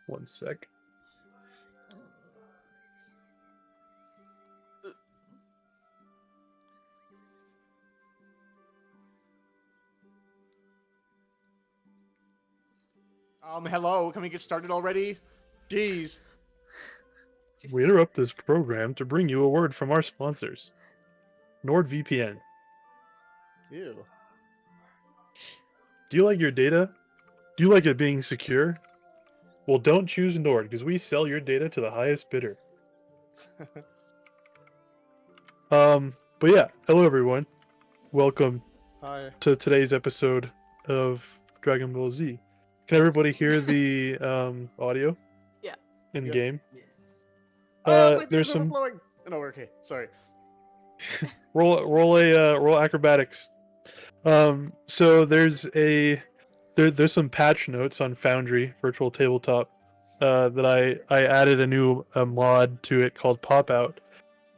One sec. Hello, can we get started already? Jeez. We interrupt this program to bring you a word from our sponsors, NordVPN. Ew. Do you like your data? Do you like it being secure? Well, don't choose Nord because we sell your data to the highest bidder. But yeah, hello everyone. Welcome Hi. to today's episode of Dragon Ball Z. Can everybody hear the audio? Yeah. In Yep. game. Yes. My There's beard's some overflowing. No, we're okay. Sorry. roll acrobatics. So there's some patch notes on Foundry Virtual Tabletop that I added a new mod to it called Pop Out.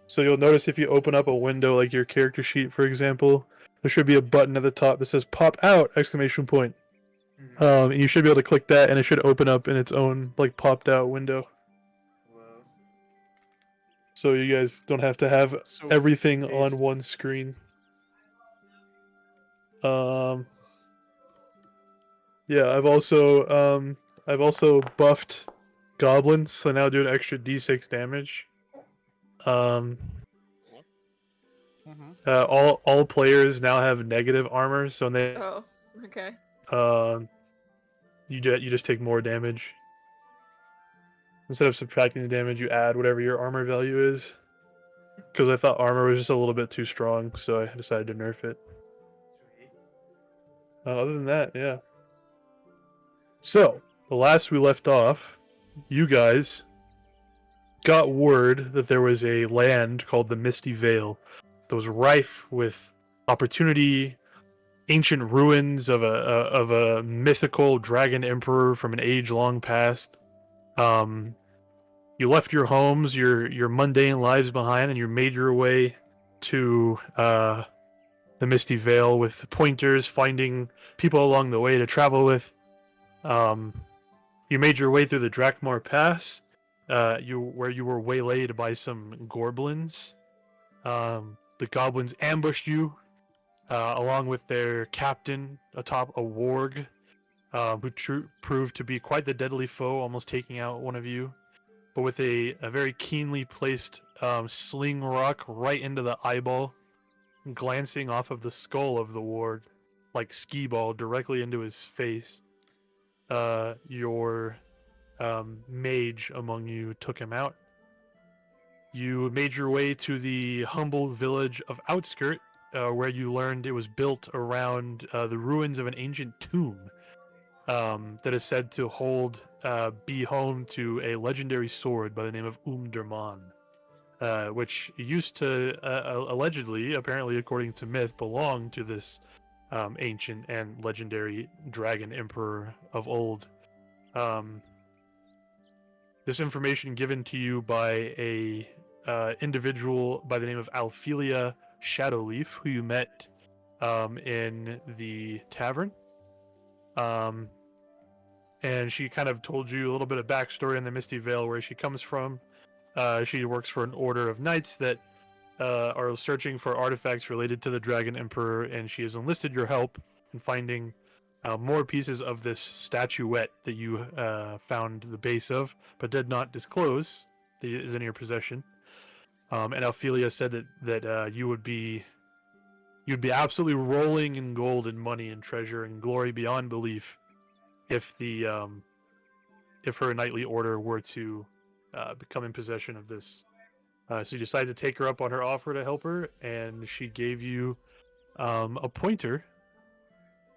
So you'll notice if you open up a window like your character sheet, for example, there should be a button at the top that says "Pop Out!" exclamation point. And you should be able to click that, and it should open up in its own like popped out window. Wow. So you guys don't have to have So everything on based. one screen. Yeah, I've also buffed goblins, so now do an extra d6 damage. Um, Mm-hmm. all players now have negative armor, so when they Oh, okay. you just take more damage. Instead of subtracting the damage, you add whatever your armor value is. Because I thought armor was just a little bit too strong, so I decided to nerf it. Sweet. Other than that, yeah. So, the last we left off, you guys got word that there was a land called the Misty Vale that was rife with opportunity, ancient ruins of a mythical dragon emperor from an age long past. You left your homes, your mundane lives behind, and you made your way to the Misty Vale with pointers, finding people along the way to travel with. You made your way through the Drakmar Pass, where you were waylaid by some goblins. The goblins ambushed you, along with their captain atop a warg, who proved to be quite the deadly foe, almost taking out one of you. But with a very keenly placed sling rock right into the eyeball, glancing off of the skull of the warg, like skee ball directly into his face. Your mage among you took him out. You made your way to the humble village of Outskirt, where you learned it was built around the ruins of an ancient tomb that is said to be home to a legendary sword by the name of Umdurman, which used to allegedly, apparently according to myth, belong to this ancient and legendary dragon emperor of old. Um, this information given to you by a individual by the name of Alphelia Shadowleaf, who you met in the tavern. And she kind of told you a little bit of backstory in the Misty Vale, where she comes from. She works for an order of knights that are searching for artifacts related to the Dragon Emperor, and she has enlisted your help in finding more pieces of this statuette that you found the base of, but did not disclose that it is in your possession. And Ophelia said that you'd be absolutely rolling in gold and money and treasure and glory beyond belief if her knightly order were to become in possession of this. So you decided to take her up on her offer to help her, and she gave you a pointer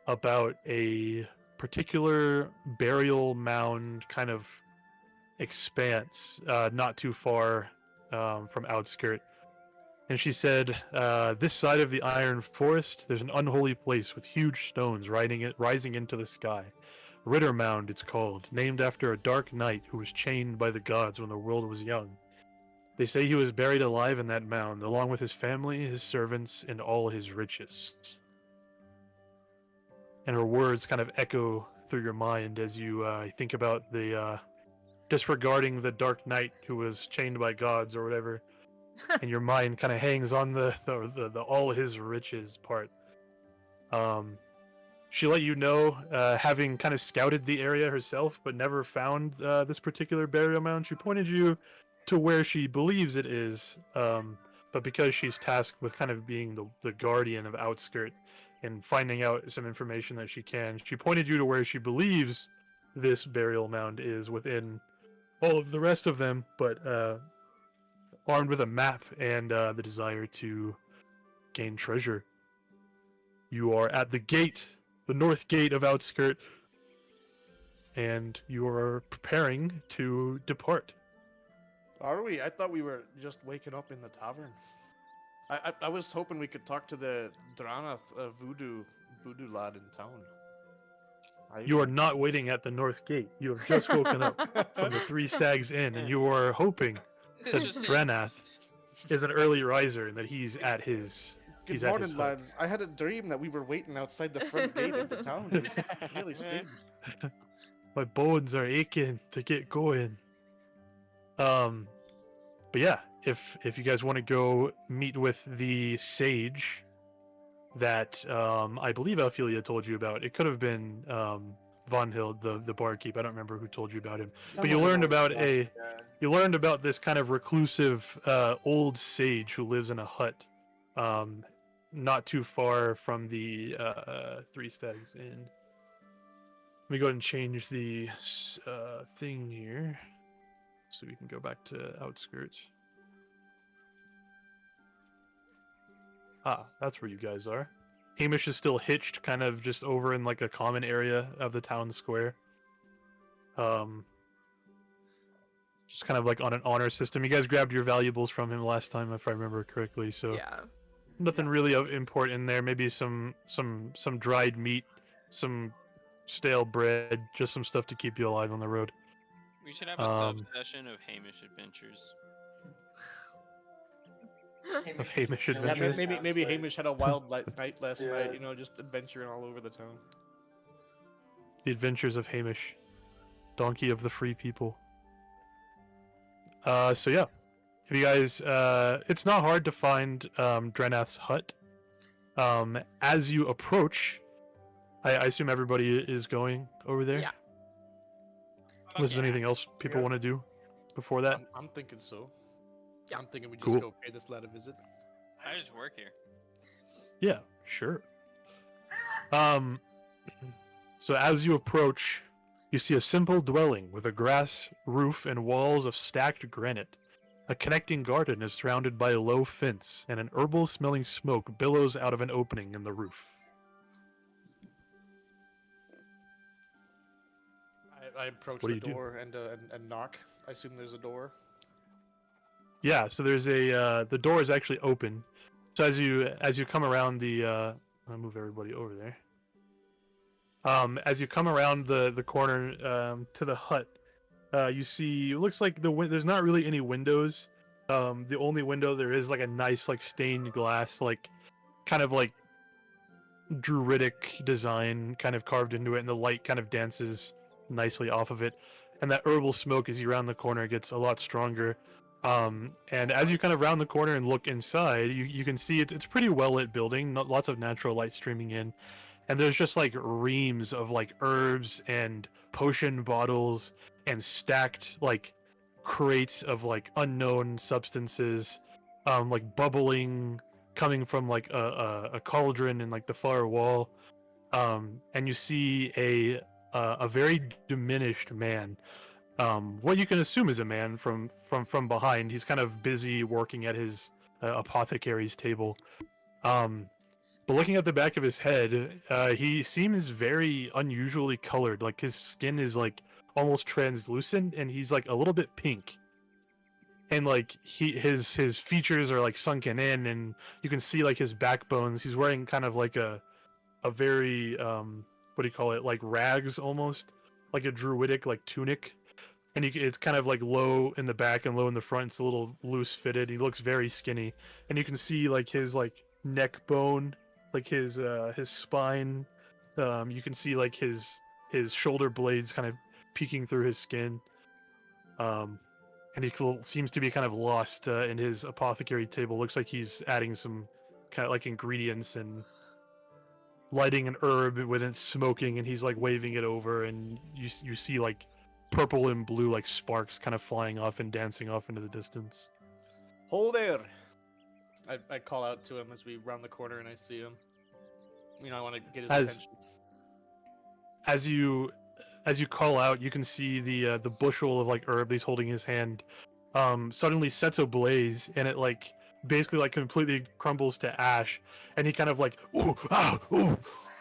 about a particular burial mound kind of expanse not too far from Outskirt. And she said, this side of the Iron Forest, there's an unholy place with huge stones rising into the sky. Ritter Mound, it's called, named after a dark knight who was chained by the gods when the world was young. They say he was buried alive in that mound, along with his family, his servants, and all his riches. And her words kind of echo through your mind as you think about the disregarding the Dark Knight who was chained by gods or whatever, and your mind kind of hangs on the all his riches part. She let you know, having kind of scouted the area herself, but never found this particular burial mound. She pointed you to where she believes it is, but because she's tasked with kind of being the guardian of Outskirt and finding out some information that she can, she pointed you to where she believes this burial mound is within all of the rest of them, but armed with a map and the desire to gain treasure. You are at the gate, the north gate of Outskirt, and you are preparing to depart. Are we? I thought we were just waking up in the tavern. I was hoping we could talk to the Dranath voodoo lad in town. You are not waiting at the north gate. You have just woken up from the Three Stags Inn, and you are hoping that It's just Dranath is an early riser and that he's at his. Good He's at morning, his hut. lads. I had a dream that we were waiting outside the front gate of the town. It was really strange. My bones are aching to get going. But yeah, if you guys want to go meet with the sage that I believe Ophelia told you about, it could have been Von Hild, the barkeep. I don't remember who told you about him, but you learned about you learned about this kind of reclusive old sage who lives in a hut, not too far from the Three Stags Inn. Let me go ahead and change the thing here so we can go back to Outskirts. Ah, that's where you guys are. Hamish is still hitched, kind of just over in like a common area of the town square. Just kind of like on an honor system. You guys grabbed your valuables from him last time, if I remember correctly. So Yeah. nothing really of import in there. Maybe some dried meat, some stale bread, just some stuff to keep you alive on the road. We should have a sub-session of Hamish adventures. Of Hamish Yeah, adventures. maybe Hamish had a wild night last night. You know, just adventuring all over the town. The Adventures of Hamish, Donkey of the Free People. So yeah, if you guys, it's not hard to find Drenath's hut. As you approach, I assume everybody is going over there. Yeah. Was there anything else people want to do before that? I'm thinking so. Yeah. I'm thinking we just Cool. go pay this lad a visit. I just work here. Yeah, sure. So as you approach, you see a simple dwelling with a grass roof and walls of stacked granite. A connecting garden is surrounded by a low fence, and an herbal-smelling smoke billows out of an opening in the roof. I approach What do the you do? door and knock. I assume there's a door. Yeah, so there's a the door is actually open. So as you come around the I'll move everybody over there. As you come around the corner to the hut, you see it looks like there's not really any windows. The only window there is like a nice like stained glass, like kind of like druidic design kind of carved into it, and the light kind of dances nicely off of it. And that herbal smoke as you round the corner gets a lot stronger. And as you kind of round the corner and look inside, you can see it's a pretty well lit building, lots of natural light streaming in, and there's just like reams of like herbs and potion bottles and stacked like crates of like unknown substances, like bubbling, coming from like a cauldron in like the far wall, and you see a very diminished man. What you can assume is a man from behind. He's kind of busy working at his apothecary's table. But looking at the back of his head, he seems very unusually colored. Like his skin is like almost translucent, and he's like a little bit pink. And like his features are like sunken in, and you can see like his backbones. He's wearing kind of like a very what do you call it? Like rags almost, like a druidic like tunic. And it's kind of like low in the back and low in the front. It's a little loose fitted. He looks very skinny, and you can see like his like neck bone, like his spine. You can see like his shoulder blades kind of peeking through his skin. And he seems to be kind of lost in his apothecary table. Looks like he's adding some kind of like ingredients and lighting an herb when it's smoking, and he's like waving it over, and you see like purple and blue like sparks kind of flying off and dancing off into the distance. Hold there! I call out to him as we round the corner and I see him. You know, I want to get his attention. As you call out, you can see the bushel of like herb he's holding in his hand suddenly sets ablaze, and it like basically like completely crumbles to ash, and he kind of like ooh, ah, ooh,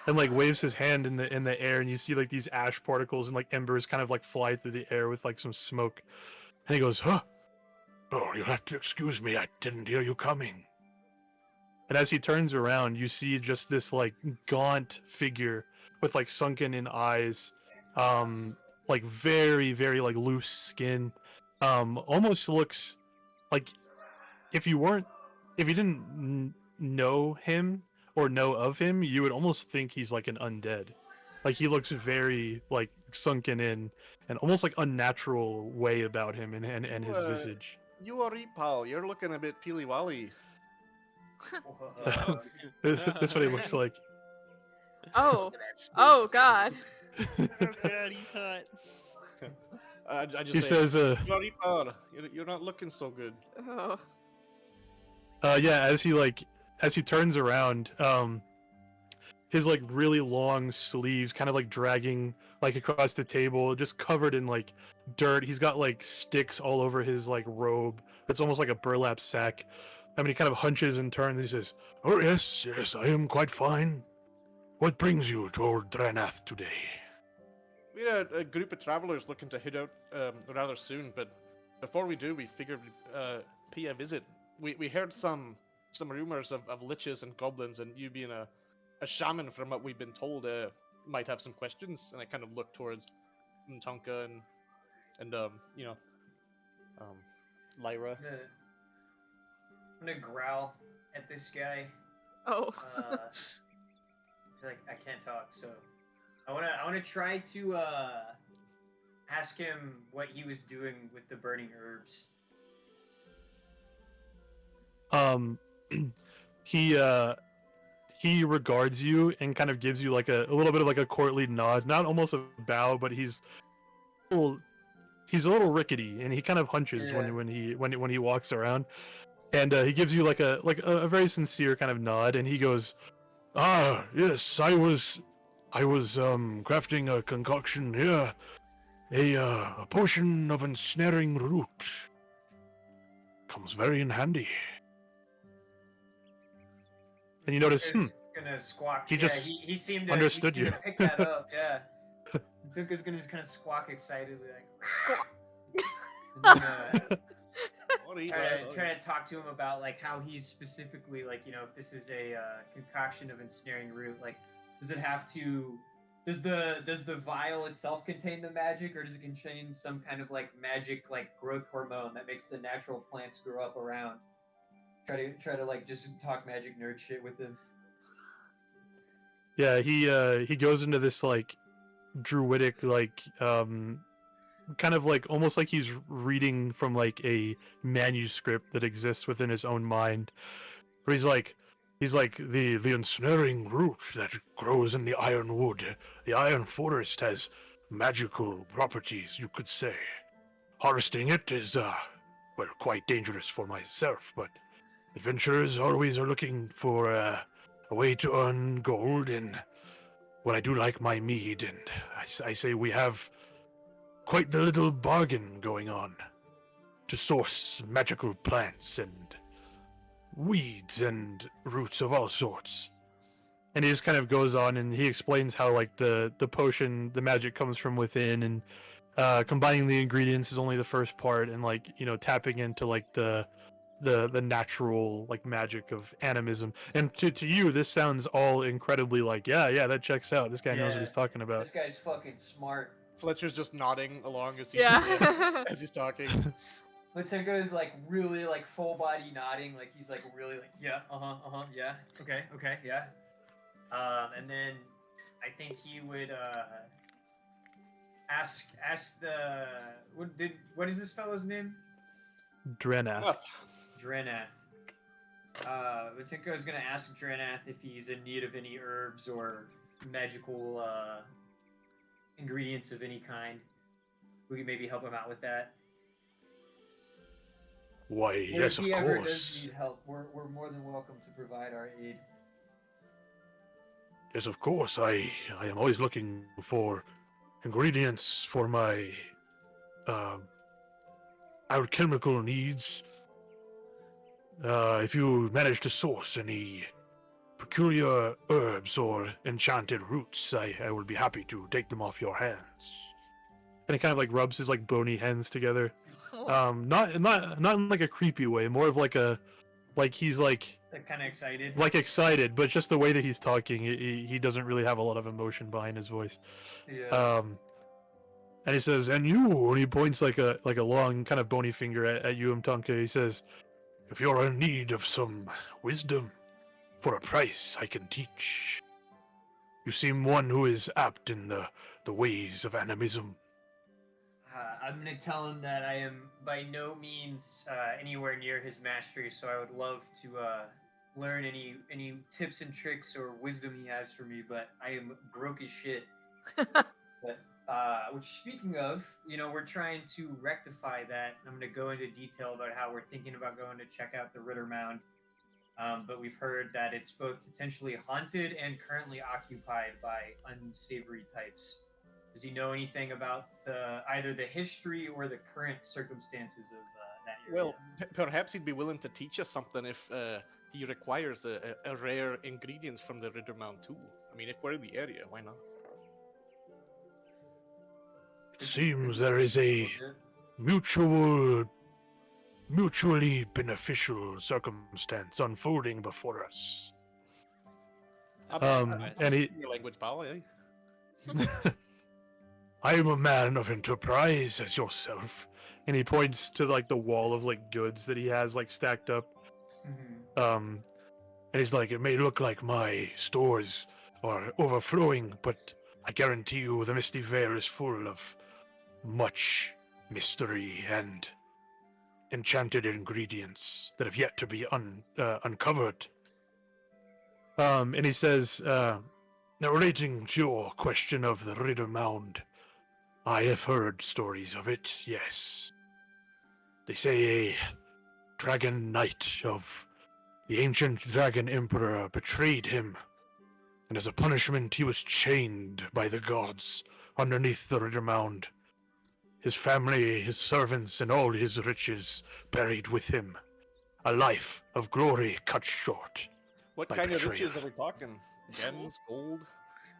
and like waves his hand in the air, and you see like these ash particles and like embers kind of like fly through the air with like some smoke, and he goes, huh, oh, you'll have to excuse me, I didn't hear you coming. And as he turns around, you see just this like gaunt figure with like sunken in eyes, like very, very like loose skin, almost looks like if you didn't know him or know of him, you would almost think he's like an undead. Like he looks very like sunken in and almost like unnatural way about him and his visage. You are pal. You're looking a bit peely-wally. That's what he looks like. Oh. Oh God. Oh god, he's hot. I just He say, says, "Sorry, pal. You're not looking so good." Oh. yeah, as he turns around, his like really long sleeves kind of like dragging like across the table, just covered in like dirt. He's got like sticks all over his like robe. It's almost like a burlap sack. I mean, he kind of hunches and turns and he says, "Oh yes, yes, I am quite fine. What brings you to Old Dranath today?" We're a group of travelers looking to head out rather soon, but before we do, we figured pay a visit. We heard some rumors of liches and goblins, and you being a shaman, from what we've been told, might have some questions. And I kind of look towards Ntonka and Lyra. I'm gonna growl at this guy. Oh. Like I can't talk, so I wanna try to ask him what he was doing with the burning herbs. He regards you and kind of gives you like a little bit of like a courtly nod, not almost a bow, but he's a little rickety, and he kind of hunches when he walks around, and he gives you like a very sincere kind of nod, and he goes, "Ah, yes, I was crafting a concoction here, a potion of ensnaring root. Comes very in handy." And you notice, Gonna squawk. He just he seemed to understood he seemed you. to pick that up. Yeah. Tunka's gonna kind of squawk excitedly, like Squawk. and then, try to talk to him about like how he's specifically like, you know, if this is a concoction of ensnaring root, like does it have to does the vial itself contain the magic, or does it contain some kind of like magic like growth hormone that makes the natural plants grow up around? Try to like just talk magic nerd shit with him. Yeah, he goes into this like druidic like kind of like almost like he's reading from like a manuscript that exists within his own mind, where he's like the ensnaring root that grows in the iron wood. The iron forest has magical properties, you could say. Harvesting it is well, quite dangerous for myself, but adventurers always are looking for a way to earn gold, and well, I do like my mead, and I say we have quite the little bargain going on to source magical plants and weeds and roots of all sorts. And he just kind of goes on and he explains how like the potion, the magic comes from within, and combining the ingredients is only the first part, and like, you know, tapping into like the natural like magic of animism. And to you this sounds all incredibly like yeah that checks out. This guy knows what he's talking about. This guy's fucking smart. Fletcher's just nodding along as he's as he's talking. Latenko is like really like full body nodding, like he's like really like yeah, yeah, okay, yeah. And then I think he would ask the what is this fellow's name? Drenath. Drenath. Matinko is gonna ask Drenath if he's in need of any herbs or magical ingredients of any kind. We can maybe help him out with that. Why, Or yes, if of he ever course. does need help, we're more than welcome to provide our aid. Yes, of course. I am always looking for ingredients for my alchemical needs. If you manage to source any peculiar herbs or enchanted roots, I will be happy to take them off your hands. And he kind of like rubs his like bony hands together. Not in like a creepy way, more of like a he's like Kind of excited. like excited, but just the way that he's talking, he doesn't really have a lot of emotion behind his voice. Yeah. And he says, and you, and he points like a long kind of bony finger at you, Mtanka. He says, if you're in need of some wisdom for a price, I can teach. You seem one who is apt in the ways of animism. I'm gonna tell him that I am by no means anywhere near his mastery, so I would love to learn any tips and tricks or wisdom he has for me. But I am broke as shit. But which, speaking of, we're trying to rectify that. I'm gonna go into detail about how we're thinking about going to check out the Ritter Mound. But we've heard that it's both potentially haunted and currently occupied by unsavory types. Does he know anything about either the history or the current circumstances of that area? Well, perhaps he'd be willing to teach us something if he requires a rare ingredient from the Ritter Mound too. I mean, if we're in the area, why not? It seems there is a mutually beneficial circumstance unfolding before us. And he, your language, pal, eh? I am a man of enterprise as yourself. And he points to like the wall of like goods that he has like stacked up. Mm-hmm. And he's like, it may look like my stores are overflowing, but I guarantee you the Misty Vale is full of much mystery and enchanted ingredients that have yet to be uncovered. And he says, now relating to your question of the Ritter Mound, I have heard stories of it, yes. They say a dragon knight of the ancient dragon emperor betrayed him, and as a punishment he was chained by the gods underneath the Ritter Mound. His family, his servants, and all his riches buried with him. A life of glory cut short. What by kind of betrayal. riches are we talking? Gems, gold,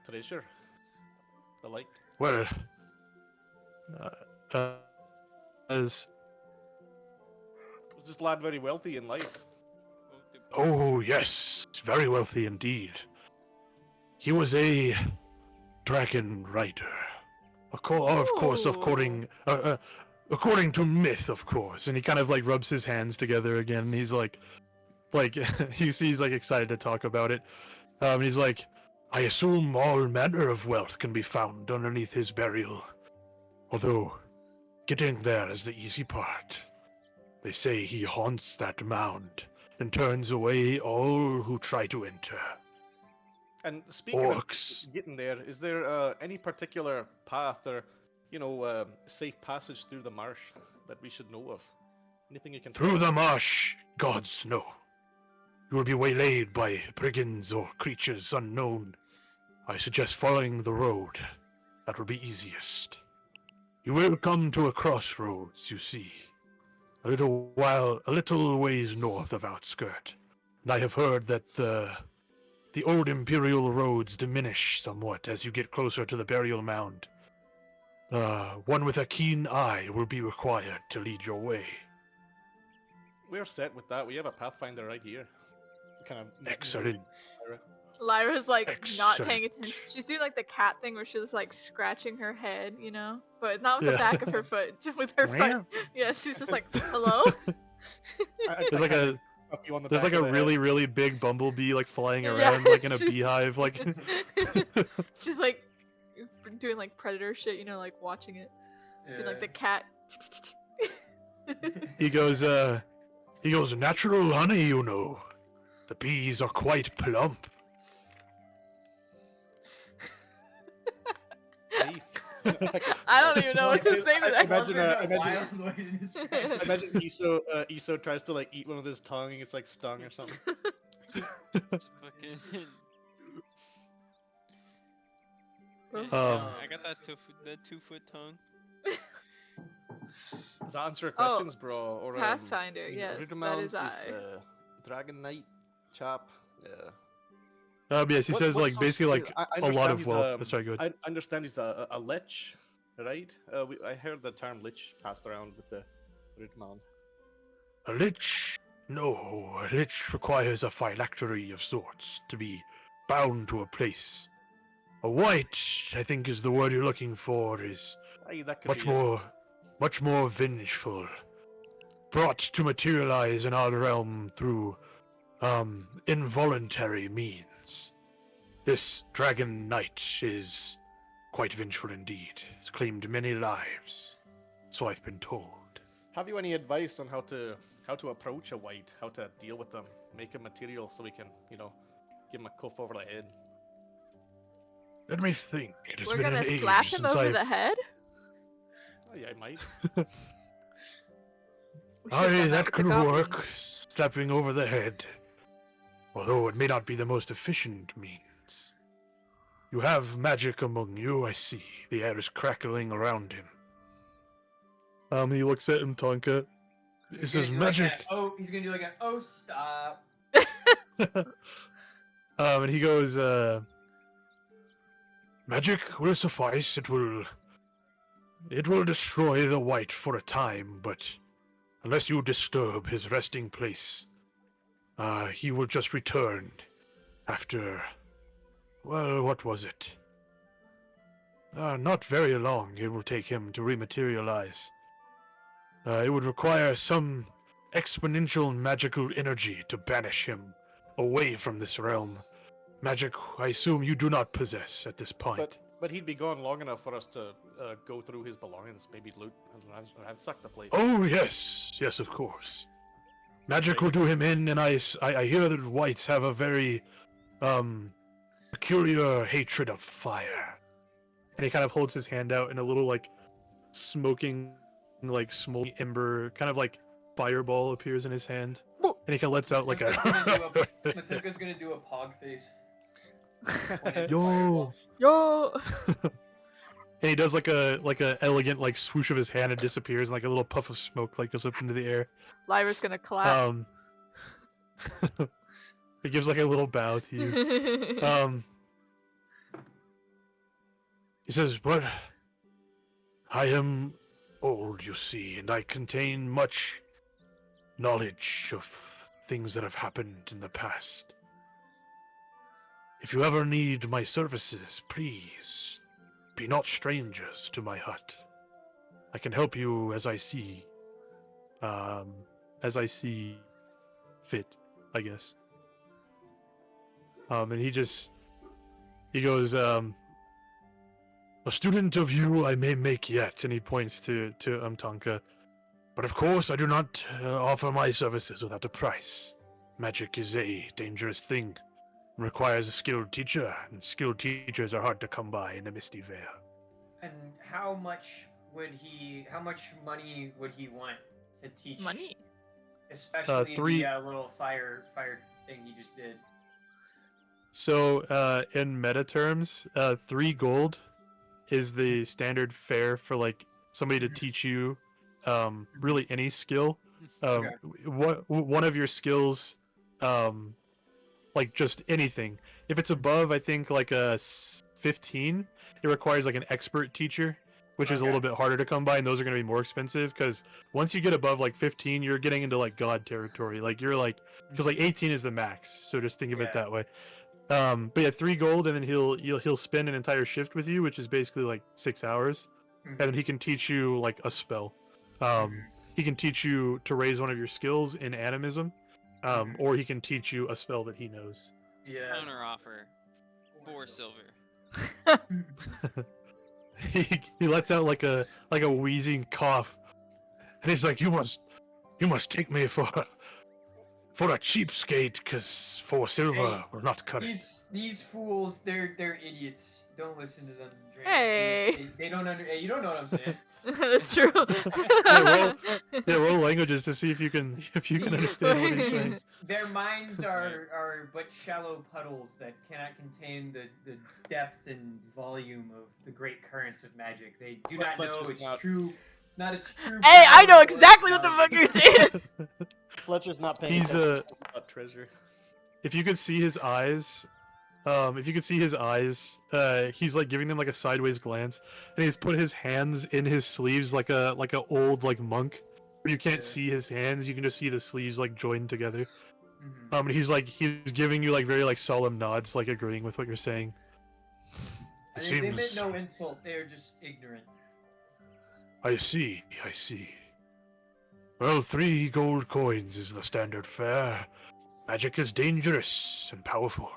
treasure, the like? Well, as Was this lad very wealthy in life? oh yes, very wealthy indeed. He was a dragon rider, of course, according to myth, of course. And he kind of like rubs his hands together again. And he's like you see, he's like excited to talk about it. He's like, I assume all manner of wealth can be found underneath his burial. Although, getting there is the easy part. They say he haunts that mound and turns away all who try to enter. And speaking Orcs. of getting there, is there any particular path or, safe passage through the marsh that we should know of? Anything you can tell Through us? the marsh, gods know. You will be waylaid by brigands or creatures unknown. I suggest following the road. That will be easiest. You will come to a crossroads, you see. A little ways north of Outskirt. And I have heard that the old imperial roads diminish somewhat as you get closer to the burial mound. One with a keen eye will be required to lead your way. We're set with that. We have a pathfinder right here. Kind of Excellent. Lyra's like not paying Excellent. attention. She's doing like the cat thing where she's like scratching her head, but not with the back of her foot, just with her foot. Yeah, she's just like, hello. There's like a really, really big bumblebee like flying around like in a she's- beehive, like She's like doing like predator shit, you know, like watching it. Doing like Yeah. the cat. He goes, natural honey, you know. The bees are quite plump. Hey. I don't even know what to say to I that. imagine, Plump is a imagine- wild way to describe it. Imagine Iso tries to like eat one with his tongue and it's like stung or something. It's fucking. I got that 2-foot tongue. Does that answer your Oh, questions, bro? Or Pathfinder, yes, that Riddermount, is I. this, Dragon Knight chap. Yeah. Yes, he says like so basically stupid? like I a lot of understand wealth. he's, Sorry, go ahead. I understand he's a lich, right? I heard the term lich passed around with the Riddermount. A lich? No, a lich requires a phylactery of sorts to be bound to a place. A white, I think is the word you're looking for, is Aye, that could much be it. much more vengeful. Brought to materialize in our realm through, involuntary means. This Dragon Knight is quite vengeful indeed. Has claimed many lives, so I've been told. Have you any advice on how to approach a white, how to deal with them, make a material so we can, give him a cuff over the head? Let me think. It has We're been gonna an age slap him since over I've... the head? Oh, yeah, I might. We should've Aye, done that with could the work. goblins. Slapping over the head. Although it may not be the most efficient means. You have magic among you, I see. The air is crackling around him. He looks at him, Tonka. He He's says, gonna do like magic. he's gonna do like oh stop. And he goes, magic will suffice. It will destroy the white for a time, but unless you disturb his resting place, he will just return after, well, what was it? Not very long it will take him to rematerialize. It would require some exponential magical energy to banish him away from this realm. Magic, I assume you do not possess at this point. But he'd be gone long enough for us to go through his belongings, maybe loot and suck the place. Oh, yes, of course. Magic will do him in, and I hear that whites have a very, peculiar hatred of fire. And he kind of holds his hand out, and a little, like, smoking, like, smoky ember, kind of like fireball appears in his hand. And he kind of lets out, like, Matunka's gonna do a pog face. Yo! Yo! And he does like a elegant like swoosh of his hand and disappears, and like a little puff of smoke like goes up into the air. Lyra's gonna clap. He gives like a little bow to you. He says, "But I am old, you see, and I contain much knowledge of things that have happened in the past. If you ever need my services, please be not strangers to my hut. I can help you as I see fit, I guess." And he goes, "A student of you I may make yet," and he points to Tonka. "But of course I do not offer my services without a price. Magic is a dangerous thing. Requires a skilled teacher, and skilled teachers are hard to come by in the Misty Vale." And how much money would he want to teach? Money. Especially three- the little fire thing he just did. So, in meta terms, 3 gold is the standard fare for like somebody to teach you, really any skill. Okay. One of your skills, like just anything. If it's above, I think like a 15, it requires like an expert teacher, which is a Okay. little bit harder to come by, and those are going to be more expensive because once you get above like 15, you're getting into like god territory. Like you're like, because like 18 is the max, so just think of it Yeah. that way. But yeah, 3 gold, and then he'll spend an entire shift with you, which is basically like 6 hours, Mhm. and then he can teach you like a spell. Mhm. He can teach you to raise one of your skills in animism, Mhm. or he can teach you a spell that he knows. Yeah. Counter offer. 4 silver. he lets out like a wheezing cough, and he's like, "You must take me for a cheapskate, 'cause 4 silver Hey, will not cut it." these fools, they're idiots. Don't listen to them. Drake. Hey. They don't Hey, you don't know what I'm saying. That's true. Roll languages to see if you can understand what he's saying. Their minds are but shallow puddles that cannot contain the depth and volume of the great currents of magic. They do not know its true. Not its true. Hey, I know power or exactly what the fuck value. you're saying. Fletcher's not paying He's attention about treasure. if you could see his eyes, he's like giving them like a sideways glance, and he's put his hands in his sleeves like a old like monk. But you can't see his hands; you can just see the sleeves like joined together. Mhm. And he's giving you like very like solemn nods, like agreeing with what you're saying. It They meant seems. no insult. They are just ignorant. I see. Well, 3 gold coins is the standard fare. Magic is dangerous and powerful.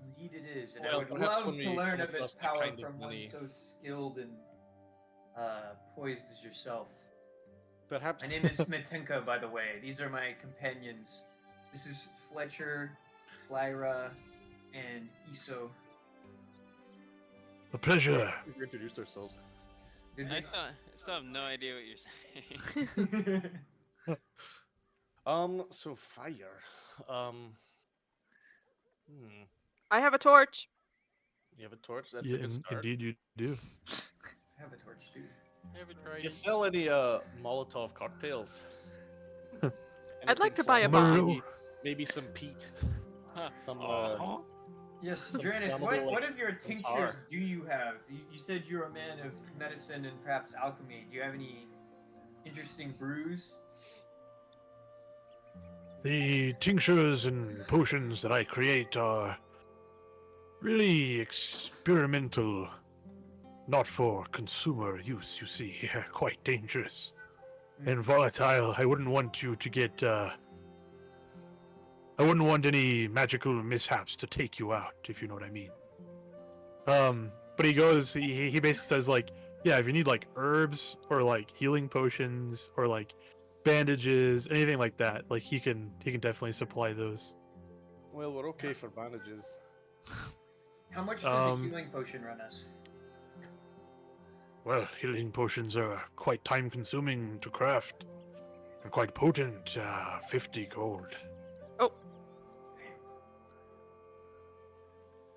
Indeed, it is, and Well, I would perhaps love when to we learn come of its across that power kind of from one money- so skilled and poised as yourself. Perhaps. My name is Metinka, by the way. These are my companions. This is Fletcher, Lyra, and Iso. A pleasure. We introduced ourselves. Did I still have no idea what you're saying. we- So fire. I have a torch. You have a torch? That's Yeah, a good start. indeed you do. I have a torch too. Never tried You it. sell any Molotov cocktails? I'd like Anything to buy a flammable? bomb. Maybe some peat. Huh. Some Yes, Some Dranis, flammable, what of your tar. tinctures do you have? You said you're a man of medicine and perhaps alchemy. Do you have any interesting brews? The tinctures and potions that I create are really experimental, not for consumer use, you see. Quite dangerous and volatile. I wouldn't want you to get, I wouldn't want any magical mishaps to take you out, if you know what I mean. But he basically says, like, yeah, if you need, like, herbs or, like, healing potions or, like, bandages, anything like that, like, he can definitely supply those. Well, we're okay for bandages. How much does a healing potion run us? Well, healing potions are quite time-consuming to craft and quite potent. 50 gold.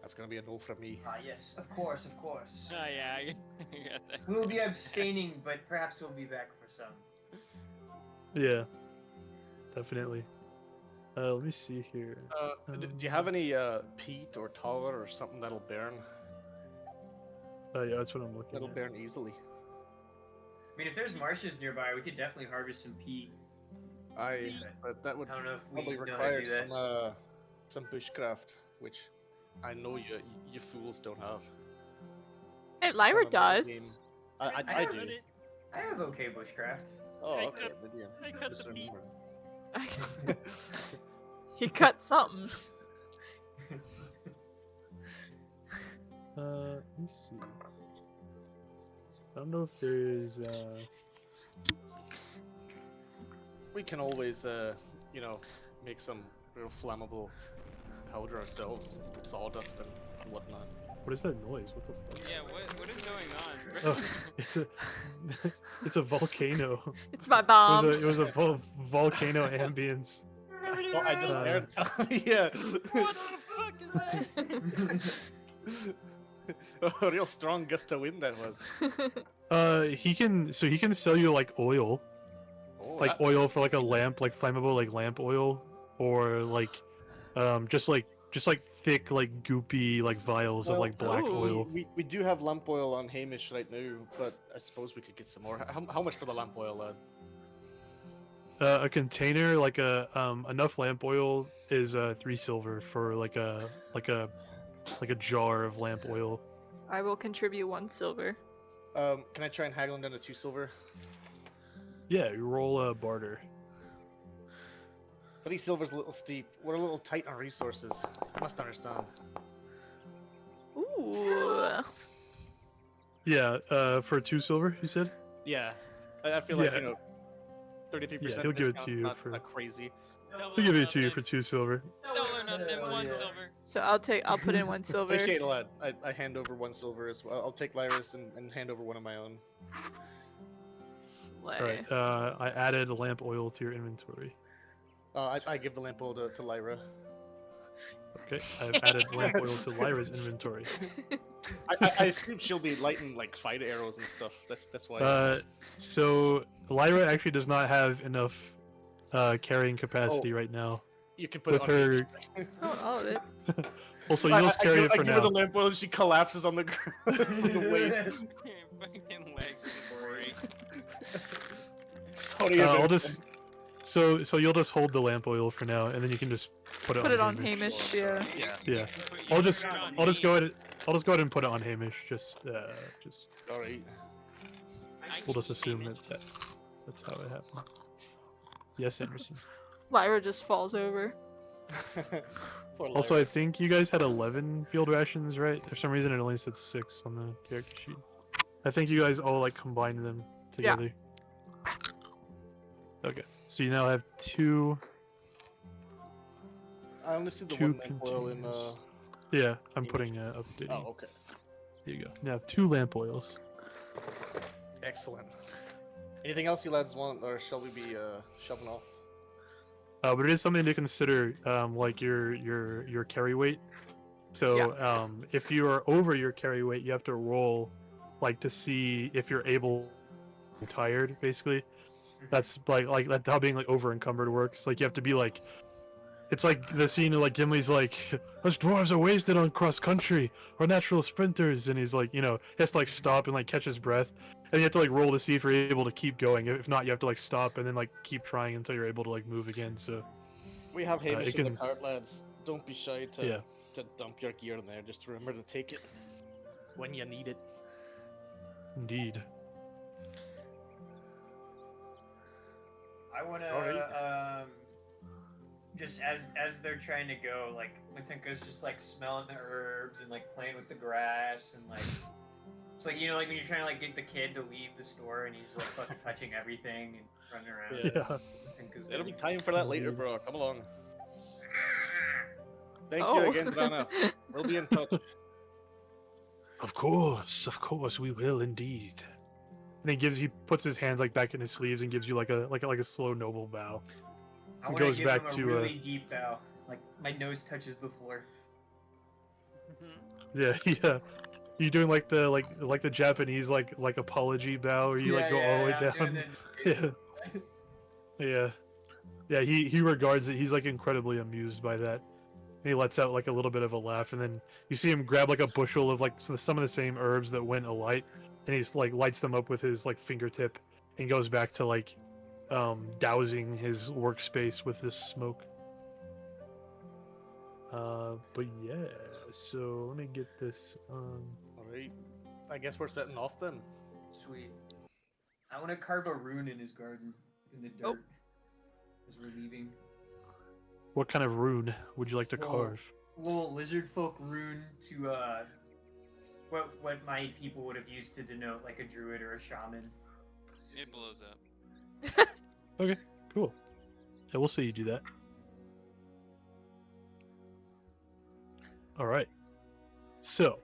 That's gonna be a no from me. Ah, yes, of course, of course. Oh yeah, I got that. We will be abstaining, but perhaps we'll be back for some. Yeah, definitely. Let me see here. Do you have any peat or tar or something that'll burn? Yeah, that's what I'm looking That'll at. burn easily. I mean, if there's marshes nearby, we could definitely harvest some peat. But that would I don't know if we probably know how to require do that. some bushcraft, which I know you fools don't have. Hey, Lyra From a main does. game. I I do. I have okay bushcraft. Oh, I okay. cut- Maybe I cut the meat. He cut something. Let me see. I don't know if there's We can always, make some real flammable powder ourselves, sawdust and whatnot. what is that noise? What the fuck? Yeah, what is going on? Oh, it's a volcano. It's my bombs. It was a volcano ambience. I thought I just Uh, heard something. Yeah. What the fuck is that? A real strong gust of wind that was. He can sell you like oil, Oh, like oil for like a lamp, like flammable like lamp oil, or like just like thick like goopy like vials of Well, like black Ooh. oil. we do have lamp oil on Hamish right now, but I suppose we could get some more. How much for the lamp oil, lad? A container like enough lamp oil is 3 silver for like a jar of lamp oil. I will contribute 1 silver. Can I try and haggle him down to 2 silver? Yeah, you roll a barter. 3 silver's a little steep. We're a little tight on resources. You must understand. Ooh. Yeah, for 2 silver, you said? Yeah, I feel like Yeah. 33% Yeah, he'll give it discount, to you not, for. not crazy. He'll give it to you for 2 silver. Double or nothing, Hell 1 yeah. silver. So I'll put in 1 silver. Appreciate it a lot. I hand over 1 silver as well. I'll take Lyra's and hand over one of my own. Slay. Alright, I added lamp oil to your inventory. I give the lamp oil to Lyra. Okay, I've added lamp oil to Lyra's inventory. I assume she'll be lighting like fight arrows and stuff. That's why. So Lyra actually does not have enough carrying capacity right now. You can put With it on her, Oh, all of it. Also, you'll just carry it I for give now. her the lamp oil and she collapses on the ground. The weight. Fucking legs break. Sorry, I'll just. So you'll just hold the lamp oil for now, and then you can just put it Put on it on Hamish. Hamish, yeah. Yeah. Yeah, Put I'll your just shirt on I'll just me. go ahead. I'll just go ahead and put it on Hamish. Just Alright. we'll just assume that's how it happened. Yes, Anderson. Lyra just falls over. Poor Also, I Lyra. think you guys had 11 field rations, right? For some reason, it only said 6 on the character sheet. I think you guys all like combined them Yeah. together. Okay, so you now have 2. I only see the 2 one lamp oil in. containers. Yeah, I'm Hamish. putting updating. Oh, okay. Here you go. Now 2 lamp oils. Excellent. Anything else you lads want, or shall we be shoving off? But it is something to consider, like your carry weight. So if you are over your carry weight, you have to roll, like to see if you're able. Tired, basically. That's like that's how being like over encumbered works. Like you have to be like. It's like the scene of like Gimli's like, us dwarves are wasted on cross country. We're natural sprinters, and he's like, he has to like stop and like catch his breath, and you have to like roll to see if you're able to keep going. If not, you have to like stop and then like keep trying until you're able to like move again. So We have Hamish it in can- the cart, lads. Don't be shy to Yeah. to dump your gear in there. Just remember to take it when you need it. indeed. I wanna Alright. just as they're trying to go, like Matinka's just like smelling the herbs and like playing with the grass and like it's like like when you're trying to like get the kid to leave the store and he's like fucking touching everything and running around. Yeah. Matinka's It'll be like, time for that later, bro. Come along. Thank Oh. you again, Brana. We'll be in touch. Of course, we will indeed. And he puts his hands like back in his sleeves and gives you like a slow noble bow. I It want to goes give back him a to, really deep bow. Like my nose touches the floor. Yeah, yeah. You doing like the Japanese like apology bow where you like go all the way I'm down. doing Yeah. He regards it. He's like incredibly amused by that. And he lets out like a little bit of a laugh, and then you see him grab like a bushel of like some of the same herbs that went alight, and he's like lights them up with his like fingertip, and goes back to like dousing his workspace with this smoke. But yeah, so let me get this. Alright. I guess we're setting off then. Sweet. I want to carve a rune in his garden in the dirt Oh. as we're leaving. What kind of rune would you like to Well, carve? Little lizard folk rune to what my people would have used to denote like a druid or a shaman. It blows up. Okay, cool. Yeah, we'll see you do that. All right. So,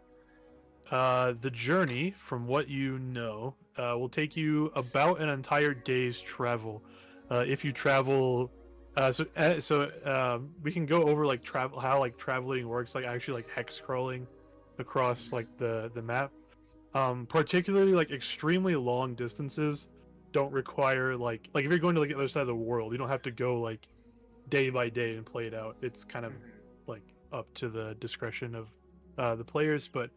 the journey, from what you know, will take you about an entire day's travel. If you travel, we can go over like how like traveling works, like actually like hex crawling across like the map. Particularly like extremely long distances don't require like if you're going to like the other side of the world, you don't have to go like day by day and play it out. It's kind of like up to the discretion of the players, but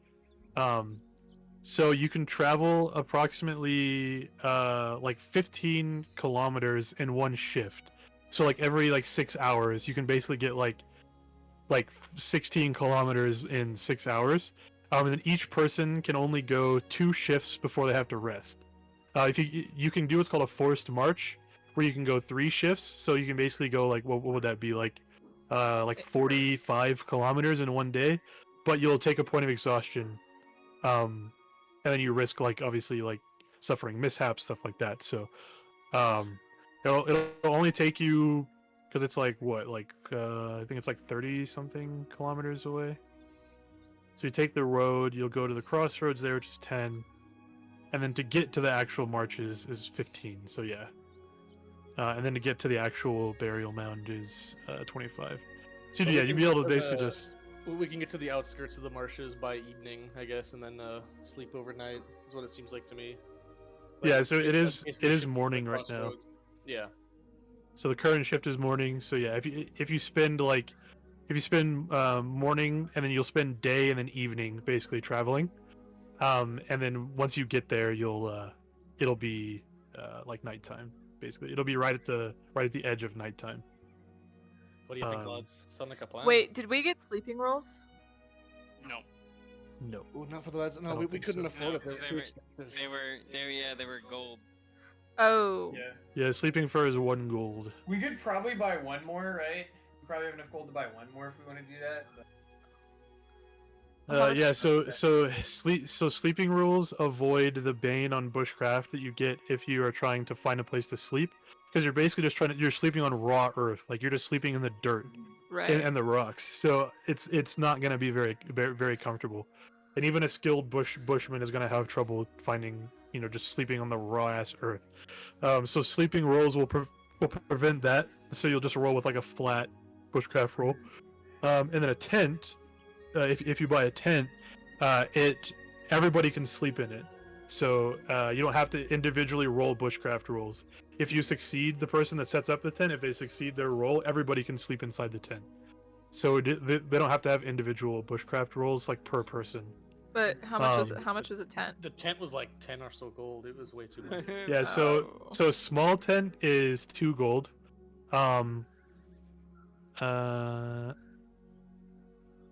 so you can travel approximately like 15 kilometers in one shift. So like every like 6 hours you can basically get like 16 kilometers in 6 hours. And then each person can only go 2 shifts before they have to rest. If you can do what's called a forced march, where you can go 3 shifts. So you can basically go like what would that be like 45 kilometers in one day, but you'll take a point of exhaustion and then you risk like obviously like suffering mishaps, stuff like that. So it'll only take you, because it's like what, like I think it's like 30 something kilometers away. So you take the road, you'll go to the crossroads there, which is 10, and then to get to the actual marches is 15. So yeah, and then to get to the actual burial mound is 25. So So yeah, we you'd can be able to get to basically the- just We can get to the outskirts of the marshes by evening, I guess, and then sleep overnight. Is what it seems like to me. Yeah, so it is basically it is shift to the morning right now. crossroads. Yeah. So the current shift is morning. So yeah, if you spend morning and then you'll spend day and then evening basically traveling, and then once you get there, it'll be like nighttime basically. It'll be right at the edge of nighttime. What do you think, Um, lads? Sound like a plan? Wait, did we get sleeping rolls? No. No. Oh, not for the lads. No, don't we think couldn't so. afford No, it. They're 'cause too they expensive. They were gold. Oh. Yeah. Yeah, sleeping fur is 1 gold. We could probably buy one more, right? We probably have enough gold to buy one more if we want to do that. But... How much- Yeah, so sleeping rules avoid the bane on bushcraft that you get if you are trying to find a place to sleep, because you're basically just you're sleeping on raw earth, like you're just sleeping in the dirt Right. and the rocks. So it's not going to be very comfortable, and even a skilled bushman is going to have trouble finding, just sleeping on the raw ass earth. So sleeping rolls will prevent that. So you'll just roll with like a flat bushcraft roll, and then a tent. If you buy a tent, everybody can sleep in it. So you don't have to individually roll bushcraft rolls. If you succeed, the person that sets up the tent, if they succeed their roll, everybody can sleep inside the tent. So they don't have to have individual bushcraft rolls like per person. But how much was it? How much was a tent? The tent was like 10 or so gold. It was way too much. Yeah. Oh. So small tent is 2 gold.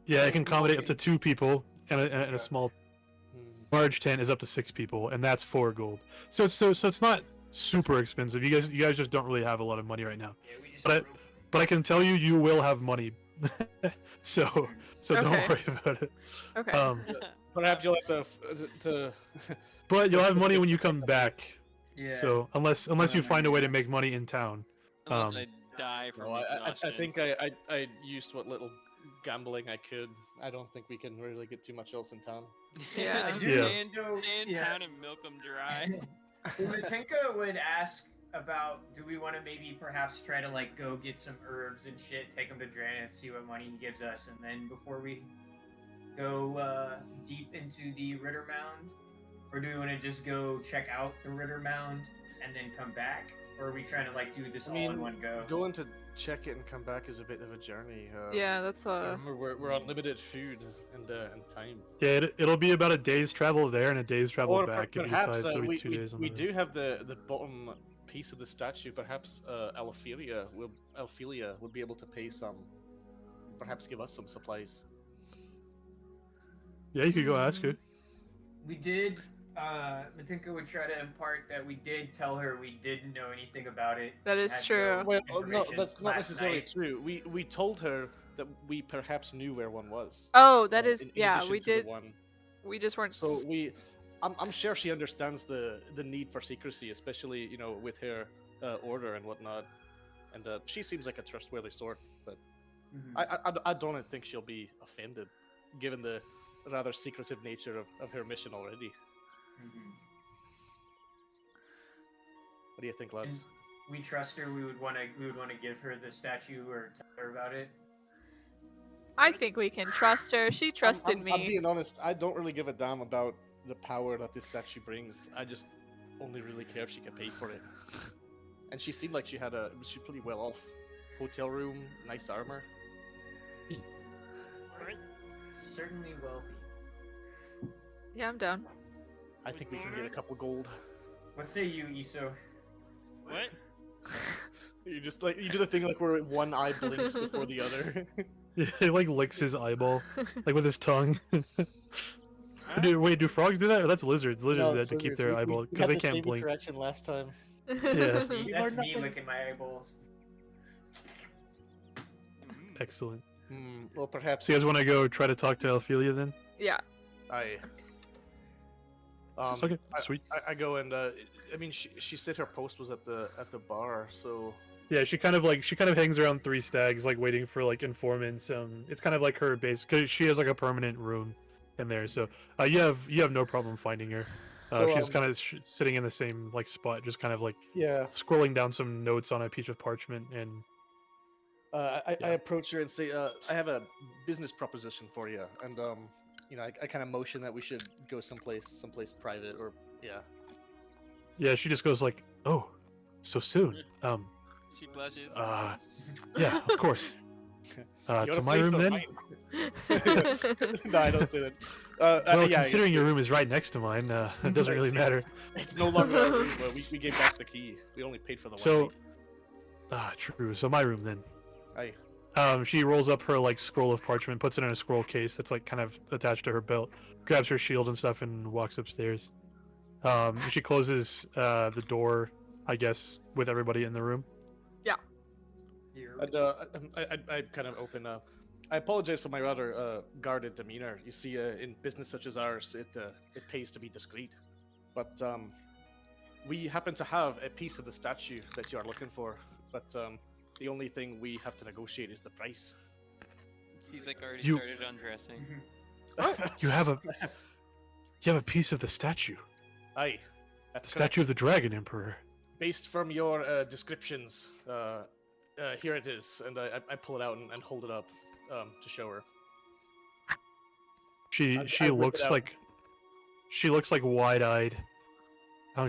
Yeah, it can accommodate up to 2 people, and a small large tent is up to 6 people, and that's 4 gold. So it's not super expensive. You guys just don't really have a lot of money right now. Yeah, we just But I can tell you, you will have money. so don't Okay. worry about it. Okay. Perhaps you'll have to But you'll have money when you come back. Yeah. So unless you find a way to make money in town. Unless Um, I die from No, I exhaustion. think I used what little gambling I could. I don't think we can really get too much else in town. Yeah. Just Yeah. stay in, So, stay in yeah. town and milk them dry. Matinka would ask about, do we want to maybe perhaps try to like go get some herbs and shit, take them to Dran and see what money he gives us, and then before we go deep into the Ritter Mound, or do we want to just go check out the Ritter Mound and then come back, or are we trying to like do this I all in mean, one go? Going to check it and come back is a bit of a journey. Yeah, that's Remember, we're on limited food and time. Yeah, it'll be about a day's travel there and a day's travel Or back. If you perhaps decide, so it'll be we, 2 we, days on we the do have the bottom piece of the statue. Perhaps Alphelia will be able to pay some. Perhaps give us some supplies. Yeah, you could go ask her. We did. Matinka would try to impart that we did tell her we didn't know anything about it. That is had true. no Well, no, information that's not last necessarily night. true. We told her that we perhaps knew where one was. Oh, that is in yeah. addition We to the did. one. We just weren't. So I'm sure she understands the need for secrecy, especially with her order and whatnot. And she seems like a trustworthy sort. But Mhm. I don't think she'll be offended, given the rather secretive nature of her mission already. Mhm. What do you think, lads? We trust her. We would want to give her the statue or tell her about it. I think we can trust her. She trusted I'm me. being honest. I don't really give a damn about the power that this statue brings. I just only really care if she can pay for it. And she seemed like she's pretty well off. Hotel room, nice armor. Certainly wealthy. Yeah, I'm down. I think we can get a couple gold. What say you, Iso? What? You just like you do the thing like where one eye blinks before the other. He like licks his eyeball, like with his tongue. Huh? Wait, do frogs do that? Or that's lizards. Lizards No, have it's to keep lizards. their We eyeball had because they the can't same blink. interaction last time. Yeah. That's learned me nothing. licking my eyeballs. Mm. Excellent. Well, perhaps. So you guys want to go try to talk to Ophelia then? Yeah. I. Okay, sweet. I go and I mean, she said her post was at the bar, so Yeah, she kind of hangs around Three Stags, like waiting for like informants. It's kind of like her base because she has like a permanent room in there. So you have no problem finding her. So, She's kind of sitting in the same like spot, just kind of like yeah. scrolling down some notes on a piece of parchment. And I Yeah. approach her and say, I have a business proposition for you, and you know, I kind of motion that we should go someplace private, or yeah, she just goes like, "Oh, so soon." She blushes. Yeah, of course. You To wanna my play room some then. mine? No, I don't say that. Well, yeah, considering your room is right next to mine, it doesn't really matter. It's no longer our room. We gave back the key. We only paid for the So, one. true. So my room then. Aye. She rolls up her like scroll of parchment, puts it in a scroll case that's like kind of attached to her belt, grabs her shield and stuff, and walks upstairs. She closes the door, I guess, with everybody in the room. And I kind of open up. I apologize for my rather guarded demeanor. You see, in business such as ours, it pays to be discreet. But we happen to have a piece of the statue that you are looking for. But the only thing we have to negotiate is the price. He's like already You- started undressing. You have a piece of the statue, Aye. the That's statue of the Dragon Emperor. based from your descriptions. Here it is, and I pull it out and hold it up to show her. She I she whip it looks like wide-eyed.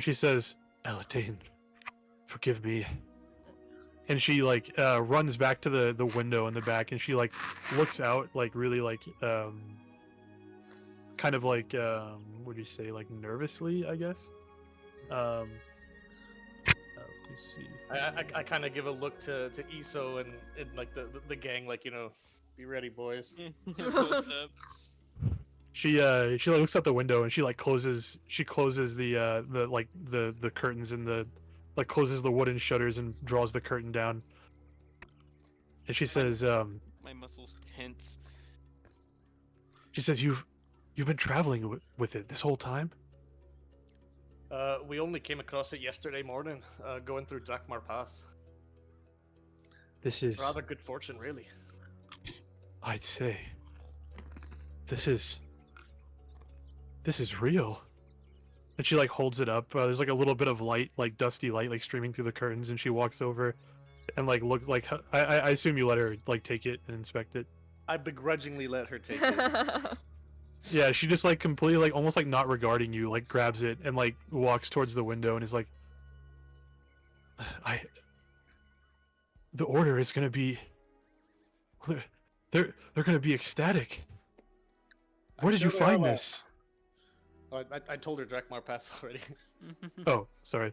She says, "Elatane, forgive me." And she like runs back to the window in the back, and she like looks out like really like kind of like what do you say, like nervously, I guess. Let me see. I kind of give a look to Iso and like the gang, like, you know, be ready, boys. Post up. She like looks out the window and she like closes the curtains and the like closes the wooden shutters and draws the curtain down. And she says, My muscles tense. "You've been traveling with it this whole time?" We only came across it yesterday morning, going through Drakmar Pass. This is, Rather good fortune, really. I'd say, this is real. And she like holds it up. There's like a little bit of light, like dusty light, like streaming through the curtains. And she walks over, and like look like I assume you let her like take it and inspect it. I begrudgingly let her take it. Yeah, she just like completely like almost like not regarding you, like grabs it and like walks towards the window and is like, the order is gonna be, they're gonna be ecstatic. Where did sure you they find are. this? I told her Drakmar Pass already. Oh, sorry.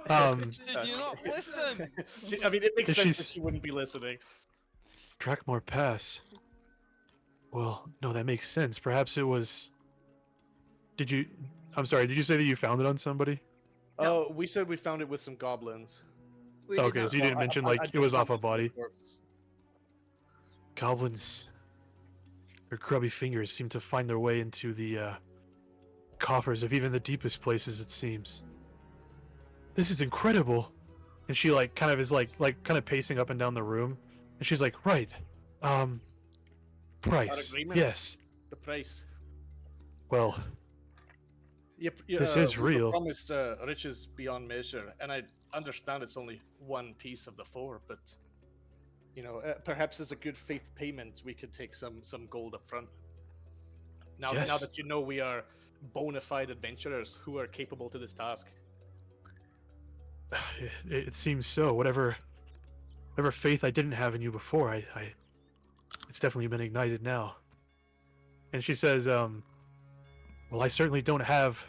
Did you not listen? I mean, it makes sense that She's- she wouldn't be listening. Drakmar Pass. Well, no, that makes sense. Perhaps it was. I'm sorry. Did you say that you found it on somebody? Oh, we said we found it with some goblins. We did Okay, not- so you didn't mention like it don't was off a comment on body. reports. Goblins. Their grubby fingers seem to find their way into the coffers of even the deepest places, it seems. This is incredible. And she like kind of is like kind of pacing up and down the room, and she's like, right, price. agreement? Yes. The price. Well, This is we were real. promised riches beyond measure, and I understand it's only one piece of the four, but you know, perhaps as a good faith payment, we could take some gold up front. Now Yes. that you know we are bona fide adventurers who are capable to this task. it seems so. Whatever faith I didn't have in you before, it's definitely been ignited now. And she says, well, I certainly don't have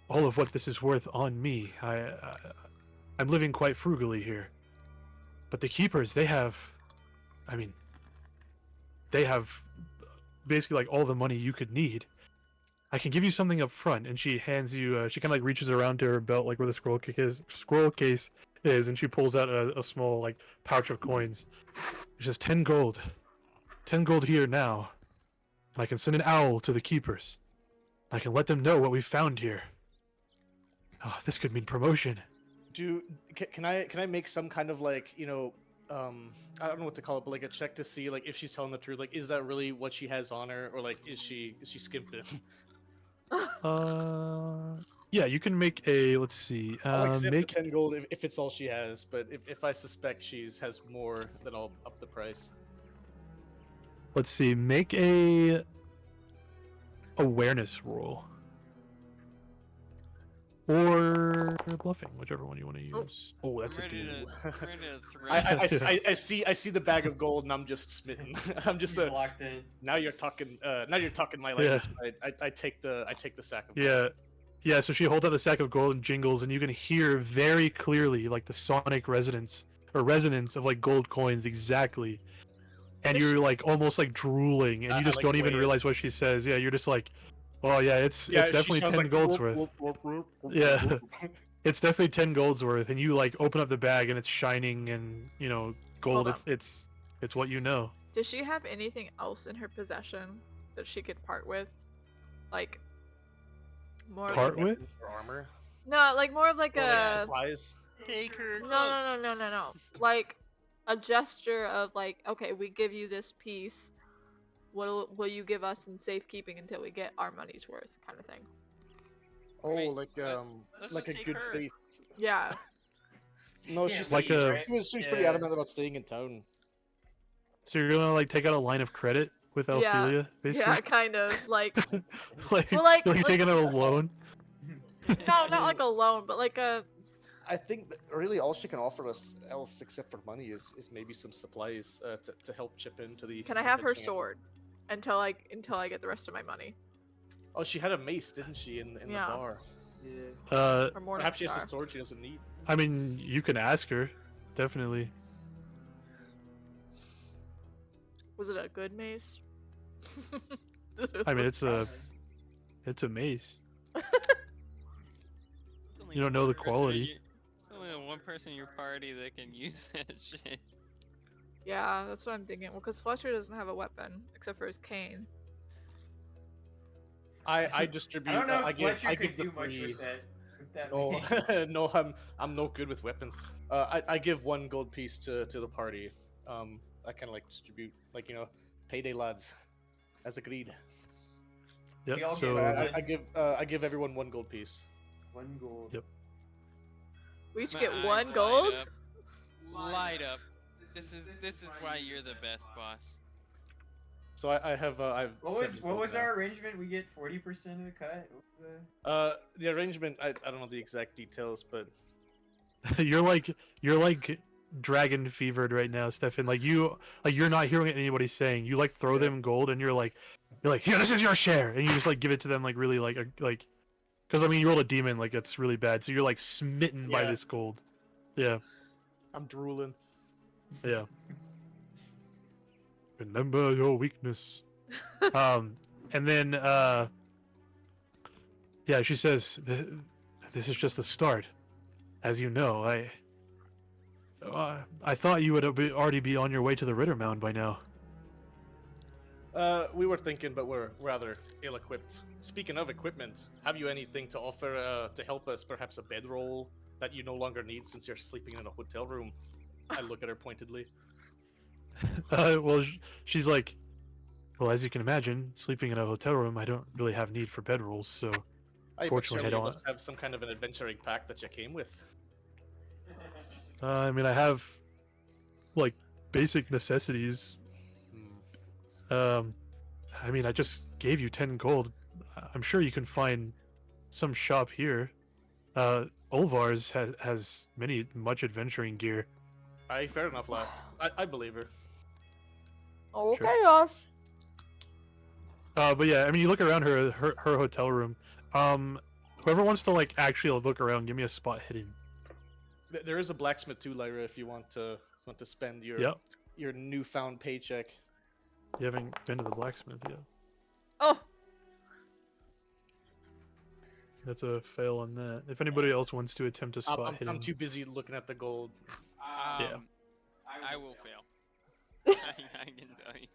all of what this is worth on me. I'm living quite frugally here. But the keepers, they have basically like all the money you could need. I can give you something up front. And she hands you, she kind of like reaches around to her belt, like where the scroll case is, and she pulls out a small like pouch of coins. She says 10 gold. 10 gold here now. And I can send an owl to the keepers. I can let them know what we found here. Oh, this could mean promotion. Can I make some kind of like, you know, I don't know what to call it, but like a check to see like if she's telling the truth, like is that really what she has on her, or like is she skimping? Yeah, you can make a, let's see, I'll accept make, the 10 gold if it's all she has, but if I suspect has more, then I'll up the price. let's see, make a awareness roll. Or bluffing, whichever one you want to use. Oh, that's I'm a ready dude. to, I'm ready to throw. I see the bag of gold and I'm just smitten. I'm just He's locked in. now you're talking my language. I take the sack of gold. Yeah. Yeah, so she holds out the sack of gold and jingles, and you can hear very clearly like the sonic resonance of like gold coins exactly. And you're like almost like drooling, and you just like don't even wave. realize what she says. Yeah, you're just like, oh yeah, it's She definitely sounds 10 like gold's whoop, worth. whoop, whoop, whoop, Yeah. whoop. It's definitely 10 gold's worth, and you like open up the bag and it's shining, and you know, gold. Hold It's what you know. Does she have anything else in her possession that she could part with? Like more Part like with? Or armor. no, like more of like Or like a supplies. Take her. no. Like a gesture of like, okay, we give you this piece. What will you give us in safekeeping until we get our money's worth, kind of thing. Oh, Wait, like let's like a just take good her. faith. Yeah. No, Yeah, she's like like a- she's pretty Yeah. adamant about staying in town. So you're gonna like take out a line of credit with Yeah. Ophelia, basically. Yeah, kind of like like, Well, like- you're like- taking out a loan. no, not like a loan, but like a I think that really all she can offer us else except for money is maybe some supplies to help chip into the. can I have her adventuring effort. sword until I get the rest of my money Oh, she had a mace, didn't she, in Yeah. the bar? Yeah. or morning Perhaps she has a star? sword she doesn't need. I mean, you can ask her, definitely. Was it a good mace? I mean, it's a mace. Only You don't know the one person in quality. your- There's only one person in your party that can use that shit. Yeah, that's what I'm thinking. Well, because Fletcher doesn't have a weapon except for his cane. I distribute. I don't know I if give Fletcher could the do much three. with that. With that No, mace. no, I'm no good with weapons. I give 1 gold piece to the party. I kind of like distribute, like, you know, payday lads, as agreed. Yep. We all get So one. I give everyone 1 gold piece. 1 gold. Yep. We each My get eyes 1 light gold? up. Light up. This is why you're the best boss. So I have I've. What 7 was gold now. our arrangement? We get 40% of the cut. What was The arrangement I don't know the exact details, but you're like dragon fevered right now, Stefan. Like you're not hearing what anybody's saying. You like throw Yeah. them gold, and you're like, here, this is your share, and you just like give it to them like really like because I mean you rolled a demon, like that's really bad. So you're like smitten by Yeah. this gold. Yeah, I'm drooling. yeah. Remember your weakness. And then yeah, she says, "This is just the start. As you know, I thought you would already be on your way to the Ritter Mound by now." We were thinking, but we're rather ill-equipped. Speaking of equipment, have you anything to offer to help us? Perhaps a bedroll that you no longer need since you're sleeping in a hotel room. I look at her pointedly. Well, she's like, "Well, as you can imagine, sleeping in a hotel room, I don't really have need for bedrolls, so." But Fortunately, I surely you don't. must have some kind of an adventuring pack that you came with. I mean, I have like basic necessities. Hmm. I mean, I just gave you 10 gold. I'm sure you can find some shop here. Olvar's has much adventuring gear. Aye, fair enough, lass. I believe her. Okay, Sure. Josh. But yeah, I mean, you look around her hotel room. Whoever wants to like actually look around, give me a spot hidden. There is a blacksmith too, Lyra. If you want to spend your Yep. your newfound paycheck. You haven't been to the blacksmith yet. Oh, That's a fail on that. If anybody else wants to attempt a spot hidden, I'm too busy looking at the gold. Yeah. I will fail. I can tell you.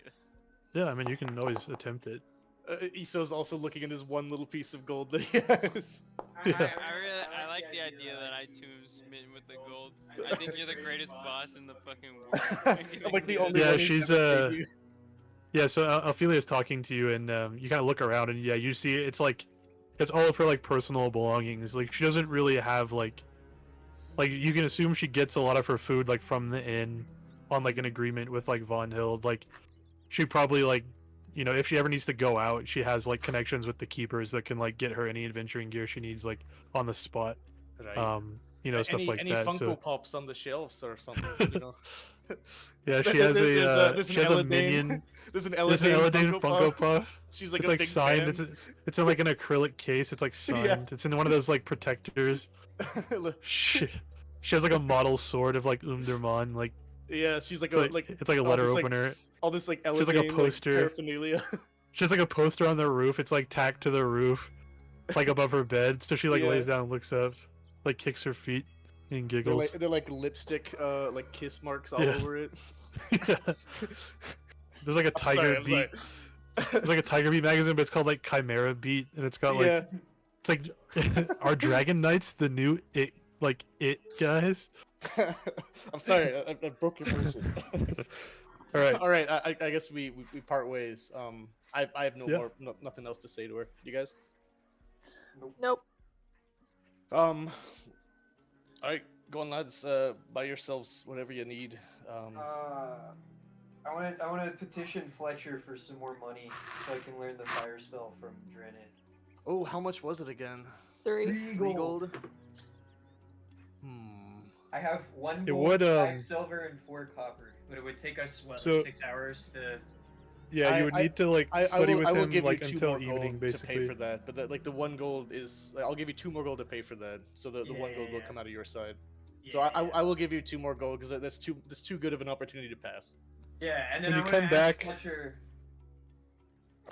yeah, I mean, you can always attempt it. Iso's also looking at his one little piece of gold that he has. I like the idea that I too am smitten with the gold. I think you're the greatest boss in the fucking world. I'm like the only Yeah, one who's she's ever paid you. Yeah, so Ophelia's talking to you, and you kind of look around, and yeah, you see it's like it's all of her like personal belongings. Like she doesn't really have like you can assume she gets a lot of her food like from the inn on like an agreement with like Von Hild. Like she probably like if she ever needs to go out, she has like connections with the keepers that can like get her any adventuring gear she needs like on the spot. Right. Stuff like any that. Funko So Pops on the shelves or something, yeah, she has there's she has an a minion. There's an There's an Eladane Eladane Funko Pop. She's like It's a like big signed. fan. It's in like an acrylic case. It's like signed. Yeah. It's in one of those like protectors. She has like a model sword of like Umdurman. Like Yeah, she's like it's like a all letter this, opener. all this like has, like, a Eladane poster. paraphernalia. She has like a poster on the roof. It's like tacked to the roof, like above her bed. So she like Yeah. lays down and looks up, like kicks her feet and They're giggles. like lipstick like kiss marks all Yeah. over it. Yeah. There's like a I'm sorry, Tiger I'm Beat. sorry. There's like a Tiger Beat magazine, but it's called like Chimera Beat, and it's got like Yeah. it's like are Dragon Knights the new it guys? I'm sorry, I broke your bullshit. All right. All right, I guess we part ways. I have Yeah. nothing else to say to her. You guys? Nope. All right, go on, lads. Buy yourselves whatever you need. I want to petition Fletcher for some more money so I can learn the fire spell from Drenith. Oh, how much was it again? 3. 3 gold. I have 1 It gold, would, 5 silver, and 4 copper. But it would take us what, So- 6 hours to. Yeah, you would need to like study with I will him give like you 2 until more evening, gold basically. to pay for that. But like the 1 gold is, I'll give you 2 more gold to pay for that. So the 1 gold will Yeah. come out of your side. Yeah, So I will give you 2 more gold because that's too good of an opportunity to pass. yeah, and then When I'm you gonna come ask back- Fletcher.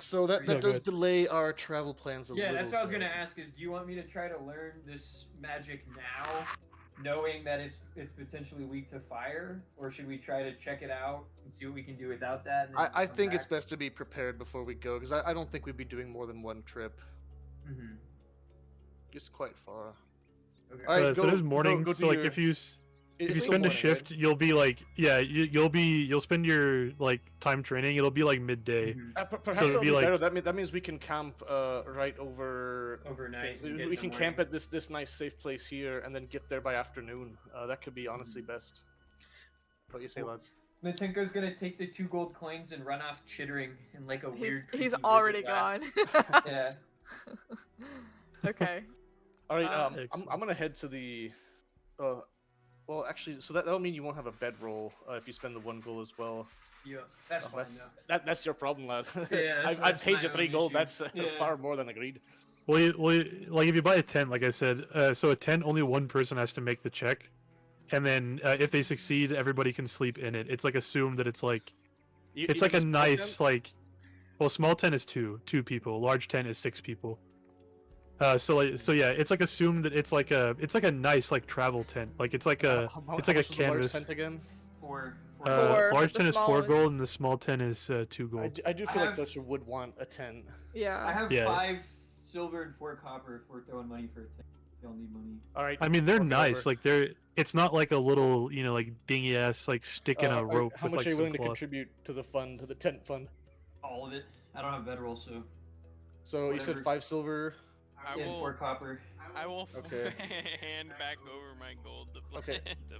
So that Yeah, does good. delay our travel plans a little. Yeah, that's what I was bit. gonna ask. Is do you want me to try to learn this magic now, knowing that it's potentially weak to fire, or should we try to check it out and see what we can do without that? And then I come think it's back? best to be prepared before we go because I don't think we'd be doing more than 1 trip. Mhm. It's quite far. Okay. All right, So there's mornings. go to so like your- if you It's still spend a morning, shift, right? you'll be like you'll spend your like time training. It'll be like midday. Mhm. Perhaps it'd that'll be be like- better. That means we can camp right over. Overnight. and We, get in we the can morning. camp at this nice safe place here and then get there by afternoon. That could be honestly best. What do you say, lads? Matenko's gonna take the 2 gold coins and run off chittering in like a weird. He's creepy already wizard laugh. gone. Yeah. Okay. All right, Excellent. I'm gonna head to the. Well, actually, so that'll mean you won't have a bedroll if you spend the 1 gold as well. Yeah, that's fine. That's your problem, lad. Yeah, I've that's paid my you own 3 gold. issue. That's Yeah. far more than agreed. Well, like if you buy a tent, like I said, so a tent only one person has to make the check, and then if they succeed, everybody can sleep in it. It's like assumed that it's like it's like a Even the small nice tent? like, well, small tent is two people, large tent is 6 people. So yeah, it's like assumed that it's like a nice like travel tent, like it's like a it's like a much was the large canvas. tent again. 4. Four, Large but the tent is small 4 gold, is- and the small tent is 2 gold. I do I feel like have- Fletcher would want a tent. Yeah. I have Yeah. 5 silver and 4 copper if we're throwing money for a tent. If y'all need money. All right. I mean, they're fork it nice. over. Like they're. It's not like a little, like dingy ass like stick in a rope. How with, much like, are you some willing to cloth. contribute to the fund, to the tent fund? All of it. I don't have bedroll, so. So you said Whatever. 5 silver. I And will 4 copper. I will Okay. hand back over my gold to Okay. to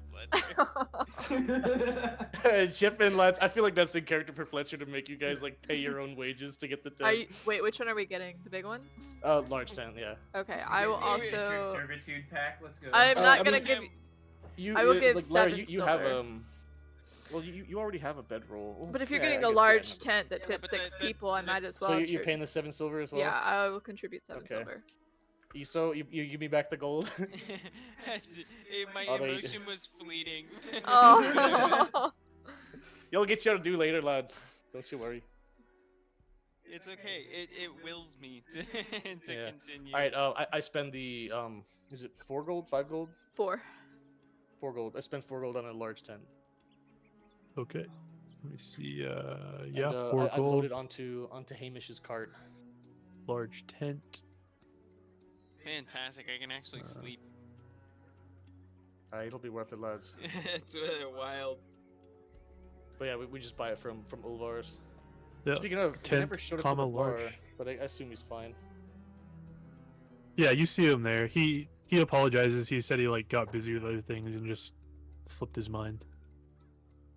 Fletcher. Chip in, lads. I feel like that's the character for Fletcher to make you guys like pay your own wages to get the tent. Wait, which one are we getting? The big one? Large tent, yeah. Okay, I will Maybe a trick also. servitude pack. Let's go. I'm not I gonna mean- give. You, I will give like, Lara, 7 you have silver. Well, you already have a bedroll. But if you're Yeah, getting I the guess, yeah, large no. tent that Yeah, fits but 6 the- people, I might as well. So you're tr- paying the 7 silver as well. Yeah, I will contribute 7 Okay. silver. Iso, you give me back the gold. My Oh, they- emotion was fleeting. Oh. You'll get your due later, lad. Don't you worry. It's okay. It wills me to Yeah. continue. All right. I spend the Is it 4 gold? 5 gold? 4. 4 gold. I spent 4 gold on a large tent. Okay. Let me see. And, Yeah, I've 4 gold. loaded onto Hamish's cart. large tent. Fantastic. I can actually sleep. It'll be worth it, lads. It's wild. But yeah, we just buy it from Ulvar's. Yeah, Speaking of, he tent, never showed up to the comma, bar, large. but I assume he's fine. Yeah, you see him there. He apologizes. He said he like got busy with other things and just slipped his mind.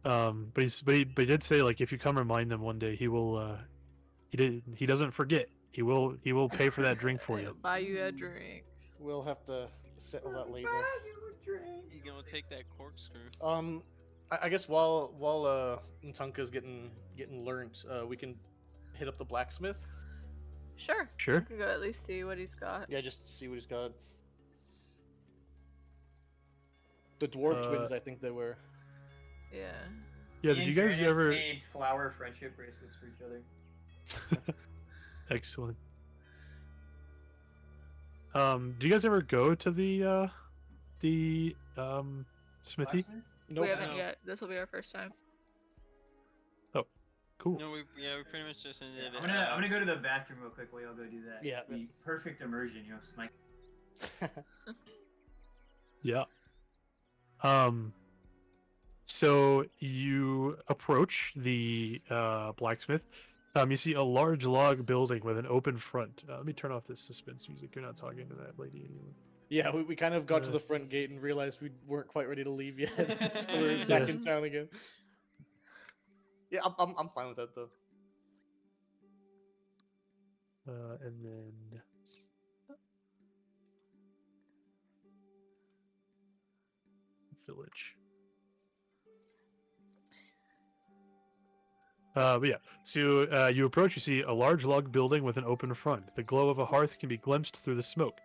But he did say like if you come remind him one day, he will. He doesn't forget. He will pay for that drink for He'll you. buy you a drink. We'll have to settle that later. You gonna take that corkscrew? I guess while Ntunka's getting learnt, we can hit up the blacksmith. Sure. Sure. We can go at least see what he's got. Yeah, just see what he's got. The dwarf twins, I think they were. Yeah. Yeah. Me Did you and guys Janet ever? made flower friendship bracelets for each other. Excellent. Do you guys ever go to the smithy? Blacksmith? Nope. We haven't No. yet. This will be our first time. Cool. No, we pretty much just ended. I'm gonna go to the bathroom real quick while y'all go do that. Yeah. The perfect immersion, you know, Smike. Yeah. So you approach the blacksmith. You see a large log building with an open front. Let me turn off this suspense music. You're not talking to that lady anymore. Yeah, we kind of got to Uh, the front gate and realized we weren't quite ready to leave yet. So we're back in town again. Yeah, I'm fine with that though. And then village. But yeah, so you approach, you see a large log building with an open front. The glow of a hearth can be glimpsed through the smoke.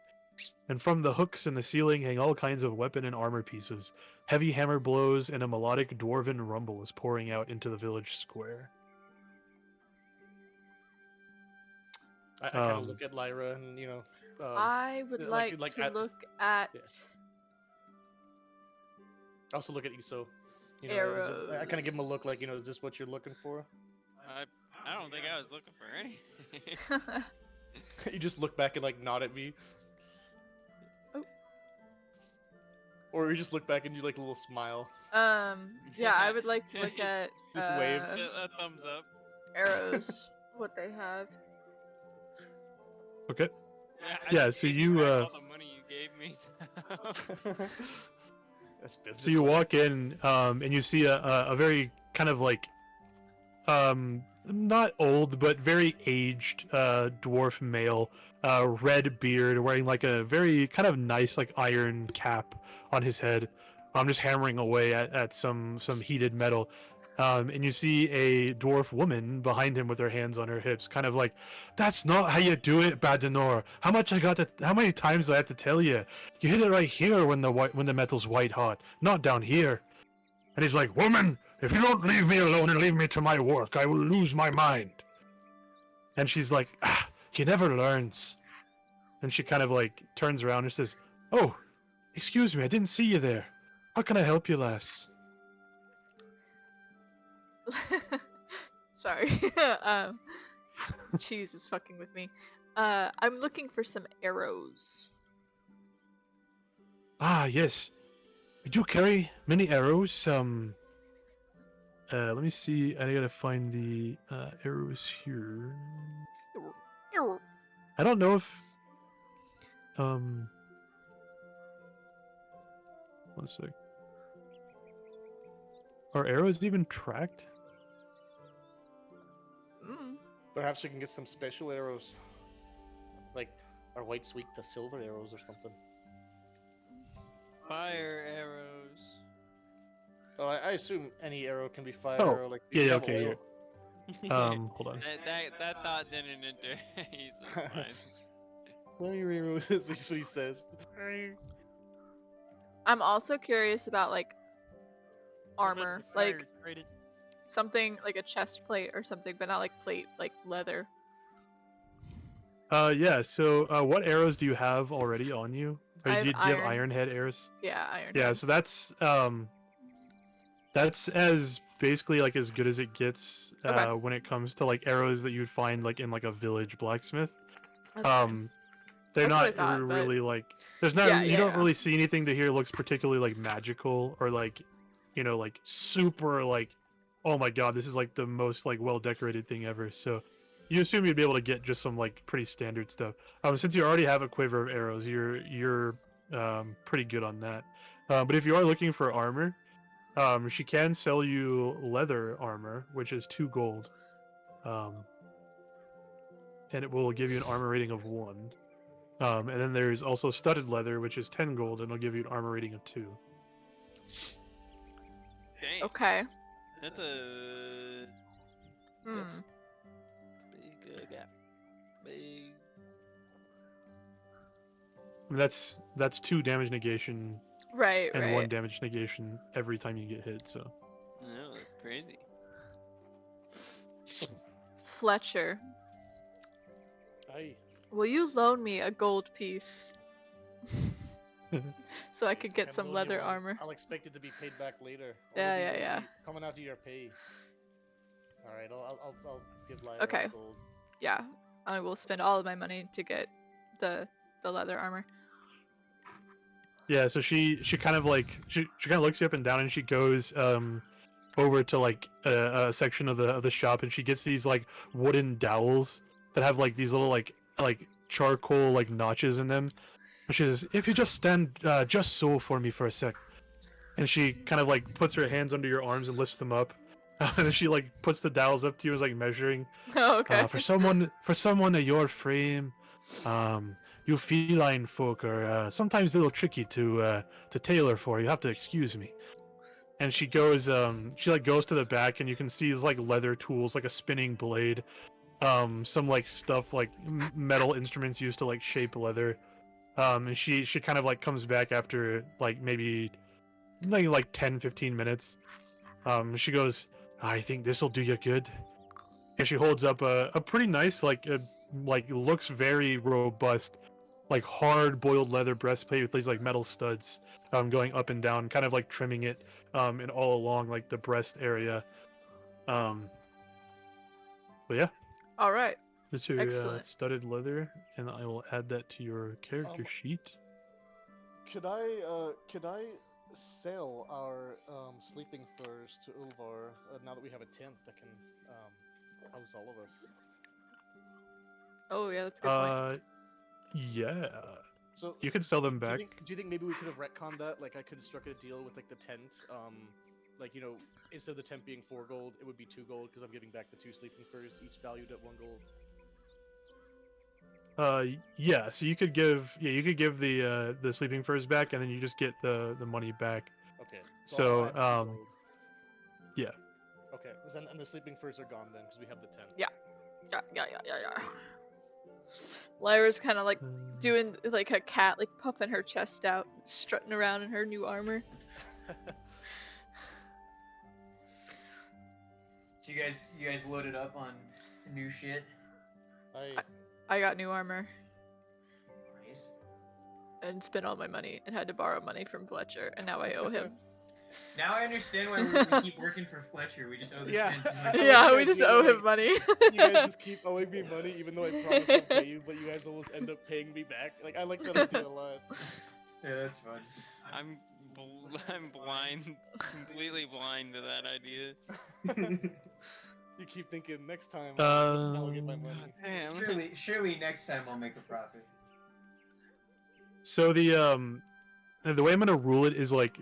And from the hooks in the ceiling hang all kinds of weapon and armor pieces. Heavy hammer blows and a melodic dwarven rumble is pouring out into the village square. I kind of Um, look at Lyra and I would like- like, like to at- look at yeah. I also look at Iso. I kind of give him a look like, is this what you're looking for? I don't think I was looking for any. You just look back and like nod at me. Oh. Or you just look back and you like a little smile. Yeah, I would like to look at Just wave. A thumbs up. arrows, what they have. Okay. I Yeah, just so ate you, back all the money you gave me. That's business. So you walk in, and you see a very kind of like, not old but very aged dwarf male, red beard, wearing like a very kind of nice like iron cap on his head. Just hammering away at some heated metal. And you see a dwarf woman behind him with her hands on her hips, kind of like, "That's not how you do it, Badenor. How many times do I have to tell you? You hit it right here when the metal's white hot, not down here." And he's like, "Woman, if you don't leave me alone and leave me to my work, I will lose my mind." And she's like, "He never learns." And she kind of like turns around and says, "Oh, excuse me, I didn't see you there. How can I help you, lass?" Sorry. Cheese is fucking with me. I'm looking for some arrows. "Ah, yes. We do carry many arrows. Let me see. I gotta find the arrows here. Arrow. I don't know if one sec. Are arrows even tracked? Mm. Perhaps we can get some special arrows. Like our white sweet to silver arrows or something. Fire arrows. Oh, I assume any arrow can be fire Oh, arrow. Like yeah, you have okay, oil. Hold on. That thought didn't enter. He's fine. Let me remove this. This is what he says. I'm also curious about like armor, like something like a chest plate or something, but not like plate, like leather. Yeah. So, what arrows do you have already on you? Or I have do you have iron. iron head arrows? Yeah, iron. Yeah. head. So that's as basically like as good as it gets Okay. when it comes to like arrows that you'd find like in like a village blacksmith. That's fine. They're That's what I not thought, but- really like. There's not. Yeah, you yeah, don't yeah. really see anything that here looks particularly like magical or like, like super like, oh my god, this is like the most like well decorated thing ever. So, you assume you'd be able to get just some like pretty standard stuff. Since you already have a quiver of arrows, you're pretty good on that. But if you are looking for armor, she can sell you leather armor, which is 2 gold. And it will give you an armor rating of 1. And then there's also studded leather, which is 10 gold, and it'll give you an armor rating of 2. Dang. Okay. That's a Hmm. big gap. Big. I mean, that's 2 damage negation Right, and right. 1 damage negation every time you get hit. So No, that's crazy. Fletcher, Aye. will you loan me a gold piece? So I could get Can some loan you leather one. armor. I'll expect it to be paid back later. Yeah, It'll yeah, be yeah. Coming out of your pay. All right, I'll give Lyra Okay. gold. Yeah, I will spend all of my money to get the leather armor. yeah, so she kind of like she kind of looks you up and down, and she goes over to like a section of the shop, and she gets these like wooden dowels that have like these little like charcoal like notches in them. And she says, "If you just stand just so for me for a sec," and she kind of like puts her hands under your arms and lifts them up, and then she like puts the dowels up to you as like measuring. Oh, okay. For someone of your frame, you feline folk are sometimes a little tricky to tailor for. You have to excuse me. And she goes, she like goes to the back, and you can see these like leather tools, like a spinning blade, some like stuff like metal instruments used to like shape leather. And she kind of like comes back after like maybe like 10-15 minutes. She goes, "I think this will do you good." And she holds up a pretty nice like looks very robust, like hard boiled leather breastplate with these like metal studs going up and down, kind of like trimming it and all along like the breast area. But yeah, All right. this is your Excellent. studded leather, and I will add that to your character sheet. Could I sell our sleeping furs to Ulvar now that we have a tent that can house all of us? Oh yeah, that's a good point. Yeah, So you can sell them do you, back. think, do you think maybe we could have retconned that? Like I could have struck a deal with like the tent. Like instead of the tent being 4 gold, it would be 2 gold because I'm giving back the 2 sleeping furs, each valued at 1 gold. Yeah, so you could give the sleeping furs back, and then you just get the money back. Okay. So, I'll add 2 gold. yeah. Okay. And the sleeping furs are gone then because we have the tent. Yeah. Lyra's kind of like doing like a cat, like puffing her chest out, strutting around in her new armor. So you guys loaded up on new shit. I got new armor Nice. and spent all my money and had to borrow money from Fletcher, and now I owe him. Now I understand why we keep working for Fletcher. We just owe this Yeah. man too much. Yeah, like we the just idea, owe like, him money. You guys just keep owing me money even though I promised I'll pay you, but you guys always end up paying me back. Like I like that idea a lot. Yeah, that's fun. I'm blind, completely blind to that idea. You keep thinking next time I'll get my money. Damn. Surely next time I'll make a profit. So the way I'm gonna rule it is like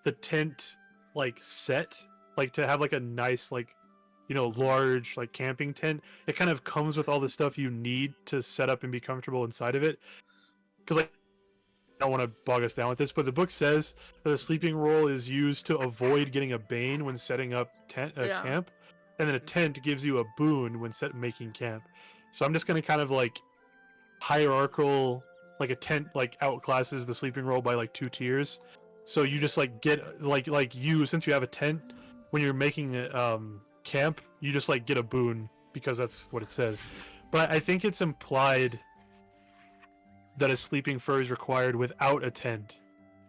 the tent like set, like to have like a nice like large like camping tent. It kind of comes with all the stuff you need to set up and be comfortable inside of it. Because like I don't want to bog us down with this, but the book says that the sleeping roll is used to avoid getting a bane when setting up Yeah. camp, and then a tent gives you a boon when making camp. So I'm just gonna kind of like hierarchical, like a tent like outclasses the sleeping roll by like 2 tiers. So you just like get like you, since you have a tent, when you're making a camp, you just like get a boon because that's what it says. But I think it's implied that a sleeping fur is required without a tent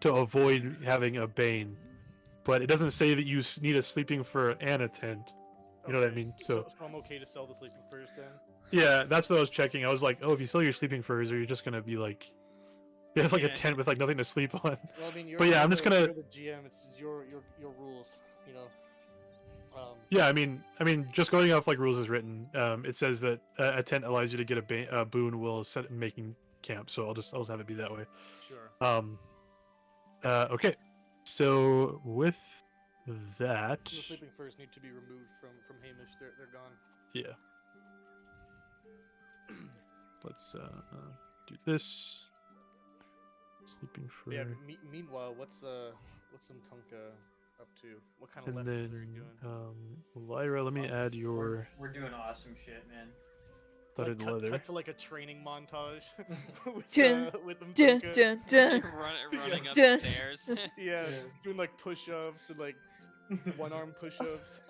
to avoid having a bane. But it doesn't say that you need a sleeping fur and a tent. You know what I Okay, mean? So so I'm okay to sell the sleeping furs then. yeah, that's what I was checking. I was like, oh, if you sell your sleeping furs, are you just gonna be like, you have like a Yeah. tent with like nothing to sleep on? Well, I mean, But yeah, I'm just gonna. you're the GM. It's your rules. You know. Yeah, I mean, just going off like rules as written, it says that a tent allows you to get a boon while making camp. So I'll just have it be that way. Sure. Okay. So with that, The sleeping furs need to be removed from Hamish. They're gone. yeah. Let's do this. Sleeping fur. Yeah. Meanwhile, what's Tonka up to? What kind of And lessons then are you doing? Lyra, let me add your We're doing awesome shit, man. studded Like, leather. cut to like a training montage Dun, with them. Dun, Tonka. dun, dun. Running Dun. upstairs. Yeah, doing like push-ups and like one-arm push-ups.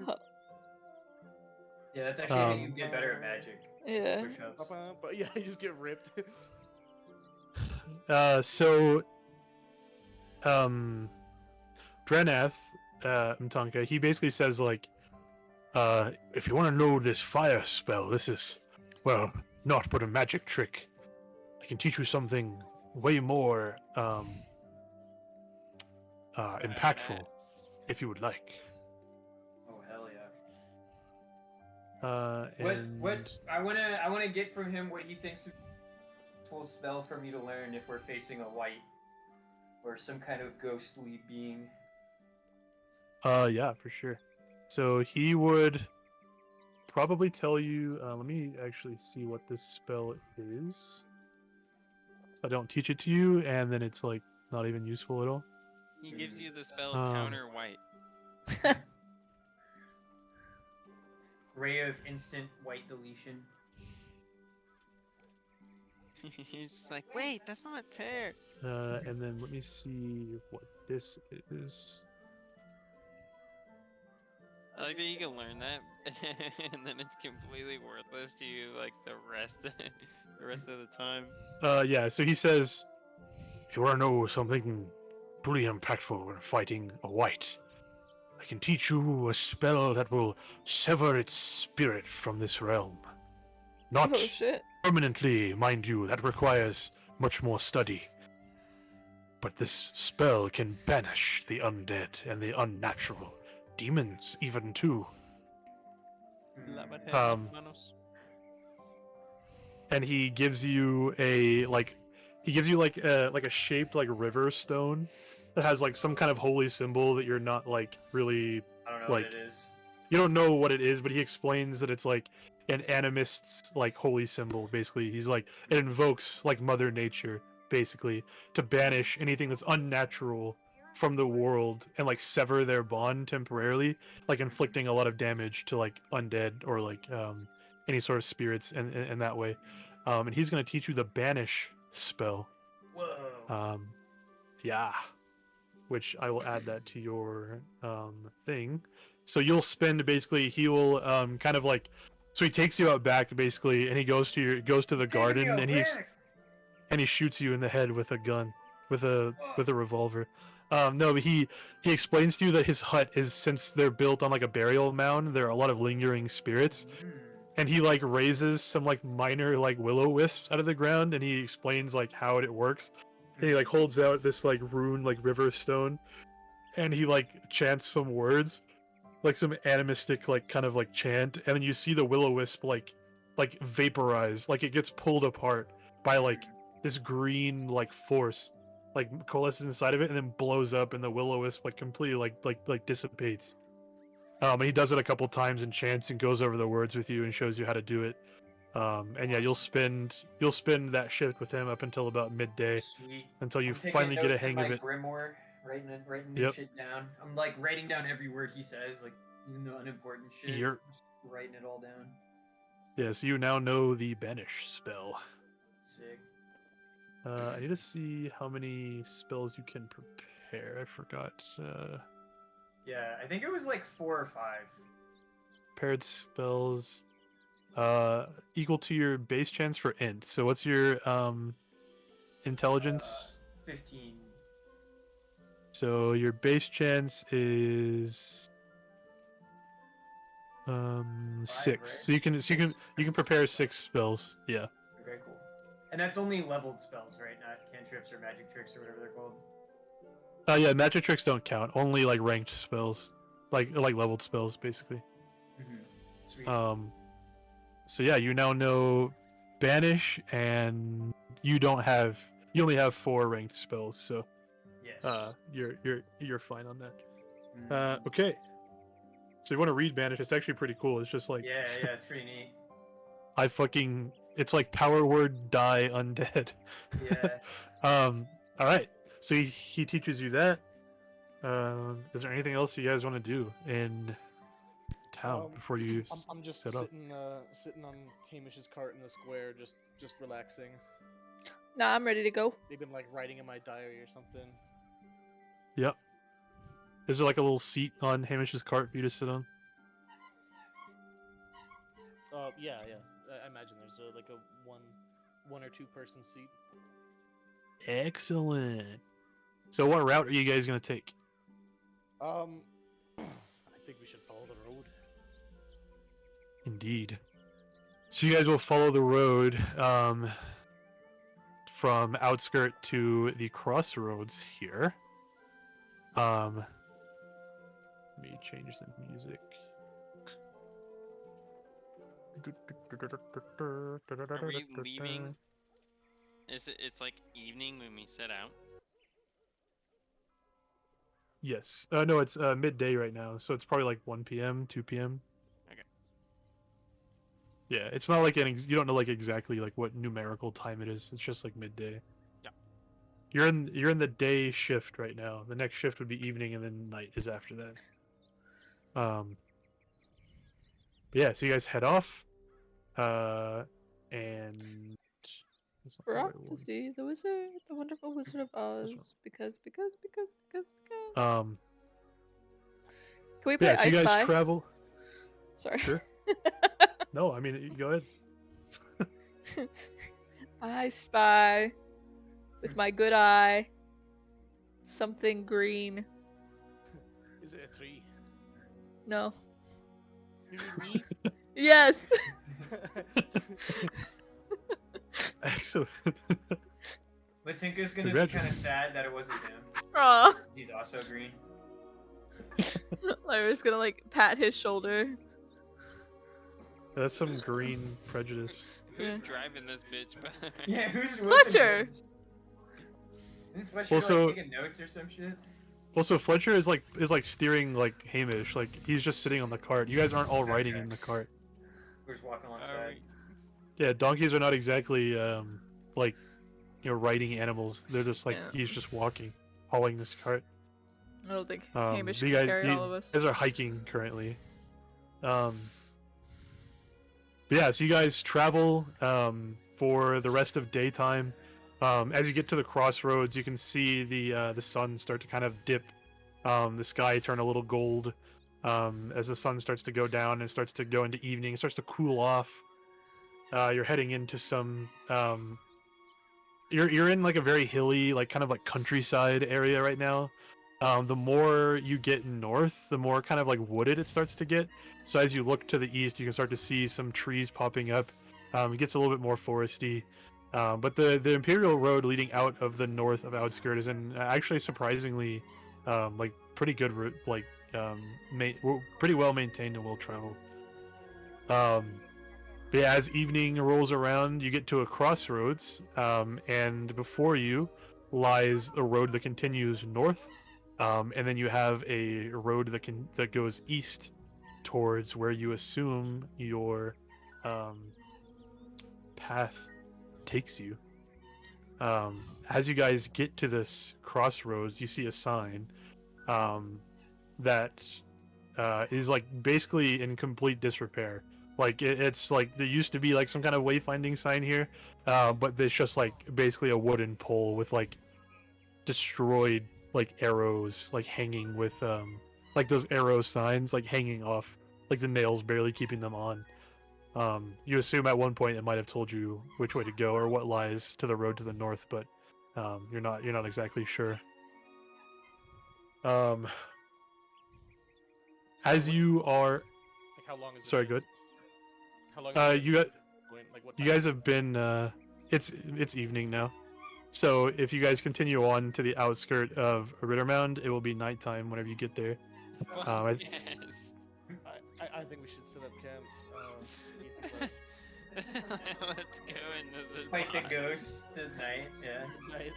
Yeah, that's actually how you get better at magic. Yeah. Push-ups. But yeah, you just get ripped. So Drenath, Mtonka, he basically says like, if you want to know this fire spell, this is, well, not but a magic trick. I can teach you something way more impactful, if you would like. Oh hell yeah. And What I wanna get from him what he thinks is a full spell for me to learn if we're facing a white or some kind of ghostly being. Yeah, for sure. So he would probably tell you. Let me actually see what this spell is. I don't teach it to you, and then it's like not even useful at all. He gives you the spell Um, counter white. Ray of instant white deletion. He's just like, wait, that's not fair. And then let me see what this is. I like that you can learn that, and then it's completely worthless to you, like the rest of the time. Yeah. So he says, if you want to know something truly impactful when fighting a white, I can teach you a spell that will sever its spirit from this realm. Not Oh shit. permanently, mind you, that requires much more study. But this spell can banish the undead and the unnatural, demons even too. Um, And he gives you a like a shaped like river stone that has like some kind of holy symbol that you're not like really I don't know like what it is. you don't know what it is, but he explains that it's like an animist's like holy symbol. Basically, he's like it invokes like Mother Nature basically to banish anything that's unnatural from the world and like sever their bond temporarily, like inflicting a lot of damage to like undead or like any sort of spirits in that way. And he's gonna teach you the banish spell. Whoa. Yeah, which I will add that to your thing. So you'll spend basically he will kind of like so he takes you out back basically and he goes to the garden and he shoots you in the head with a gun with a revolver. No, but he explains to you that his hut is since they're built on like a burial mound, there are a lot of lingering spirits. And he like raises some like minor like willow wisps out of the ground and he explains like how it works. And he like holds out this like rune like river stone and he like chants some words like some animistic like kind of like chant and then you see the willow wisp like vaporize, like it gets pulled apart by like this green like force like coalesces inside of it and then blows up and the will o wisp like completely like dissipates. And he does it a couple times and chants and goes over the words with you and shows you how to do it. And yeah, you'll spend that shift with him up until about midday. Sweet. Until you I'm taking finally get a notes in hang my of it. Grimoire, writing this Yep. shit down. I'm like writing down every word he says, like even the unimportant shit. You're- Just writing it all down. Yeah, so you now know the banish spell. Sick. I need to see how many spells you can prepare. I forgot. Yeah, I think it was like 4 or 5. Prepared spells. Equal to your base chance for int. So what's your intelligence? 15. So your base chance is Five, 6. right? So you can prepare 6 spells. Yeah. Okay, cool. And that's only leveled spells, right? Not cantrips or magic tricks or whatever they're called. Yeah, magic tricks don't count. Only like ranked spells, like leveled spells, basically. Sweet. So yeah, you now know banish, and you only have 4 ranked spells. So Yes. you're fine on that. Okay. So you want to read banish? It's actually pretty cool. It's just like Yeah, it's pretty neat. it's like power word die undead. Yeah. All right. So he teaches you that. Is there anything else you guys want to do in town before you I'm just set up? sitting on Hamish's cart in the square, just relaxing. Nah, I'm ready to go. They've been like writing in my diary or something. Yep. Is there like a little seat on Hamish's cart for you to sit on? Yeah. I imagine there's like a one or two person seat. Excellent. So what route are you guys gonna take? I think we should follow the road. Indeed. So you guys will follow the road from outskirt to the crossroads here. Let me change the music. Are we leaving? It's like evening when we set out? Yes. No, it's midday right now, so it's probably like 1 p.m., 2 p.m. Okay. Yeah, it's not like you don't know like exactly like what numerical time it is. It's just like midday. Yeah. You're in the day shift right now. The next shift would be evening, and then night is after that. But yeah, so you guys head off, and that's not the We're right off to one. see the wizard, the wonderful Wizard of Oz. Because. Um, Can we play yeah, so I you guys Spy? travel. Sorry. Sure. No, I mean you go ahead. I spy with my good eye something green. Is it a tree? No. You mean me? Yes. Excellent. Matinka's gonna be kind of sad that it wasn't him. Aw. He's also green. Lyra's gonna like pat his shoulder. That's some green prejudice. Who's Yeah. driving this bitch? Yeah, who's Fletcher! Isn't Fletcher Also- like taking notes or some shit? Also, Fletcher is like steering like Hamish. Like he's just sitting on the cart. You guys aren't all riding Okay. in the cart. We're just walking alongside. Alright. Yeah, donkeys are not exactly like riding animals. They're just like Yeah. he's just walking, hauling this cart. I don't think Um, Hamish but can you guys, carry you all of us. guys are hiking currently. But yeah, so you guys travel for the rest of daytime. As you get to the crossroads, you can see the sun start to kind of dip. The sky turn a little gold as the sun starts to go down and starts to go into evening. It starts to cool off. You're heading into some. You're in like a very hilly, like kind of like countryside area right now. The more you get north, the more kind of like wooded it starts to get. So as you look to the east, you can start to see some trees popping up. It gets a little bit more foresty. But the Imperial Road leading out of the north of Outskirt is in actually surprisingly like pretty good route, like pretty well maintained and well traveled. But yeah, as evening rolls around, you get to a crossroads, and before you lies a road that continues north, and then you have a road that goes east towards where you assume your path takes you. As you guys get to this crossroads, you see a sign that is like basically in complete disrepair. Like it's like there used to be like some kind of wayfinding sign here, but there's just like basically a wooden pole with like destroyed like arrows like hanging with like those arrow signs like hanging off, like the nails barely keeping them on. You assume at one point it might have told you which way to go or what lies to the road to the north, but you're not exactly sure. As you are, how long is it? Sorry, good. How long? Is it You got going? Like what? you time? guys have been it's evening now. So if you guys continue on to the outskirt of Rittermound, it will be nighttime whenever you get there. Yes. I think we should set up camp. Let's go into the Fight the boss. ghosts at night. Yeah. Right.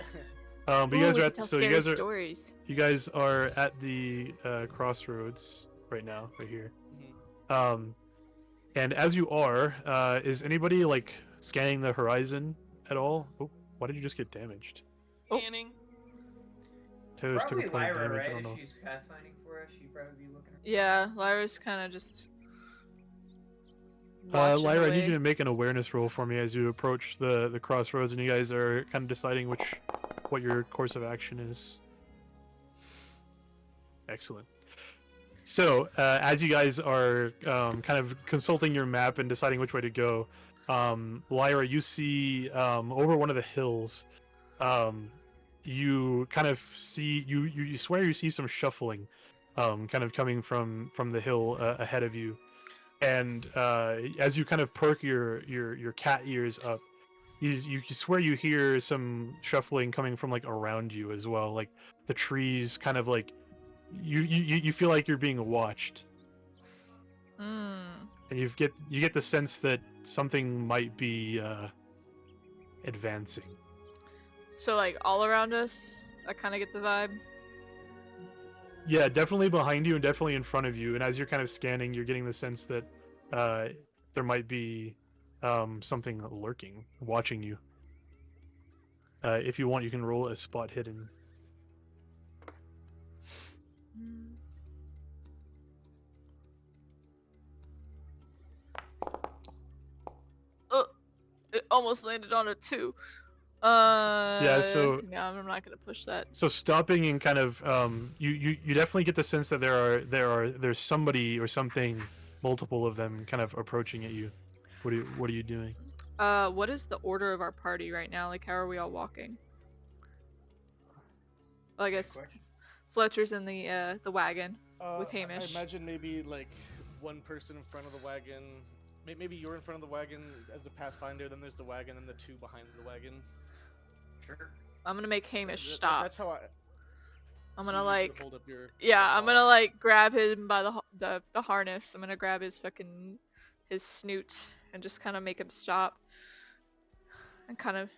But you Ooh, guys we are can at tell so you scary guys are stories. you guys are at the crossroads right now, right here. And as you are, is anybody like scanning the horizon at all? Oh, why did you just get damaged? Oh. Scanning. Toes took Probably a point of Lyra, damage. I right? don't If know. she's pathfinding for us, she'd probably be looking. Yeah, Lyra's kind of just. watching Lyra, I need away. you to make an awareness roll for me as you approach the crossroads, and you guys are kind of deciding what your course of action is. Excellent. So, as you guys are kind of consulting your map and deciding which way to go, Lyra, you see over one of the hills, you kind of see you swear you see some shuffling, kind of coming from the hill ahead of you, and as you kind of perk your cat ears up, you swear you hear some shuffling coming from like around you as well, like the trees kind of like you feel like you're being watched, Hmm. and you get the sense that something might be advancing. So like all around us, I kind of get the vibe. Yeah, definitely behind you and definitely in front of you. And as you're kind of scanning, you're getting the sense that there might be something lurking, watching you. If you want, you can roll a spot hidden. Oh, it almost landed on a 2. So- yeah, I'm not gonna push that. So stopping and kind of you definitely get the sense that there's somebody or something, multiple of them, kind of approaching at you. What are you doing? What is the order of our party right now? Like, how are we all walking? Well, I guess Question. Fletcher's in the wagon with Hamish. I imagine maybe like one person in front of the wagon. Maybe you're in front of the wagon as the Pathfinder, then there's the wagon, and the two behind the wagon. Sure. I'm gonna make Hamish That- stop. That's how I. I'm so gonna you like, could hold up your I'm paw. gonna like grab him by the harness. I'm gonna grab his snoot and just kind of make him stop, and kind of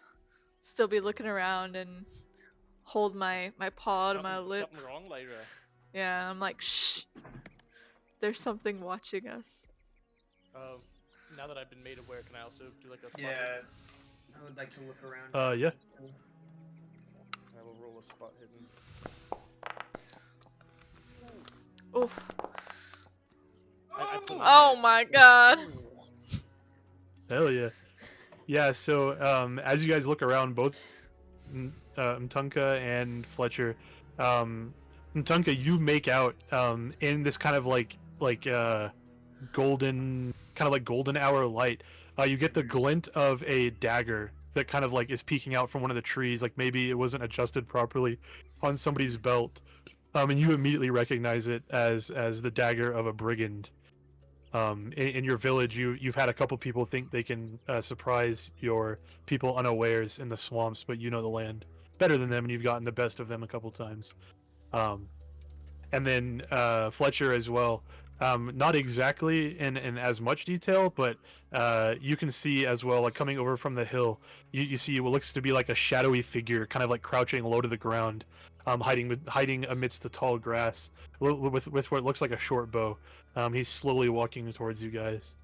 still be looking around and hold my paw to my lip. Something wrong, Lyra. Yeah, I'm like, shh. There's something watching us. Now that I've been made aware, can I also do like a spot? Yeah. I would like to look around. Yeah. I will roll a spot hidden. Oof. I put Oh my god. Hell yeah. Yeah, so as you guys look around, both Mtunka and Fletcher, Mtunka, you make out in this kind of like golden hour light, you get the glint of a dagger that kind of like is peeking out from one of the trees, like maybe it wasn't adjusted properly on somebody's belt, and you immediately recognize it as the dagger of a brigand. In your village, you've had a couple people think they can surprise your people unawares in the swamps, but you know the land better than them, and you've gotten the best of them a couple times. And then Fletcher as well, not exactly in as much detail, but you can see as well, like coming over from the hill, you see what looks to be like a shadowy figure, kind of like crouching low to the ground, hiding amidst the tall grass with what looks like a short bow. He's slowly walking towards you guys.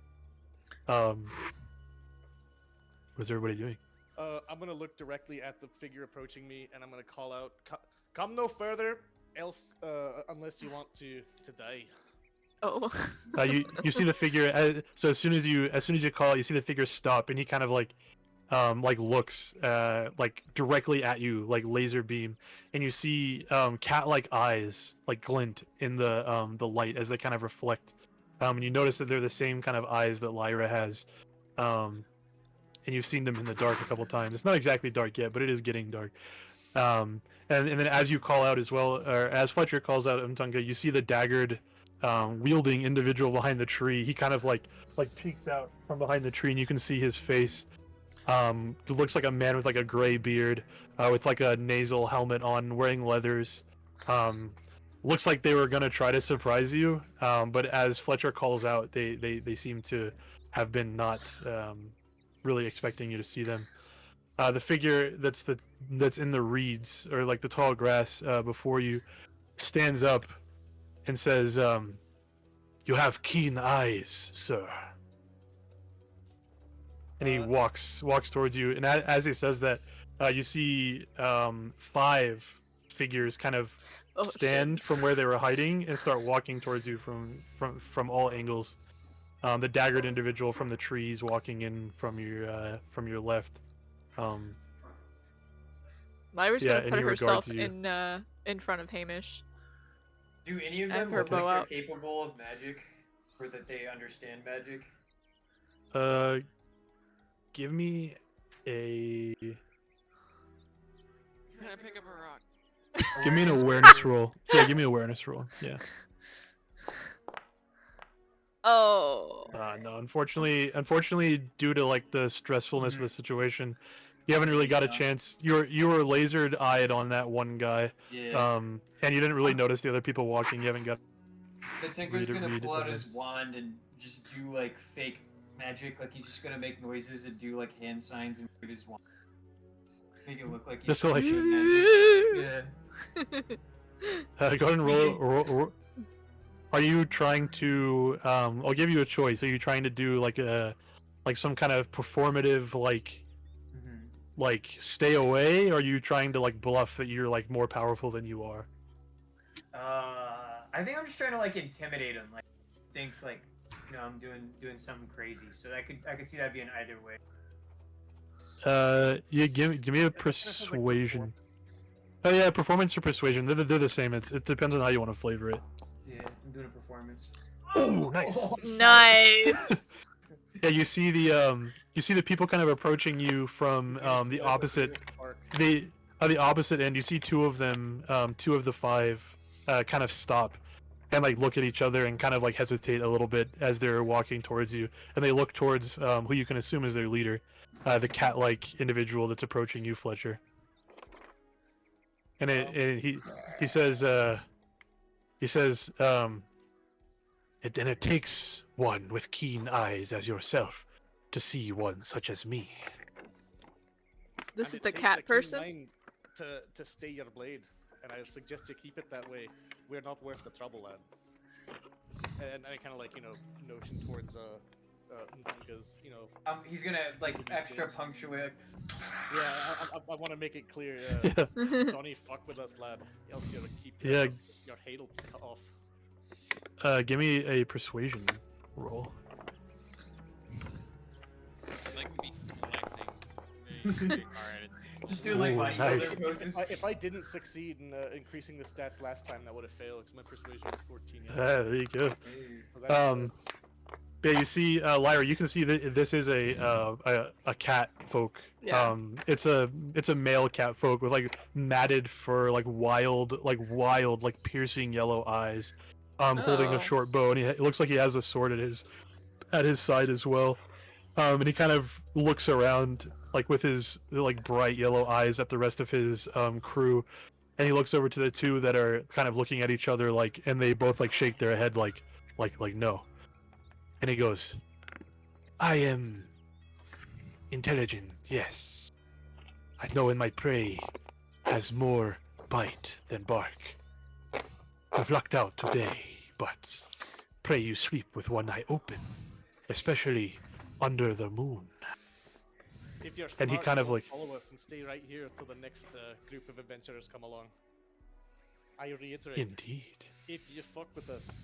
What's everybody doing? I'm gonna look directly at the figure approaching me, and I'm gonna call out, "Come no further, else, unless you want to die." Oh. You see the figure. So as soon as you call, you see the figure stop, and he kind of like looks like directly at you, like laser beam, and you see cat-like eyes like glint in the light as they kind of reflect, and you notice that they're the same kind of eyes that Lyra has, and you've seen them in the dark a couple times. It's not exactly dark yet, but it is getting dark. And then as you call out as well, or as Fletcher calls out Mtunga, you see the daggered wielding individual behind the tree. He kind of like peeks out from behind the tree, and you can see his face. It looks like a man with like a gray beard, with like a nasal helmet on, wearing leathers. Looks like they were gonna try to surprise you, but as Fletcher calls out, they seem to have been not really expecting you to see them. The figure that's in the reeds, or like the tall grass before you, stands up and says, "You have keen eyes, sir." And he walks towards you, and as he says that, you see 5 figures kind of stand from where they were hiding and start walking towards you from all angles. The daggered individual from the trees walking in from your left. Lyra's Yeah, gonna and put he regards herself you. in front of Hamish. Do any of And them her look like bow they're out. capable of magic, or that they understand magic? Give me a I'm gonna pick up a rock. give me an awareness roll. Yeah, give me an awareness roll. Yeah. Oh. No, unfortunately, due to like the stressfulness of the situation, you haven't really got a chance. You were lasered eyed on that one guy, Yeah. and you didn't really notice the other people walking. You haven't got. The Tinker's gonna read pull out ahead. his wand and just do like fake magic, like he's just gonna make noises and do like hand signs and wave his wand. Make it look like he's Just so, like- doing magic. Yeah. Go ahead and roll. Are you trying to? I'll give you a choice. Are you trying to do like some kind of performative like stay away? Or are you trying to like bluff that you're like more powerful than you are? I think I'm just trying to like intimidate him, like think like, you know, I'm doing something crazy. So I could see that being either way. Yeah, give me a persuasion. Oh yeah, performance or persuasion. They're the same. It depends on how you want to flavor it. Yeah, I'm doing a performance. Oh, nice. Nice. Yeah, you see the people kind of approaching you from the opposite the opposite end. You see 2 of them, 2 of the 5, kind of stop and like look at each other and kind of like hesitate a little bit as they're walking towards you, and they look towards who you can assume is their leader, the cat-like individual that's approaching you, Fletcher. And he says it takes one with keen eyes as yourself to see one such as me. This And is it the takes a cat keen person. mind to stay your blade, and I suggest you keep it that way. We're not worth the trouble, lad. And I kind of like, you know, notion towards because, you know. He's gonna like extra punctuate. Yeah, I want to make it clear. Yeah. Don't you fuck with us, lad. Else you'll keep Yeah. your head will cut off. Give me a persuasion roll. I'd like to be flexing very hard. Just doing like Ooh, bodybuilder nice. poses. If I didn't succeed in increasing the stats last time, that would have failed because my persuasion was 14. There you go. So that's, Yeah, you see, Lyra, you can see that this is a cat folk. Yeah. It's a male cat folk with like matted fur, like wild, like piercing yellow eyes, holding Oh. a short bow, and it looks like he has a sword at his side as well. And he kind of looks around, like with his like bright yellow eyes at the rest of his crew, and he looks over to the 2 that are kind of looking at each other, like, and they both like shake their head like no. And he goes, "I am intelligent, yes. I know when my prey has more bite than bark. I've lucked out today, but pray you sleep with one eye open, especially under the moon." if you're and he smart, kind you of, won't like- follow us and stay right here till the next group of adventurers come along. I reiterate, Indeed. if you fuck with us,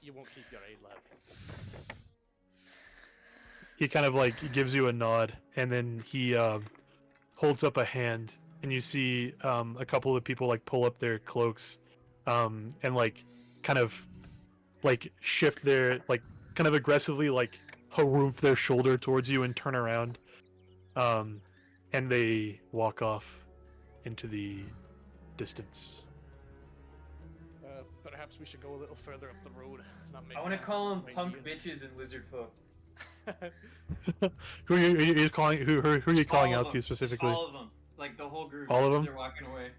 you won't keep your aid, lad. He kind of like gives you a nod, and then he holds up a hand, and you see a couple of people like pull up their cloaks, and like kind of like shift their like kind of aggressively like haroof their shoulder towards you and turn around, and they walk off into the distance. Perhaps perhaps we should go a little further up the road. Not make I want to camp call them right punk here. bitches and lizard folk. Who are you calling? Who are you calling All of out them. to specifically? Just all of them. Like the whole group. All of as them? They're walking away.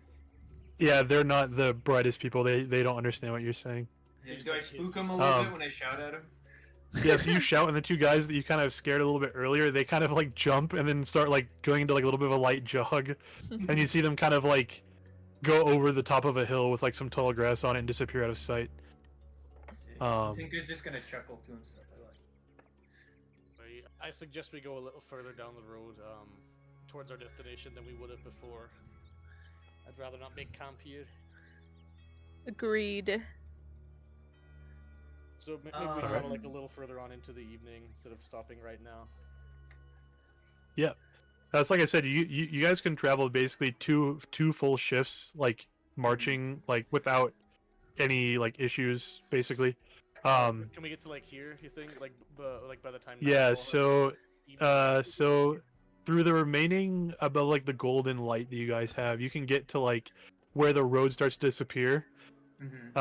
Yeah, they're not the brightest people. They don't understand what you're saying. Yeah, He's do I like, spook he's them a just- little bit when I shout at them? Yeah, so you shout, and the two guys that you kind of scared a little bit earlier, they kind of like jump and then start like going into like a little bit of a light jog, and you see them kind of like go over the top of a hill with like some tall grass on it and disappear out of sight. Tinker's just gonna chuckle to himself. I suggest we go a little further down the road, towards our destination than we would have before. I'd rather not make camp here. Agreed. So maybe we travel like a little further on into the evening instead of stopping right now. That's like I said, you guys can travel basically two full shifts, like marching like without any like issues, basically. Can we get to like here? You think like by the time? Yeah. nightfall So hits? so through the remaining about like the golden light that you guys have, you can get to like where the road starts to disappear. Mm-hmm.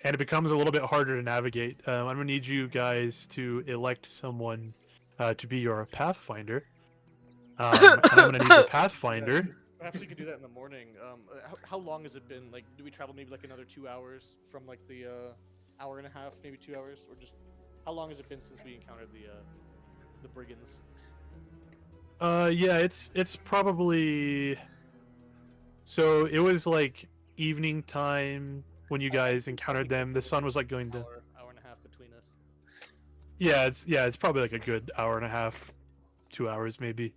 And it becomes a little bit harder to navigate. I'm gonna need you guys to elect someone to be your pathfinder. And I'm gonna need the pathfinder. Perhaps we could do that in the morning. How long has it been? Like, do we travel maybe like another 2 hours from like the hour and a half, maybe 2 hours, or just how long has it been since we encountered the brigands? Yeah, it's probably. So it was like evening time when you guys encountered them. The sun was like going to. Hour and a half between us. Yeah, it's probably like a good hour and a half, 2 hours maybe.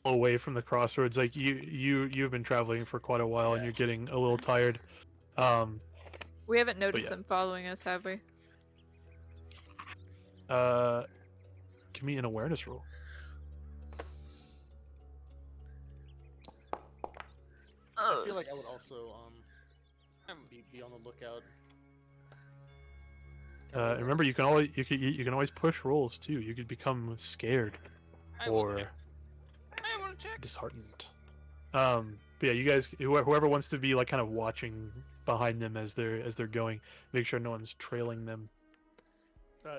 Away from the crossroads, like you've been traveling for quite a while and you're getting a little tired. We haven't noticed yeah. them following us, have we? Give me an awareness roll. I feel like I would also be on the lookout. Remember, you can always push rolls too. You could become scared I will or check. I want to check. disheartened. But yeah, you guys, whoever wants to be like kind of watching behind them as they're going, make sure no one's trailing them. So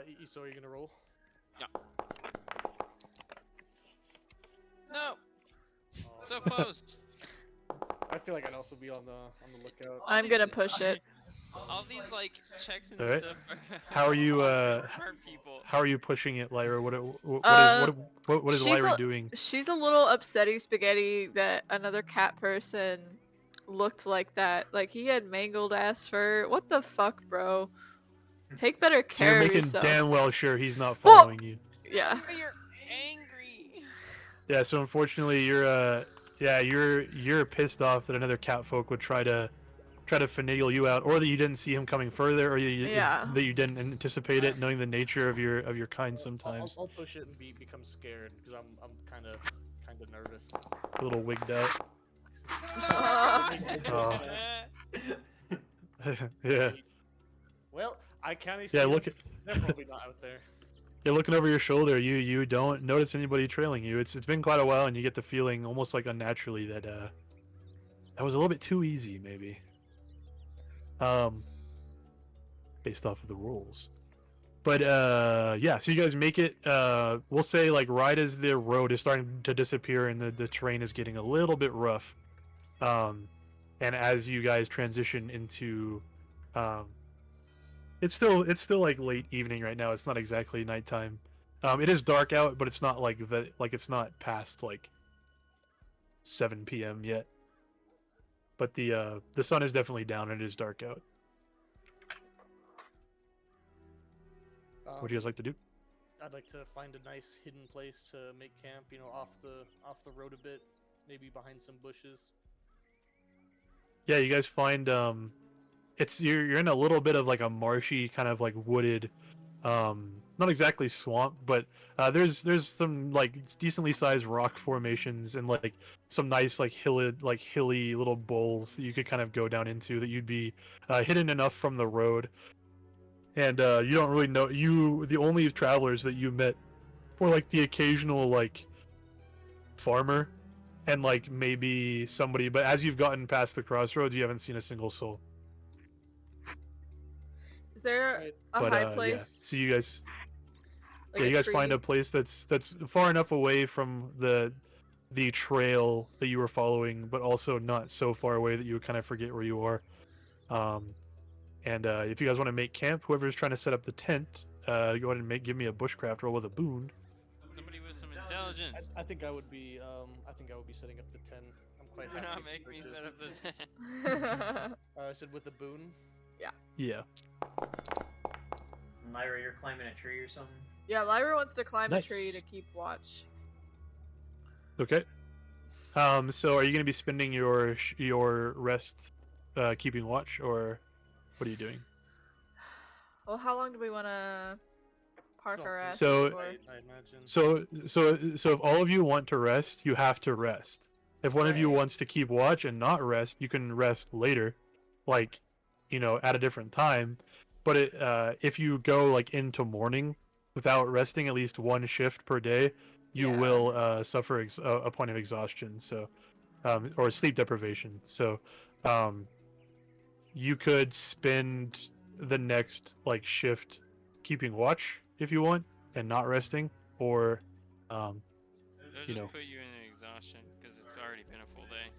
are you gonna roll? No, Oh, so close. I feel like I'd also be on the lookout. I'm gonna push it. All these like checks and Alright. stuff. How are you, smart people. How are you pushing it, Lyra? What is she's Lyra a- doing? She's a little upsetty spaghetti that another cat person looked like that. Like he had mangled ass fur. What the fuck, bro? Take better So you're care of making yourself. damn well sure he's not Whoa! following you. Yeah. You're angry. Yeah, so unfortunately you're pissed off that another cat folk would try to finagle you out, or that you didn't see him coming further, or Yeah. that you didn't anticipate it, knowing the nature of your kind sometimes. I'll push it and become scared because I'm kind of nervous. A little wigged out. Yeah. Well, I can't see. Yeah, them. look at They're probably not out there. you're looking over your shoulder. You don't notice anybody trailing you. It's been quite a while, and you get the feeling almost like unnaturally that that was a little bit too easy, maybe. Based off of the rules. But yeah, so you guys make it. We'll say like right as the road is starting to disappear and the terrain is getting a little bit rough. And as you guys transition into, it's still like late evening right now. It's not exactly nighttime. It is dark out, but it's not like it's not past like 7 p.m. yet. But the sun is definitely down and it is dark out. What do you guys like to do? I'd like to find a nice hidden place to make camp. You know, off the road a bit, maybe behind some bushes. Yeah, you guys find it's you're in a little bit of like a marshy kind of like wooded, not exactly swamp, but there's some like decently sized rock formations and like some nice like hilly little bowls that you could kind of go down into that you'd be hidden enough from the road. And you don't really know the only travelers that you met were like the occasional like farmer and like maybe somebody, but as you've gotten past the crossroads, you haven't seen a single soul. Is there Right. a But high yeah, place? so you guys, Like yeah, a you guys find tree? a place that's far enough away from the trail that you were following, but also not so far away that you would kind of forget where you are. Um, and if you guys want to make camp, whoever's trying to set up the tent, go ahead and give me a bushcraft roll with a boon. Somebody with some intelligence. I think I would be setting up the tent. I'm quite Do happy. not with make the me set purchase. up the tent. I said with the boon. Yeah. Lyra, you're climbing a tree or something? Yeah, Lyra wants to climb a tree to Nice. keep watch. Okay. So are you going to be spending your rest keeping watch, or what are you doing? Well, how long do we want to park Well, our ass So- for? I imagine. So if all of you want to rest, you have to rest. If one of you Right. wants to keep watch and not rest, you can rest later, like, at a different time. But if you go like into morning without resting at least one shift per day, you Yeah. will suffer a point of exhaustion. So, or sleep deprivation. So, you could spend the next like shift keeping watch if you want and not resting, or They'll You just know. put you in an exhaustion because it's already been a full day.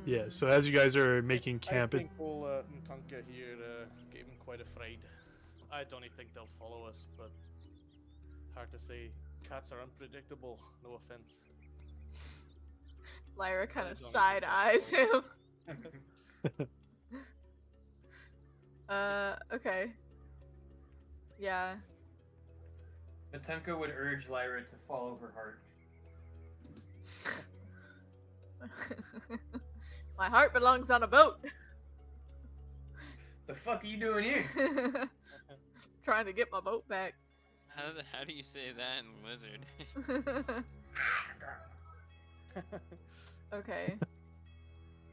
yeah. Hmm. So as you guys are making camp, I think old Ntunka here gave him quite a fright. I don't even think they'll follow us, but hard to say. Cats are unpredictable. No offense. Lyra kind I of don't side eyes him. Okay. Yeah. Matenka would urge Lyra to follow her heart. My heart belongs on a boat. The fuck are you doing here? Trying to get my boat back. How do you say that in Lizard? Okay.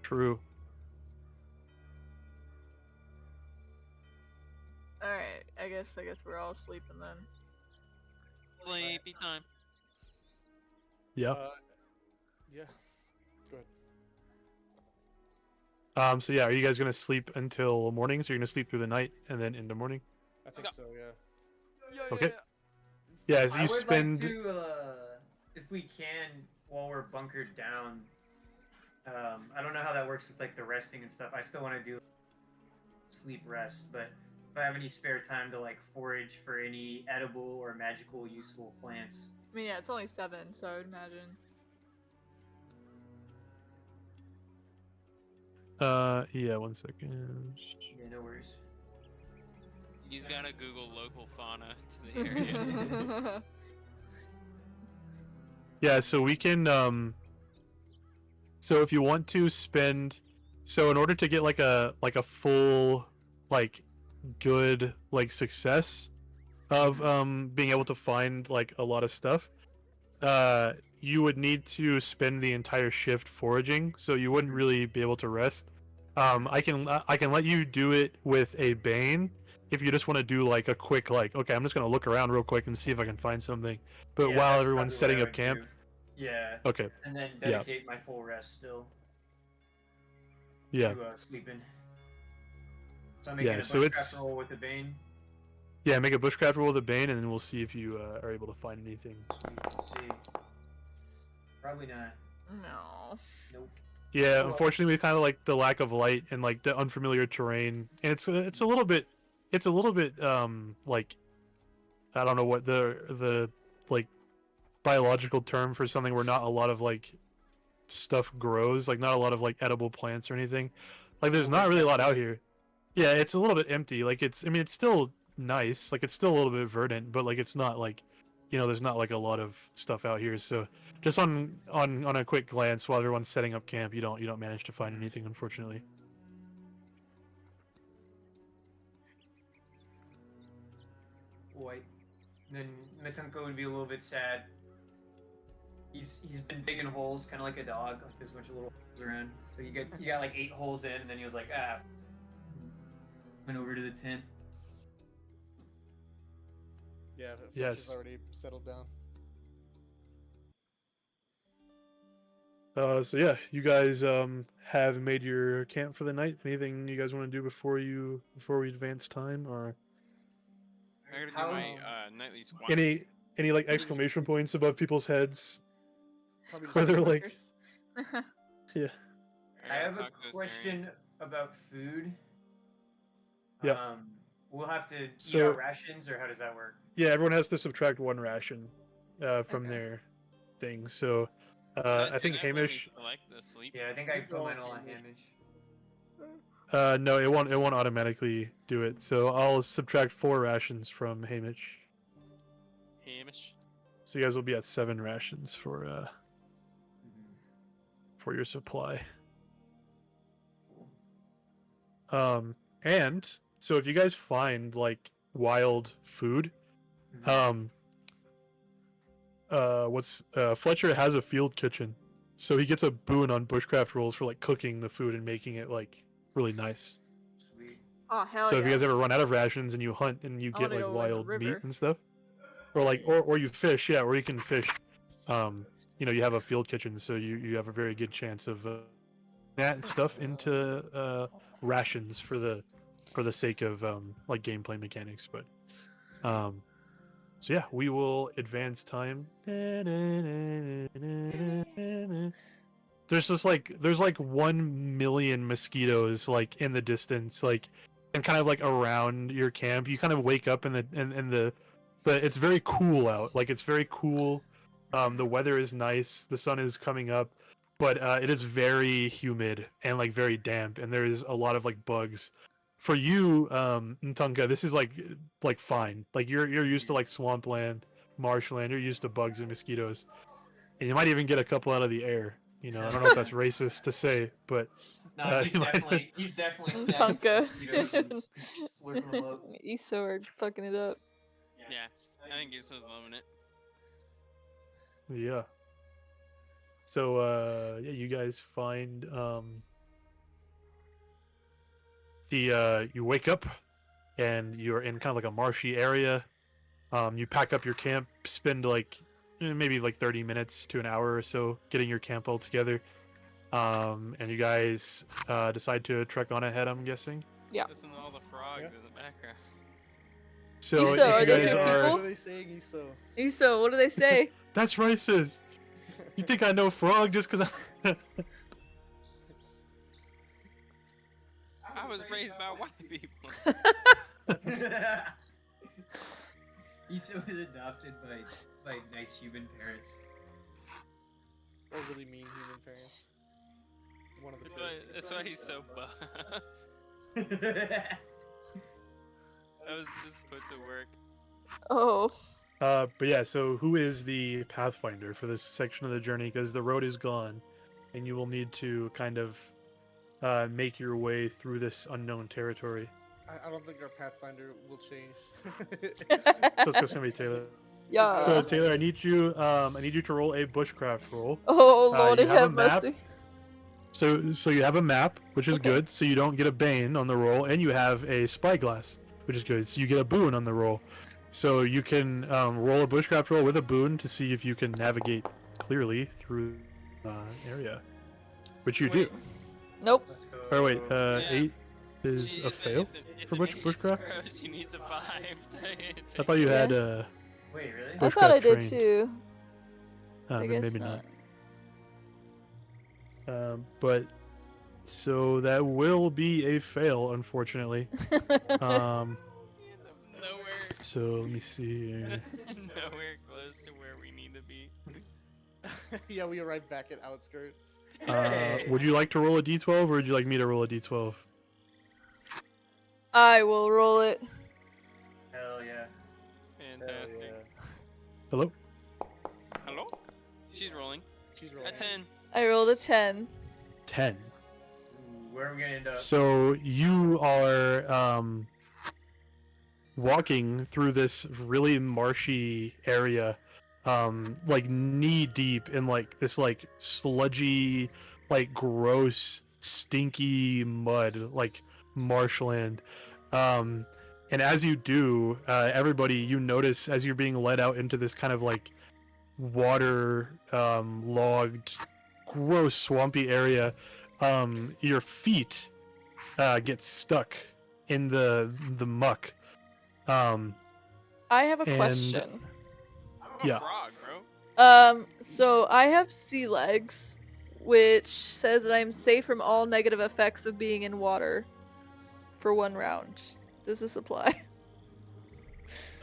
true. Alright, I guess we're all sleeping then. Sleepy time. Yeah. Yeah. Go ahead. So yeah, are you guys gonna sleep until morning? So you're gonna sleep through the night and then into morning? I think so. Yeah. Okay. Yeah. So I you would spend. like to, if we can, while we're bunkered down. I don't know how that works with like the resting and stuff. I still want to do sleep rest, but if I have any spare time to like forage for any edible or magical useful plants. I mean, yeah, it's only 7, so I would imagine. Yeah. 1 second. Yeah, no worries. He's got to Google local fauna to the area. Yeah. So we can. So if you want to spend, so in order to get like a full, like, good like success of being able to find like a lot of stuff, you would need to spend the entire shift foraging. So you wouldn't really be able to rest. I can let you do it with a bane if you just want to do like a quick like, okay, I'm just gonna look around real quick and see if I can find something. But Yeah, while that's everyone's probably setting what I up would camp, do. Yeah, okay, and then Yeah. dedicate my full rest still yeah. to sleeping. So I'm making Yeah, a so bushcraft it's- roll with the bane. Yeah, make a bushcraft roll with a bane, and then we'll see if you are able to find anything. Let's see. Probably not. No. Nope. Yeah, Oh. unfortunately, we kind of like the lack of light and like the unfamiliar terrain, and it's a little bit like, I don't know what the like biological term for something where not a lot of like stuff grows, like not a lot of like edible plants or anything. Like there's Little not bit really a lot out desolate. here. Yeah, it's a little bit empty. Like I mean, it's still nice. Like it's still a little bit verdant, but like it's not like, there's not like a lot of stuff out here. So just on a quick glance while everyone's setting up camp, you don't manage to find anything, unfortunately. White. Then Matunko would be a little bit sad. He's been digging holes, kind of like a dog. Like there's a bunch of little holes around. So you got like 8 holes in, and then he was like, went over to the tent. Yeah. Fletch Yes. has already settled down. So yeah, you guys have made your camp for the night. Anything you guys want to do before we advance time, or I gotta do How- my nightly squats. any like exclamation points above people's heads? Probably Where just they're like, Markers. yeah, I gotta have a talk to this question about food. Yeah. We'll have to eat So- our rations, or how does that work? yeah. Everyone has to subtract one ration from Okay. their thing. So Does I think that let me Hamish. select the sleep? Yeah, I think I It's put all mine all on Hamish. Hamish. No, it won't automatically do it. So I'll subtract 4 rations from Hamish. Hamish. So you guys will be at 7 rations for Mhm. your supply. Cool. And so if you guys find like wild food, Mhm. Fletcher has a field kitchen, so he gets a boon on bushcraft rolls for like cooking the food and making it like really nice. Sweet. Oh hell So yeah! if you guys ever run out of rations and you hunt and you I get wanna like go in the wild meat river. and stuff, or like or you fish, yeah, or you can fish. You have a field kitchen, so you have a very good chance of that stuff into rations for the sake of like gameplay mechanics. But so yeah, we will advance time. There's like 1 million mosquitoes like in the distance, like and kind of like around your camp. You kind of wake up in the it's very cool out. Like it's very cool. The weather is nice. The sun is coming up, but it is very humid and like very damp, and there is a lot of like bugs. For you, Ntunka, this is like fine. Like you're used to like swampland, marshland. You're used to bugs and mosquitoes, and you might even get a couple out of the air. I don't know if that's racist to say, but No, he's you might- definitely stabbing Tonka. mosquitoes and just whipping them up. Isor fucking it up. Yeah, I think Giso's loving it. yeah. So yeah, you guys find you wake up and you're in kind of like a marshy area. You pack up your camp, spend like maybe like 30 minutes to an hour or so getting your camp all together. And you guys decide to trek on ahead, I'm guessing. Yeah. Listen to all the frogs Yeah. in the background. So Iso, if are you those guys your are people? What are they saying, Iso? Iso, what do they say? that's racist. You think I know frog just because I I was raised by white people. Issa was adopted by nice human parents. Or really mean human parents. One of the That's two. why he's so buff. I was just put to work. Oh. But yeah, so who is the pathfinder for this section of the journey? Because the road is gone, and you will need to kind of make your way through this unknown territory. I don't think our Pathfinder will change. So it's just gonna be Taylor. Yeah. So Taylor, I need you to roll a bushcraft roll. Oh Lord, you have a have map. mercy. So you have a map, which is Okay. good. So you don't get a bane on the roll, and you have a spyglass, which is good. So you get a boon on the roll. So you can roll a bushcraft roll with a boon to see if you can navigate clearly through area, which you do. Nope. Let's go. Or wait, Yeah. 8 is She- a fail. it's for an bush- idiot bushcraft? scrub, She needs a 5. I thought you had Wait, really? I thought I bushcraft did trained. too. I guess maybe not. not. But so that will be a fail, unfortunately. Um, Nowhere, so let me see here. nowhere close to where we need to be. Yeah, we arrived back at outskirt. Would you like to roll a d12, or would you like me to roll a d12? I will roll it. Hell yeah. Fantastic. Hello. Hello? She's rolling. She's rolling. A 10. I rolled a 10. 10. Ooh, where are we gonna end up? So you are walking through this really marshy area, like knee deep in like this like sludgy, like gross, stinky mud, like marshland. And as you do, everybody, you notice as you're being led out into this kind of like water logged gross swampy area, your feet get stuck in the muck. I have a And- question. I'm a Yeah. frog, bro. So I have sea legs, which says that I'm safe from all negative effects of being in water for 1 round. Does this apply?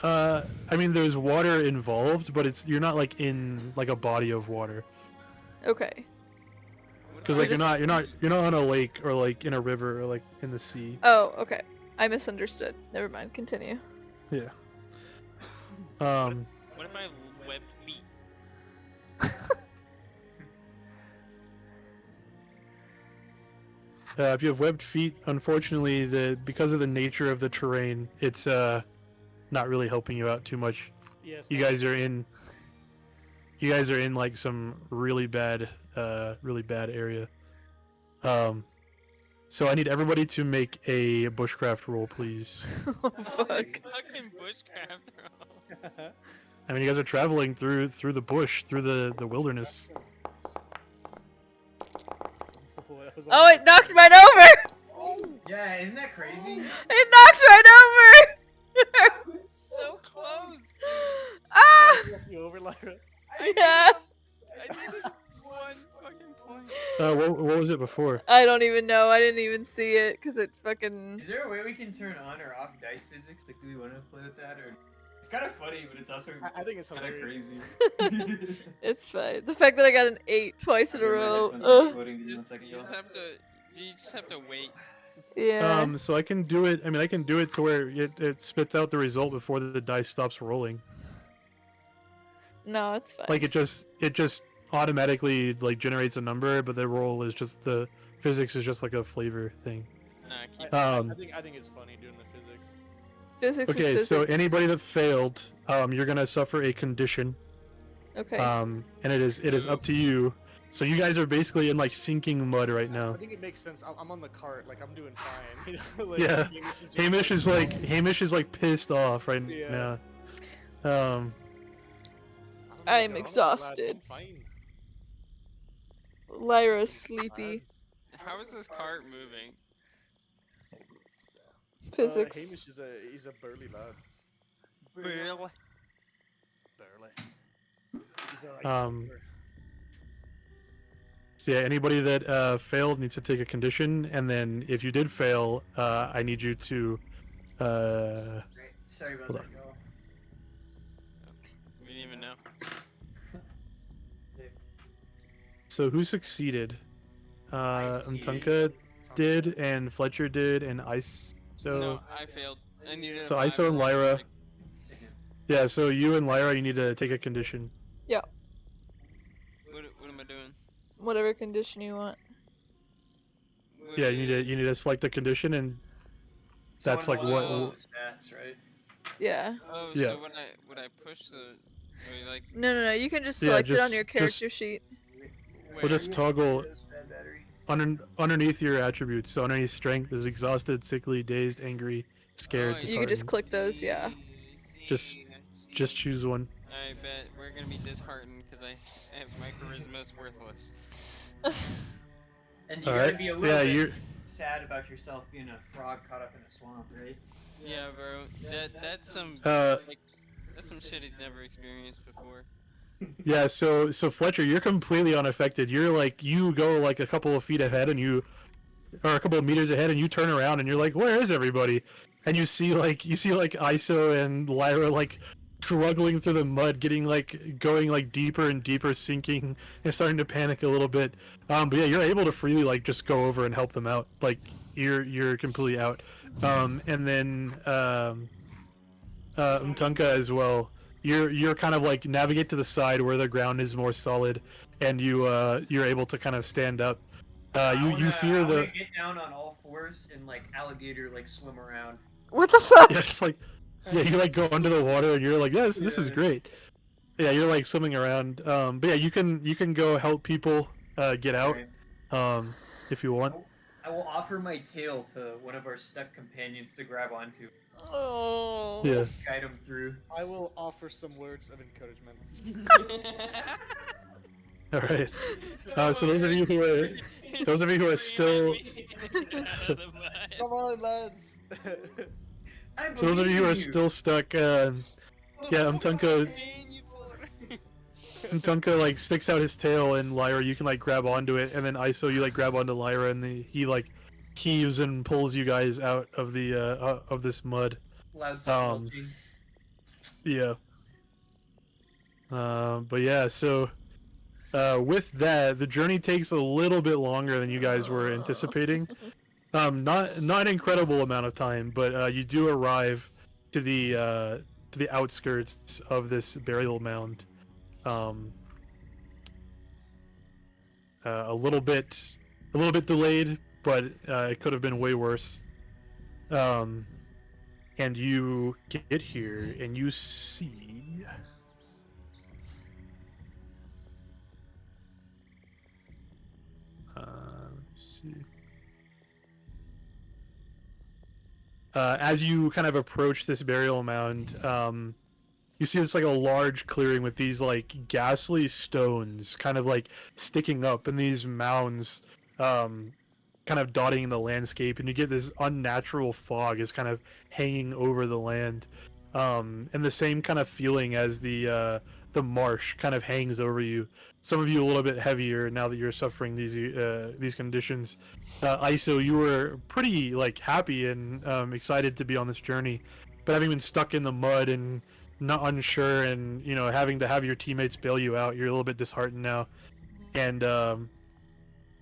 I mean, there's water involved, but you're not like in like a body of water. Okay. What Because if I like just- you're not on a lake or like in a river or like in the sea. Oh, okay. I misunderstood. Never mind. Continue. Yeah. What if I have webbed feet? If you have webbed feet, unfortunately, because of the nature of the terrain, it's not really helping you out too much. Yes. You guys are in like some really bad area. So I need everybody to make a bushcraft roll, please. Oh, fuck. Fucking bushcraft, bro. I mean, you guys are traveling through the bush, through the wilderness. Oh, it knocked right over! Yeah, isn't that crazy? It knocked right over! So close. Ah! You over, Lyra? Yeah. I needed 1 fucking point. What was it before? I don't even know. I didn't even see it because it fucking. Is there a way we can turn on or off dice physics? Like, do we want to play with that, or? It's kind of funny, but it's also I think it's kind of hilarious. crazy. It's fine. The fact that I got an 8 twice in a Okay, my row. headphones Ugh. exploding just You 1 second ago. you just have to wait. Yeah. So I can do it. I mean, I can do it to where it spits out the result before the dice stops rolling. No, it's fine. Like it just automatically like generates a number, but the roll is just the physics is just like a flavor thing. Nah, keep I think it's funny doing the physics. Physics is Okay, physics. so anybody that failed, you're gonna suffer a condition. Okay. And it is up to you. So you guys are basically in like sinking mud right I now. think it makes sense. I'm on the cart, like I'm doing fine. You know, like, Yeah. Hamish is just Hamish is like pissed off right Yeah. now. I'm lads, exhausted. I'm fine. Lyra's This is sleepy. How is this cart moving? Physics. Hamish is he's a burly lad. Barely. Burly. He's alright. So yeah, anybody that failed needs to take a condition, and then if you did fail, I need you to Great. Sorry about Hold that, on. y'all. We didn't even know. So who succeeded? I succeeded. Mtunka did, and Fletcher did, and Ice. No, I failed. I needed a So 5 Iso and or a Lyra. 6. Yeah, so you and Lyra, you need to take a condition. What am I doing? Whatever condition you want. Yeah, you need to select a condition, and So That's on like one what- of those stats, right? Yeah. Oh, Yeah. so would I push the like No. You can just Yeah, select it on just- your character sheet. where? we'll just toggle Bad battery. underneath your attributes. So underneath strength is exhausted, sickly, dazed, angry, scared, Oh, You can just disheartened. click those, yeah. Just- Just choose one. I bet we're gonna be disheartened because I have my charisma is worthless. And you All gotta right. be a little Yeah, bit you're. sad about yourself being a frog caught up in a swamp, right? Yeah, bro. That's some That's some shit he's never experienced before. Yeah, so Fletcher, you're completely unaffected. You're like you go like a couple of feet ahead, or a couple of meters ahead, and you turn around and you're like, where is everybody? And you see like Iso and Lyra like struggling through the mud, going like deeper and deeper, sinking and starting to panic a little bit. But yeah, you're able to freely like just go over and help them out. Like you're completely out. And then Mtunka as well. You're kind of like navigate to the side where the ground is more solid, and you're able to kind of stand up. You fear I the wanna get down on all fours and like alligator like swim around. What the fuck? yeah, just like yeah, you like go under the water and you're like, yes, this is Yeah. great. Yeah, you're like swimming around. But yeah, you can go help people get out Alright. if you want. I will offer my tail to one of our stuck companions to grab onto, Oh. Yeah. guide him through. I will offer some words of encouragement. All right. So those of you who are still, Come on, lads. I so those of you who believe are in still stuck, yeah, Tunka like sticks out his tail, and Lyra, you can like grab onto it, and then ISO, you like grab onto Lyra, and he like heaves and pulls you guys out of the of this mud. Loud squelching. Yeah. But yeah, so with that, the journey takes a little bit longer than you guys were anticipating. Not an incredible amount of time, but you do arrive to the outskirts of this burial mound. Um, a little bit delayed, but it could have been way worse. Um, and you get here, and you see. Let's see. As you kind of approach this burial mound, you see it's like a large clearing with these like ghastly stones kind of like sticking up in these mounds, kind of dotting the landscape, and you get this unnatural fog is kind of hanging over the land, and the same kind of feeling as the marsh kind of hangs over you. Some of you a little bit heavier now that you're suffering these conditions. ISO, you were pretty like happy and excited to be on this journey, but having been stuck in the mud and not unsure, and having to have your teammates bail you out, you're a little bit disheartened now. And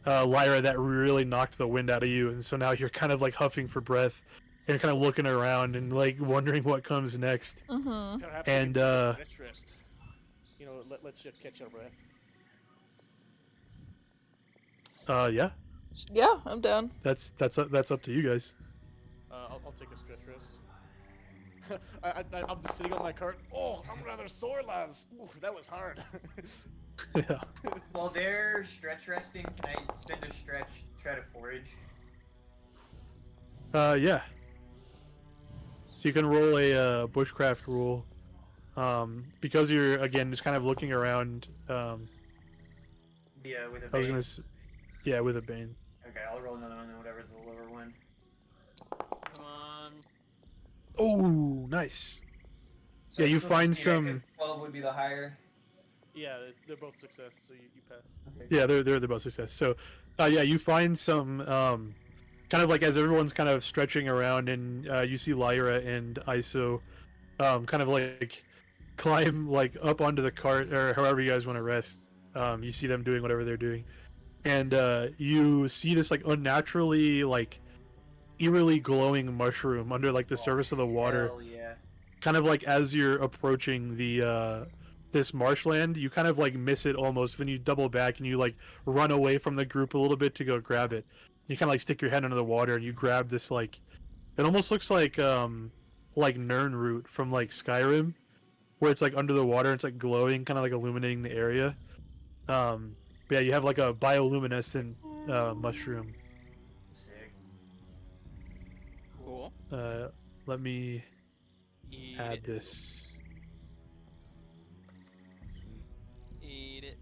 Lyra, that really knocked the wind out of you, and so now you're kind of like huffing for breath, and you're kind of looking around and like wondering what comes next. Mm-hmm. Perhaps And, we can take a stretch rest. Let you catch your breath. Yeah, Yeah, I'm down. that's up to you guys. I'll take a stretch rest. I'm just sitting on my cart. Oh, I'm rather sore, lads. Ooh, that was hard. Yeah. While they're stretch resting, can I spend a stretch, try to forage? Yeah. So you can roll a bushcraft roll, because you're again just kind of looking around. Yeah, with a I was bait. gonna, yeah, with a bane. Okay, I'll roll another one, then whatever's the lower one. Come on. Oh, nice. So Yeah, you still find 16, right? some. 'Cause 12 would be the higher. Yeah, they're both success, so you pass. Okay. Yeah, they're the most success. So, yeah, you find some kind of like as everyone's kind of stretching around, and you see Lyra and ISO, kind of like climb like up onto the cart or however you guys want to rest. You see them doing whatever they're doing, and you see this like unnaturally like eerily glowing mushroom under like the surface of the water. Hell yeah. Kind of like as you're approaching the this marshland, you kind of like miss it almost, then you double back and you like run away from the group a little bit to go grab it. You kind of like stick your head under the water and you grab this like, it almost looks like Nern root from like Skyrim, where it's like under the water and it's like glowing, kind of like illuminating the area. But yeah, you have like a bioluminescent mushroom. Sick. Cool. Let me Eat add it. this. Eat it.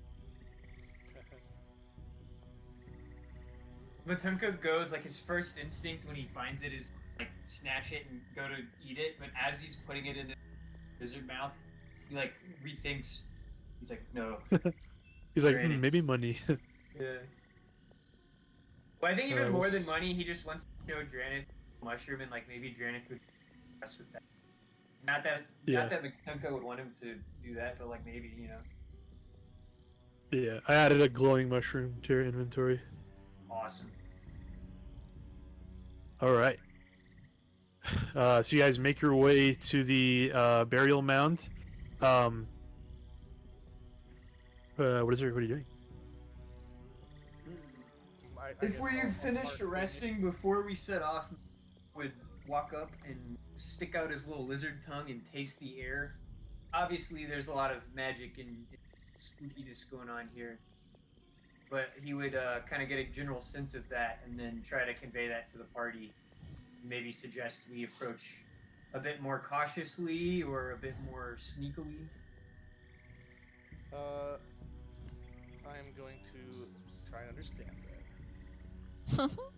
Matunka goes, like, his first instinct when he finds it is, like, snatch it and go to eat it, but as he's putting it in his lizard mouth, he, like, rethinks. He's like, no. He's like, Granny. maybe money. Yeah. Well, I think even we'll more than s- money, he just wants to show Dranith mushroom, and, like, maybe Dranith would mess with that. Not that Matunka would want him to do that, but, like, maybe, you know. Yeah, I added a glowing mushroom to your inventory. Awesome. All right. So you guys make your way to the burial mound. What is everybody doing? If we finished resting before we set off, would walk up and stick out his little lizard tongue and taste the air. Obviously, there's a lot of magic and spookiness going on here, but he would kind of get a general sense of that and then try to convey that to the party. Maybe suggest we approach a bit more cautiously or a bit more sneakily. I am going to try and understand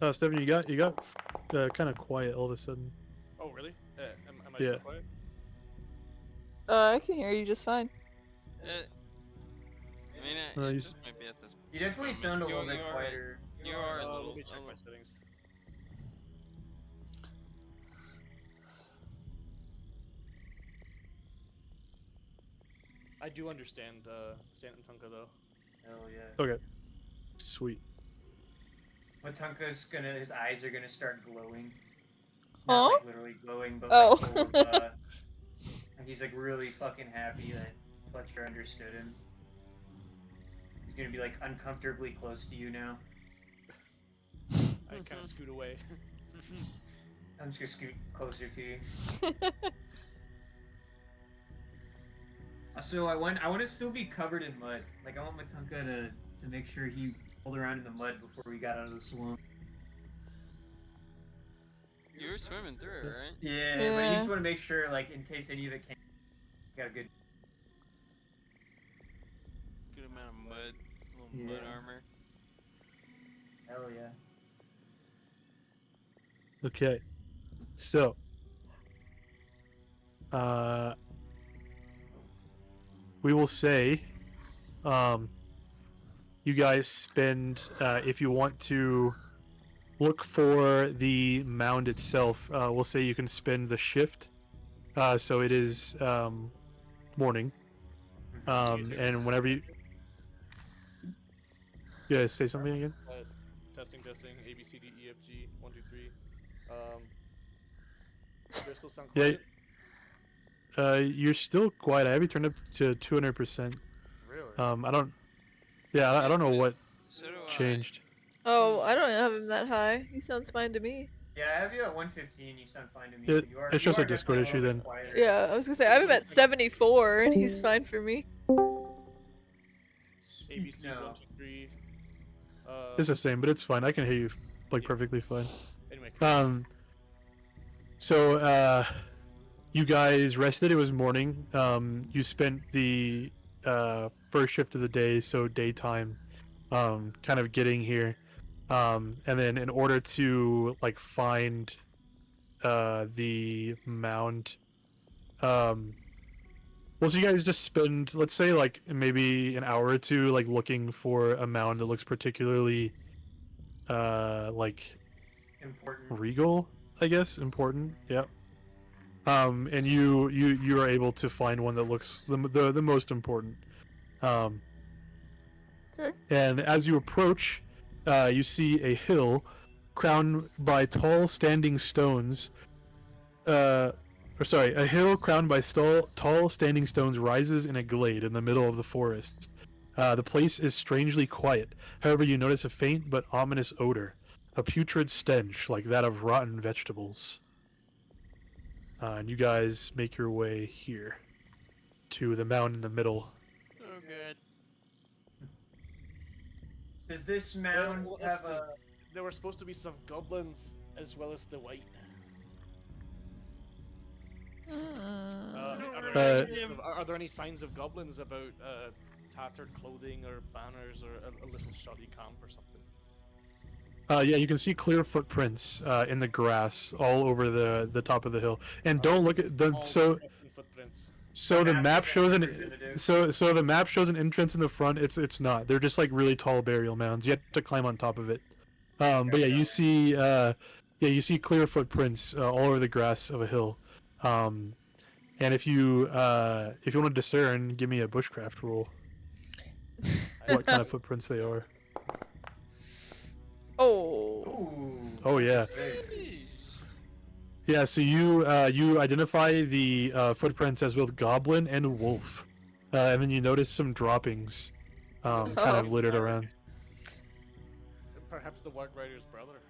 that. Stephanie, you got kind of quiet all of a sudden. Oh, really? Am I Yeah. still quiet? I can hear you just fine. I mean, you it s- just might be at this. You definitely moment. sound a little You bit are- quieter. You are a little. Let me check a my little- settings. I do understand Stan and Tunka though. Hell yeah. Okay. Sweet. Matunka's gonna, his eyes are gonna start glowing. Huh? Not like literally glowing, but Oh. like full of, he's like really fucking happy that Fletcher understood him. He's gonna be like uncomfortably close to you now. I kind of scoot away. I'm just gonna scoot closer to you. So I want to still be covered in mud. Like I want Matunka to make sure he rolled around in the mud before we got out of the swamp. You were swimming through it, right? Yeah, but you Yeah. just want to make sure, like, in case any of it came, got a good. Good amount of mud, little mud Yeah. armor. Hell yeah. Okay. So, we will say, you guys spend, if you want to look for the mound itself, we'll say you can spend the shift. So it is morning, and whenever you, yeah, say something again. Testing, A B C D E F G 1 2 3. Do I still sound Yeah. quiet? You're still quiet. I have you turned up to 200%. Really? I don't. Yeah, I don't know what So do changed. Oh, I don't have him that high. He sounds fine to me. Yeah, I have you at 115. You sound fine to me. It- but you are, it's you just a are Discord definitely issue little then. bit quieter. Yeah, I was gonna say I have him at 74 and he's fine for me. A B C No. 1 2 3. It's the same, but it's fine. I can hear you like perfectly fine. Anyway. So you guys rested. It was morning. You spent the first shift of the day, so daytime, kind of getting here. And then in order to like find the mound, well, so you guys just spend, let's say, like maybe an hour or two, like looking for a mound that looks particularly like Important. regal, I guess, important. Yeah. And you are able to find one that looks the most important. Okay. And as you approach, you see a hill crowned by tall standing stones. A hill crowned by tall standing stones rises in a glade in the middle of the forest. The place is strangely quiet. However, you notice a faint but ominous odor, a putrid stench like that of rotten vegetables. And you guys make your way here to the mound in the middle. Oh, good. Does this mound Well, have a? There were supposed to be some goblins as well as the white. Are there any signs of goblins about tattered clothing or banners or a little shoddy camp or something? Yeah, you can see clear footprints in the grass all over the top of the hill. And don't look at the All so disgusting footprints. so the map shows an representative. so the map shows an entrance in the front. It's not. They're just like really tall burial mounds. You have to climb on top of it. But yeah, you see clear footprints all over the grass of a hill. And if you want to discern, give me a bushcraft roll. What kind of footprints they are? Oh. Ooh. Oh yeah. Yeah, so you identify the footprints as both goblin and wolf, and then you notice some droppings, kind of littered around. Perhaps the Warg Rider's brother.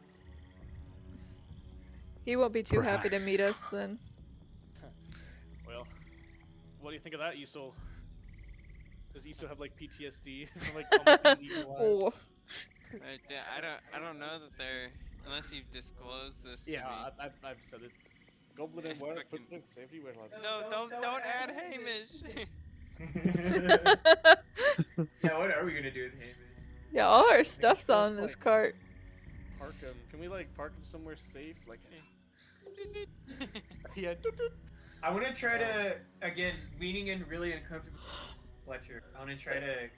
He won't be too happy to Perhaps. meet us then. Well, what do you think of that, Iso? Does Iso have like PTSD from like almost being eaten alive? Oh. Right, yeah, I don't know that they're unless you've disclosed this. to Yeah, me. I've said it. Goblin and Warg Fucking- footprints everywhere, lads. No, don't add Hamish. Yeah, what are we gonna do with Hamish? Yeah, all our Just stuff's go, on this like, cart. Park him. Can we like park him somewhere safe? Like, yeah. Doot, doot. I want to try to, again, leaning in really uncomfortable, Fletcher. I want to try to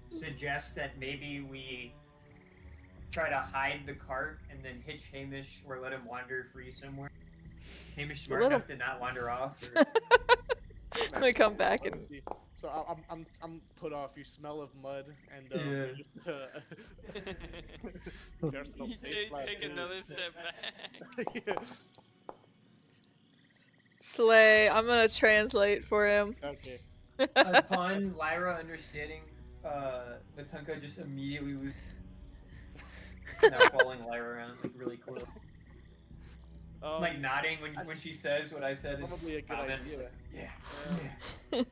suggest that maybe we try to hide the cart and then hitch Hamish or let him wander free somewhere. Is Hamish smart Let enough him- to not wander off? Or... I come back and Let's see. So I'm put off. You smell of mud and Yeah. you're just, personal space plan Take is- another step back. Yeah. Slay. I'm gonna translate for him. Okay. Upon Lyra understanding, Matunka just immediately loses. Now following Lyra around, like really close. Like nodding when she says what I said. in Probably a good comments, idea. like, yeah. Yeah.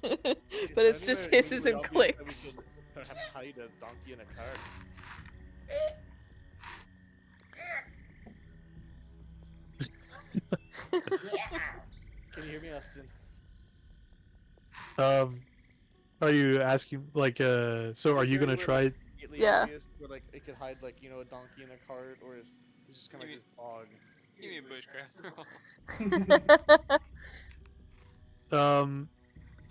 But Is it's there just anywhere hisses immediately and obvious that we clicks. could perhaps hide a donkey in a cart. Can you hear me, Austin? Are you asking like so are Is you there gonna anywhere, try? like, immediately Yeah. obvious where like it could hide like a donkey in a cart, or is it's just kind of like this bog? Give me a bushcraft roll.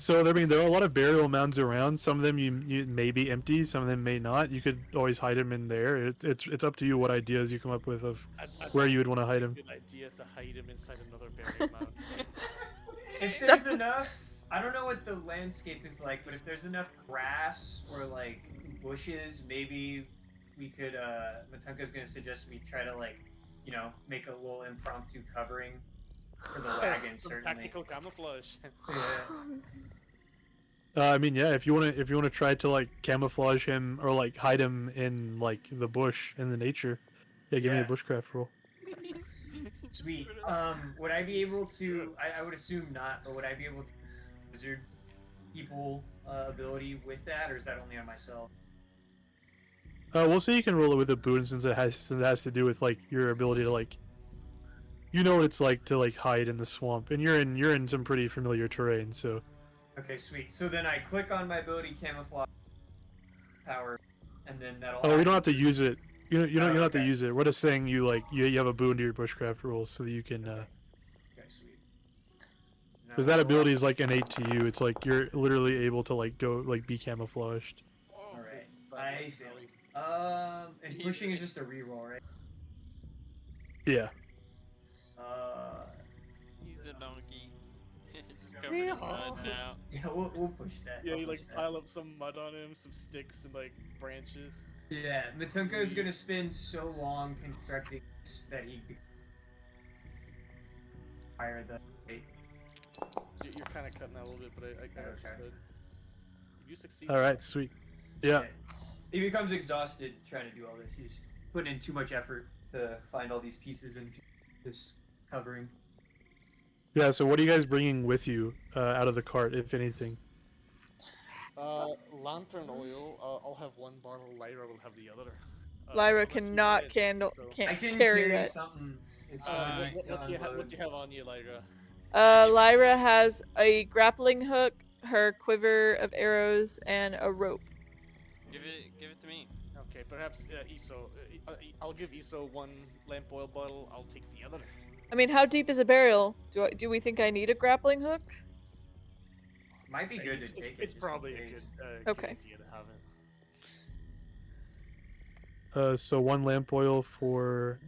So I mean there are a lot of burial mounds around. Some of them you may be empty, some of them may not. You could always hide them in there. It's up to you what ideas you come up with of I where thought you would want to it'd hide be him. a good idea to hide him inside another burial mound. If there's enough, I don't know what the landscape is like, but if there's enough grass or like bushes, maybe we could. Matunka's gonna suggest we try to like, make a little impromptu covering for the wagon. Some Certainly. tactical camouflage. Yeah. I mean, yeah, if you wanna try to like camouflage him or like hide him in like the bush in the nature, yeah, give me a Yeah. bushcraft roll. Sweet. Would I be able to? I would assume not, but would I be able to wizard people ability with that, or is that only on myself? We'll say you can roll it with a boon since it has to do with like your ability to like, you know what it's like to like hide in the swamp, and you're in some pretty familiar terrain, so. Okay, sweet. So then I click on my ability camouflage power, and then that'll. Oh, we don't have to use it. You don't have to okay. use it. We're just saying you like you have a boon to your bushcraft roll so that you can. Okay, sweet. Because that ability is like innate to you. It's like you're literally able to like go like be camouflaged. All right. I failed. And pushing is just a reroll, right? Yeah. He's a donkey. Just covered in mud now. Yeah, we'll push that. Yeah, I'll you push like that. pile up some mud on him, some sticks and like branches. Yeah, Matunka is gonna spend so long constructing this that he hire the. You're kind of cutting out a little bit, but I got what you Okay. said. You succeed. All right. Sweet. Yeah. He becomes exhausted trying to do all this. He's putting in too much effort to find all these pieces and this covering. Yeah. So what are you guys bringing with you out of the cart, if anything? Lantern oil. I'll have one bottle. Lyra will have the other. Lyra unless you cannot need it, candle so- can't I can carry that. something. If What, someone needs to what do you have? What unload. do you have on you, Lyra? Lyra has a grappling hook, her quiver of arrows, and a rope. Give it to me. Okay, perhaps Iso. I'll give Iso one lamp oil bottle. I'll take the other. I mean, how deep is a burial? Do we think I need a grappling hook? Might be good to It's, take it. it's just in probably a case. good Okay. idea to have it. So one lamp oil for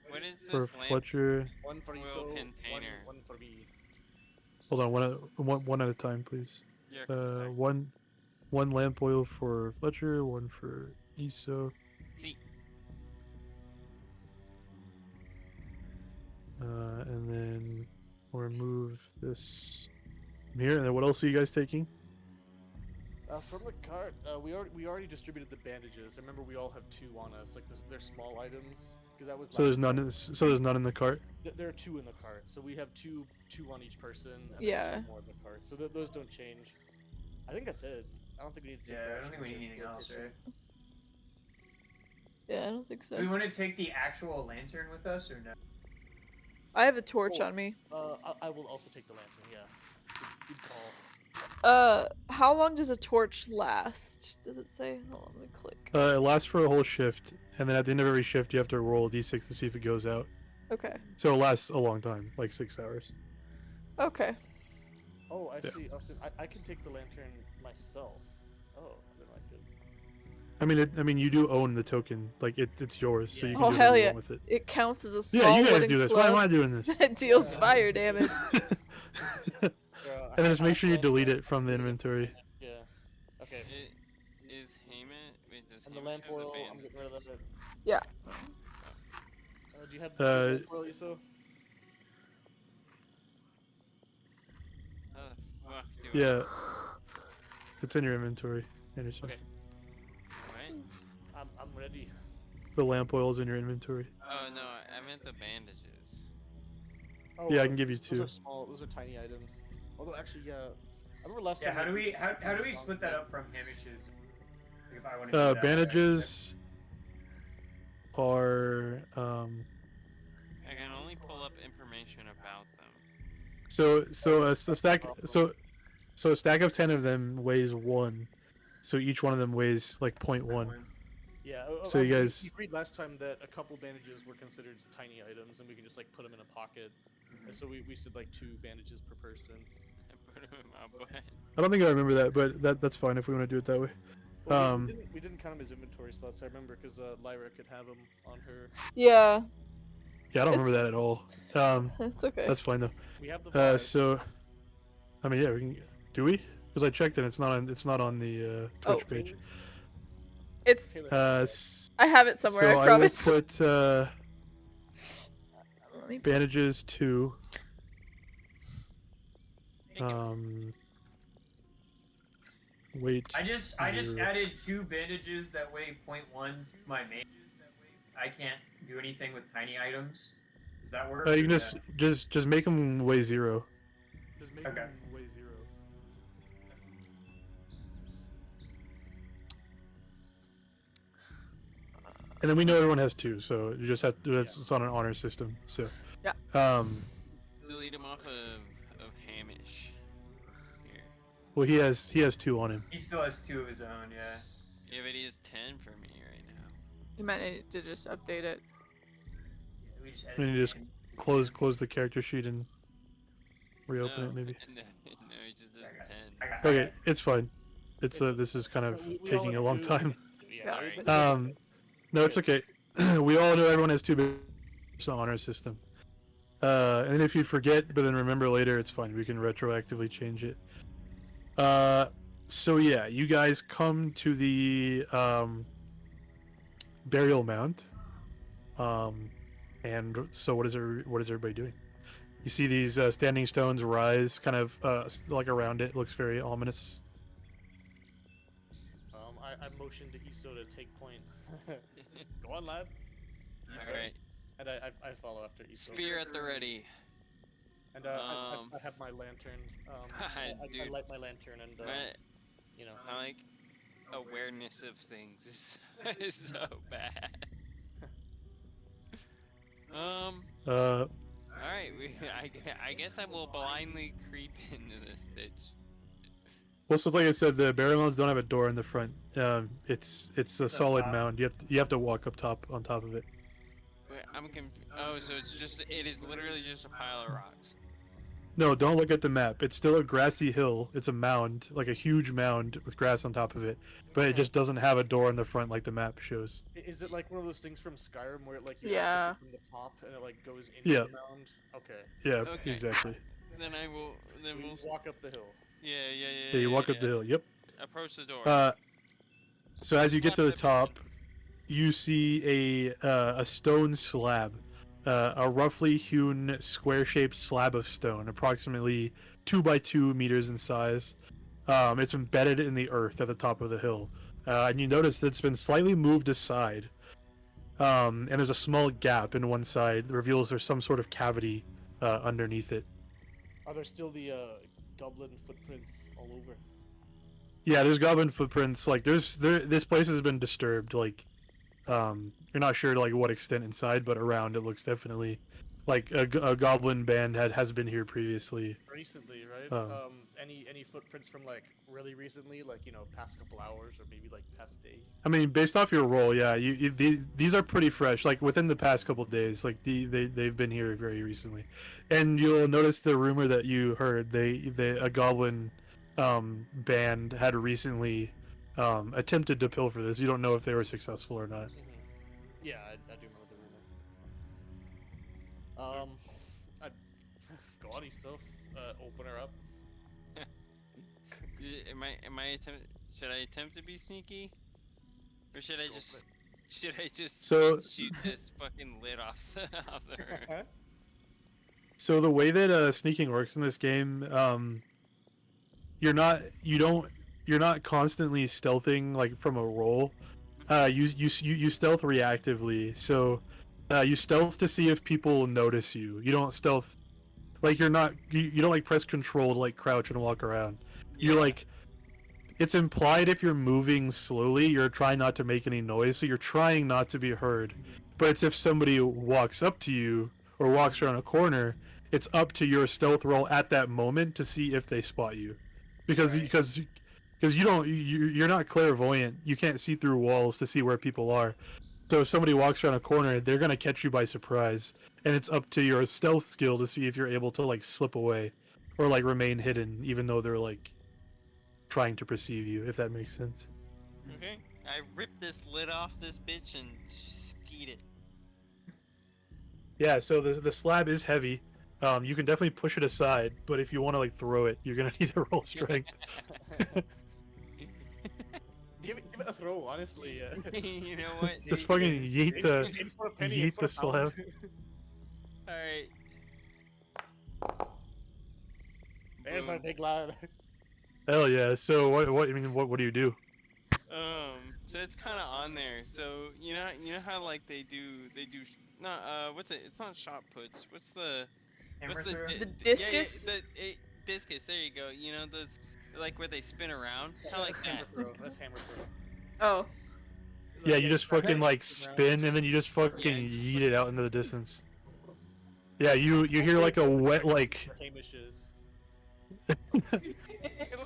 What is for this lamp? Fletcher. One for Oil Iso, container. one for me. Hold on, one at a time, please. Yeah, sorry. One lamp oil for Fletcher, one for Iso. See. And then we'll remove this from here. And then what else are you guys taking? From the cart, we already distributed the bandages. I remember we all have two on us. Like they're small items because that was. So there's last none. time. So there's none in the cart. There are two in the cart, so we have two on each person. And Yeah. Then two more in the cart, so those don't change. I think that's it. I don't think we need to. Yeah, I don't think we need anything else, right? Yeah, I don't think so. Do we want to take the actual lantern with us or no? I have a torch Oh. on me. I will also take the lantern. Yeah. Good call. How long does a torch last? Does it say? Hold on, let me click. It lasts for a whole shift, and then at the end of every shift, you have to roll a d6 to see if it goes out. Okay. So it lasts a long time, like 6 hours. Okay. Oh, I Yeah. see, Austin. I can take the lantern myself. Oh, then I could. I mean, you do own the token. Like it's yours, so you can Oh, do hell whatever you yeah. want with it. It counts as a small Yeah, you guys wooden do this. club Why am I doing this? that deals fire damage. And then just make sure you delete it from the inventory. Yeah. Okay. Is Heyman? Wait, does And the Hamish lamp have the oil, I'm getting rid of bandages? that. Yeah. Do you have the lamp oil, Iso? How the fuck do I? Yeah, it's in your inventory, Anderson. Okay. What? I'm ready. The lamp oil is in your inventory. Oh no, I meant the bandages. Oh, Yeah, I can give you those 2. are small. Those are tiny items. Although actually, yeah. I remember last Yeah, time. how do we split that up from Hamish's? If I want to do that, Bandages are I can only pull up information about them. so a stack so a stack of 10 of them weighs 1, so each one of them weighs like 0.1. Yeah. So you guys- We agreed last time that a couple bandages were considered tiny items, and we can just like put them in a pocket. And so we said like 2 bandages per person. I put them in my butt. I don't think I remember that, but that's fine if we want to do it that way. Well, we didn't count them as inventory slots. I remember because Lyra could have them on her. Yeah. Yeah, I don't remember It's- that at all. It's okay. That's fine though. We have the. vibe. So, I mean, yeah, we can. Do we? Because I checked and it's not on the Twitch Oh. page. It's. Taylor, I have it somewhere. So I promise. will put Let me. bandages 2. Weight. I just 0. added 2 bandages that weigh 0.1 to my main. I can't do anything with tiny items. Does that work? You can or just make them weigh 0. Just make Okay. them weigh 0. And then we know everyone has 2, so you just have to. It's on an honor system. So. Yeah. Delete him off of Hamish. Here. Well, he has 2 on him. He still has 2 of his own, yeah. Yeah, but he has 10 for me right now. You might need to just update it. We just Then you just close the character sheet and reopen no, it maybe. No, he just does I 10. got Okay, it's fine. It's this is kind of We all taking a long agree- time. Yeah. Sorry. No, it's okay. We all know everyone has 2 bandages on honor system. And if you forget, but then remember later, it's fine. We can retroactively change it. So yeah, you guys come to the burial mound. And so what is everybody doing? You see these standing stones rise, kind of like around it. Looks very ominous. I motioned to Iso to take point. Go on, lad. You first. Alright. And I follow after Iso. Spear at the ready. And I have my lantern. I Dude. light my lantern and My, you know. my like awareness of things is so bad. Alright, I guess I will blindly creep into this bitch. Well, so like I said, the burial mounds don't have a door in the front. It's a solid top. mound. You have to walk on top of it. Wait, oh, so it is literally just a pile of rocks. No, don't look at the map. It's still a grassy hill. It's a mound, like a huge mound with grass on top of it. But it just doesn't have a door in the front like the map shows. Is it like one of those things from Skyrim where it like you Yeah. access it from the top and it like goes into Yeah. the mound? Okay. Yeah, Okay. exactly. Then I will. So Then you we'll. walk up the hill. Yeah. Yeah, you walk up the hill. Yep. Approach the door. So as you get to the Slap top, you see a stone slab, a roughly hewn square-shaped slab of stone, approximately 2 by 2 meters in size. It's embedded in the earth at the top of the hill, and you notice that it's been slightly moved aside. And there's a small gap in one side that reveals there's some sort of cavity underneath it. Are there still the goblin footprints all over? Yeah, there's goblin footprints. Like this place has been disturbed. Like, you're not sure to like what extent inside, but around it looks definitely like a goblin band has been here previously. Recently, right? Any footprints from like really recently, like past couple hours or maybe like past day? I mean, based off your roll, yeah, these are pretty fresh. Like within the past couple of days, like they've been here very recently, and you'll notice the rumor that you heard. A goblin band had recently attempted to pilfer this. You don't know if they were successful or not. Yeah, I do remember the rumor. I God, he's so open her up. Am I attempt? Should I attempt to be sneaky, or should I Go just So- shoot this fucking lid off the her? So the way that sneaking works in this game, you're not constantly stealthing like from a roll. You stealth reactively. So you stealth to see if people notice you. You don't stealth like you don't like press control to like crouch and walk around. You're like, it's implied if you're moving slowly, you're trying not to make any noise, so you're trying not to be heard. But it's if somebody walks up to you or walks around a corner, it's up to your stealth roll at that moment to see if they spot you, because you're not clairvoyant. You can't see through walls to see where people are. So if somebody walks around a corner, they're gonna catch you by surprise, and it's up to your stealth skill to see if you're able to like slip away or like remain hidden, even though they're like trying to perceive you, if that makes sense. Okay, I ripped this lid off this bitch and skeet it. Yeah, so the slab is heavy. You can definitely push it aside, but if you want to like throw it, you're gonna need to roll strength. Give it a throw, honestly. You know what? Just fucking yeet the In for a penny, in yeet for a the slab. pound. All right. There's our Boom. big lad. Hell yeah. So what do you do? So it's kind of on there. So you know how like they do not what's it? It's not shot puts. What's the Hammer what's throw? The yeah, discus? discus. There you go. You know those like where they spin around, kind of like That's hammer that. throw. That's hammer throw. Oh, Yeah, you just Right. fucking like Spin around. spin and then you just fucking Yeah. yeet it out into the distance. Yeah, you hear like a wet like Where Hamish is.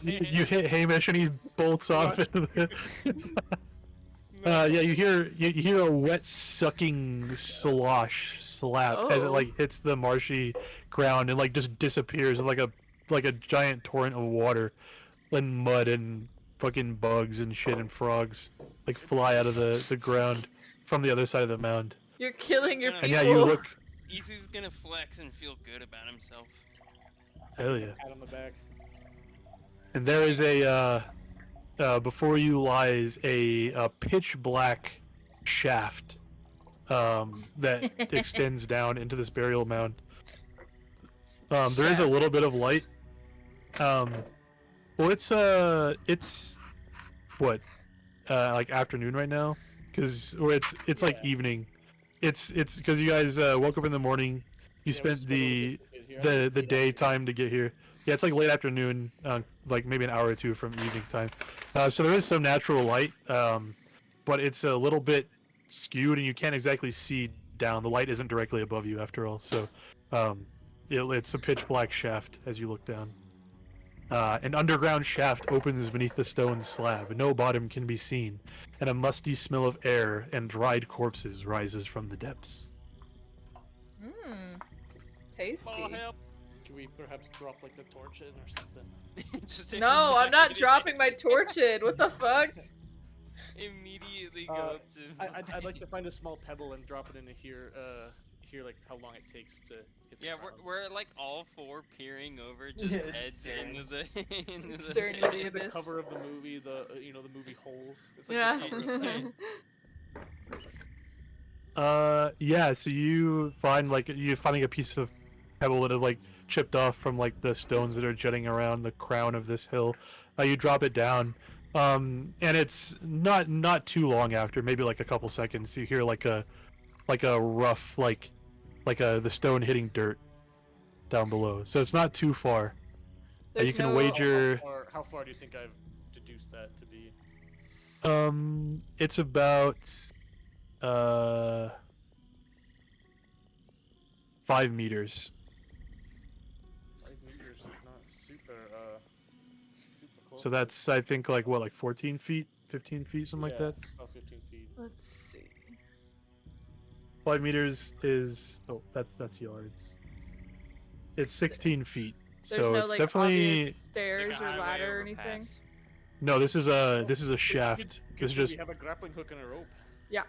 you hit Hamish and he bolts off into the yeah, you hear a wet sucking slosh slap as it Oh. like hits the marshy ground and like just disappears like a giant torrent of water and mud and fucking bugs and shit and frogs like fly out of the ground from the other side of the mound. you're killing your gonna- people. And yeah, you look. Isu's gonna flex and feel good about himself. Hell yeah. Pat on the back. And there is a before you lies a pitch black shaft that extends down into this burial mound. There is a little bit of light. Well, it's what like afternoon right now, it's like Yeah. evening. It's because you guys woke up in the morning. You Yeah, we spent spent a little the bit to get here. the It's the late day afternoon. time to get here. Yeah, it's like late afternoon, like maybe an hour or two from evening time. So there is some natural light, but it's a little bit skewed, and you can't exactly see down. The light isn't directly above you, after all. So it's a pitch black shaft as you look down. An underground shaft opens beneath the stone slab. No bottom can be seen, and a musty smell of air and dried corpses rises from the depths. Mmm. Ball Tasty. help. Can we perhaps drop like the torch in or something? Just No, I'm not dropping my torch in. What the fuck? Immediately go Uh, up to. I'd like to find a small pebble and drop it into here. Here like how long it takes to hit the Yeah, ground. we're like all four peering over, just Yeah, heads staring. into the into the Staring It's into like the the abyss. cover of the movie, the the movie Holes. It's like Yeah. the cover of that. Yeah, so you're finding a piece of pebble that is like chipped off from like the stones that are jutting around the crown of this hill. You drop it down, and it's not too long after, maybe like a couple seconds, you hear like a rough the stone hitting dirt down below. So it's not too far. There's you can no- wager. How far do you think I've deduced that to be? It's about 5 meters. 5 meters is not super super close. So that's, I think, like what, like 14 feet, 15 feet, something like Yeah, that. about 15 feet. Let's see. 5 meters is, oh, that's yards. It's 16 feet. There's So no it's like definitely obvious stairs or ladder or anything. no. This is a Good- shaft. good This is thing just we have a grappling hook and a rope. Yeah.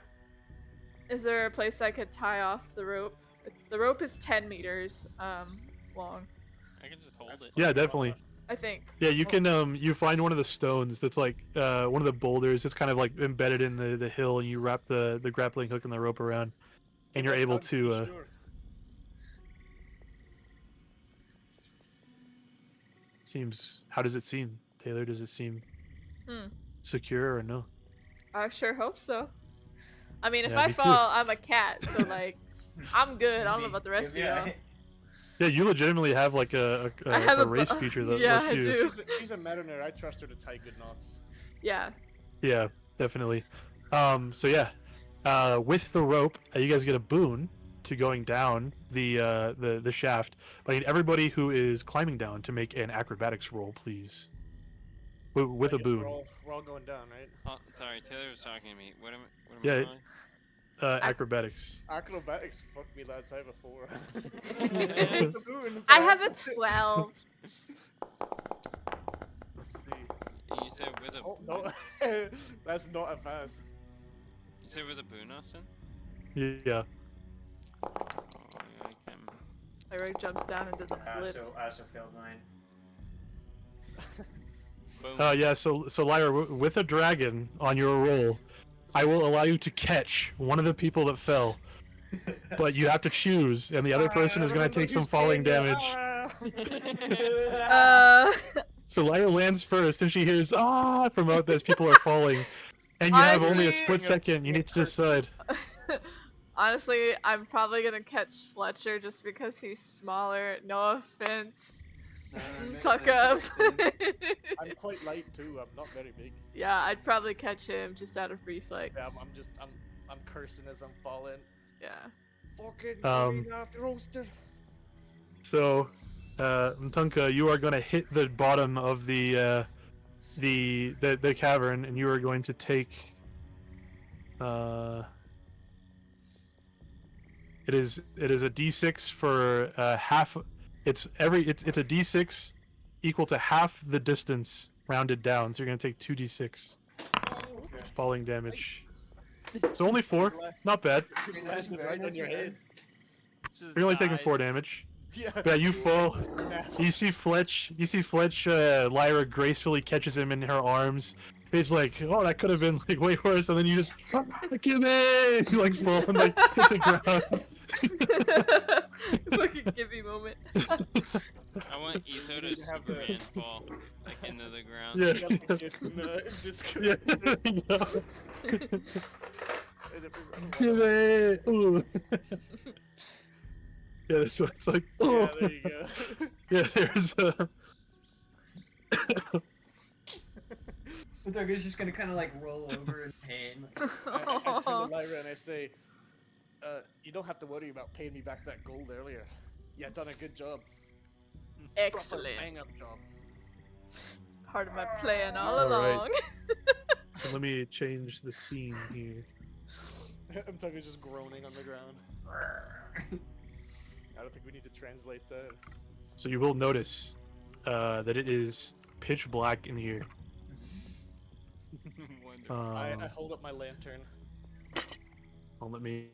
Is there a place I could tie off the rope? The rope is 10 meters long, I can just hold That's it. yeah, fucking definitely. rough. I think. Yeah, you can you find one of the stones that's like one of the boulders that's kind of like embedded in the hill, and you wrap the grappling hook and the rope around, and Take you're our able time, to be sure. seems, how does it seem, Taylor? Does it seem Hmm. secure or no? I sure hope so. I mean, if Yeah, I me too. fall, I'm a cat, so like, I'm good. I don't know about the rest of y'all. Yeah, you legitimately have like I have a a race bu- feature that yeah, lets I you. do. She's a mariner. I trust her to tie good knots. Yeah. Yeah, definitely. So yeah, with the rope, you guys get a boon to going down the shaft. But I need everybody who is climbing down to make an acrobatics roll, please. With I a guess boon. We're all going down, right? Oh, sorry, Taylor was talking to me. What am I Yeah. rolling? Acrobatics. Acrobatics, fuck me, lads. I have a 4. The I have a 12. Let's see. You said with a Oh no, that's not a fast. You said with a boon, Austin? Yeah. Oh, yeah, I can. Lyra jumps down and does a flip. I also failed mine. Boom. Yeah. So Lyra, with a dragon on your roll, I will allow you to catch one of the people that fell, but you have to choose, and the other person is gonna take some falling damage. So Lyra lands first, and she hears "ah" from out as people are falling, and you have only a Honestly- split second. You need to decide. Honestly, I'm probably gonna catch Fletcher just because he's smaller. No offense. Tuck up. I'm quite light too. I'm not very big. Yeah, I'd probably catch him just out of reflex. Yeah, I'm cursing as I'm falling. Yeah. Fucking Um, green after roaster. So, Mtunka, you are gonna hit the bottom of the cavern, and you are going to take. It is a d6 for half. It's a d6 equal to half the distance rounded down. So you're gonna take 2d6 falling damage. So only 4, not bad. It landed right on your head. Just You're only taking died. 4 damage. Yeah. Yeah, you fall. Snap. You see Fletch. Lyra gracefully catches him in her arms. He's like, "Oh, that could have been like way worse," and then you just, "Give me!" You like fall and like hit the ground. Fucking Gibby moment. I want Iso to need to have the- Superman fall like into the ground. Yeah. You got the gift in the Discord. Yeah. Give me! Ooh. Yeah, that's what it's like. Yeah, Oh. there you go. Yeah, there's a. Doug is just gonna kind of like roll over in pain. I turn to Lyra and I say, you don't have to worry about paying me back that gold earlier. You done a good job. Excellent. Proper bang up job. Part of my plan all All right. along. So let me change the scene here. I'm talking just groaning on the ground. I don't think we need to translate that. So you will notice that it is pitch black in here. Wonderful. I hold up my lantern. Well, let me.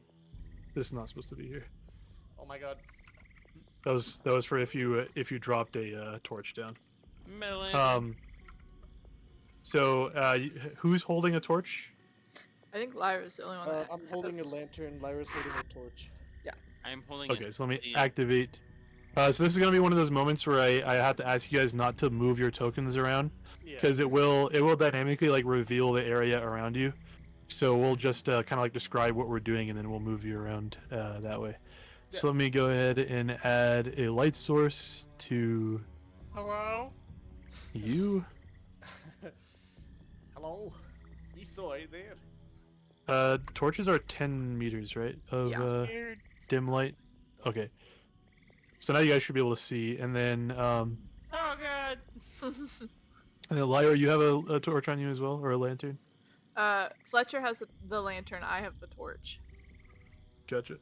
This is not supposed to be here. Oh my god. That was for if you dropped a torch down. Melon. So who's holding a torch? I think Lyra's the only one that I'm holding a has- lantern. Lyra's holding a torch. I'm holding. Okay, so let me the- activate. So this is gonna be one of those moments where I have to ask you guys not to move your tokens around, Yeah. because it will dynamically like reveal the area around you. So we'll just kind of like describe what we're doing, and then we'll move you around that way. So let me go ahead and add a light source to Hello. you. Hello. You saw it there. Torches are 10 meters, right? Of Yeah. dim light. Okay. So now you guys should be able to see, and then Oh god. Lyra, you have a torch on you as well, or a lantern? Fletcher has the lantern. I have the torch. Gotcha.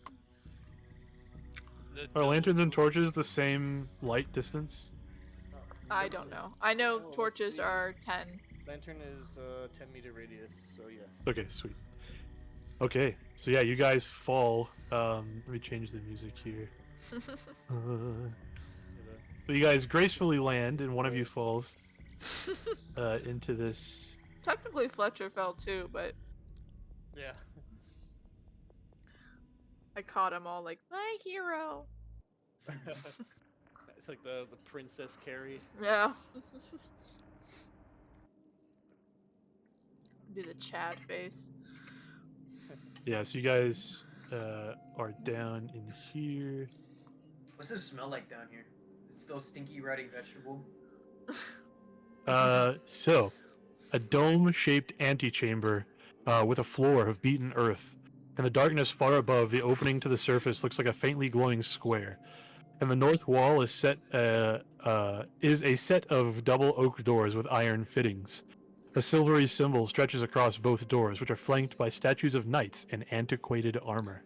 The Are double lanterns and torch. torches the same light distance? I don't know. I know Oh, let's torches see. are 10. Lantern is 10-meter radius, so yes. Okay, sweet. Okay, so yeah, you guys fall. Let me change the music here. See So you guys gracefully land, and one of you falls into this. Technically, Fletcher fell too, but yeah. I caught him all like, my hero. It's like the Princess Carrie. Yeah. Do the Chad face. Yeah, so you guys are down in here. What's this smell like down here? Is it still stinky, rotting vegetable? So, a dome-shaped antechamber with a floor of beaten earth. In the darkness far above, the opening to the surface looks like a faintly glowing square. And the north wall is a set of double oak doors with iron fittings. A silvery symbol stretches across both doors, which are flanked by statues of knights in antiquated armor.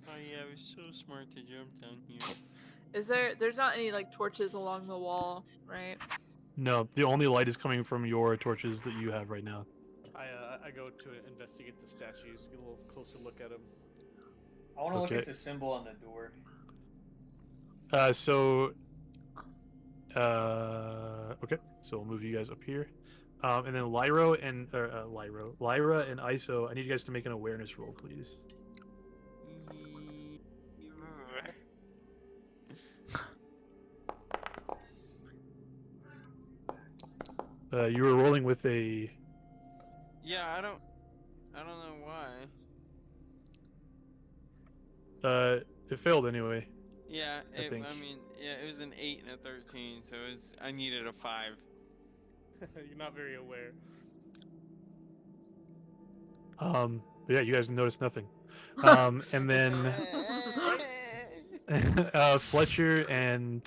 Oh yeah, I was so smart to jump down here. There's not any like torches along the wall, right? No, the only light is coming from your torches that you have right now. I go to investigate the statues, get a little closer look at them. I want to look Okay. at the symbol on the door. Okay, so we'll move you guys up here. And then Lyra and ISO, I need you guys to make an awareness roll, please. You were rolling with a. Yeah, I don't know why. It failed anyway. Yeah, I think. it was an 8 and a 13, so I needed a 5. You're not very aware. But yeah, you guys noticed nothing. And then Fletcher and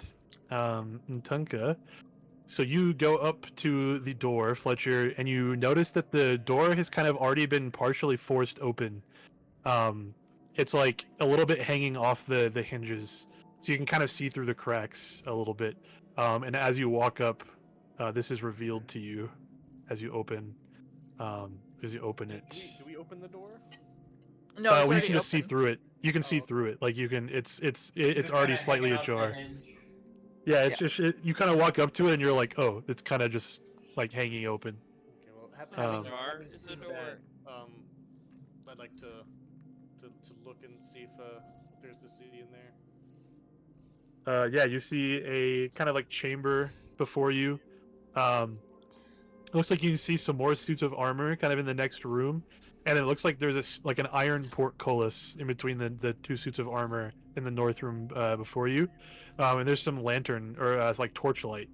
Tunka. So you go up to the door, Fletcher, and you notice that the door has kind of already been partially forced open. It's like a little bit hanging off the hinges, so you can kind of see through the cracks a little bit. And as you walk up, this is revealed to you as you open it. Do we open the door? No, it's Well, you already can just see open. through it. You can see Oh. through it. Like you can. It's It's already kinda slightly hanging out the ajar. hinge. Yeah, it's just you kind of walk up to it and you're like, oh, it's kind of just like hanging open. Okay, well, having It's a seen door. that, I'd like to look and see if there's the city in there. Yeah, you see a kind of like chamber before you. It looks like you can see some more suits of armor kind of in the next room, and it looks like there's like an iron portcullis in between the two suits of armor in the north room before you, and there's some lantern or like torchlight,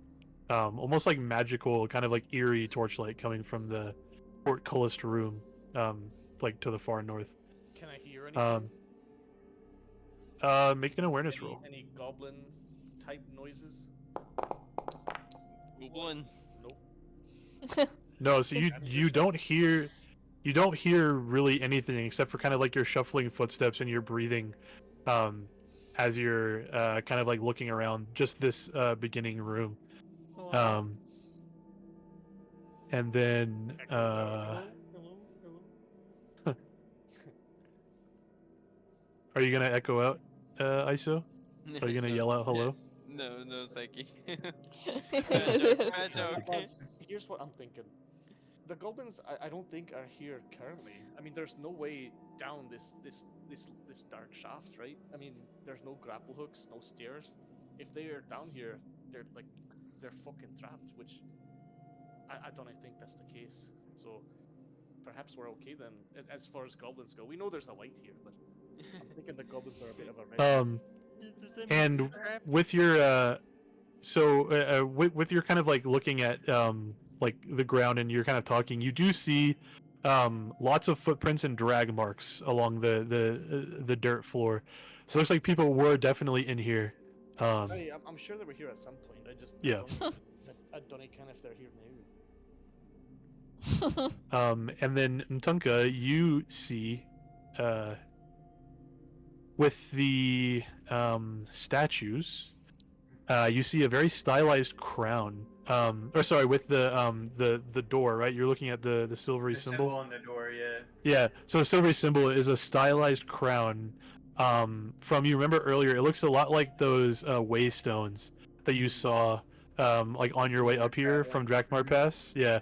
almost like magical, kind of like eerie torchlight coming from the portcullis room, like to the far north. Can I hear anything? Make an awareness roll. Any goblins type noises? Goblin. Nope. No, so you don't hear really anything except for kind of like your shuffling footsteps and your breathing, as you're kind of like looking around just this beginning room, and then Hello? are you gonna echo out, ISO? Are you gonna No, yell out hello? No, thank you. Because here's what I'm thinking. The goblins, I don't think are here currently. I mean, there's no way down this dark shaft, right? I mean, there's no grapple hooks, no stairs. If they are down here, they're fucking trapped. Which I don't think that's the case. So perhaps we're okay then. As far as goblins go, we know there's a light here, but I'm thinking the goblins are a bit of a mess. And with your with your kind of like looking at like the ground and you're kind of talking, you do see lots of footprints and drag marks along the dirt floor. So it looks like people were definitely in here. I'm sure they were here at some point. I just Yeah. I don't know kind if they're here now. And then Mtunka, you see, with the statues, you see a very stylized crown. Or sorry, with the door, right? You're looking at the silvery The symbol. on the door, yeah. Yeah. So the silvery symbol is a stylized crown. From you remember earlier, it looks a lot like those waystones that you saw, like on your way up here from Drakmar Pass. Yeah.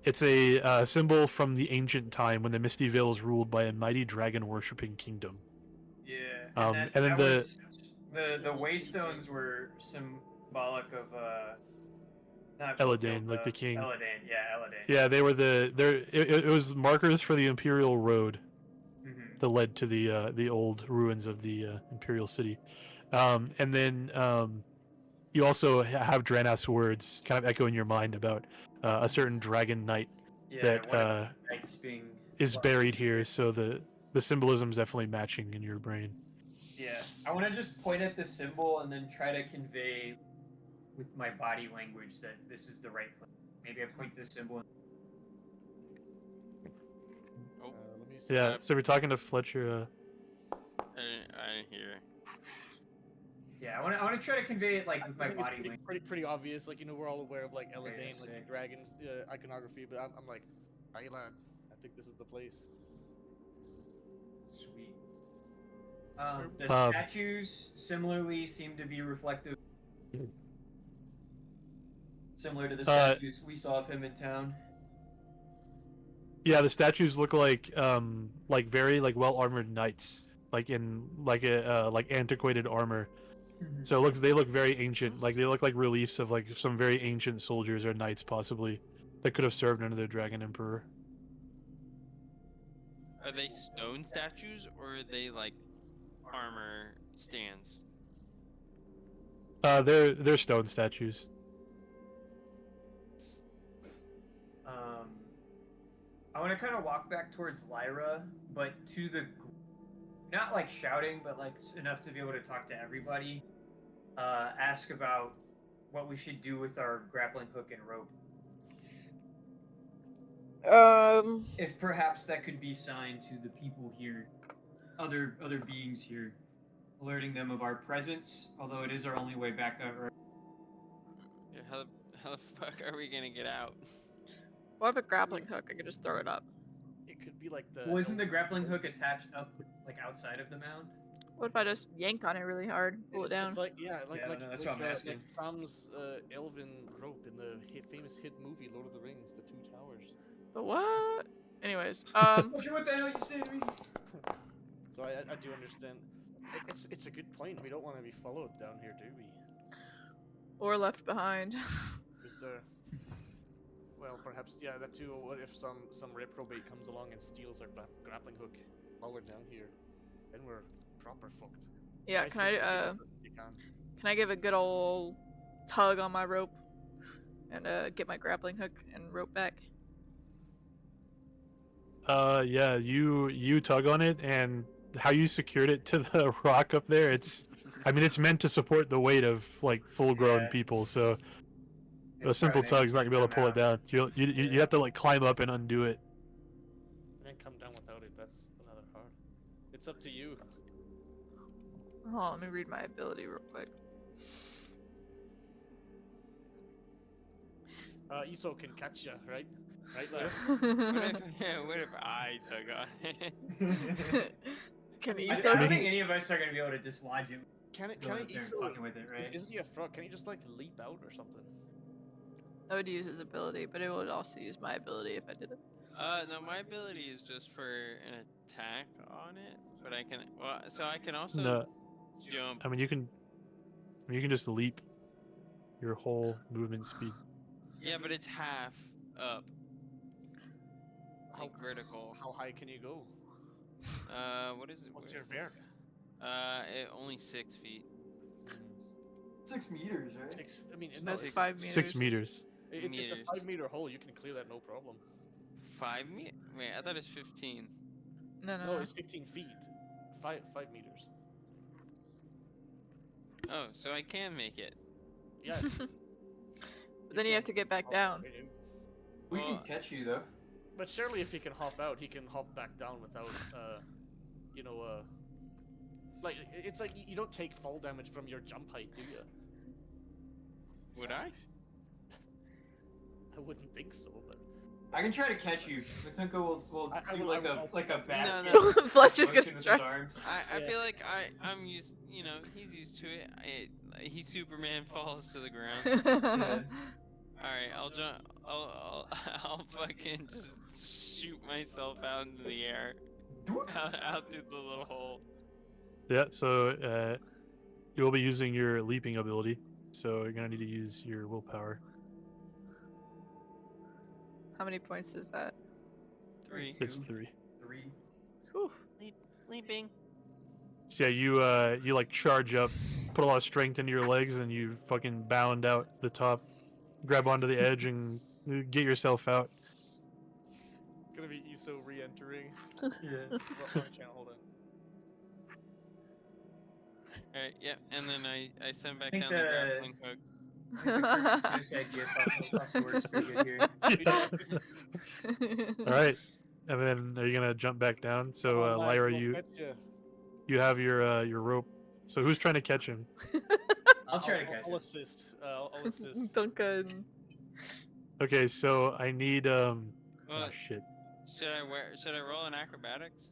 It's a symbol from the ancient time when the Misty Vale was ruled by a mighty dragon worshipping kingdom. Yeah. And then that was, the waystones were symbolic of not Eladane, Viltilda, like the king. Eladane, yeah, Eladane. Yeah, they were it was markers for the Imperial Road Mhm. that led to the old ruins of the Imperial City. And then you also have Dranas words kind of echo in your mind about a certain dragon knight Yeah, that one of the knights being is buried here. So the symbolism's definitely matching in your brain. Yeah, I want to just point at the symbol and then try to convey with my body language that this is the right place. Maybe I point to the symbol. Oh, Let me see. Yeah. So if you're talking to Fletcher. I didn't hear. Yeah, I want to try to convey it like with my I think it's body language. pretty obvious. Like, you know, we're all aware of like Okay, Eladane, like the sick. dragon's iconography, but I'm like, Island. I think this is the place. Sweet. The Um, statues similarly seem to be reflective. Similar to the statues we saw of him in town. Yeah, the statues look like very like well armored knights, like in like a like antiquated armor. So they look very ancient. Like they look like reliefs of like some very ancient soldiers or knights possibly that could have served under the Dragon Emperor. Are they stone statues or are they like armor stands? They're stone statues. I want to kind of walk back towards Lyra, but to the not like shouting, but like enough to be able to talk to everybody. Ask about what we should do with our grappling hook and rope. If perhaps that could be signed to the people here, other beings here, alerting them of our presence. Although it is our only way back out. Right? Yeah, how the fuck are we gonna get out? Well, I have a grappling hook. I could just throw it up. It could be like the. Well, isn't the grappling hook attached up, like outside of the mound? What if I just yank on it really hard, pull it down? It's like that's what I'm asking. like Sam's elven rope in the famous hit movie Lord of the Rings, The Two Towers. The what? Anyways, Not sure what the hell you saying to me. So I do understand. It's a good point. We don't want to be followed down here, do we? or left behind. Is there? Well, perhaps that too. What if some reprobate comes along and steals our grappling hook while we're down here? Then we're proper fucked. Yeah, can I suggest we get this if you can. can I give a good old tug on my rope and get my grappling hook and rope back? Yeah, you tug on it, and how you secured it to the rock up there, it's meant to support the weight of like full-grown people, so a simple tug's not gonna be able to pull it down. You have to like climb up and undo it. And then come down without it. That's rather hard. It's up to you. Oh, let me read my ability real quick. Iso can catch you, right? Right, like. What if I tug on it? Can I Iso? don't think any of us are gonna be able to dislodge it. Can Go it out there and Iso? fucking with it, right? Isn't he a frog? Can he just like leap out or something? I would use his ability, but it would also use my ability if I did it. No, my ability is just for an attack on it, but I can. Well, so I can also No, jump. I mean you can just leap your whole movement speed. Yeah, but it's half up. How Like vertical. How high can you go? What is it? What's Where- your vert? only 6 feet. 6 meters, right? Six. I mean, That's six- 5 meters. 6 meters. It's a meters. 5-meter hole. You can clear that no problem. 5 meters? Wait, I thought it was 15. No, no, No, no. it's 15 feet. 5 meters. Oh, so I can make it. Yeah. But then you have to get back down. We can Well, catch you though. But surely if he can hop out, he can hop back down without, you know, like, it's like you don't take fall damage from your jump height, do you? Would I? I wouldn't think so, but... I can try to catch you. Matunka will I do will- like I will a also like a catch you. basket. No, Fletcher's motion gonna with try. his arms. I Yeah. feel like I'm used. You know, he's used to it. He Superman falls to the ground. All right, I'll jump. I'll fucking just shoot myself out into the air, out through the little hole. Yeah, so you will be using your leaping ability, so you're gonna need to use your willpower. How many points is that? 3. It's 3. 3. Whew. Leaping. So yeah, you like charge up, put a lot of strength into your legs, and you fucking bound out the top, grab onto the edge, and get yourself out. It's gonna be Iso re-entering. Yeah. Wrong channel, hold on. All right, yep. And then I send back think down the the- grappling hook. I think the current suicide gift also works pretty good here. All right, and then are you gonna jump back down? So Come on, lads, Lyra, we'll you catch ya. you have your rope. So who's trying to catch him? I'll try to catch I'll him. assist. I'll assist. Duncan. Okay, so I need oh Well, shit. should I roll in acrobatics?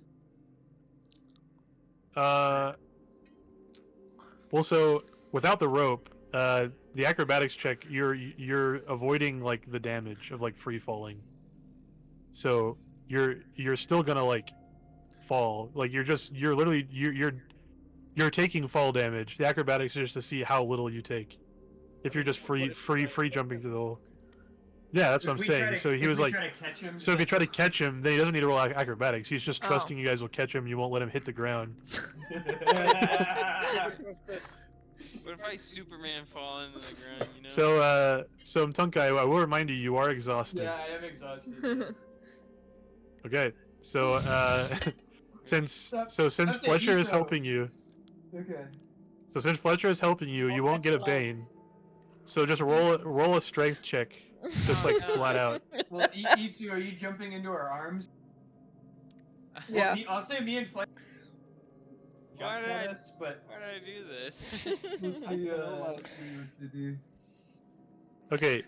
Well, so without the rope, the acrobatics check, you're avoiding like the damage of like free falling. So you're still gonna like fall. Like you're literally you're taking fall damage. The acrobatics is just to see how little you take. If you're just free jumping through the hole. Yeah, that's what I'm saying. So he was like, so if you try to catch him, then he doesn't need to roll acrobatics. He's just Oh. trusting you guys will catch him. You won't let him hit the ground. What's this? What if I Superman fall into the ground? You know. So Mtunka, I will remind you, you are exhausted. Yeah, I am exhausted. Okay, so since That's it, Fletcher is Iso. helping you, Okay. so since Fletcher is helping you, you I'll won't catch get a you, lad. bane. So just roll a strength check, just like Oh, no. flat out. Well, Isu, are you jumping into our arms? Yeah. Well, I'll say me and Fletcher Why jumps did at I- us, but Why did I do this? we'll see what to do. Okay,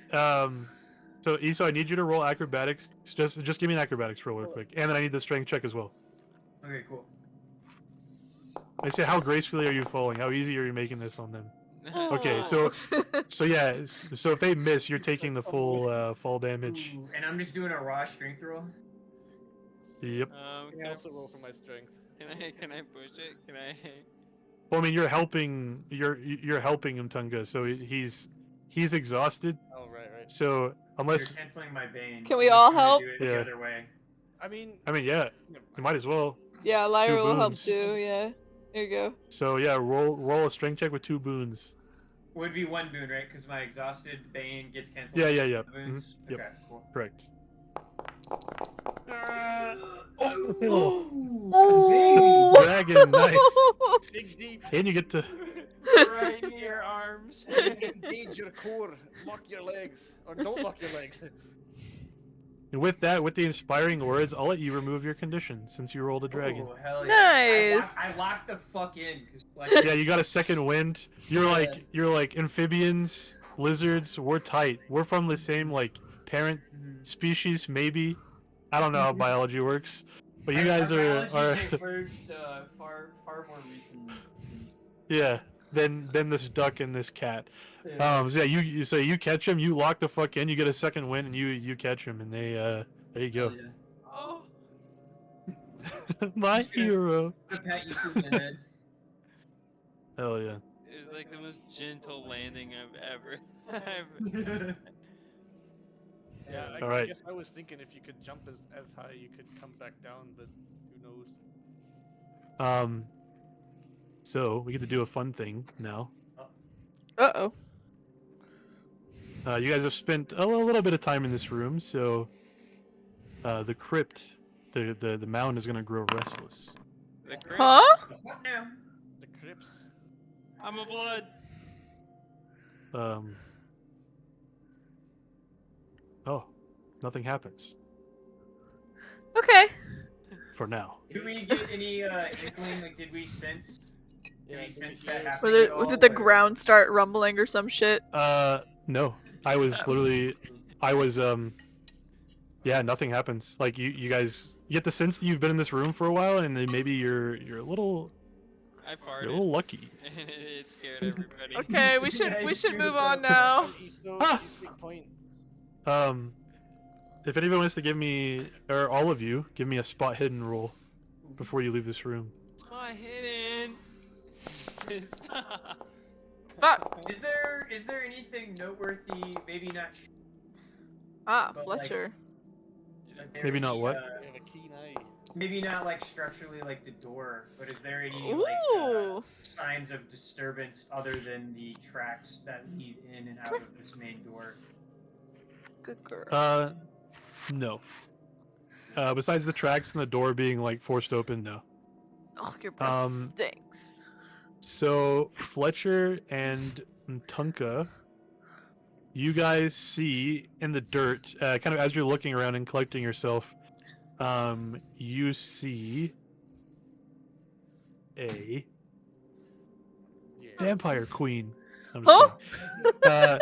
so Iso, I need you to roll acrobatics. Just give me an acrobatics roll real quick, and then I need the strength check as well. Okay, cool. I say, how gracefully are you falling? How easy are you making this on them? Okay, so yeah, so if they miss, you're taking the full fall damage. Ooh, and I'm just doing a raw strength roll. Yep. Can I also roll for my strength? Can I push it? Can I? Well, I mean, you're helping him, Tunga. So he's exhausted. Oh, right. So unless You're canceling my bane. Can we unless all you wanna help? do it Yeah. The other way. I mean, yeah, you might as well. Yeah, Lyra will help boons. too, yeah. There you go. So yeah, roll a strength check with 2 boons. Would be 1 boon, right? Because my exhausted bane gets canceled. Yeah, by yeah, the yeah. Boons. Mhm, yep. Okay, cool. Correct. Oh, Dragon, nice. dig deep, And you get to. Right in your arms. engage your core, lock your legs, or don't lock your legs. And with that, with the inspiring words, I'll let you remove your condition since you rolled a dragon. Oh, hell yeah. Nice. I locked the fuck in. Cause Yeah, you got a second wind. You're like amphibians, lizards. We're tight. We're from the same like parent species, maybe. I don't know how biology works, but you guys are diverged far more recently. yeah. Than this duck and this cat. Yeah. So yeah, you catch him, you lock the fuck in, you get a second win, and you catch him, and they there you go. Hell yeah. Oh. My Just gonna- hero. I'm gonna pat you in the head. Hell yeah. It's like the most gentle landing I've ever. Yeah, I Alright. guess I was thinking if you could jump as high, you could come back down, but who knows? So we get to do a fun thing now. Uh-oh. You guys have spent a little bit of time in this room, so the crypt, the mound is gonna grow restless. The Huh? What now? The Crips. I'm a blood. Oh, nothing happens Okay. for now. Did we get any inkling? Like, did we sense? Did we sense that hear happening at all? Did the or- ground start rumbling or some shit? No. I was literally, yeah, nothing happens. Like you guys you get the sense that you've been in this room for a while, and then maybe you're a little I you're a farted. little lucky. And it scared everybody. Okay, we should Yeah, we you should should move have on done. now. Ah! Big point. If anyone wants to give me, or all of you, give me a spot hidden roll before you leave this room. Spot hidden. Stop. Fuck. Is there anything noteworthy? Maybe not. Ah, But, like, Fletcher. Like, there Maybe not any, what? We have a keen eye. Maybe not like structurally like the door, but is there any Ooh. signs of disturbance other than the tracks that lead in and out of this main door? Good girl. No. Besides the tracks and the door being like forced open, no. Oh, your breath stinks. So Fletcher and Tunka, you guys see in the dirt, kind of as you're looking around and collecting yourself, you see a Yeah. vampire queen. I'm just kidding.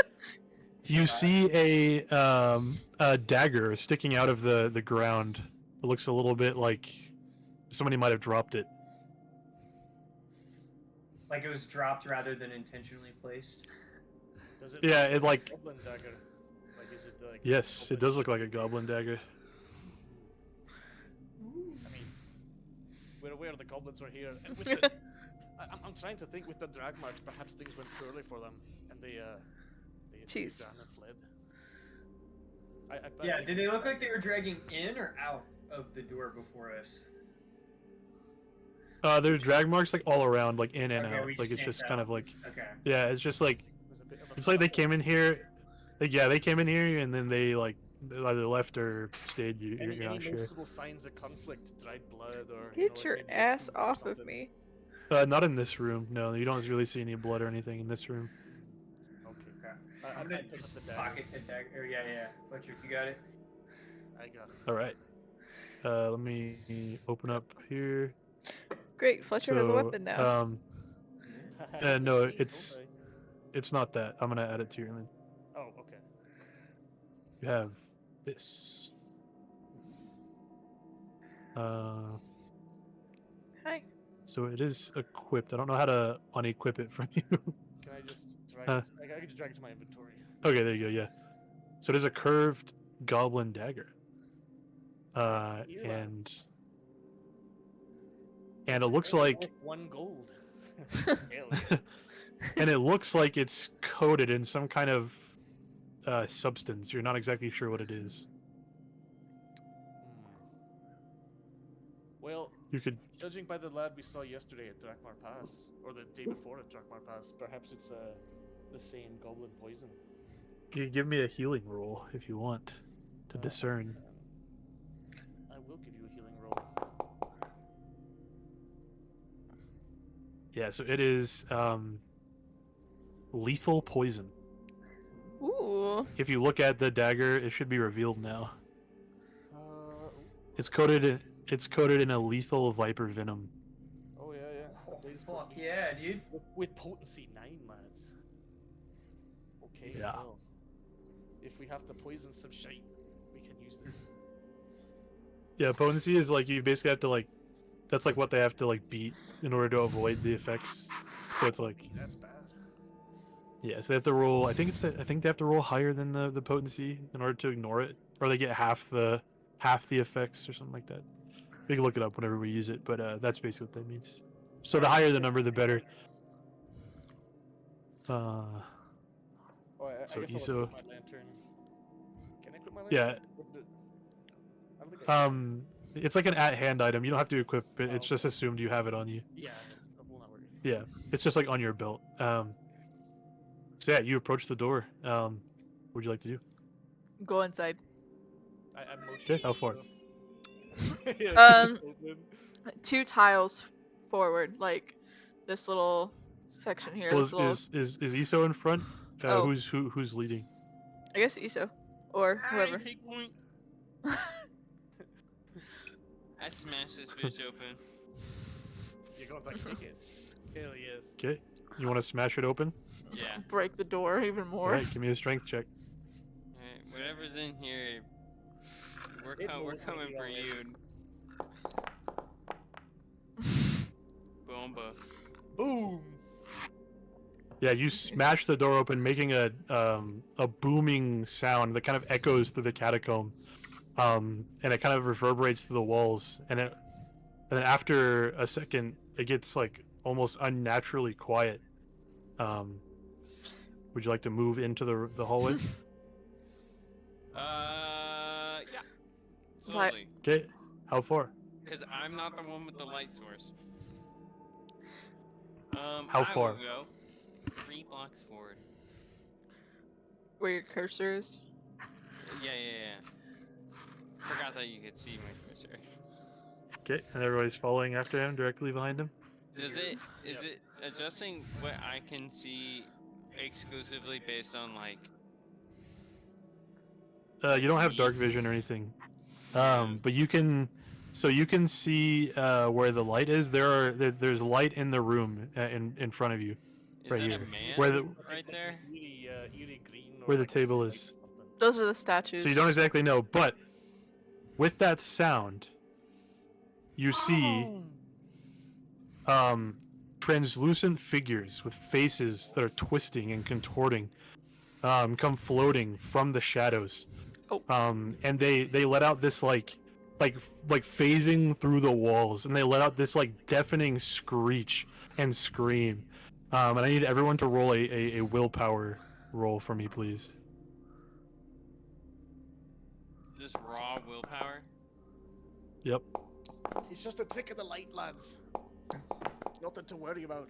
You see a dagger sticking out of the ground. It looks a little bit like somebody might have dropped it. Like it was dropped rather than intentionally placed. Does it Yeah, look it like a goblin dagger? Like, is it like? yes, it goblin does look shape? like a goblin dagger. I mean, we're aware the goblins were here, and with the, I'm trying to think with the drag marks, perhaps things went poorly for them, and they Jeez. ran and fled. Yeah, did they look like they were dragging in or out of the door before us? There's drag marks like all around, like in and Okay, out. we Like it's can't just tell. kind of like Okay. yeah, it's just like There's a bit of a it's like they scuffle. came in here. Like, yeah, they came in here and then they like either left or stayed. You're Any not sure. noticeable signs of conflict, dried blood, or Get your maybe a ass tumor or off of something? me. Not in this room. No, you don't really see any blood or anything in this room. Okay. I'm I gonna pick up just the dagger. pocket the dagger. Yeah. Fletcher, if you got it. I got it. All right. Let me open up here. Great, Fletcher has a So, weapon now. no, Don't it's not that. I'm gonna add it to your image. I? Oh, okay. You have this. Hi. So it is equipped. I don't know how to unequip it from you. Can I just drag Huh. it? I can just drag it to my inventory. Okay, there you go. Yeah. So it is a curved goblin dagger. Ew. And It's it looks only like worth 1 gold. Hell yeah. and it looks like it's coated in some kind of substance. You're not exactly sure what it is. Well, You could judging by the lad we saw yesterday at Drakmar Pass, or the day before at Drakmar Pass, perhaps it's the same goblin poison. you could give me a healing roll if you want to discern. I will give you a healing roll. Yeah, so it is lethal poison. Ooh. If you look at the dagger, it should be revealed now. Uh, It's coated in a lethal viper venom. oh yeah. Oh, Please fuck put- yeah, dude. With potency 9, lads. Okay. Yeah. Well, if we have to poison some shite, we can use this. Yeah, potency is like you basically have to like that's like what they have to like beat in order to avoid the effects. So it's like That's bad. yeah, so they have to roll. I think they have to roll higher than the potency in order to ignore it, or they get half the effects or something like that. We can look it up whenever we use it, but that's basically what that means. So the higher the number, the better. Oh, So I guess ISO- I'll equip my lantern. Can I equip my lantern? Yeah. I don't think I can. It's like an at-hand item. You don't have to equip it. It's Oh, just assumed you have it on you. Yeah, we'll not worry. Yeah, it's just like on your belt. So yeah, you approach the door. What would you like to do? Go inside. I'm motioning. Okay, how far? Yeah, Um, it's open. 2 tiles forward, like this little section here. Well, This little. is Iso in front? Oh. Who's leading? I guess Iso, or whoever. Take point. I smashed this bitch open. You're going to kick it. Hell yes. Okay. You want to smash it open? Yeah. Break the door even more. Alright, give me a strength check. Alright, whatever's in here, we're It coming knows for what you you. Boomba. Boom! Yeah, you smash the door open, making a booming sound that kind of echoes through the catacomb, and it kind of reverberates through the walls. And then after a second, it gets like almost unnaturally quiet. Would you like to move into the hallway? Yeah. But- Slowly. Okay. How far? Because I'm not the one with the light source. How I far? will go 3 blocks forward. Where your cursor is. Yeah. Forgot that you could see my cursor. Okay, and everybody's following after him, directly behind him. Is it adjusting what I can see exclusively based on like? You don't have dark vision or anything, but you can. So you can see where the light is. There's light in the room in front of you, Is right that here. a man Where the right there? Eerie green. Or where the like table white or is. something. Those are the statues. So you don't exactly know, but with that sound, you see translucent figures with faces that are twisting and contorting, come floating from the shadows. Oh. And they let out this like phasing through the walls, and they let out this like deafening screech and scream. And I need everyone to roll a willpower roll for me, please. Just raw willpower. Yep. It's just a tick of the light, lads. Nothing to worry about.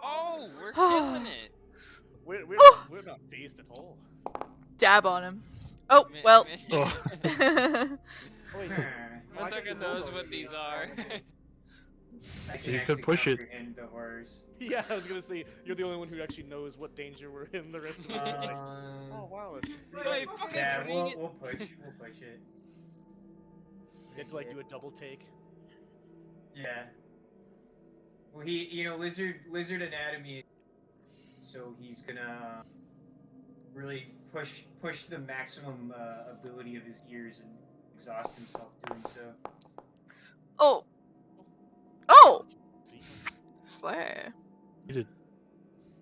Oh, we're killing it. We're Oh! we're not phased at all. Dab on him. Oh, Ma- well. Oh. Oh, wait, why can't you Motherfucker roll knows though? what these are. I So can you could actually push it. comprehend the horrors. Yeah, I was gonna say you're the only one who actually knows what danger we're in. The rest of us are like, oh wow, it's Wait, fucking yeah, doing we'll, it. we'll push. We'll push it. you have to like do a double take. Yeah. Well, lizard anatomy. So he's gonna really push the maximum ability of his ears and exhaust himself doing so. Oh. Oh! See? Slay.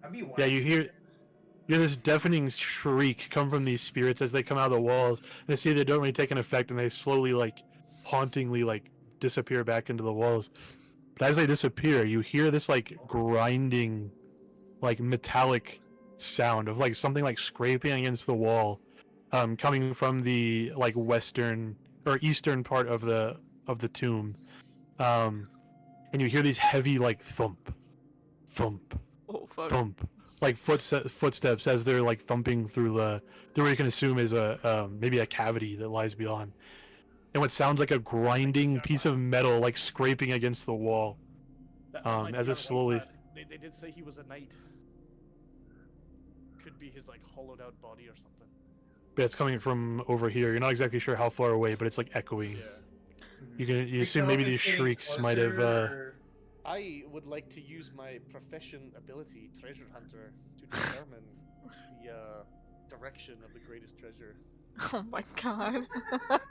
I'd be Yeah, you hear this deafening shriek come from these spirits as they come out of the walls. And they see they don't really take an effect, and they slowly, like, hauntingly, like, disappear back into the walls. But as they disappear, you hear this, like, grinding, like, metallic sound of, like, something, like, scraping against the wall, coming from the, like, western or eastern part of the tomb. And you hear these heavy, like, thump, Oh, fuck. thump, like footsteps as they're like thumping through what you can assume is a maybe a cavity that lies beyond, and what sounds like a grinding piece of metal like scraping against the wall. That might be As it our white slowly- lad. They did say he was a knight. Could be his like hollowed out body or something. But it's coming from over here. You're not exactly sure how far away, but it's like echoing. Yeah. You assume maybe these shrieks might have. I would like to use my profession ability, treasure hunter, to determine the direction of the greatest treasure. Oh my god.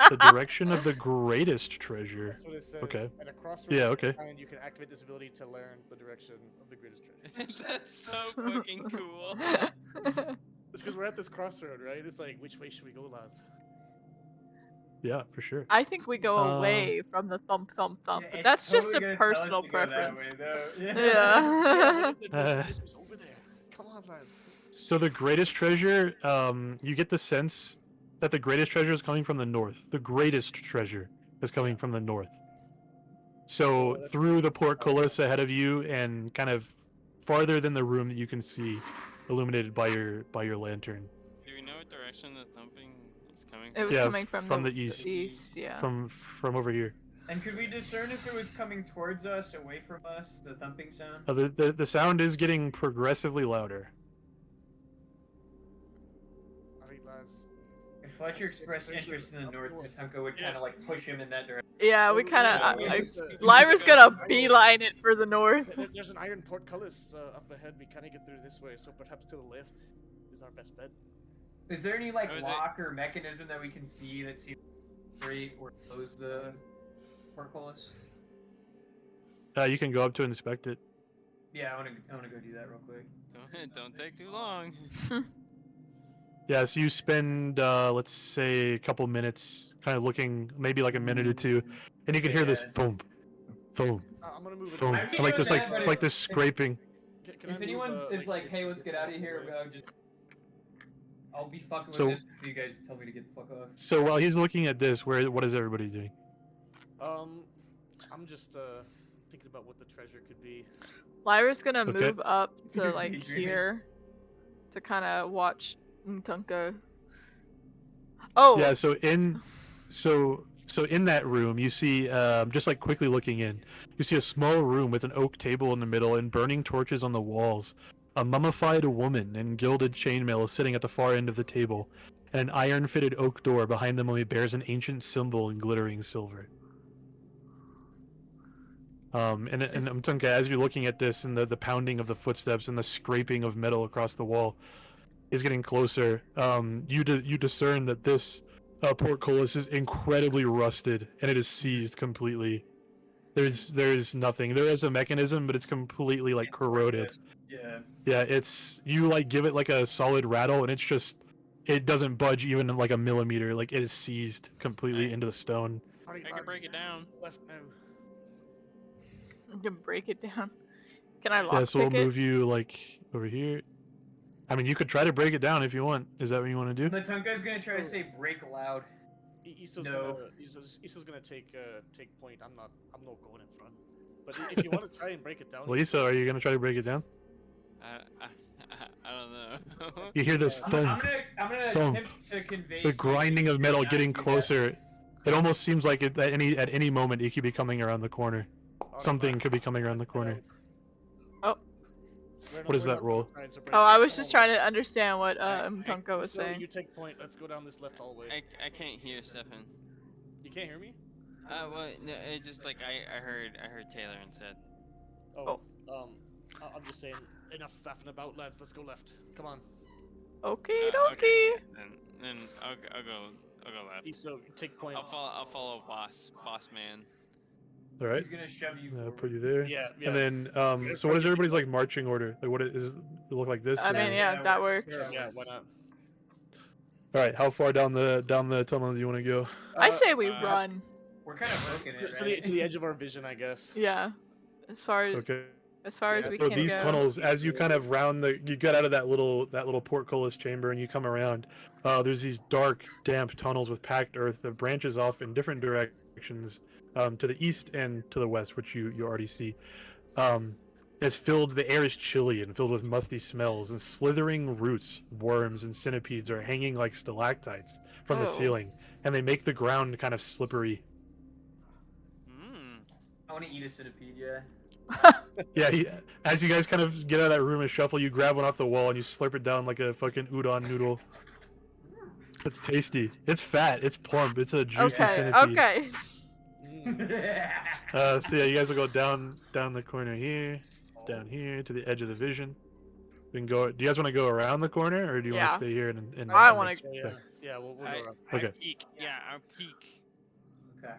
The direction of the greatest treasure. That's what it says. Okay. At a crossroads, Yeah, okay. and you can activate this ability to learn the direction of the greatest treasure. That's so fucking cool. It's because we're at this crossroad, right? It's like, which way should we go, lads? Yeah, for sure. I think we go away from the thump thump thump, but that's just a personal preference. Yeah. Yeah. The treasure's over there. Come on, lads. So the greatest treasure, you get the sense that the greatest treasure is coming from the north. The greatest treasure is coming from the north. So that's- through the portcullis ahead of you, and kind of farther than the room that you can see, illuminated by your lantern. Do we know what direction the thumping is coming It was Yeah, coming from the east. east, yeah. From over here. And could we discern if it was coming towards us, away from us, the thumping sound? The sound is getting progressively louder. Alright, lads. If Fletcher expressed interest in the north, Matunka would kind of like push him in that direction. Yeah, we Oh, kind yeah, of. there's a- Lyra's gonna beeline it for the north. There's an iron portcullis up ahead. We can't get through this way, so perhaps to the left is our best bet. Is there any like Oh, is it- lock or mechanism that we can see that seems to break or close the portcullis? You can go up to inspect it. Yeah, I wanna go do that real quick. Don't take too long. Yeah, so you spend, let's say, a couple minutes kind of looking, maybe like a minute or two, and you can hear this Yeah. thump, thump, I'm gonna move it. thump, I'd be and like doing this, that, but like if- this scraping. Can I If move, anyone is like, hey, let's get out of here, I'll be fucking with So- this until you guys tell me to get the fuck off. So while he's looking at this, what is everybody doing? I'm just thinking about what the treasure could be. Lyra's gonna Okay. move up to You're like daydreaming. here to kind of watch Matunka. Oh, Yeah, so in that room, you see, just like quickly looking in, you see a small room with an oak table in the middle and burning torches on the walls. A mummified woman in gilded chainmail is sitting at the far end of the table, and an iron-fitted oak door behind the mummy bears an ancient symbol in glittering silver. And Matunka, as you're looking at this, and the pounding of the footsteps and the scraping of metal across the wall is getting closer, you discern that this portcullis is incredibly rusted and it is seized completely. There's nothing. There is a mechanism, but it's completely like corroded. Yeah. Yeah, it's you like give it like a solid rattle and it doesn't budge even like a millimeter. Like it is seized completely into the stone. Alright, I can lads, break it down. Left now. I'm gonna break it down. Can I Yeah, so we'll lockpick it? move you like over here. I mean, you could try to break it down if you want. Is that what you want to do? Matunka's gonna try to say break loud. Isso's No. gonna take point. I'm not going in front. But if you want to try and break it down, Lisa, are you gonna try to break it down? I don't know. You hear this I'm thump, gonna thump. attempt to convey the grinding of metal getting Yeah. closer. It almost seems like at any moment it could be coming around the corner. Alright, Something lads, could be coming around the let's corner. get Oh. out. What is that roll? Trying to break Oh, I this was just trying to hallway. understand what I- Matunka was So saying. you take point. Let's go down this left hallway. I can't hear Stefan. You can't hear me? Well, no, it just like I heard Taylor and said. Oh. I'm just saying. Enough faffing about, lads. Let's go left. Come on. Okie Okay. dokie. Then I'll go left. Isso, take point. I'll follow boss man. All right. He's gonna shove you forward. Put you there. Yeah, yeah. And then, so what is everybody's like marching order? Like, what is it look like this? I or- mean, yeah, that works. Yeah, why not? All right. How far down the tunnel do you want to go? I say we uh, run. We're kind of broken it, to right? the edge of our vision, I guess. Yeah. As far as Okay. as we So can these go. tunnels, as you kind of you get out of that little portcullis chamber and you come around, there's these dark, damp tunnels with packed earth that branches off in different directions, to the east and to the west, which you already see. It's filled. The air is chilly and filled with musty smells, and slithering roots, worms, and centipedes are hanging like stalactites from the Oh. ceiling, and they make the ground kind of slippery. Mm. I want to eat a centipede, yeah. Yeah, as you guys kind of get out of that room and shuffle, you grab one off the wall and you slurp it down like a fucking udon noodle. It's tasty. It's fat. It's plump. It's a juicy Okay. centipede. Okay. So yeah, you guys will go down the corner here, down here to the edge of the vision. We can go. Do you guys want to go around the corner, or do you want Yeah. to stay here and I wanna- Yeah, we'll go around. Okay. I peek. Yeah, I'll peek. Okay.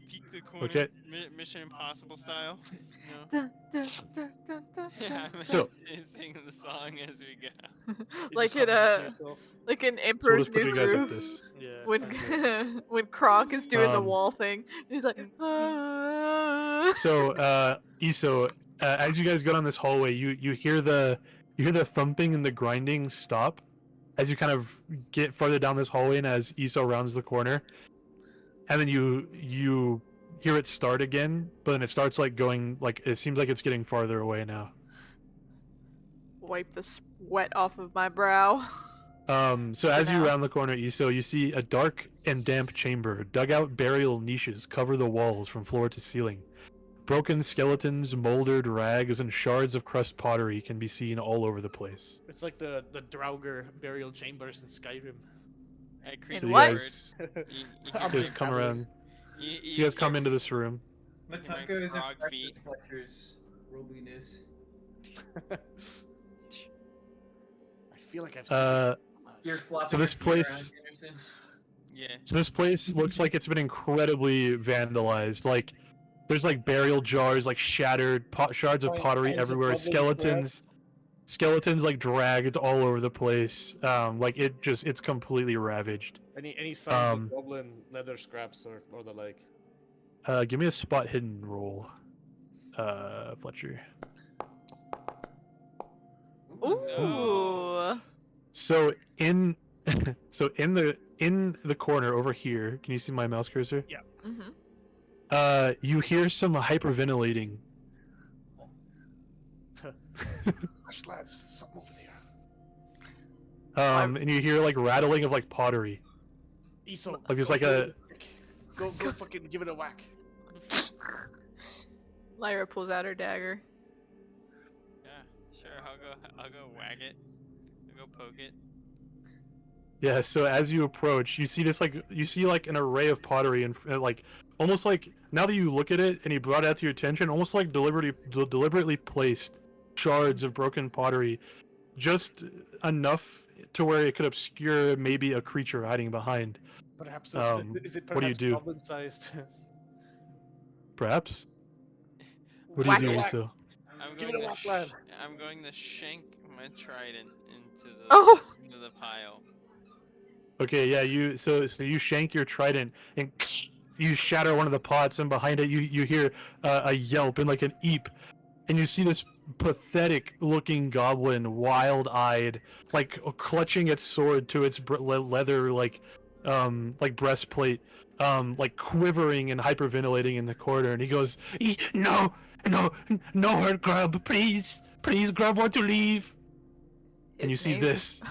Peek the corner. Okay. Mission Impossible style. You know? Dun, dun, dun, dun, dun, Yeah, I'm So- singing the song as we go. like You in just hum it to yourself. like in So we'll Emperor's just put New you guys like Groove this. Yeah. when okay. when Kronk is doing the Um, wall thing. He's like, "Ah." So, Isso, as you guys go down this hallway, you hear the thumping and the grinding stop as you kind of get farther down this hallway, and as Isso rounds the corner, and then you hear it start again, but then it starts like going like it seems like it's getting farther away now. Wipe the sweat off of my brow. So as you now. round the corner, Iso, you see a dark and damp chamber. Dugout burial niches cover the walls from floor to ceiling. Broken skeletons, molded rags, and shards of crushed pottery can be seen all over the place. It's like the Draugr burial chambers in Skyrim. I creep So you what? guys I'm just just come babbling. around. So you guys come into this room. Matunka is frog impressed feet. with Fletcher's worldliness. I feel like I've seen You're flopping So your this feet around, place- Anderson. Yeah. So this place looks like it's been incredibly vandalized. Like, there's like burial jars, like shattered shards of Giant pottery tons of everywhere. goblins Skeletons like dragged all over the place. Like it's completely ravaged. any signs Um, of goblin leather scraps or the like. Give me a spot hidden roll, Fletcher. Ooh. So in in the corner over here, can you see my mouse cursor? Mm-hmm. You hear some hyperventilating. Gosh, lads, something over there. And you hear like rattling of like pottery. Iso, Like there's go like give it a- stick. Go fucking give it a whack. Lyra pulls out her dagger. Yeah. Sure. I'll go wag it. I'll go poke it. Yeah, so as you approach, you see this like an array of pottery and like almost like now that you look at it and you brought it out to your attention, almost like deliberately placed shards of broken pottery, just enough to where it could obscure maybe a creature hiding behind. Perhaps is it what do you perhaps do? goblin sized? Perhaps. What do Whack you do, it. Iso? I'm Give going it a to whack, lad. I'm going to shank my trident into the Oh! into the pile. Okay, yeah, so you shank your trident and you shatter one of the pots, and behind it you hear a yelp and like an eep, and you see this pathetic looking goblin, wild-eyed, like clutching its sword to its leather like breastplate, like quivering and hyperventilating in the corner, and he goes, no, hurt, Grub, please, Grub, want to leave. And you His see name- this.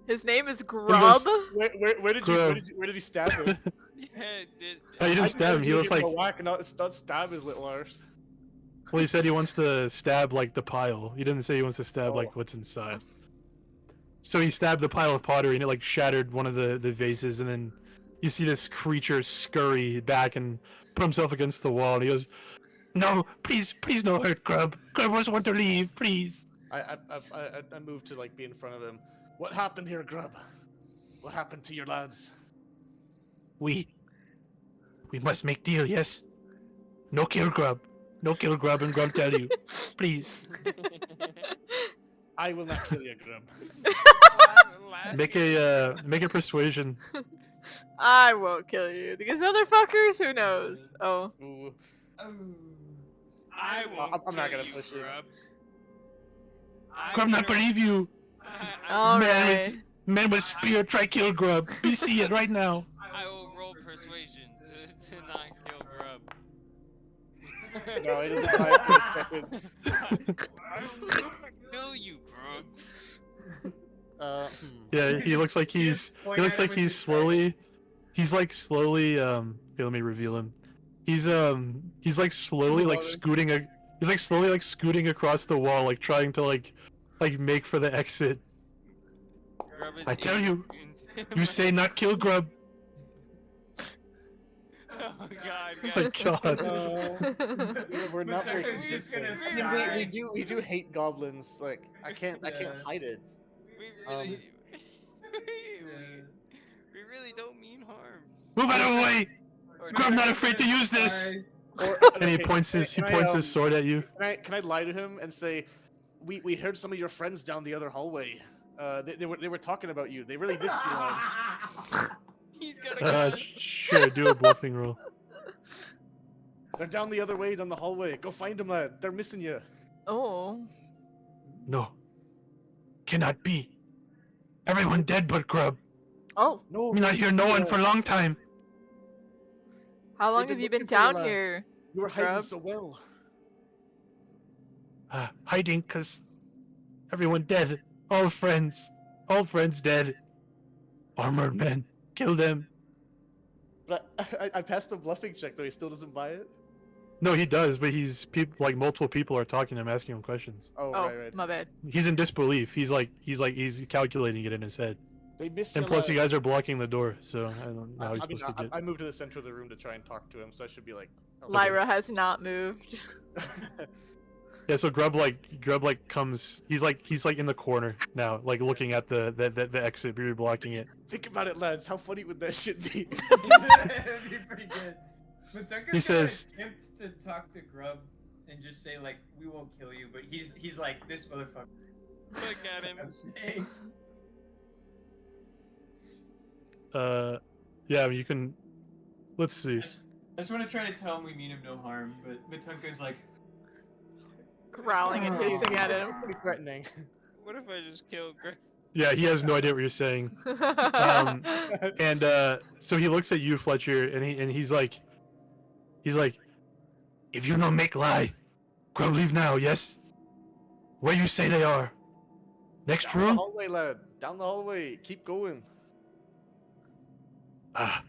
His name is Grub. Where did he stab him? Yeah, it did. Oh, you didn't stab him. He was like, a whack and not stab his little arse. well, he said he wants to stab like the pile. He didn't say he wants to stab Oh. like what's inside. So he stabbed the pile of pottery and it like shattered one of the vases, and then you see this creature scurry back and put himself against the wall, and he goes, no, please no hurt, Grub. Grub doesn't want to leave, please. I moved to like be in front of him. What happened here, Grub? What happened to your lads? We must make deal, yes? No kill Grub. No kill Grub, and Grub tell you. Please. I will not kill you, Grub. Make a persuasion. I won't kill you. These other fuckers, who knows? Oh. Ooh. I won't I'm not kill gonna you, push it. Grub. Grub not believe you. Alright. Man with spear try kill Grub. We see it right now. I will roll persuasion to not kill Grub. No, it doesn't buy it for a second. I will not kill you, Grub. Yeah, he looks like he's slowly here, let me reveal him. He's like slowly like scooting across the wall, like trying to like make for the exit. Grub is I tell you, in- You say not kill Grub. Oh God, Oh my guys. god. We're not very Matunka's just gonna consistent. I mean, we do hate goblins. Like I can't hide it. We really, we really don't mean harm. Move out of the way! Or Grub not afraid to use this! Or, And he okay, points his can I, his sword at you. Can I lie to him and say, we heard some of your friends down the other hallway. They were talking about you. They really missed you, lad. He's got a gun. Sure, do a bluffing roll. They're down the other way, down the hallway. Go find them, lad. They're missing you. Oh. No. Cannot be. Everyone dead but Grub. Oh. No, We not hear no one for a long time. How long They've have been you been looking for you, down lad. here? you were hiding Grub. so well. Hiding cause Everyone dead. All friends dead. Armored men, kill them. But I passed a bluffing check though. He still doesn't buy it. No, he does, but he's like multiple people are talking to him, asking him questions. Oh, Oh, right. my bad. He's in disbelief. He's calculating it in his head. They miss And plus, you guys are blocking the door, so I don't know how he's I mean, supposed to get. I moved to the center of the room to try and talk to him, so I should be like. Lyra has not moved. Yeah, so Grub comes. He's like in the corner now, like looking at the exit. But you're blocking it. Think about it, lads. How funny would that shit be? That'd be pretty good. But He says- attempts to talk to Grub and just say like, "We won't kill you," but he's like, "This motherfucker." Look at him. I'm saying. Yeah, I mean, you can. Let's see. I just want to try to tell him we mean him no harm, but Matunka's like, Growling and hissing at him. Pretty threatening. What if I just killed Greg? Yeah, he has no idea what you're saying. And so he looks at you, Fletcher, and he's like, if you no make lie, Grub leave now, yes? Where you say they are? Next Down the room? hallway, lad. Down the hallway. Keep going. Ah,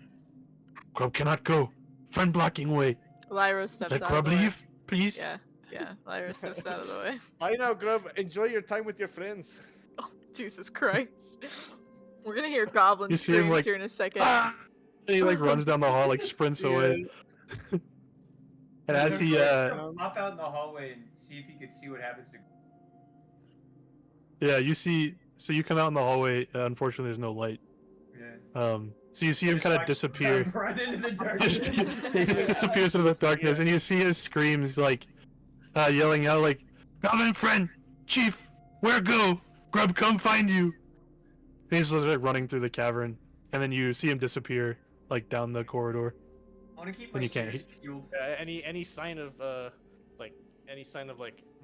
Grub cannot go. Friend blocking way. Lyra steps Let out Grub of the way. leave, please. Yeah, Lyra steps out of the way. Bye now, Grub. Enjoy your time with your friends. Oh, Jesus Christ. We're gonna hear goblin You see him, screams like, here in a second. Ah! And he like runs down the hall, like sprints away. And as he hop out in the hallway and see if he could see what happens to. yeah, you see, so you come out in the hallway. Unfortunately, there's no light. Yeah. So you see him kind of disappear. Run into the Just, darkness. he just disappears into the darkness, and you see his screams, like yelling out, like, "Goblin friend, chief, where go? Grub, come find you!" And he's just like running through the cavern, and then you see him disappear, like down the corridor. I want to keep And my you can't- ears peeled. Any sign of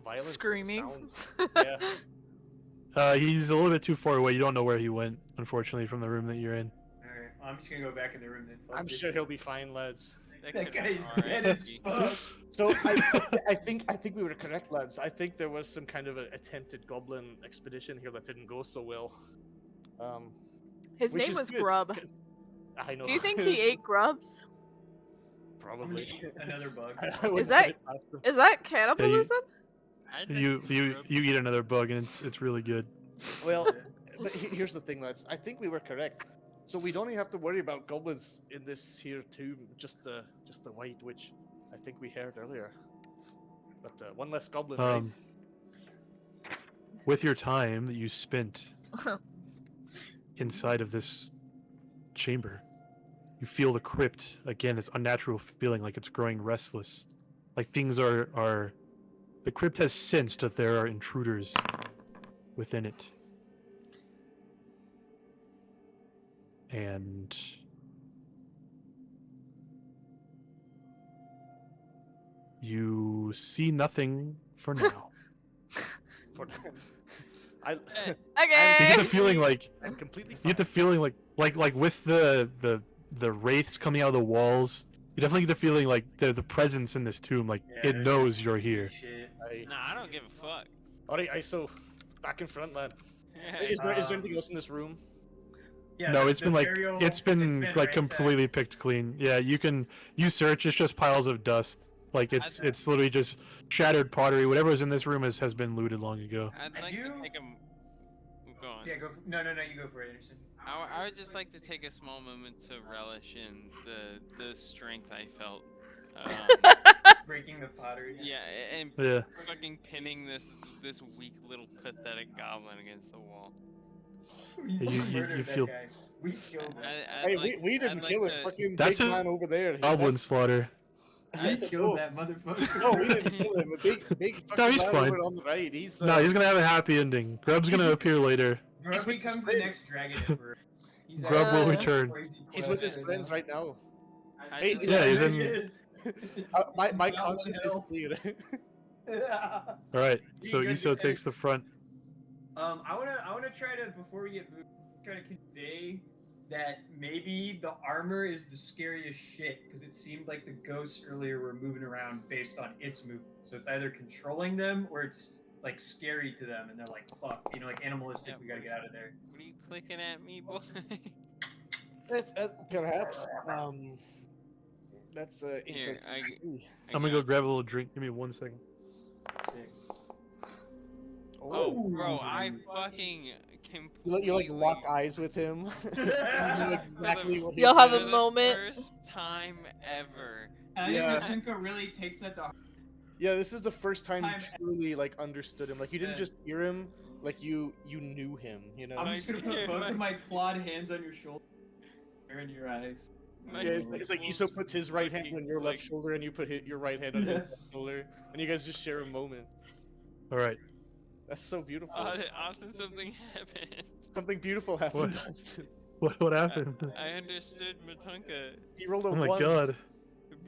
violence? Screaming. Sounds? Yeah. He's a little bit too far away. You don't know where he went, unfortunately, from the room that you're in. Alright, I'm just gonna go back in the room then. Fuck I'm it. sure he'll be fine, lads. That could've guy's been dead as alright. fuck. So I think we were correct, lads. I think there was some kind of an attempted goblin expedition here that didn't go so well. His Which name is was good, Grub. 'cause- I know. Do you think he ate grubs? I'm gonna Probably. eat another bug. I wouldn't Is that- put it past him. Is that cannibalism? I'd You like you Grub. you eat another bug, and it's really good. Well, but here's the thing, lads. I think we were correct. So we don't even have to worry about goblins in this here tomb. Just the white witch. I think we heard earlier. But one less goblin, right? With your time that you spent inside of this chamber, you feel the crypt again. This unnatural feeling, like it's growing restless, like things are. The crypt has sensed that there are intruders within it, and you see nothing for now. For I, You Okay. get the feeling like I'm completely you fine. get the feeling like with the wraiths coming out of the walls. You definitely get the feeling like the presence in this tomb, like Yeah, it there's knows you're here. Shit. Nah, I don't give a fuck. Alright, so back in front, lad. Yeah, Is there anything else in this room? Yeah, No, the- it's the been like burial- it's been like ransacked. completely picked clean. Yeah, you search, it's just piles of dust. Like it's literally just shattered pottery. Whatever was in this room has been looted long ago. I'd I like do- to take a. Go on. Yeah, go. No, you go for it, Anderson. I would just like to take a small moment to relish in the strength I felt. Breaking the pottery. Yeah, and Yeah. fucking pinning this weak little pathetic goblin against the wall. you murdered that feel- guy. We killed him. Hey, we didn't kill it. Fucking That's big a man over there. Goblin slaughter. We killed that motherfucker. No, we didn't kill him. A big fucking No, he's man fine. over on the right. He's No, he's gonna have a happy ending. Grub's gonna He's- appear later. Grub He's with becomes his the friend. next dragon emperor. He's Grub out will on a return. crazy he's quest with his right friends now. right now. I Hey, just- Yeah, he's There in- he is. My Down conscience the is hill. clear. All right, so good, Iso good. takes the front. I wanna try to, before we get moved, try to convey that maybe the armor is the scariest shit, because it seemed like the ghosts earlier were moving around based on its movement. So it's either controlling them or it's like scary to them, and they're like, "Fuck," you know, like animalistic. Yeah, We gotta get out of there. What are you clicking at me, boy? Perhaps. That's Here, interesting. I'm gonna go grab a little drink. Give me 1 second. Oh, bro, I fucking completely. You like lock eyes with him. You know exactly what he's You'll have a For the moment. First time ever. I Yeah. think Matinka really takes that to heart. Yeah, this is the first time you Time- truly like understood him. Like you didn't Yeah. just hear him, like you knew him. You know. I'm just gonna put both of my clawed hands on your shoulder, stare in your eyes. My Yeah, it's like Iso puts his right hand on your left fucking, shoulder, and you put your right hand on his left shoulder, and you guys just share a moment. All right. That's so beautiful. Austin, something happened. Something beautiful happened, What? Austin. What happened? I understood Matunka He rolled a Oh my 1. god.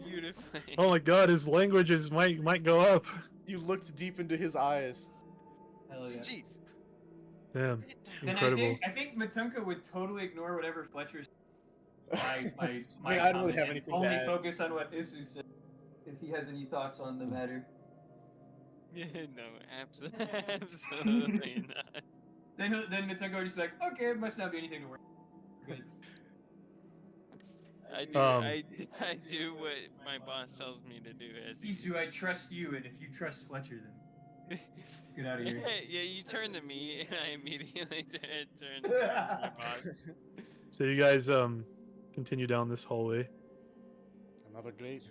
beautifully. Oh my god, his languages might go up. You looked deep into his eyes. Hell yeah. Jeez. Damn. Then Incredible. I think Matunka would totally ignore whatever Fletcher's. I mean, I don't really have anything to Only add. focus on what Isu said. If he has any thoughts on the matter. Yeah, no, absolutely not. Then Matunka would just be like, okay, it must not be anything to worry. Good. I do what my boss tells me to do. As Isu, I trust you, and if you trust Fletcher, then let's get out of here. yeah, you turn to me, and I immediately turn to my boss. So you guys continue down this hallway. Another great.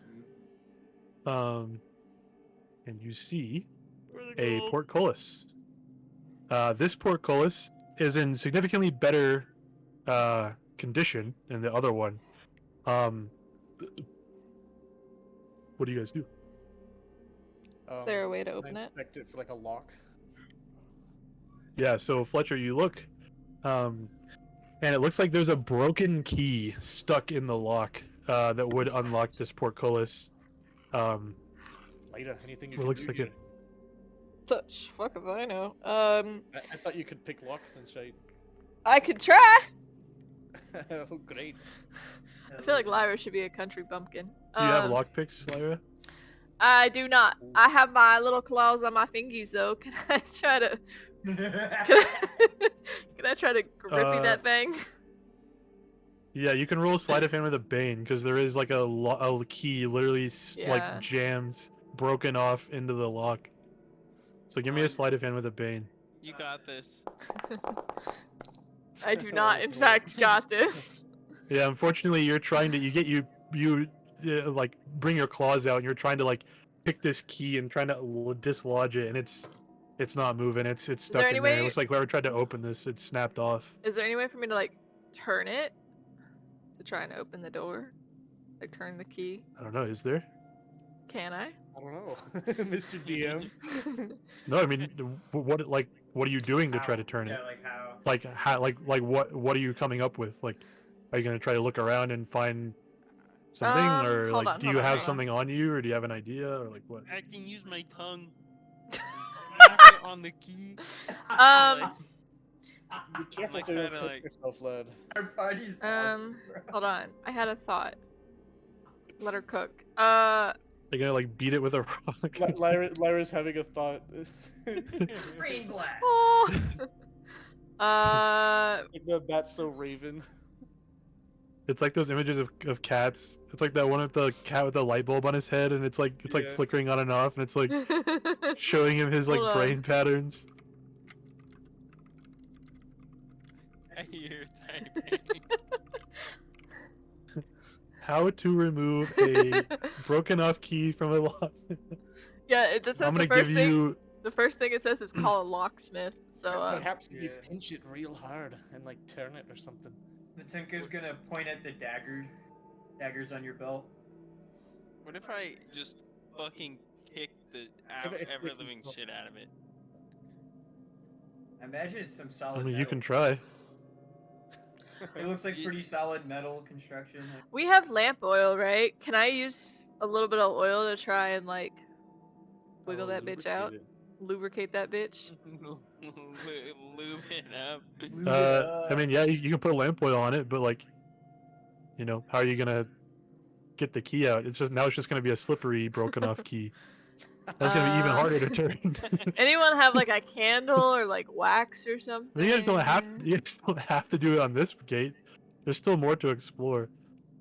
And you see a portcullis. This portcullis is in significantly better condition than the other one. What do you guys do? Is there a way to I open it? inspect it for like a lock. Yeah, so Fletcher, you look, and it looks like there's a broken key stuck in the lock that would unlock this portcullis. Later, anything you It can looks do like here? it. Such fuck if I know. I thought you could pick locks and shit. I could try. Oh, great. I feel like Lyra should be a country bumpkin. Do you have lockpicks, Lyra? I do not. I have my little claws on my fingies though. Can I try to? Can I try to grippy that thing? Yeah, you can roll sleight of hand with a bane because there is like a key literally Yeah. like jams broken off into the lock. So give me a sleight of hand with a bane. You got this. I do not, in fact, got this. Yeah, unfortunately, you're trying to you like bring your claws out and you're trying to like pick this key and trying to dislodge it and it's not moving. It's stuck there in any there. It way- looks like whoever tried to open this, it snapped off. Is there any way for me to like turn it to try and open the door? Like turn the key? I don't know. Is there? Can I? I don't know, Mr. DM. No, I mean, what are you doing to try to turn it? Yeah, like how? Like how what are you coming up with? Like, are you gonna try to look around and find something, or hold like on, do hold you on, have hold on. something on you, or do you have an idea, or like what? I can use my tongue. Snap it on the key. Um, Be careful like so you don't kinda kill like- yourself, lad. Our party's awesome, bro. hold on. I had a thought. Let her cook. They're gonna like beat it with a rock. Lyra's having a thought. Brain blast. Oh. Like the That's So Raven. It's like those images of cats. It's like that one with the cat with the light bulb on his head, and it's like Yeah. flickering on and off, and it's like showing him his like Hold on. brain patterns. I hear typing. How to remove a broken off key from a lock. Yeah, it just says I'm the gonna first give thing. you. The first thing it says is call a locksmith. So Perhaps if you Yeah. pinch it real hard and like turn it or something. Matinka's gonna point at the daggers on your belt. What if I just fucking kick the Give it a ever quick living impulse. shit out of it? I imagine it's some I solid. mean, you metal. can try. It looks like pretty solid metal construction. we have lamp oil, right? Can I use a little bit of oil to try and like wiggle that bitch out? Lubricate that bitch? Lube it up. I mean, yeah, you can put lamp oil on it, but like, you know, how are you gonna get the key out? It's just gonna be a slippery, broken off key. That's gonna be even harder to turn. Anyone have like a candle or like wax or something? You guys don't have to do it on this gate. There's still more to explore.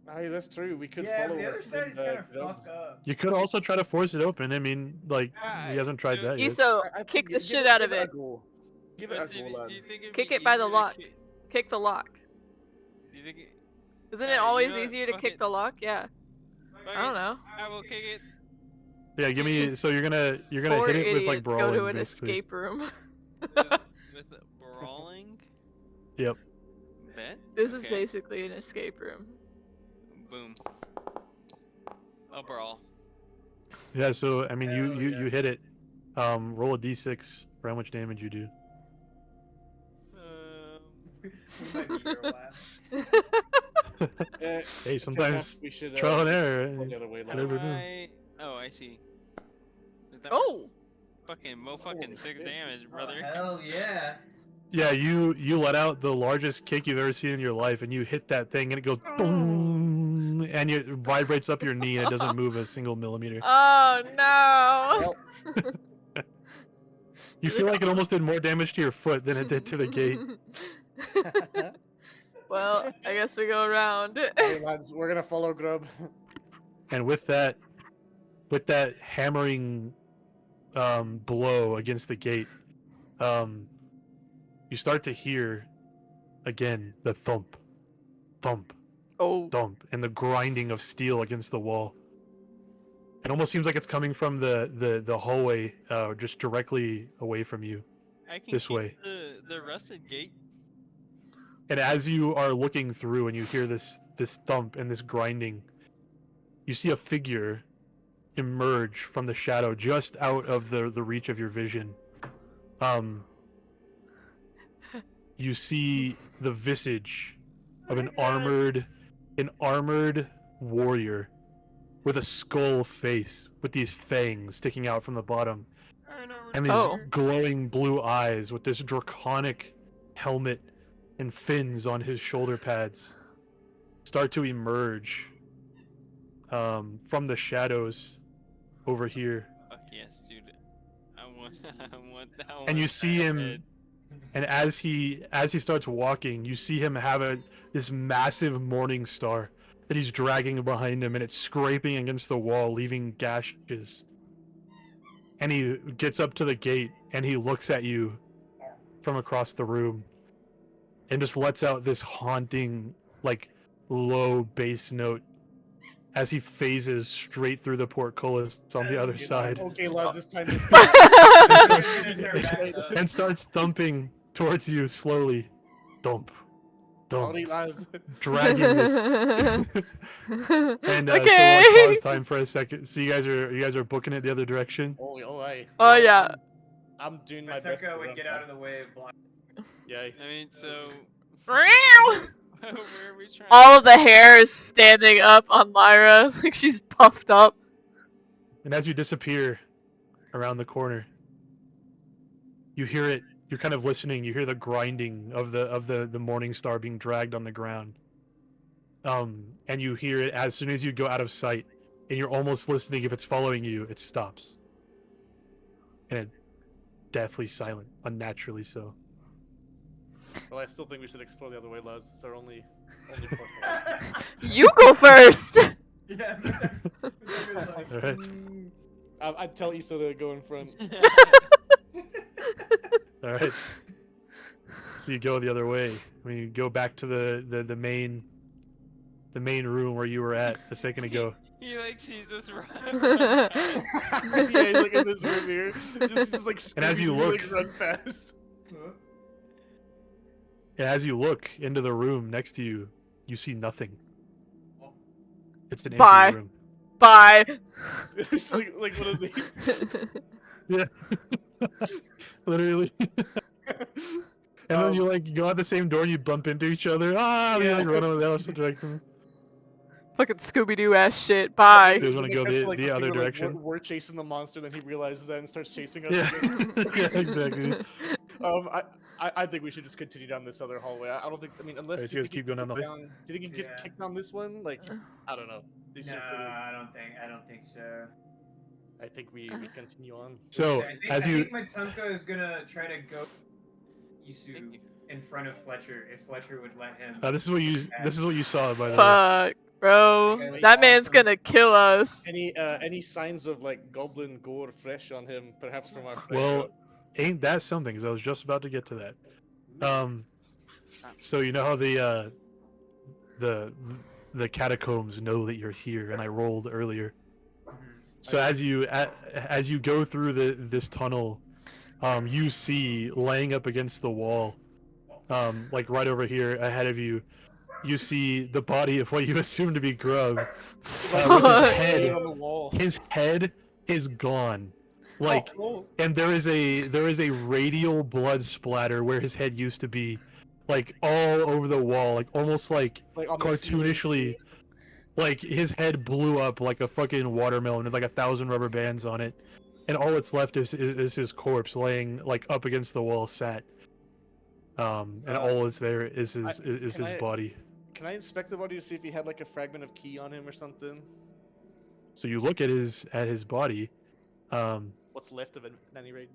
Aye, that's true. We could Yeah, follow but the it other side and, is kind of get out. fucked up. You could also try to force it open. I mean, like, you hasn't tried that yet. Iso, I kick think the shit out of give it. a go. Give it a go, lad. Do you think it'd Kick be it by the easier to lock. Kick the lock. Do you think Isn't it Alright, you always know what? easier to Fuck kick it. the lock? Yeah. I don't know. I will kick it. Yeah, give me. So you're gonna Four hit it with like idiots go brawling, to an basically. escape room. With brawling. Yep. Bet. This is Okay. basically an escape room. Boom. A brawl. Yeah. So I mean, Hell you yeah. hit it. Roll a d6 for how much damage you do. We might be here a while. Hey, sometimes we should it's trial and error. go the other way, You never lads. know. Oh, I see. Is that Oh! fucking Holy sick shit. damage, Oh, brother. hell yeah. Yeah, you let out the largest kick you've ever seen in your life, and you hit that thing, and it goes boom, and it vibrates up your knee, and it doesn't move a single millimeter. Oh no! Well, You feel like it almost did more damage to your foot than it did to the gate. Well, I guess we go around. hey lads, we're gonna follow Grub. And with that hammering blow against the gate, you start to hear again the thump, thump, Oh. thump, and the grinding of steel against the wall. It almost seems like it's coming from the hallway, just directly away from you. I can This keep way. the rusted gate. And as you are looking through and you hear this thump and this grinding, you see a figure emerge from the shadow just out of the reach of your vision. You see the visage of an armored warrior with a skull face with these fangs sticking out from the bottom and these Oh. glowing blue eyes with this draconic helmet and fins on his shoulder pads start to emerge from the shadows over here. Fuck yes, dude. I want that one. And you see him, head. and as he starts walking, you see him have this massive morning star that he's dragging behind him, and it's scraping against the wall, leaving gashes. And he gets up to the gate, and he looks at you from across the room, and just lets out this haunting, like, low bass note as he phases straight through the portcullis on the other side. Okay, lads, it's time to And starts thumping towards you slowly. Thump. Thump. Howdy, lads. Dragging this. And Okay. so we'll pause time for a second. So you guys are booking it the other direction. Oh, aye. Oh yeah. I'm doing my best. Tucko to would run get out fast. of the way of block. Yeah. I mean, so. Meow. Where are we trying? All of the hair is standing up on Lyra, like she's puffed up. And as you disappear around the corner, you hear it. You're kind of listening. You hear the grinding of the morning star being dragged on the ground. And you hear it as soon as you go out of sight, and you're almost listening. If it's following you, it stops. And it deathly silent, unnaturally so. Well, I still think we should explore the other way, lads. It's our only portal. You go first. Yeah. All right. I'd tell Issa to go in front. All right. So you go the other way. I mean, you go back to the main room where you were at a second ago. He like sees us run. Yeah, he's like in this room here. Just like And as you screaming, look- like, run fast. And as you look into the room next to you, you see nothing. It's an Bye. empty room. Bye. It's like one of these. Yeah. Literally. And then you like go out the same door and you bump into each other. Ah, and you like run over the opposite direction. Fucking Scooby Doo ass shit. Bye. You guys wanna go That's the thing other where, like, direction? we're chasing the monster, then he realizes that and starts chasing us. Yeah. again. Yeah, exactly. I think we should just continue down this other hallway. I don't think. I mean, unless Alright, so you you guys think keep going down the kick hallway? do you think you can Yeah. kick down this one? Like, I don't know. These No, seem pretty. I don't think so. I think we continue on. So I think Matunka is gonna try to go Isu in front of Fletcher if Fletcher would let him. this is what you saw, by the way. Fuck, bro. Okay, That man's awesome. gonna kill us. Any signs of like goblin gore fresh on him, perhaps from our fresh Well, shot? ain't that something? Because I was just about to get to that. So you know how the catacombs know that you're here, and I rolled earlier. So as you go through this tunnel, you see laying up against the wall, like right over here ahead of you, you see the body of what you assume to be Grub, with his head. on the wall. His head is gone, like, Oh. and there is a radial blood splatter where his head used to be, like all over the wall, like almost like Like on the ceiling. cartoonishly. Like his head blew up like a fucking watermelon with like 1,000 rubber bands on it, and all that's left is his corpse laying like up against the wall, sat. And all that's there is his body. Can I inspect the body to see if he had like a fragment of key on him or something? So you look at his body. What's left of it, at any rate?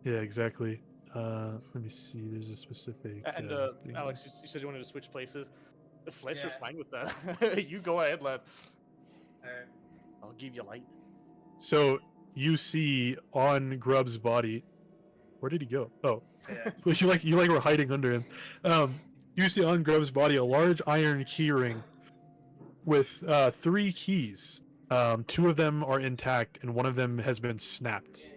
Yeah, exactly. Let me see. There's a specific. And thing. Alex, you said you wanted to switch places. Fletcher's fine with that. You go ahead, lad. I'll give you light. So you see on Grub's body. Where did he go? Oh, yeah. you were hiding under him. You see on Grub's body a large iron key ring with 3 keys. 2 of them are intact, and 1 of them has been snapped.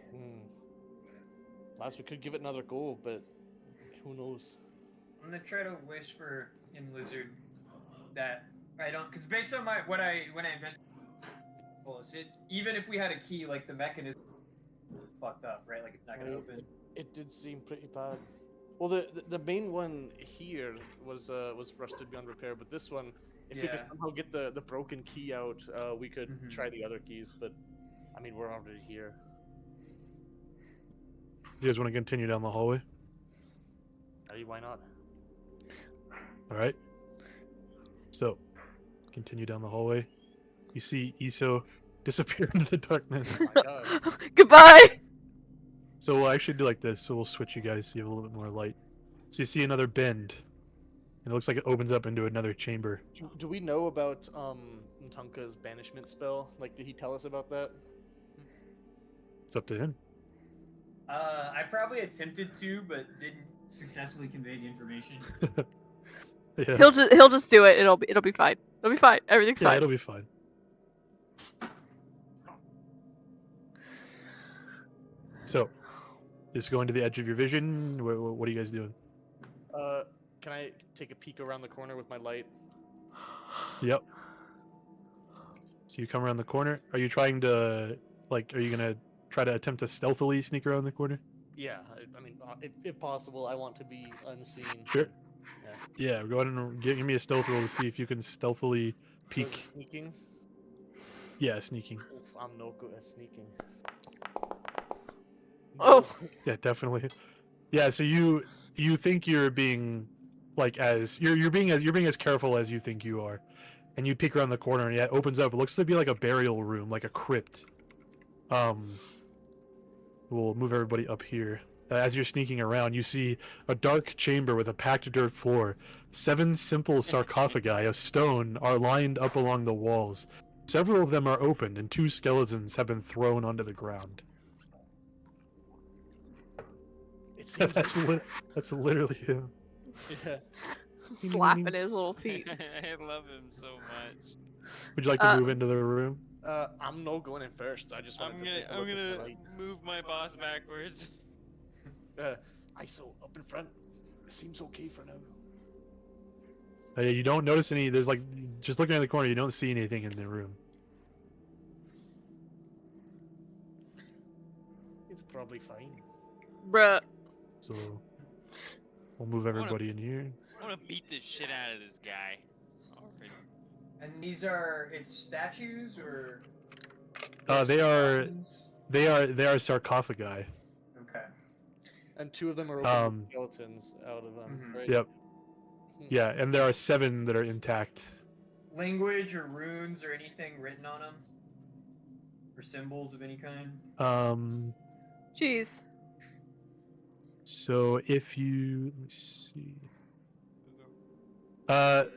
Lads, we could give it another go, but who knows? I'm gonna try to whisper in Lizard that I don't, because based on when I investigated, even if we had a key, like the mechanism fucked up, right? Like it's not gonna open. It did seem pretty bad. Well, the main one here was rusted beyond repair, but this one, if we could somehow get the broken key out, we could try the other keys. But I mean, we're already here. You guys want to continue down the hallway? Why not? All right. So, continue down the hallway. You see Iso disappear into the darkness. Oh my God. Goodbye. So we'll actually do like this. So we'll switch you guys so you have a little bit more light. So you see another bend, and it looks like it opens up into another chamber. Do we know about Ntunka's banishment spell? Like, did he tell us about that? It's up to him. I probably attempted to, but didn't successfully convey the information. Yeah. He'll just do it. It'll be fine. It'll be fine. Everything's fine. It'll be fine. So, just going to the edge of your vision. What are you guys doing? Can I take a peek around the corner with my light? Yep. So you come around the corner. Are you trying to, like, are you gonna try to attempt to stealthily sneak around the corner? Yeah, I mean, if possible, I want to be unseen. Sure. Yeah, go ahead and give me a stealth roll to see if you can stealthily peek. So sneaking? Yeah, sneaking. Oof, I'm no good at sneaking. Oh. Yeah, definitely. Yeah, so you think you're being like you're being as careful as you think you are, and you peek around the corner and it opens up. It looks to be like a burial room, like a crypt. We'll move everybody up here. As you're sneaking around, you see a dark chamber with a packed dirt floor. 7 simple sarcophagi of stone are lined up along the walls. Several of them are opened, and 2 skeletons have been thrown onto the ground. It seems that's literally him. Yeah. Slapping his little feet. I love him so much. Would you like to move into the room? I'm no going in first. I just want to. I'm gonna move my boss backwards. ISO up in front. It seems okay for now. You don't notice any. There's like just looking at the corner. You don't see anything in the room. It's probably fine. Bruh. So we'll move everybody in here. I want to beat the shit out of this guy. Already. And these are statues or? They are sarcophagi. Okay. And 2 of them are open skeletons out of them. Right? Yep. Yeah, and there are 7 that are intact. Language or runes or anything written on them? or symbols of any kind? Jeez. So if you let me see.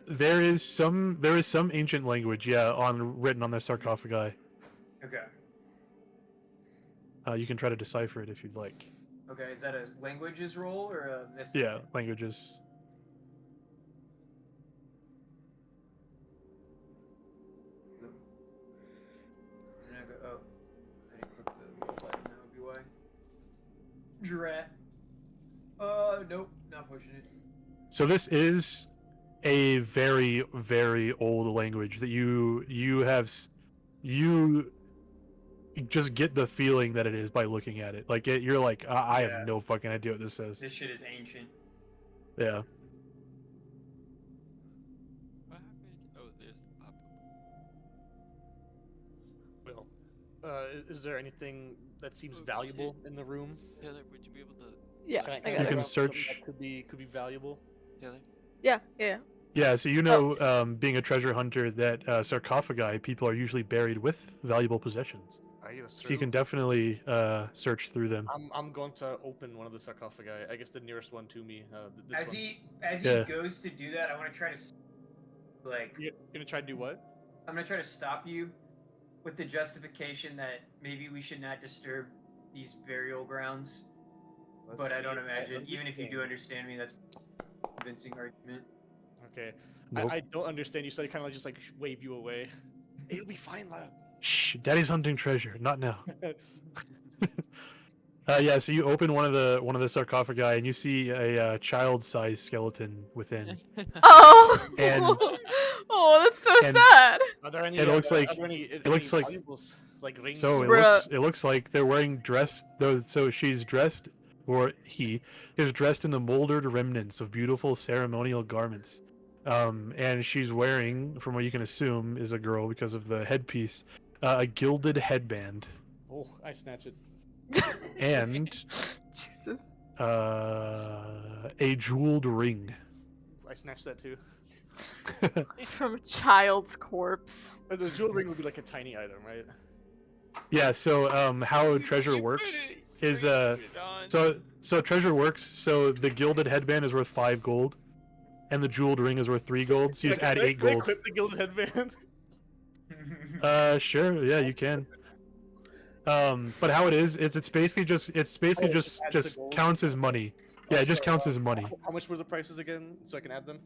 There is some ancient language, yeah, written on the sarcophagi. Okay. You can try to decipher it if you'd like. Okay, is that a languages roll or a this? Yeah, languages. And I go, oh, I didn't click the button. That would be why. Drat. Nope, not pushing it. So this is a very, very old language that you just get the feeling that it is by looking at it. Like you're like, I Yeah. have no fucking idea what this says. This shit is ancient. Yeah. What happened? Oh, there's the pop. Well, is there anything that seems Oh, valuable in the room? Taylor, would you be able to? Yeah, Can I I can got You it. can grab something search- that could be valuable. Taylor. Yeah, yeah. Yeah, so you know, being a treasure hunter, that sarcophagi, people are usually buried with valuable possessions. Aye, that's So you can definitely search through them. I'm going to open one of the sarcophagi. I guess the nearest one to me. This As one. he Yeah. goes to do that, I want to try to like You're gonna try to do what? I'm gonna try to stop you with the justification that maybe we should not disturb these burial grounds. Let's But I see don't if imagine, even if you do understand. understand me, that's a convincing argument. Okay. Nope. I don't understand you, so I kind of just like wave you away. It'll be fine, lad. Shh, Daddy's hunting treasure, not now. Yeah, so you open one of the sarcophagi and you see a child-sized skeleton within. Oh. And- oh, that's so and- sad. Are there any? It looks like- are there any, it looks like- valuables, like rings. So or- Bruh. it looks like they're wearing dress. So she's dressed, or he is dressed in the molded remnants of beautiful ceremonial garments. And she's wearing, from what you can assume is a girl because of the headpiece, a gilded headband Oh, I snatch it. and Jesus. a jeweled ring. I snatch that too. From a child's corpse. But the jewel ring would be like a tiny item, right? Yeah. So how You treasure put works it- is you put it on. so treasure works. So the gilded headband is worth 5 gold, and the jeweled ring is worth 3 gold. So you just add 8 Can I gold. equip the gilded headband? Sure, yeah, you can. But how it is, it's basically just Oh, it just adds the just gold? counts as money. Yeah, Oh, it just so, counts as money. How much were the prices again, so I can add them?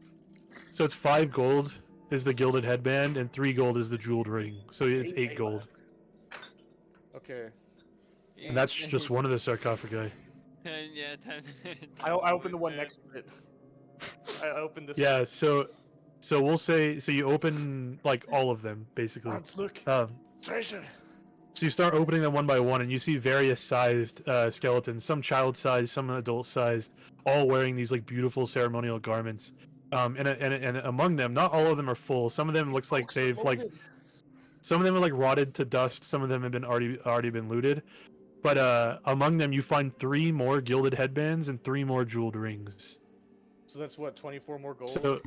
So it's 5 gold is the gilded headband, and 3 gold is the jeweled ring. So it's 8 gold, Okay. and that's just one of the sarcophagi. Yeah. I open the one next to it. I open this. Yeah, so we'll say you open like all of them basically. Let's look. Treasure. So you start opening them one by one, and you see various sized skeletons, some child-sized, some adult-sized, all wearing these like beautiful ceremonial garments. And among them, not all of them are full. Some of them looks like Folks they've like, loaded. some of them are like rotted to dust. Some of them have been already been looted. But among them, you find 3 more gilded headbands and 3 more jeweled rings. So that's what, 24 more gold? So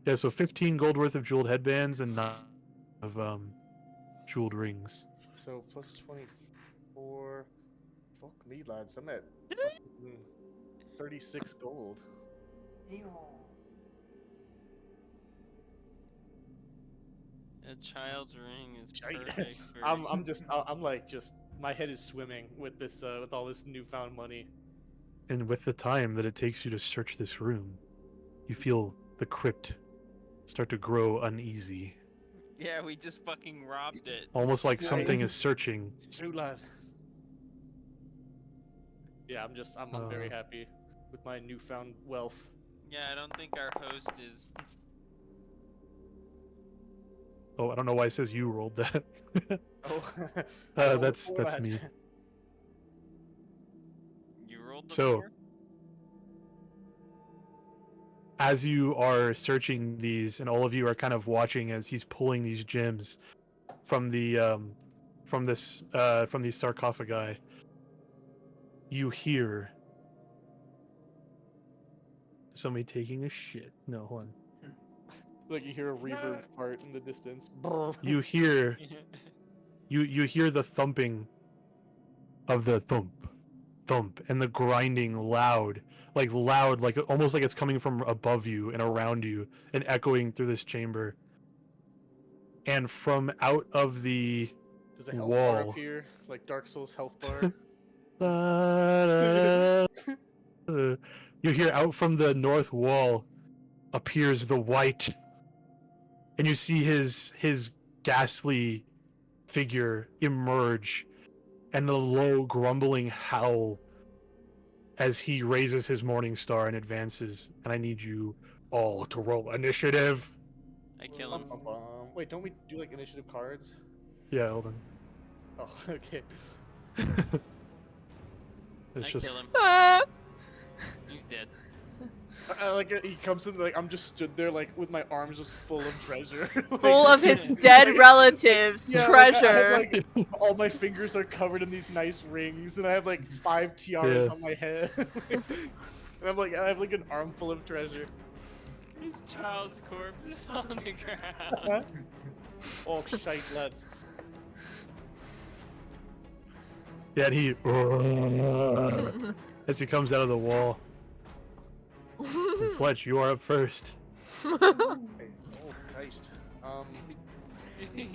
yeah, so 15 gold worth of jeweled headbands and 9 of jeweled rings. So plus 24. Fuck me, lads. I'm at fucking 36 gold. A child's ring is Giant. perfect. For... I'm like just my head is swimming with this with all this newfound money. And with the time that it takes you to search this room, you feel the crypt start to grow uneasy. Yeah, we just fucking robbed it. Almost like Yeah. something is searching. True, lad. Yeah, I'm very happy with my newfound wealth. Yeah, I don't think our host is. Oh, I don't know why it says you rolled that. Oh, I rolled that's 4, that's me. lads. You rolled the So- 4? As you are searching these, and all of you are kind of watching as he's pulling these gems from the from these sarcophagi, you hear somebody taking a shit. No, hold on. Like you hear a reverb part in the distance. Brr. You hear you hear the thumping of the thump, and the grinding loud, like almost like it's coming from above you and around you and echoing through this chamber. And from out of the Does a health bar wall. appear? Like Dark Souls health bar? You hear out from the north wall appears the white, and you see his ghastly figure emerge, and the low grumbling howl as he raises his morning star and advances. And I need you all to roll initiative. I kill him. Wait, don't we do like initiative cards? Yeah, hold on. Oh, okay. It's I just kill him. Ah! He's dead. Like he comes in, like I'm just stood there, like with my arms just full of treasure, like, Full of his dead like- relatives' Yeah, like, I treasure. have, like, all my fingers are covered in these nice rings, and I have like 5 tiaras Yeah. on my head, and I'm like, I have like an armful of treasure. His child's corpse is on the ground. Oh shite, lads! yeah, and he as he comes out of the wall. And Fletch, you are up first. Oh Christ. You move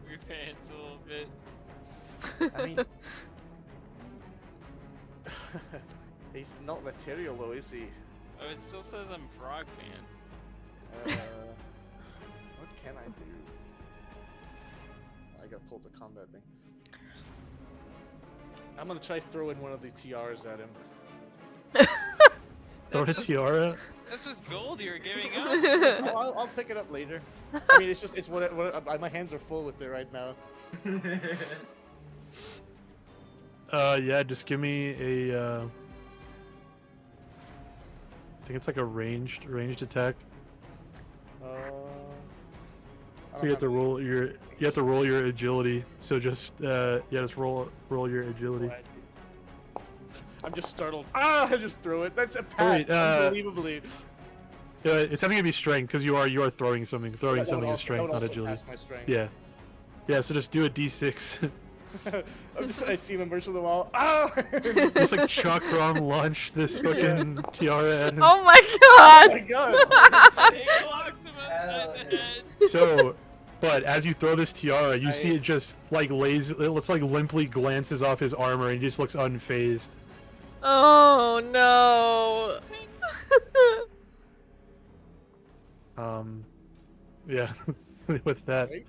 your pants a little bit. I mean, he's not material though, is he? Oh, it still says I'm Frog Man. What can I do? I gotta pull the combat thing. I'm gonna try throwing one of the tiaras at him. Throw a That's just- tiara. That's just gold you're giving up. Oh, I'll pick it up later. I mean, it's what my hands are full with it right now. Yeah, just give me a. I think it's like a ranged attack. I So you have to roll your agility. So just just roll your agility. I'm just startled. Ah! I just throw it. That's a pass. wait, Unbelievably. It's having to be strength because you are throwing something. Throwing That would something is also- strength, that would not also agility. pass my strength. Yeah. Yeah. So just do a d6. I see him emerge from the wall. Ah! Just like chakram launch this fucking tiara at him. Oh my Oh god! my god! It clocks him Hell upside the yes. head. So, but as you throw this tiara, you see it just like lays. It looks like limply glances off his armor, and he just looks unfazed. Oh no! Yeah. With that, Right?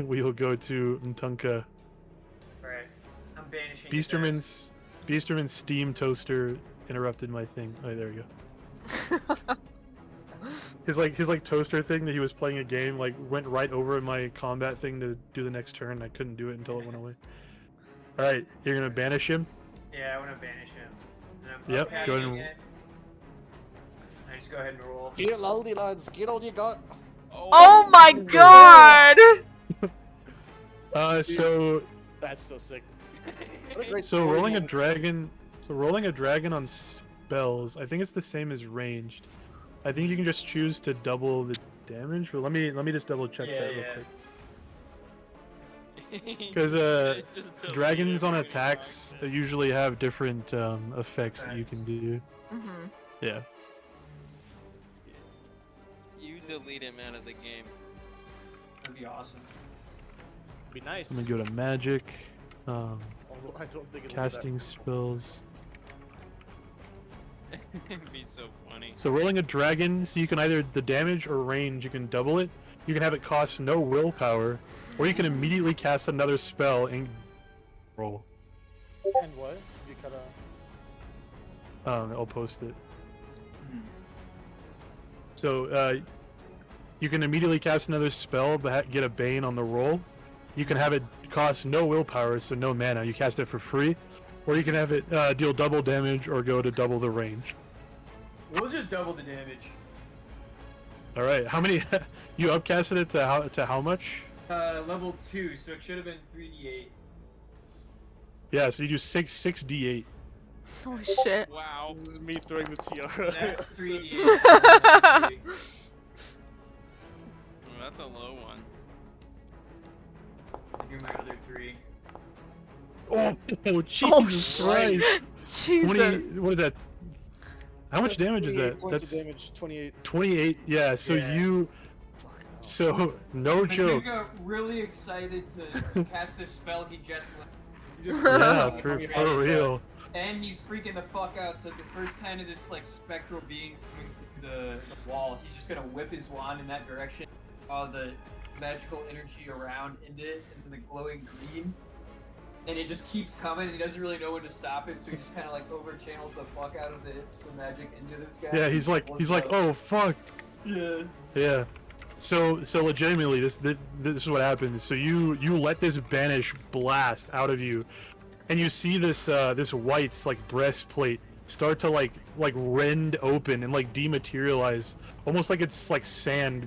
we will go to Ntunka. Alright. I'm banishing his ass. Beasterman's steam toaster interrupted my thing. Oh, there we go. His toaster thing that he was playing a game like went right over my combat thing to do the next turn. I couldn't do it until it went away. All right, you're gonna banish him. Yeah, I want to banish him. And I'm Yep, upcasting go ahead and- it. I just go ahead and roll. Here, laldy lads, get all you got. Oh my god! So That's so sick. What a great so story rolling a moment. dragon. So rolling a dragon on spells, I think it's the same as ranged. I think you can just choose to double the damage. But let me just double check Yeah, that real yeah. quick. Because Because dragons on attacks usually have different effects that you can do. Mm-hmm. Yeah. You delete him out of the game. That'd be awesome. Be nice. I'm gonna go to magic, Although I don't think it'll be casting spells. It'd be so funny. So rolling a dragon, so you can either the damage or range, you can double it. You can have it cost no willpower, or you can immediately cast another spell and roll. that. And what? You cut a. I'll post it. So you can immediately cast another spell, but get a bane on the roll. You can have it cost no willpower, so no mana. You cast it for free, or you can have it deal double damage or go to double the range. We'll just double the damage. All right, how many? You upcasted it to how much? Level 2, so it should have been 3d8. Yeah, so you do 6d8. Holy shit. Wow. This is me throwing the tiara. That's 3d8. That's a low one. I'll give my other 3. Oh, Jesus Christ! Jesus. 20. What is that? How much That's damage is 28 that? points That's of damage. 28. 28. Yeah. So Yeah. you. So no joke. Machuga really excited to cast this spell he just learned. You just Yeah, from for your body real. And he's freaking the fuck out, so the first time of this, like, spectral being coming through the wall, he's just gonna whip his wand in that direction, all the magical energy around into it, and the glowing green. And it just keeps coming, and he doesn't really know when to stop it, so he just kind of, like, over-channels the fuck out of the magic into this guy. Yeah, he's like, oh fuck. Yeah. Yeah. So legitimately, this is what happens. So you let this banish blast out of you, and you see this this white like breastplate start to like rend open and like dematerialize, almost like it's like sand.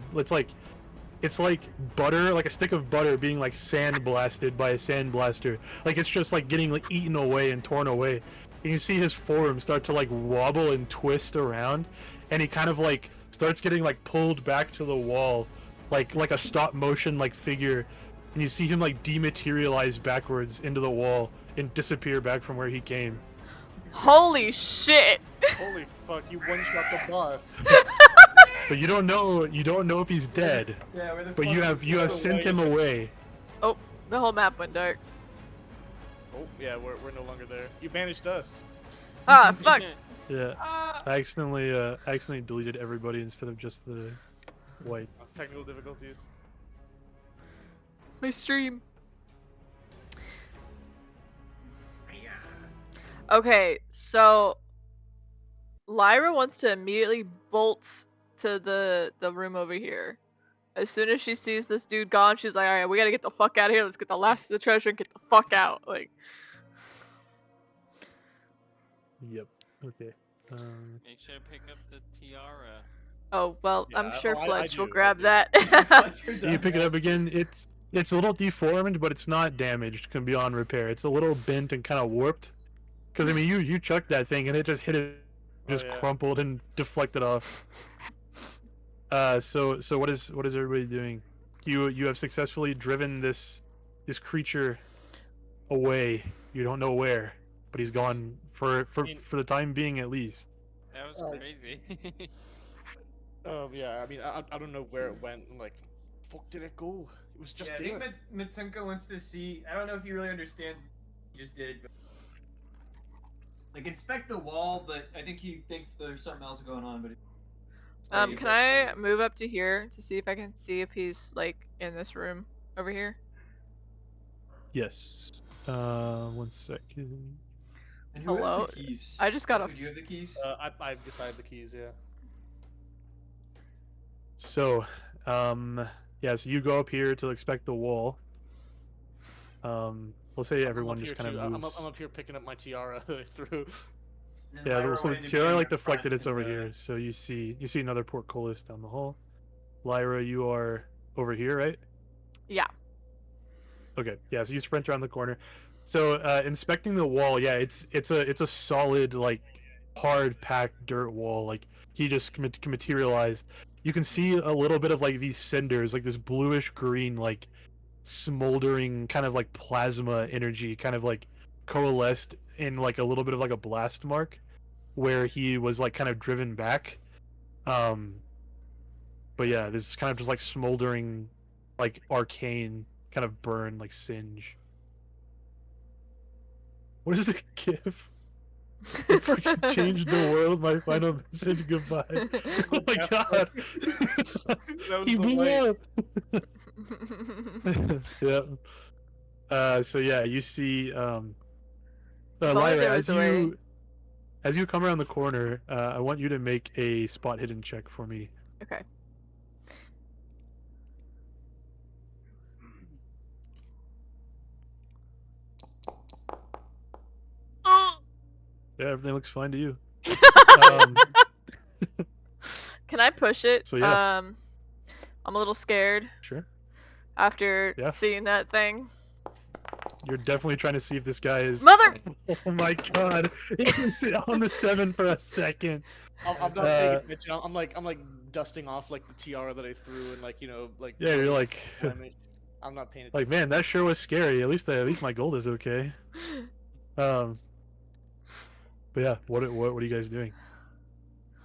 It's like butter, like a stick of butter being like sand blasted by a sand blaster. Like it's just like getting like eaten away and torn away. And you see his form start to like wobble and twist around, and he kind of like starts getting like pulled back to the wall, like a stop motion like figure, and you see him like dematerialize backwards into the wall and disappear back from where he came. Holy shit! Holy fuck! You one-shot the boss. But you don't know if he's dead. Yeah, where the But fuck you have sent him away. Oh, the whole map went dark. Oh yeah, we're no longer there. You banished us. Ah, fuck! Yeah, Ah! I accidentally deleted everybody instead of just the white. Technical difficulties. My stream. Okay, so Lyra wants to immediately bolt to the room over here. As soon as she sees this dude gone, she's like, "Alright, we gotta get the fuck out of here. Let's get the last of the treasure and get the fuck out." Like, Yep. Okay. Make sure to pick up the tiara. oh well, I'm Yeah, sure I Fletch will do, I grab do. that. You pick it up again. It's a little deformed, but it's not damaged. Can be on repair. It's a little bent and kind of warped. Because I mean, you chucked that thing and it just hit it, just yeah. crumpled and deflected off. So what is everybody doing? You have successfully driven this creature away. You don't know where, but he's gone for the time being at least. That was crazy. Yeah. I mean, I don't know where it went. I'm like, fuck did it go? It was just yeah, I there. think Matunka wants to see. I don't know if he really understands what he just did, but like inspect the wall. But I think he thinks there's something else going on. But Can I move up to here to see if I can see if he's like in this room over here? Yes. 1 second. And who Hello? has the keys? I just got a. Do you have the keys? I guess I have the keys. Yeah. So, yeah. So you go up here to inspect the wall. We'll say everyone I'm up just here kind too. of moves. I'm up here picking up my tiara that I threw. And then Yeah, Lyra so the wanted to tiara be like in front deflected. It's and, over here. So you see another portcullis down the hall. Lyra, you are over here, right? Yeah. Okay. Yeah. So you sprint around the corner. So inspecting the wall, yeah, it's a solid like hard packed dirt wall. Like he just materialized. You can see a little bit of like these cinders, like this bluish green, like smoldering kind of like plasma energy, kind of like coalesced in like a little bit of like a blast mark where he was like kind of driven back. But yeah, this is kind of just like smoldering, like arcane kind of burn, like singe. What is the gif? You fucking changed the world. My final message. Goodbye. Oh my god. That was He the blew way. up. Yeah. So yeah, you see only Lyra, there was a way. as you come around the corner, I want you to make a spot hidden check for me. Okay. Yeah, everything looks fine to you. Can I push it? So, yeah. I'm a little scared Sure. after Yeah. seeing that thing. You're definitely trying to see if this guy is. Mother! Oh my god! He can sit on the 7 for a second. I'm not paying attention. I'm like dusting off like the tiara that I threw and like Yeah, you're like. damage. I'm not paying attention. Like, man, that sure was scary. At least my gold is okay. But yeah, what are you guys doing?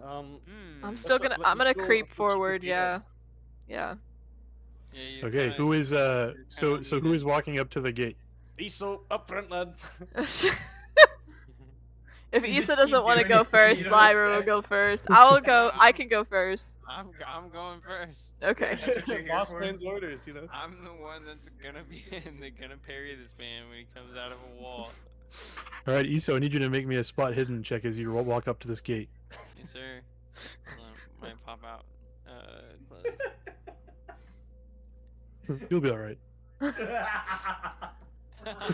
I'm Hmm. still Let's- gonna. let's I'm gonna go- creep let's go check this forward. gate out. Yeah. Yeah, you're Okay, kinda- who is you're so kinda who is walking up to the gate? Iso, up front, lad. If You Issa just doesn't keep want to doing go it, first, you don't Lyra will object. go first. I'll go. I can go first. I'm going first. Okay. That's what you're here Boss for. man's orders, you know. I'm the one that's gonna be gonna parry this man when he comes out of a wall. All right, Iso, I need you to make me a spot hidden check as you walk up to this gate. Yes, sir. Hold on, might pop out. Close. You'll be all right.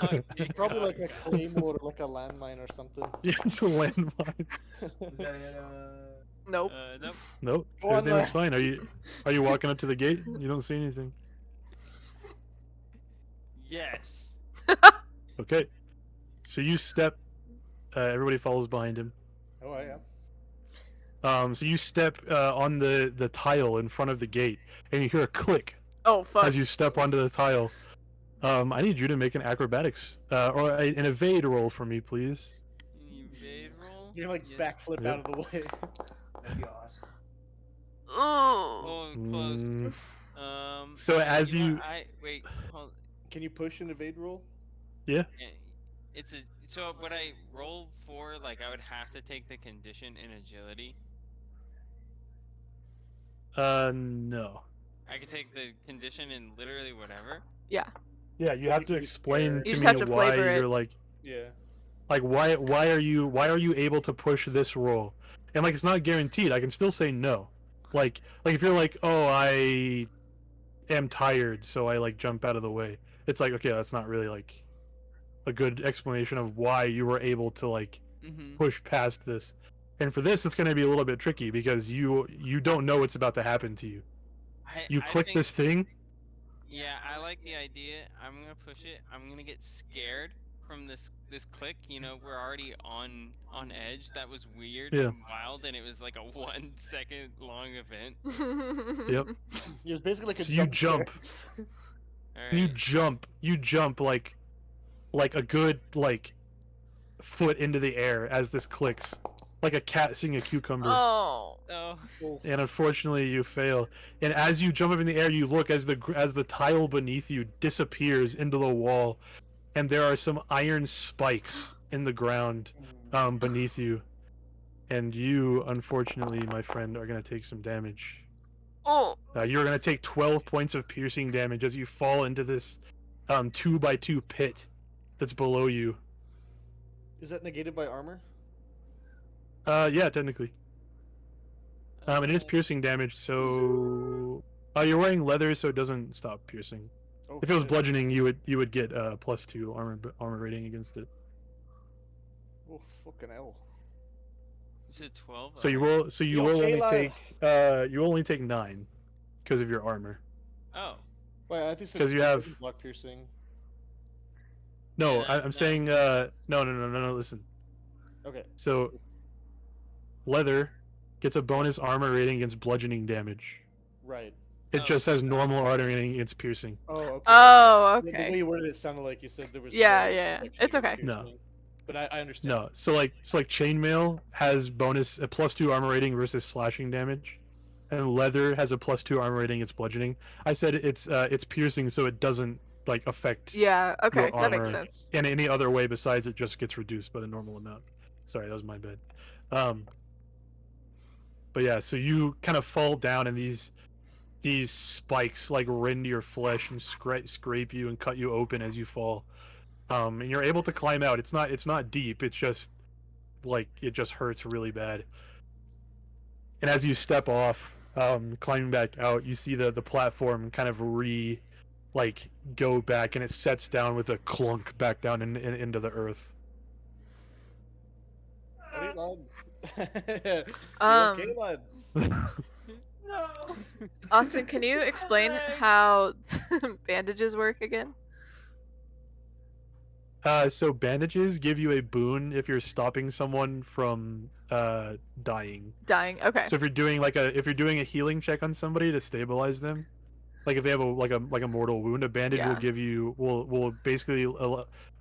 Okay, Probably like a God. claymore or like a landmine or something. Yeah, it's a landmine. Is that it, Nope. Nope. Nope, Go on, everything's lad. fine. Are you walking up to the gate? You don't see anything. Yes. Okay, so you step. Everybody follows behind him. Oh, I am. So you step on the tile in front of the gate, and you hear a click Oh fuck. as you step onto the tile. I need you to make an acrobatics or an evade roll for me, please. Evade roll. You're like Yes. backflip Yep. out of the way. That'd be awesome. Oh. Oh, close. Mm, So as know you- what, wait. Hold. Can you push an evade roll? yeah. It's a. So what I roll for, like, I would have to take the condition in agility. No. I could take the condition in literally whatever. Yeah. Yeah, you have to explain You to just me have to why flavor it. you're like Yeah. why are you able to push this roll? And like it's not guaranteed. I can still say no. Like if you're like, "Oh, I am tired, so I like jump out of the way." It's like, okay, that's not really like a good explanation of why you were able to like Mm-hmm. push past this. And for this it's going to be a little bit tricky because you don't know what's about to happen to you. You click think, this thing. Yeah, I like the idea. I'm gonna push it. I'm gonna get scared from this click. You know, we're already on edge. That was weird Yeah. and wild, and it was like a 1 second long event. Yep. It was basically like a So you jump. All You right. jump like a good like foot into the air as this clicks, like a cat seeing a cucumber. Oh. Oh. scare. And unfortunately, you fail. And as you jump up in the air, you look as the tile beneath you disappears into the wall, and there are some iron spikes in the ground beneath you. And you, unfortunately, my friend, are gonna take some damage. Oh. You're gonna take 12 points of piercing damage as you fall into this 2x2 pit that's below you. Is that negated by armor? Yeah, technically. It is piercing damage, so you're wearing leather, so it doesn't stop piercing. Oh, If it was shit. bludgeoning, you would get +2 armor rating against it. Oh, fucking hell. You said 12. So you Alright. will You will okay, only lad? take you only take 9 because of your armor. Oh. Wait, I think 'Cause you have- block piercing. No, Yeah, I'm no. saying no. Listen. Okay. So leather gets a bonus armor rating against bludgeoning damage. Right. It Oh, just has normal armor rating against piercing. Oh, okay. Oh. The way Okay. you worded it sounded like you said there was. Yeah, no yeah, protection it's against okay. No. piercing. But I understand. No, so like chainmail has bonus a +2 armor rating versus slashing damage, and leather has a +2 armor rating against bludgeoning. I said it's piercing, so it doesn't like affect Yeah. Okay. your That makes armor sense. in any other way besides it just gets reduced by the normal amount. Sorry, that was my bad. But yeah, so you kind of fall down, and these spikes like rend your flesh and scrape you and cut you open as you fall. And you're able to climb out. It's not deep. It's just like it just hurts really bad. And as you step off, climbing back out, you see the platform kind of go back, and it sets down with a clunk back down into the earth. Alright, lad. You okay, lad? No. Austin, can you explain how bandages work again? So bandages give you a boon if you're stopping someone from dying. Dying. Okay. So if you're doing a healing check on somebody to stabilize them, like if they have a mortal wound, a bandage will Yeah. give you will basically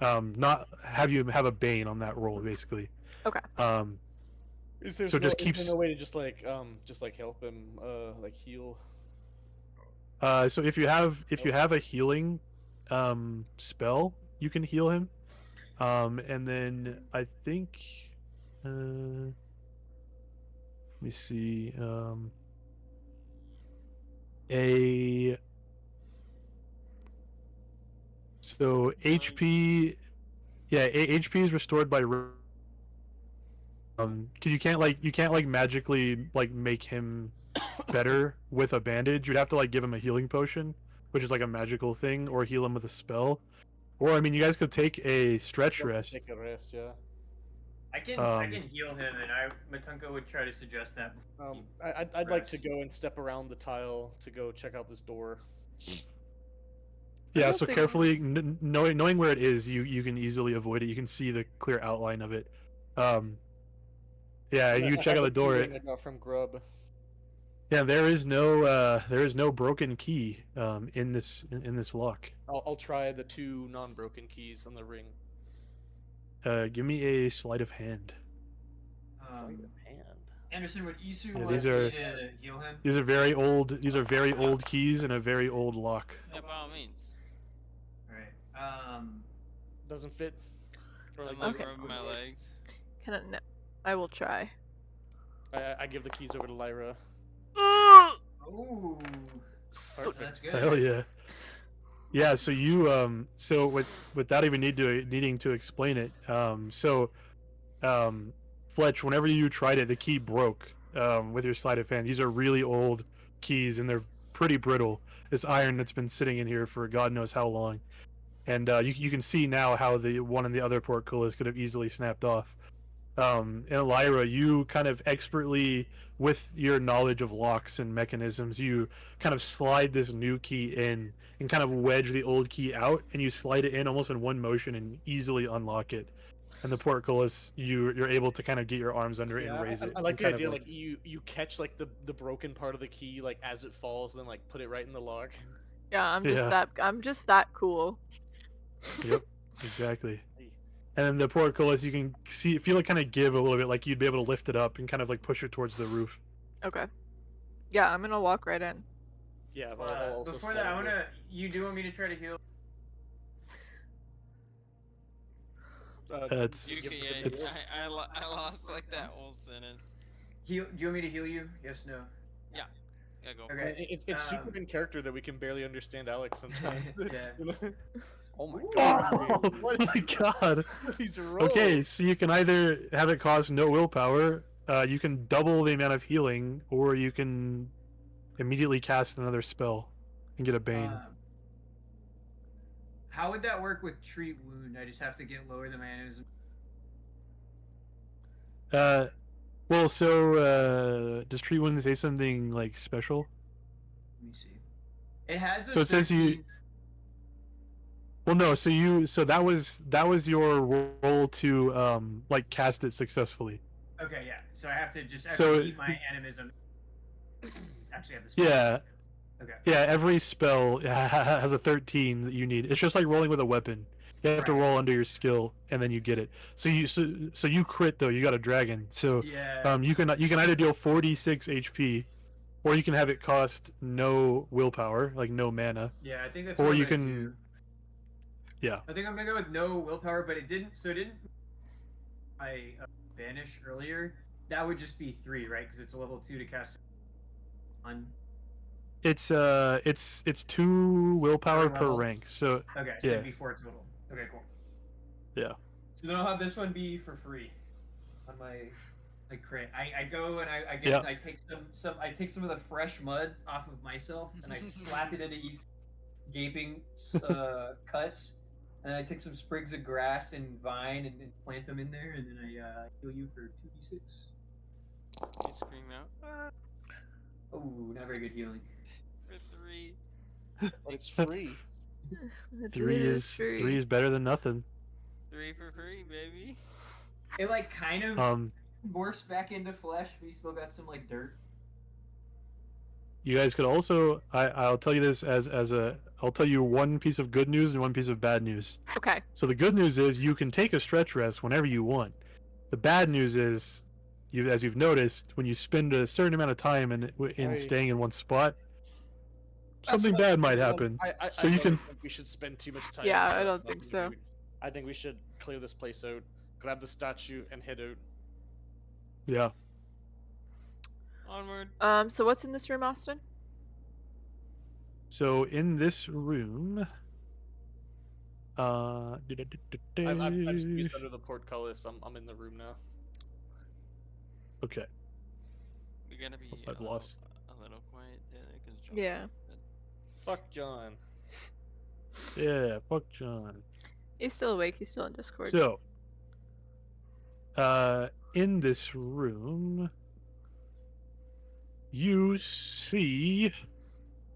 not have you have a bane on that roll basically. Okay. Is there So it just is there keeps- no way to just like help him like heal? So if you have a healing spell, you can heal him. And then I think let me see. A so HP, yeah, HP is restored by because you can't like magically like make him better with a bandage. You'd have to like give him a healing potion, which is like a magical thing, or heal him with a spell. Or I mean, you guys could take a stretch rest. Take a rest, yeah. I can heal him, and Matunka would try to suggest that. I'd like to go and step around the tile to go check out this door. Yeah, don't so think- carefully knowing where it is, you can easily avoid it. You can see the clear outline of it. Yeah, and you check out the door. I got from Grub. Yeah, there is no broken key in this lock. I'll try the 2 non-broken keys on the ring. Give me a sleight of hand. Hand. Anderson, would Isu Yeah, want these me are- to heal him? These are very old. These are very old keys in a very old lock. Yeah, by all means. Alright. Doesn't fit. Or, I'm like, like Okay. rubbing my legs. Can I? No, I will try. I give the keys over to Lyra. Ooh. So- That's good. Hell yeah. Yeah, so you so without even needing to explain it, Fletch, whenever you tried it, the key broke with your sleight of hand. These are really old keys and they're pretty brittle. It's iron that's been sitting in here for God knows how long. And you can see now how the one and the other portcullis could have easily snapped off. And Lyra, you kind of expertly, with your knowledge of locks and mechanisms, you kind of slide this new key in and kind of wedge the old key out, and you slide it in almost in one motion and easily unlock it. And the portcullis, you're able to kind of get your arms under it and raise it. I like and the kind of, idea, like you catch like the broken part of the key like as it falls, and then like put it right in the lock. Yeah, I'm Yeah. just that cool. Yep, exactly. And then the portcullis, you can feel it kind of give a little bit, like you'd be able to lift it up and kind of like push it towards the roof. Okay. Yeah, I'm gonna walk right in. Yeah, but I'll also Before slide that, I over. wanna. You do want me to try to heal? It's- You give can, the yeah, heals. I lost like that whole sentence. Heal? Do you want me to heal you? Yes, no. Yeah, go. for Okay. it. It's super in character that we can barely understand Alex sometimes. Yeah. Oh my Oh god! What my god! These rolls? Okay, so you can either have it cost no willpower, you can double the amount of healing, or you can immediately cast another spell and get a bane. How would that work with treat wound? I just have to get lower than my enemies. Well, so does Tree Wind say something like special? Let me see. It has a So it says you- 13 Well, no. So that was your roll to like cast it successfully. Okay, yeah. So I have to just So- eat my animism. Actually, have the spell. Yeah. Okay. Yeah, every spell has a 13 that you need. It's just like rolling with a weapon. You have to Right. roll under your skill, and then you get it. So you crit though. You got a dragon. So Yeah. you can either deal 46 HP, or you can have it cost no willpower, like no mana, Yeah, I think that's. or what you I'm gonna can. do. Yeah. I think I'm gonna go with no willpower, but it didn't. So it didn't. I vanish earlier. That would just be 3, right? Because it's a level 2 to cast. On. It's 2 willpower per level. rank. So Okay, so Yeah. it'd be 4 total. Okay, cool. Yeah. So then I'll have this one be for free on my crit. I go and I get Yeah. I take I take some of the fresh mud off of myself and I slap it into each gaping cuts, and I take some sprigs of grass and vine and plant them in there, and then I heal you for 2d6. You scream out Oh, not very good healing. for 3. But it's free. It 3 is free. 3 is better than nothing. 3 for free, baby. It like kind of Um. morphs back into flesh, but you still got some like dirt. you guys could also. I'll tell you this I'll tell you one piece of good news and one piece of bad news. Okay. So the good news is you can take a stretch rest whenever you want. The bad news is, as you've noticed, when you spend a certain amount of time in staying in one spot, something That's what bad might I'm saying, happen. I So you don't can. think we should spend too much time. Yeah, in I the don't house, think so. I think we should clear this place out, grab the statue, and head out. Yeah. Onward. So what's in this room, Austin? So in this room, I've squeezed under the portcullis. I'm in the room now. okay. We're gonna be I've lost. a little quiet there, cause John's Yeah. Fuck John. Yeah, fuck John. He's still awake. He's still in Discord. So, in this room, you see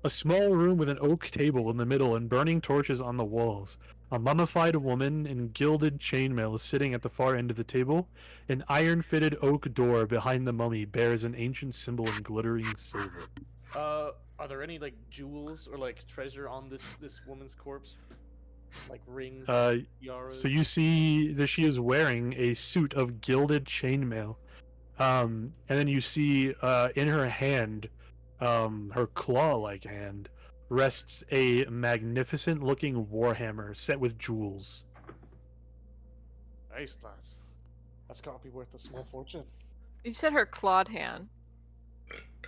a small room with an oak table in the middle and burning torches on the walls. A mummified woman in gilded chainmail is sitting at the far end of the table. An iron-fitted oak door behind the mummy bears an ancient symbol in glittering silver. Are there any like jewels or like treasure on this woman's corpse? Like rings, tiaras? So you see that she is wearing a suit of gilded chainmail. And then you see in her hand, her claw-like hand, rests a magnificent-looking warhammer set with jewels. Nice, lads. That's gotta be worth a small fortune. You said her clawed hand.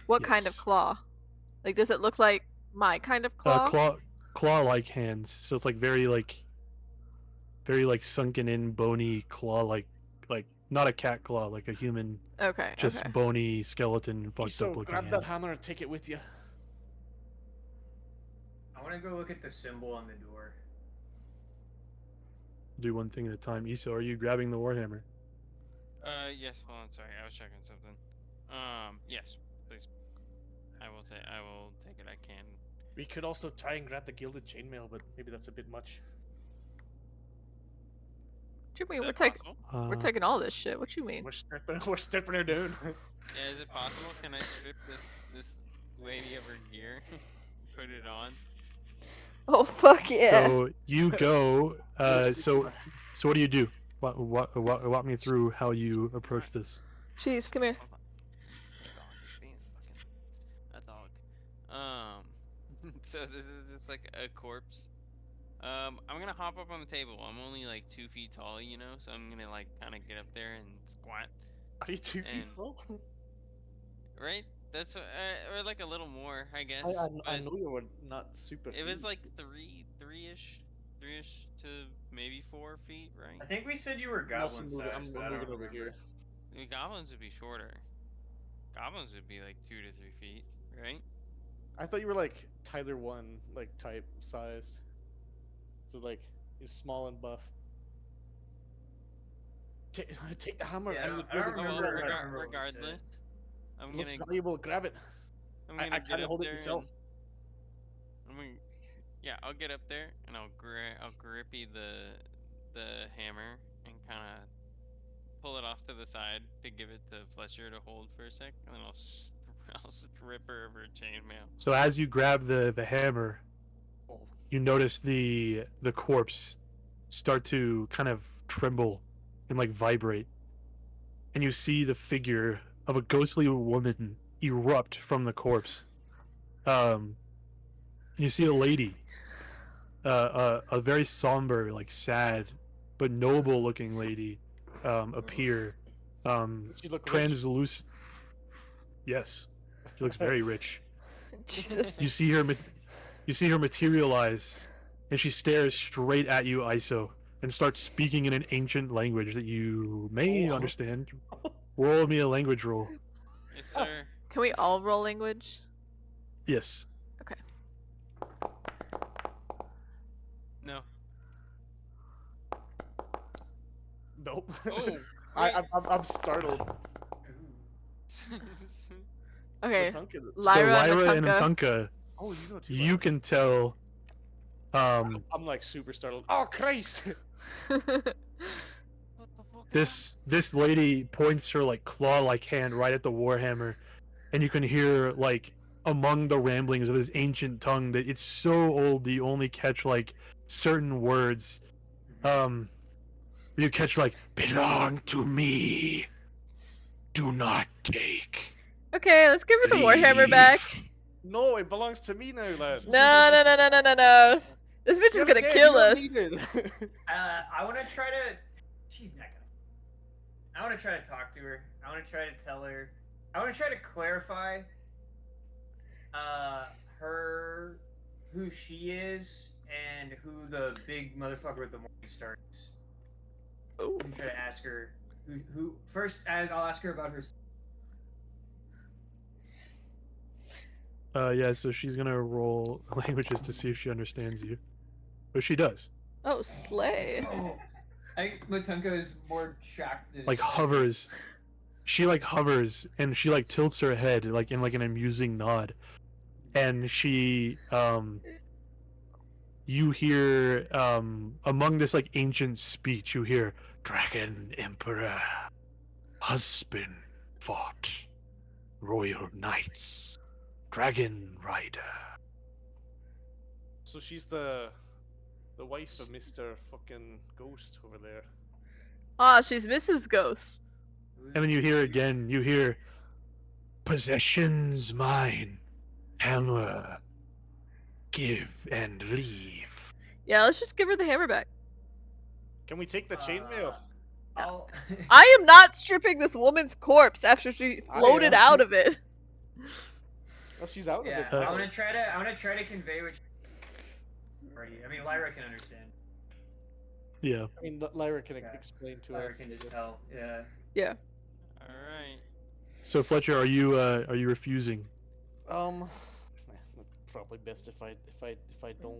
What kind of Yes. claw? Like, does it look like my kind of claw? Claw-like hands. So it's like very sunken in, bony claw-like, like not a cat claw, like a human, Okay. just okay. bony skeleton, fucked So up looking grab hand. that hammer and take it with you. I want to go look at the symbol on the door. Do one thing at a time. Iso, are you grabbing the warhammer? Yes. Hold on. Sorry, I was checking something. Yes, please. I will take it. I can. We could also try and grab the gilded chainmail, but maybe that's a bit much. What you mean? Is We're that taking possible? we're taking all this shit. What you mean? We're stepping her down. Yeah, is it possible? Can I strip this lady of her gear, put it on? Oh fuck yeah! So you go. So what do you do? Walk me through how you approach this. Jeez, come here. Hold on. The dog is being fucking a dog. So it's like a corpse. I'm gonna hop up on the table. I'm only like 2 feet tall, you know, so I'm gonna like kind of get up there and squat. Are you 2 feet And- tall? Right? That's or like a little more, I guess. I but know you were not super. it was huge. like three-ish to maybe 4 feet, right? I think we said you were I'm also goblin moving, size, I'm but I don't moving over remember. here. I mean, goblins would be shorter. Goblins would be like 2 to 3 feet, right? I thought you were like Tyler 1, like type sized. So like you're small and buff. Take the hammer. Yeah, and I don't Oh, well, remember- I don't remember what we said. regardless, I'm Looks gonna valuable. Grab it. I'm I gonna kind get of up hold it there myself. and I'll get up there and I'll grippy the hammer and kind of pull it off to the side to give it to Fletcher to hold for a sec, and then I'll strip her of her chainmail. So as you grab the hammer, Oh, you notice the corpse start to kind of tremble and like vibrate, and you see the figure of a ghostly woman erupt from the corpse. And you see a lady, a very somber, like sad but noble looking lady, appear. does she look rich? Translucent. Yes, she looks very rich. Jesus. You see her materialize, and she stares straight at you, Iso, and starts speaking in an ancient language that you may Oh. understand. Roll me a language roll. Yes, sir. Can we all roll language? Yes. No. Nope. Oh, I'm startled. Okay. What tongue is it? Lyra so Lyra and Matunka. Mtunka, Oh, you know too. you much. can tell. I'm like super startled. Oh Christ! what the fuck? This lady points her like claw-like hand right at the warhammer, and you can hear like among the ramblings of this ancient tongue that it's so old that you only catch like certain words. You catch like belong to me. Do not take. Okay, let's give her the warhammer back. No, it belongs to me now, lad. No. This bitch is You're gonna dead, kill you don't us. need it. I want to try to. She's not gonna. I want to try to talk to her. I want to try to tell her. I want to try to clarify. Her, who she is, and who the big motherfucker with the morning star is. Ooh. I'm trying to ask her. Who first? I'll ask her about her. Yeah, so she's gonna roll languages to see if she understands you. But she does. Oh, slay. Oh, I think Matunka is more shocked than Like hovers. She like hovers and she like tilts her head like in like an amusing nod. And she you hear among this like ancient speech you hear Dragon Emperor, husband fought, royal knights, dragon rider. So she's the wife of Mr. fucking Ghost over there. Ah, she's Mrs. Ghost. And then you hear again, you hear possessions mine, hammer, give and leave. Yeah, let's just give her the hammer back. Can we take the chainmail? I'll... I am not stripping this woman's corpse after she floated am. out of it. Oh, she's out Yeah, of it. I want to try to convey what. I mean, Lyra can understand. Yeah. I mean, Lyra can Yeah. explain to Lyra us. can just tell. Yeah. Yeah. All right. So Fletcher, are you refusing? Probably best if I don't.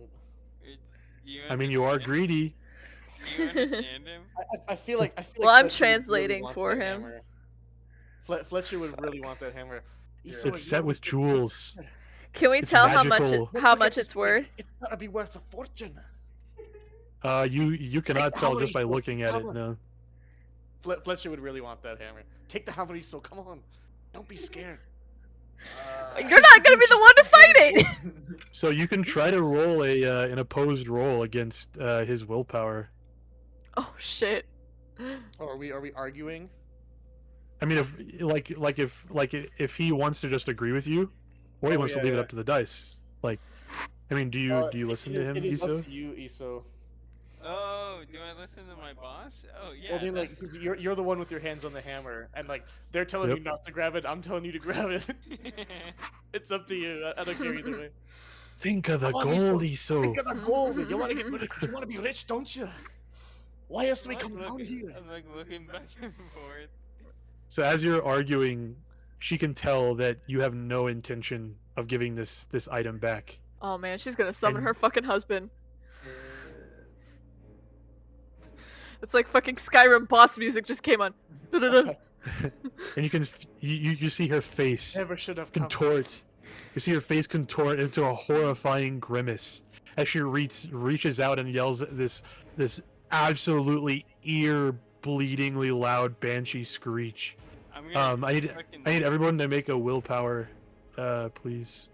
Do you I mean, you are understand? greedy. Do you understand him? I feel like. Well, I'm Fletcher would really translating want for that him. hammer. Fletcher would really want that hammer. Issa, It's you set know, with jewels. Can we It's tell magical. how much this it's thing. worth? It's gotta be worth a fortune. You cannot the tell hammer, just by Issa, looking at it. hammer. No. Fletcher would really want that hammer. Take the hammer, Issa. Come on. Don't be scared. You're not gonna be the one to fight it. So you can try to roll an opposed roll against his willpower. Oh shit. Oh, are we arguing? I mean, if he wants to just agree with you, or he Oh, wants to yeah, leave it yeah. up to the dice. Like, I mean, do you listen to him, It is Iso? up to you, Iso. Oh, do I listen to my boss? Oh yeah. Well, I mean, like, that's- because you're the one with your hands on the hammer, and like they're telling Yep. you not to grab it. I'm telling you to grab it. It's up to you. I don't care either way. Think of the Come on, Iso. gold, Iso. Think of the gold. You want to get rich. You want to be rich, don't you? Why else do we I'm, come like, down looking- here? I'm like looking back and forth. So as you're arguing, she can tell that you have no intention of giving this item back. Oh man, she's gonna summon And- her fucking husband. It's like fucking Skyrim boss music just came on. Da-da-da. And you can you see her face Never should have come. contort. You see her face contort into a horrifying grimace as she reaches out and yells this absolutely ear-bleedingly loud banshee screech. I'm gonna I need fucking- everyone to make a willpower, please,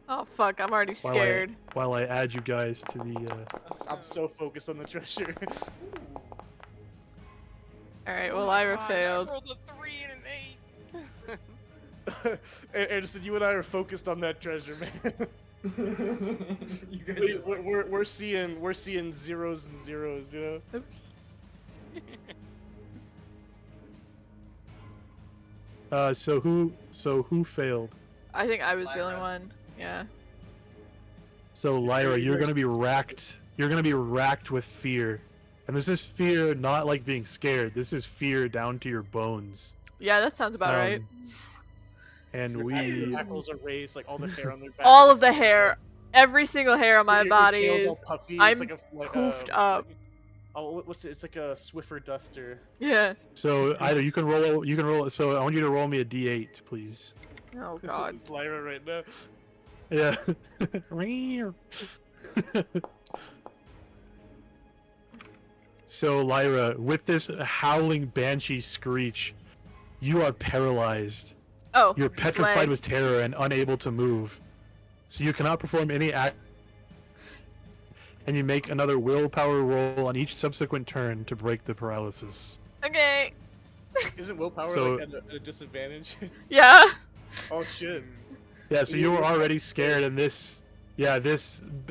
Oh fuck, I'm already scared. while I add you guys to the. I'm so focused on the treasure. Alright, Oh well my Lyra God, failed. I rolled a 3 and an 8. Anderson, you and I are focused on that treasure, man. You guys are- we're seeing zeros and zeros, you know. Oops. So who failed? I think I was the only Lyra. one. Yeah. So Lyra, you're gonna be racked. You're gonna be racked with fear, and this is fear not like being scared. This is fear down to your bones. Yeah, that sounds about right. And Your we, hackles are raised, like all the hair on their back. All is, of the like, hair, every single hair on my your body tail's all is. puffy. I'm it's like a, poofed up. Oh, what's it? It's like a Swiffer duster. Yeah. so either you can roll. So I want you to roll me a d8, please. Oh god. It's Lyra right now. Yeah. So Lyra, with this howling banshee screech, you are paralyzed. Oh, You're petrified slag. with terror and unable to move. So you cannot perform any act. And you make another willpower roll on each subsequent turn to break the paralysis. Okay. Isn't willpower So- like at a disadvantage? Yeah. Oh shit. Yeah, so you were already scared, and this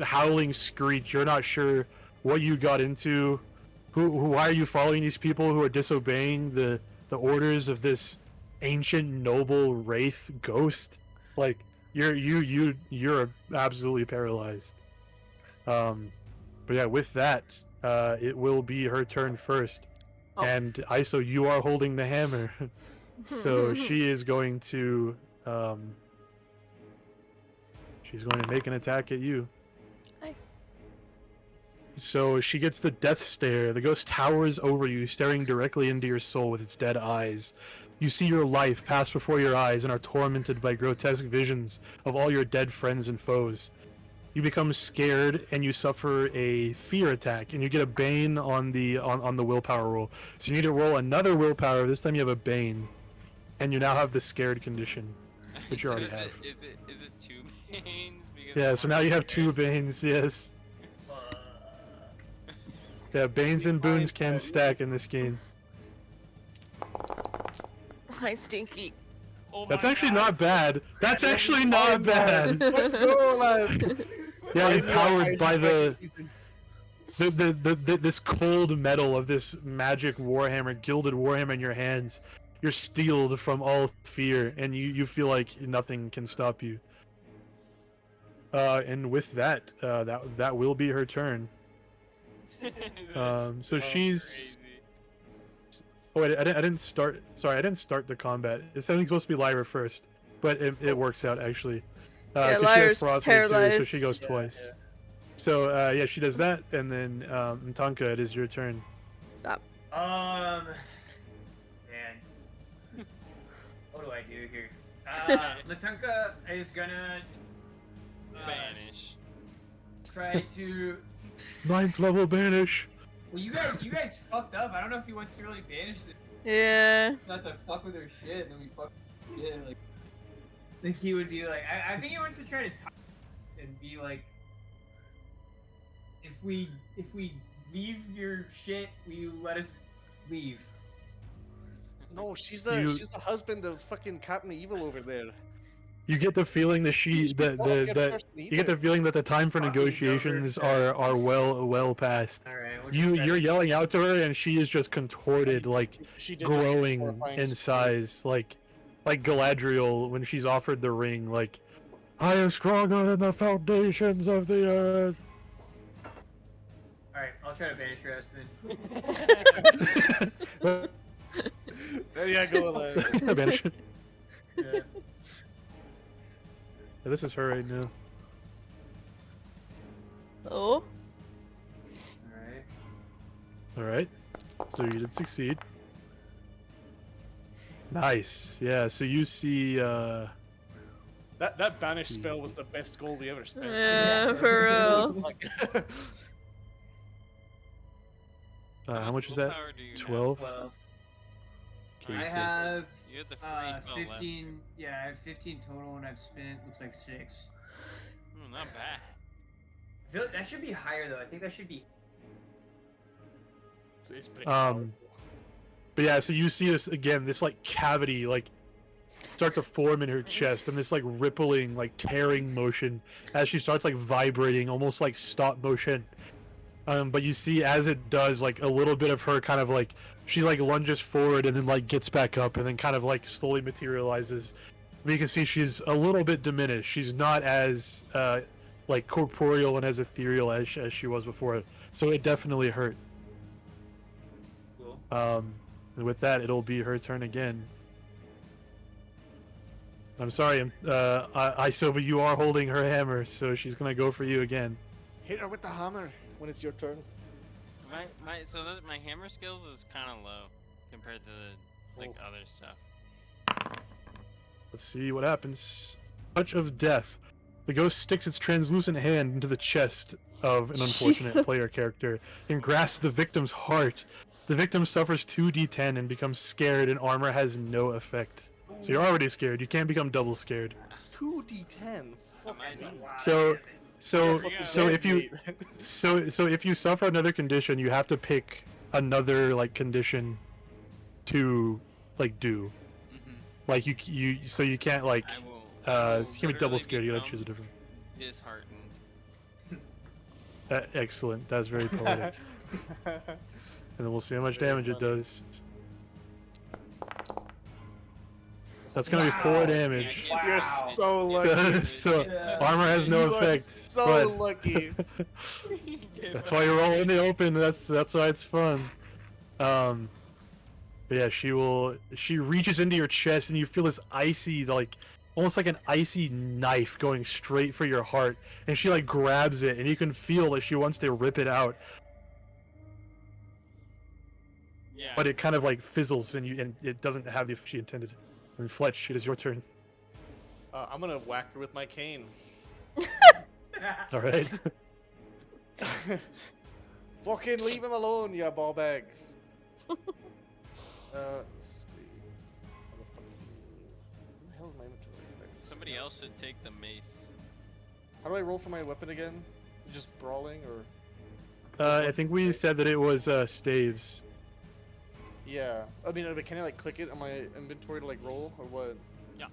howling screech, you're not sure what you got into. Why are you following these people who are disobeying the orders of this ancient noble wraith ghost? Like, you're absolutely paralyzed. But yeah, with that, it will be her turn first. Oh. And Iso, you are holding the hammer. So she is going to she's going to make an attack at you. Hi. So she gets the death stare. The ghost towers over you, staring directly into your soul with its dead eyes. You see your life pass before your eyes and are tormented by grotesque visions of all your dead friends and foes. You become scared and you suffer a fear attack, and you get a bane on the willpower roll. So you need to roll another willpower. This time you have a bane, and you now have the scared condition, which you So already is have. Is it 2 banes? Because Yeah, so now you have two 2 banes. Yes. Yeah, banes and boons can stack in this game. Hi, Stinky. Oh That's my actually God. not bad. That's actually not bad. Let's go, lad. Yeah, I knew empowered I'd by the recognize this cold metal of this magic warhammer, gilded warhammer in your hands. You're steeled from all fear, and you feel like nothing can stop you. And with that, that will be her turn. So she's. Crazy. Oh wait, I didn't start. Sorry, I didn't start the combat. It's only supposed to be Lyra first, but it works out actually. Yeah, 'Cause she has Lyra's ferocity too, so paralyzed. she goes twice. So yeah, she does that, and then Ntanka, it is your turn. Stop. Man. What do I do here? Latunka is gonna Banish. try to. 9th level banish. Well, you guys fucked up. I don't know if he wants to really banish it. Yeah. It's not to fuck with her shit, and then we fuck. Yeah, like. I think he would be like. I think he wants to try to talk and be like. If we leave your shit, will you let us leave? No, she's You- the husband of fucking Captain Evil over there. You get the feeling that She's not a good person you get the either. feeling that the time for Fucking negotiations over. are well past. All right. You're yelling out to her, and she is just contorted, like She did just get growing horrifying in scream. size, like Galadriel when she's offered the ring. Like, I am stronger than the foundations of the earth. All right, I'll try to banish your ass then. There you go, lad. Banish it. Yeah. Yeah, this is her right now. Oh. All right. All right. So you did succeed. Nice. Yeah. So you see. That banish spell was the best gold we ever spent. Yeah, for real. Like, How much is What that? power do you have? 12. 12. Okay, I so have You had the free spell left. 15. Yeah, I have 15 total, and I've spent looks like 6. Not bad. I feel like that should be higher though. I think that should be. it's pretty But yeah, so you see this again, this like cavity like start to form in her chest, and this like rippling, like tearing motion as she starts like vibrating, almost like stop motion. But you see as it does, like a little bit of her kind of like she like lunges forward and then like gets back up and then kind of like slowly materializes. But you can see she's a little bit diminished. She's not as like corporeal and as ethereal as she was before. So it definitely hurt. Cool. And with that, it'll be her turn again. I'm sorry, but you are holding her hammer, so she's gonna go for you again. Hit her with the hammer when it's your turn. My hammer skills is kind of low compared to the like other stuff. Let's see what happens. Touch of death. The ghost sticks its translucent hand into the chest of an unfortunate Jesus. player character and grasps the victim's heart. The victim suffers 2d10 and becomes scared, and armor has no effect. So you're already scared. You can't become double scared. 2d10. Fuck Amazing. That's a me. lot of So, damage. so, There you go. so if you, Mate. so if you suffer another condition, you have to pick another like condition to like do. Mhm. Like so you can't like I will. I will you can't be double literally scared. You gotta become choose a different. Disheartened. Excellent. That's very poetic. And then we'll see how much Very damage it funny. does. That's gonna be Wow. 4 damage. Wow. You're so So, lucky. so Yeah. armor has no You are effect. so but lucky. that's why you roll in the open. That's why it's fun. But yeah, she reaches into your chest and you feel this icy, like almost like an icy knife going straight for your heart, and she like grabs it and you can feel that she wants to rip it out, Yeah. but it kind of like fizzles and it doesn't have the effect she intended. And Fletch, it is your turn. I'm gonna whack her with my cane. All right. Fucking leave him alone, you ball bag. Let's see. Where the hell is my inventory? There it is. Somebody else should take the mace. How do I roll for my weapon again? Just brawling or? I think we said that it was staves. Yeah. I mean, can I like click it on my inventory to like roll or what? Yeah.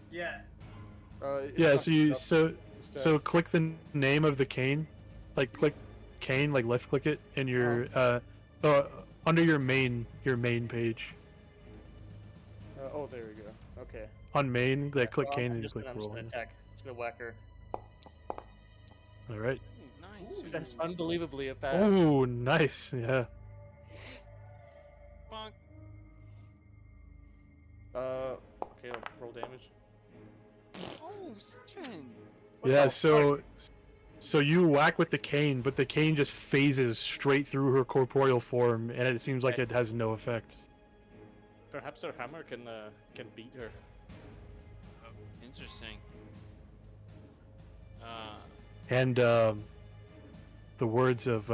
It's Yeah. not So you up, so it's so stats. click the name of the cane, like click cane, like left click it in your under your main page. Oh, there we go. Okay. On main, they click Well, cane I'm and you just click gonna, I'm just roll. gonna attack. Just gonna whack her. All right. Ooh, nice. Ooh, that's unbelievably a pass. Oh, nice. Yeah. Bonk. Okay, I'll roll damage. Oh, Citron. What Yeah. the So you whack with the cane, but the cane just phases straight through her corporeal form, and it seems like Okay. it has no effect. Perhaps our hammer can beat her. Oh, interesting. And the words of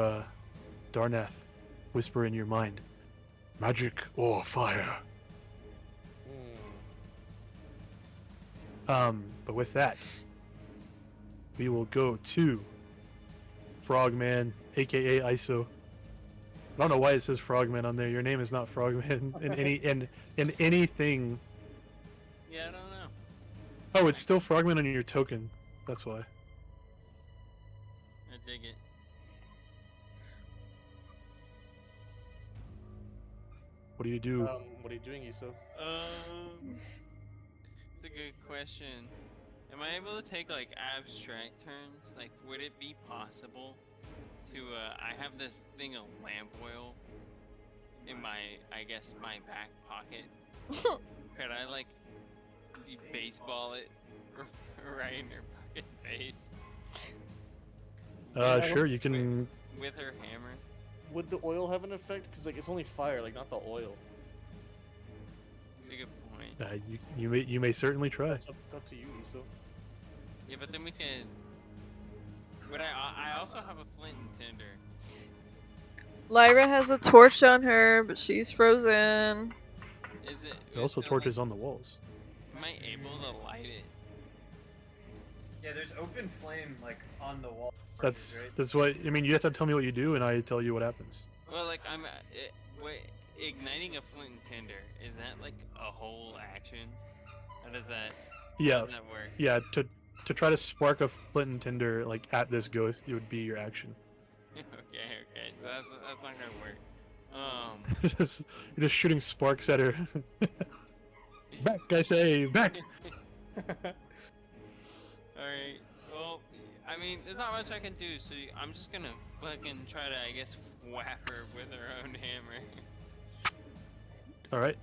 Darnath whisper in your mind: magic or fire. But with that, we will go to Frogman, aka ISO. I don't know why it says Frogman on there. Your name is not Frogman in in anything. yeah, I don't know. Oh, it's still Frogman on your token. That's why. I dig it. What do you do? What are you doing, Iso? It's a good question. Am I able to take like abstract turns? Like, would it be possible to? I have this thing of lamp oil in my, I guess, my back pocket. Could I like baseball it right in her fucking face Sure, you can. with her hammer? Would the oil have an effect? Because like it's only fire, like not the oil. That's a good point. You may certainly try. That's up to you, Iso. Yeah, but then we can. But I also have a flint and tinder. Lyra has a torch on her, but she's frozen. Is it? There are also is it, torches on the walls. Am I able to light it? Yeah, there's open flame like on the wall. That's right? that's what I mean. You have to tell me what you do, and I tell you what happens. Well, like wait, igniting a flint and tinder, is that like a whole action? How does that? Yeah, How does that work? yeah. To try to spark a flint and tinder like at this ghost, it would be your action. Okay. So that's not gonna work. You're just shooting sparks at her. Back, I say, back. Alright, well, I mean, there's not much I can do, so I'm just gonna fucking try to, I guess, whack her with her own hammer. All right.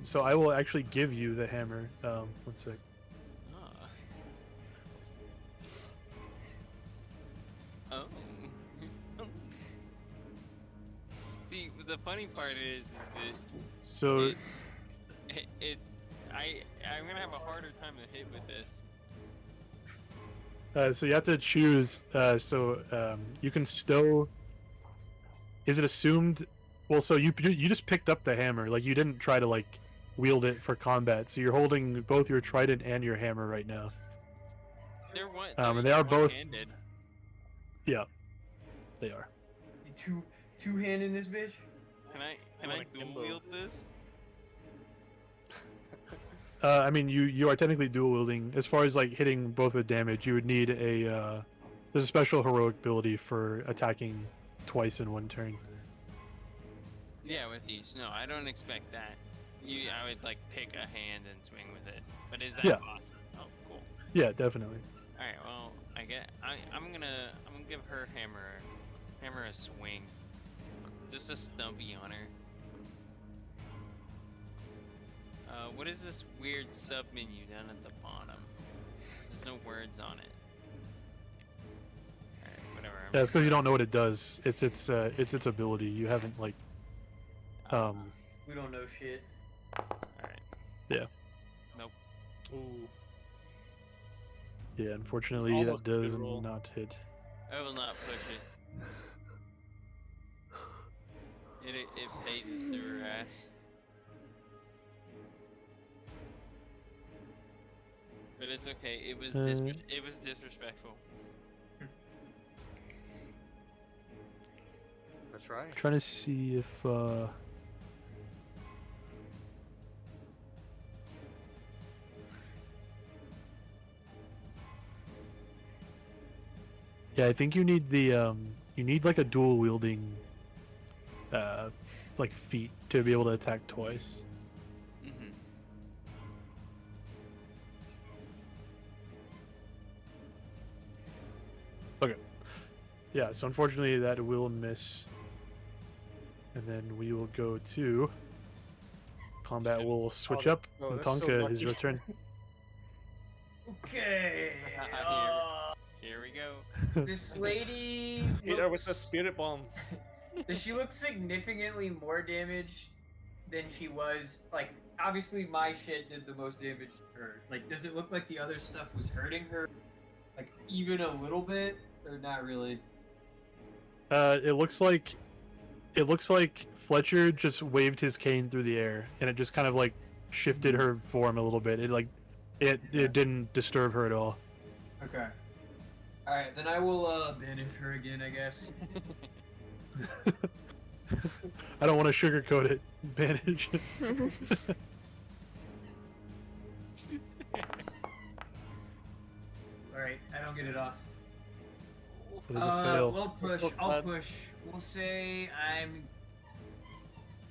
So I will actually give you the hammer. 1 sec. Oh. See, the funny part is that So I'm gonna have a harder time to hit with this. so you have to choose. You can stow. Is it assumed? Well, so you just picked up the hammer. Like you didn't try to like wield it for combat. So you're holding both your trident and your hammer right now. They're one. And they are both. One-handed. Yeah, they are. You two-hand in this bitch? Can I wanna dual kimbo. wield this? I mean, you are technically dual wielding. As far as like hitting both with damage, you would need a there's a special heroic ability for attacking twice in one turn. Yeah, with each. No, I don't expect that. I would like pick a hand and swing with it. But is that Yeah. possible? Oh, cool. Yeah, definitely. All right. Well, I'm gonna give her hammer a swing. Just a stumpy on her. What is this weird sub menu down at the bottom? There's no words on it. Alright, whatever. Yeah, it's because you don't know what it does. It's its ability. You haven't like We don't know shit. Alright. Yeah. Nope. Ooh. Yeah, unfortunately almost that a good does roll. not hit. I will not push it. It phases through her ass. But it's okay. It was disrespectful. That's right. Trying to see if yeah, I think you need the you need like a dual wielding like feat to be able to attack twice. Mm-hmm. Yeah, so unfortunately that will miss. And then we will go to combat. Will switch Oh, up. oh, that's so Tonka, is lucky. your turn. Okay. Here we go. This lady. Hit her with the looks- spirit bomb. Does she look significantly more damaged than she was? Like, obviously my shit did the most damage to her. Like, does it look like the other stuff was hurting her? Like, even a little bit? Or not really? It looks like Fletcher just waved his cane through the air, and it just kind of like shifted her form a little bit. It didn't disturb her at all. Okay. Alright, then I will banish her again, I guess. I don't want to sugarcoat it. Banish. Alright, I don't get it off. It is a fail. We'll push. so I'll bad. push. We'll say I'm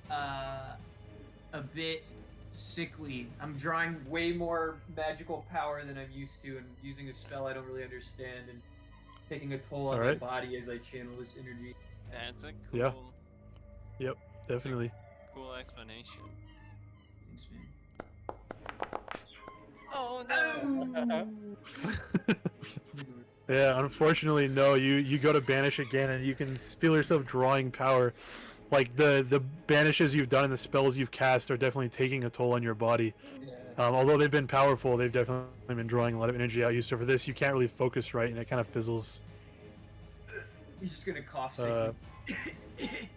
a bit sickly. I'm drawing way more magical power than I'm used to, and using a spell I don't really understand, and taking a toll on my Alright. body as I channel this energy. That's a cool, Yeah. Yep, definitely. cool explanation. Thanks, man. Oh no! Yeah, unfortunately, no. You go to banish again, and you can feel yourself drawing power. Like the banishes you've done and the spells you've cast are definitely taking a toll on your body. Yeah. Although they've been powerful, they've definitely been drawing a lot of energy out of you. So for this, you can't really focus right, and it kind of fizzles. He's just gonna cough Uh, sickly.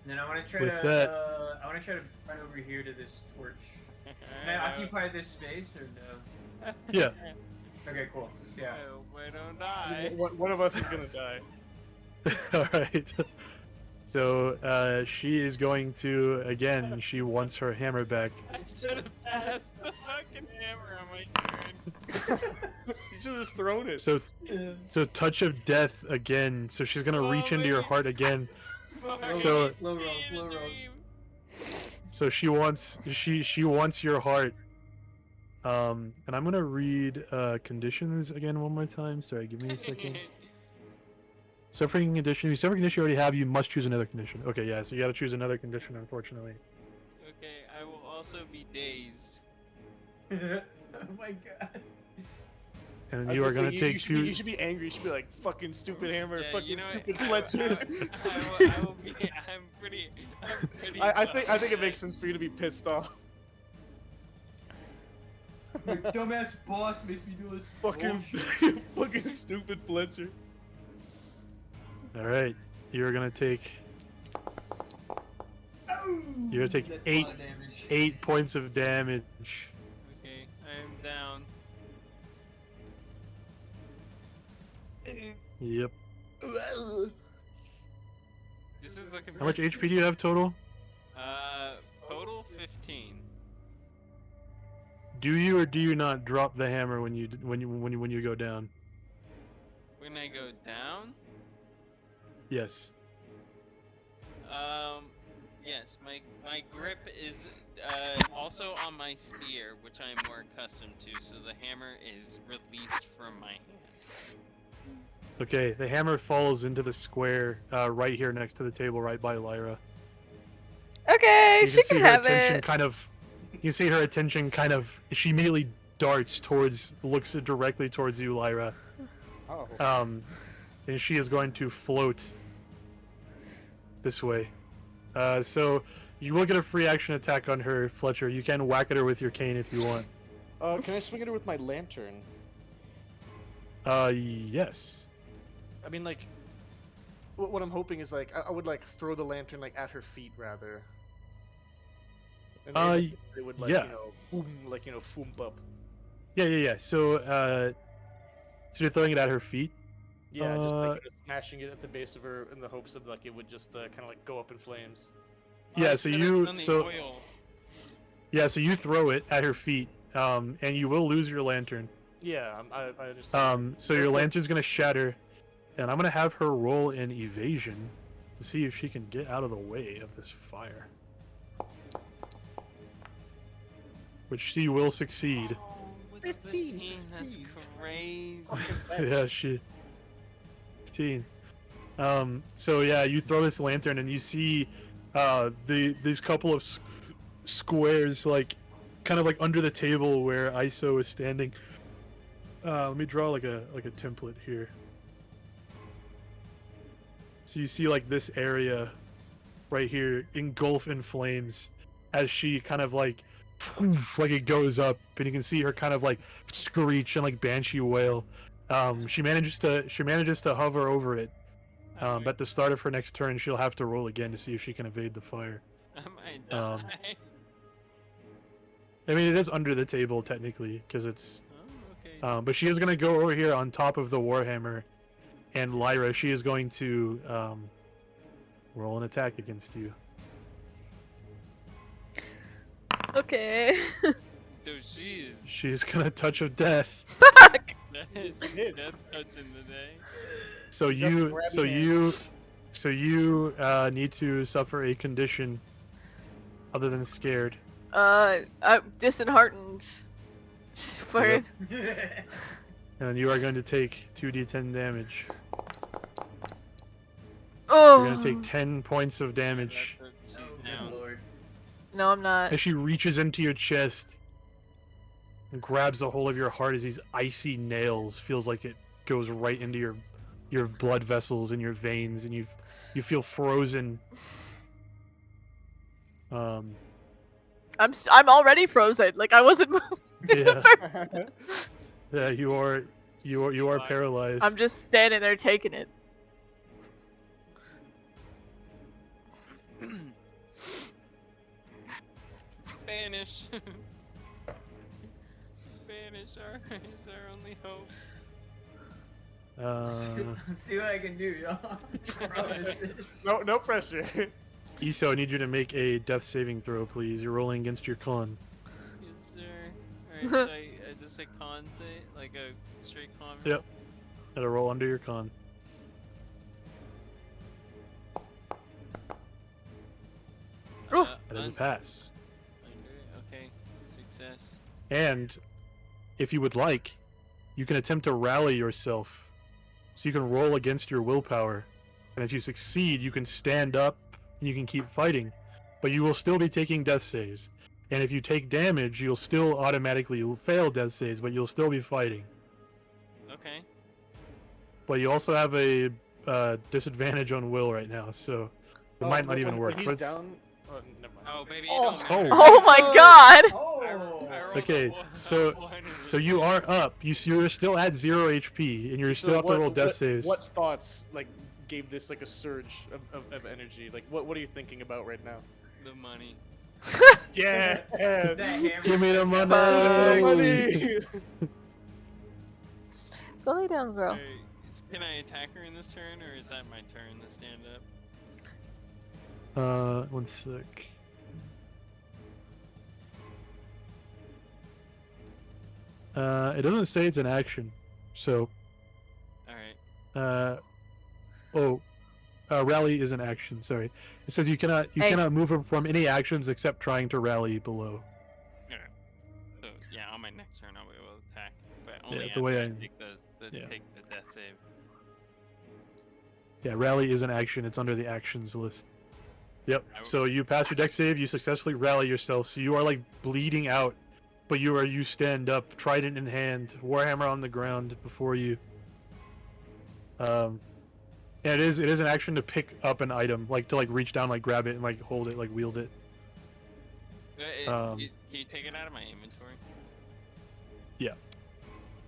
And then I want to try with to. that- I want to try to run over here to this torch. Can I occupy this space or no? Yeah. Okay, cool. Yeah. I hope I don't die. One of us is gonna die. All right. So she is going to again. She wants her hammer back. I should have passed the fucking hammer on my turn. You should have just thrown it. So touch of death again. So she's gonna reach into your heart again. So- Slow rolls, slow rolls. So she wants your heart. And I'm gonna read conditions again one more time. Sorry, give me a second. Suffering condition. You suffer condition you already have. You must choose another condition. Okay, yeah. So you got to choose another condition, unfortunately. Okay, I will also be dazed. Oh my god. And I was you are say, gonna you take should two. be, you should be angry. You should be like, fucking stupid hammer, Yeah, fucking you know what? stupid Fletcher. I will be. I'm pretty. I think it makes sense for you to be pissed off. Your dumbass boss makes me do this. Fucking, bullshit. fucking stupid Fletcher. All right, you are gonna take. Oh! You're gonna take That's a eight lot of damage. 8 points of damage. Okay, I am down. Yep. This is looking How much pretty HP do you have total? total 15. Do you or do you not drop the hammer when you go down? When I go down, Yes. yes, my grip is also on my spear, which I am more accustomed to, so the hammer is released from my hand. Okay, the hammer falls into the square right here next to the table, right by Lyra. Okay, You she can see can her have attention it. kind of. You can see her attention kind of. She immediately looks directly towards you, Lyra. Oh. And she is going to float this way. So you will get a free action attack on her, Fletcher. You can whack at her with your cane if you want. Can I swing at her with my lantern? Yes. I mean, like, what I'm hoping is like I would like throw the lantern like at her feet rather. And maybe it would like yeah. you know boom like you know foomp up. Yeah. So you're throwing it at her feet. Yeah, just like you know, smashing it at the base of her in the hopes of like it would just kind of like go up in flames. Yeah. So you Oil. yeah. So you throw it at her feet. And you will lose your lantern. Yeah, I understand. So your lantern's gonna shatter, and I'm gonna have her roll an evasion to see if she can get out of the way of this fire. Which she will succeed. Oh, with 15 that's succeeds. crazy. Yeah, she. 15. So yeah, you throw this lantern and you see, these couple of squares like, kind of like under the table where ISO is standing. Let me draw like a template here. So you see like this area right here engulf in flames as she kind of like it goes up, and you can see her kind of like screech and like banshee wail. She manages to hover over it. At the start of her next turn, she'll have to roll again to see if she can evade the fire. I might die. I mean, it is under the table technically because it's. Oh, okay. But she is going to go over here on top of the Warhammer, and Lyra, she is going to roll an attack against you. Okay. Dude, she is. She's going to touch of death. Fuck! That is did. death touch in the day. So you need to suffer a condition other than scared. I'm disheartened. For Yep. And you are going to take 2d10 damage. oh You're going to take 10 points of damage. She's Oh, down. good lord. no, I'm not. As she reaches into your chest and grabs a hold of your heart as these icy nails feels like it goes right into your blood vessels and your veins, and you feel frozen. I'm already frozen. Like I wasn't moving Yeah. first. Yeah, you are paralyzed. I'm just standing there taking it. Banish. Banish is our only hope. See what I can do, y'all. Promise. No pressure. Iso, I need you to make a death saving throw, please. You're rolling against your con. Yes, sir. Alright, so I just say con save? Like a straight con roll? Yep. Gotta roll under your con. Ooh. That is a pass. Okay, success. And if you would like, you can attempt to rally yourself. So you can roll against your willpower. And if you succeed, you can stand up and you can keep fighting. But you will still be taking death saves. And if you take damage, you'll still automatically fail death saves, but you'll still be fighting. Okay. But you also have a disadvantage on will right now, so it might not even work. He's but it's- down. Oh, never mind. Oh, baby, Oh. it don't matter. Oh my god! Oh! I rolled Okay, a one- so- a one and So a you two. are up. You're still at 0 HP, and you're still have to roll death saves. What thoughts like gave this like a surge of energy? Like what are you thinking about right now? The money. Yeah. That hammer Give me the does have money. Money. Go lay down, girl. Alright, can I attack her in this turn, or is that my turn to stand up? 1 sec. It doesn't say it's an action, so Alright. rally is an action. Sorry, it says you cannot Hey. move her from any actions except trying to rally below. Alright. So yeah, on my next turn I'll be able to attack, but only the after way I I- take yeah. take the death save. Yeah, rally is an action. It's under the actions list. Yep. I w- So you pass your dex save. You successfully rally yourself. So you are like bleeding out, but you stand up, trident in hand, warhammer on the ground before you. Yeah, it is an action to pick up an item, like to like reach down, like grab it and like hold it, like wield it. Can you take it out of my inventory? Yeah.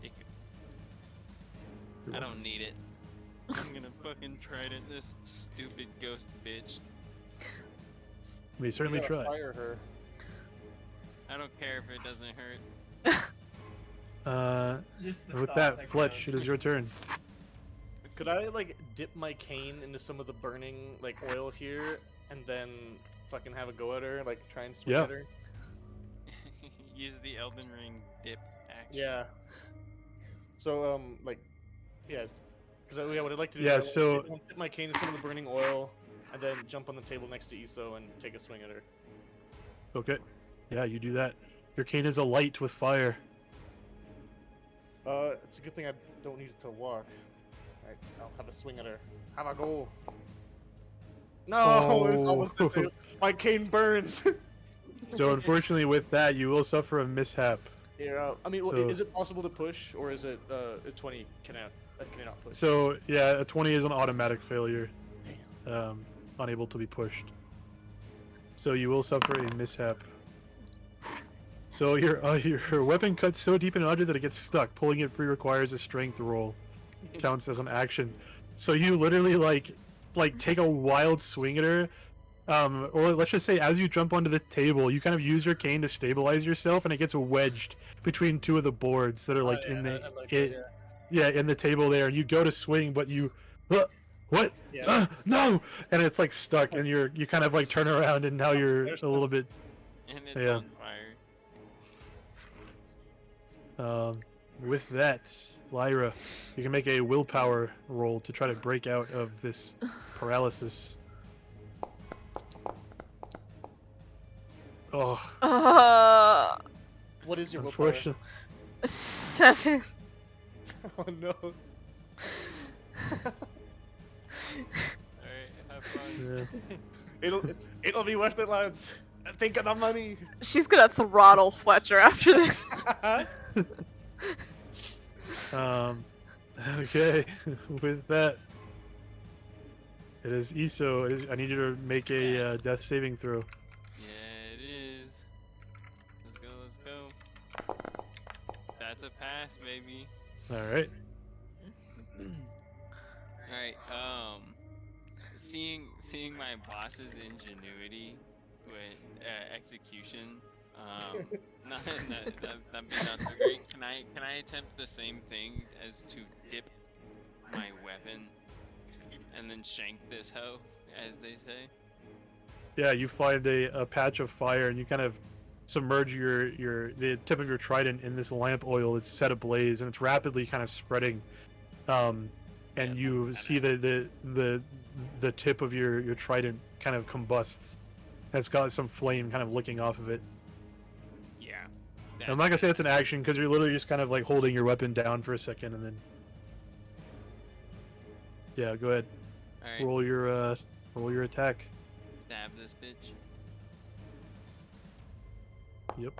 Thank you. I don't need it. I'm gonna fucking trident this stupid ghost bitch. We certainly You gotta try. Fire her. I don't care if it doesn't hurt. Just the With thought that, Fletch, counts. it is your turn. Could I like dip my cane into some of the burning like oil here, and then fucking have a go at her, like try and swing Yeah. at her? Use the Elden Ring dip action. Yeah. So like, yes, because what I'd like to do Yeah, is so- dip my cane in some of the burning oil, and then jump on the table next to Iso and take a swing at her. Okay. Yeah, you do that. Your cane is alight with fire. It's a good thing I don't need it to walk. Alright, I'll have a swing at her. Have a go. No, it's almost a two. My cane burns. So unfortunately, with that, you will suffer a mishap. Yeah, I mean, So- is it possible to push, or is it a 20 can I not push? So yeah, a 20 is an automatic failure. Unable to be pushed. So you will suffer a mishap. So your weapon cuts so deep in an object that it gets stuck. Pulling it free requires a strength roll. Counts as an action. So you literally like take a wild swing at her. Or let's just say as you jump onto the table, you kind of use your cane to stabilize yourself, and it gets wedged between two of the boards that are like in the in the table there. And you go to swing, but you what? Yeah. No! And it's like stuck, and you kind of like turn around, and now you're There's a little bit. And it's Yeah. on fire. With that, Lyra, you can make a willpower roll to try to break out of this paralysis. Oh, What is your willpower? unfortunately. 7. Oh no. Alright, have fun. Yeah. It'll be worth it, lads. Think of the money. She's gonna throttle Fletcher after this. Okay, with that, it is Iso. I need you to make a death saving throw. Yeah, it is. Let's go. That's a pass, baby. All right. Alright, seeing my boss's ingenuity with execution, that'd be not so great. Can I attempt the same thing as to dip my weapon and then shank this hoe, as they say? Yeah, you find a patch of fire, and you kind of submerge the tip of your trident in this lamp oil that's set ablaze, and it's rapidly kind of spreading. And you see the tip of your trident kind of combusts. And it's got some flame kind of licking off of it. Yeah. And I'm not gonna say it's an action because you're literally just kind of like holding your weapon down for a second, and then yeah, go ahead. Alright, Roll your attack. stab this bitch. Yep.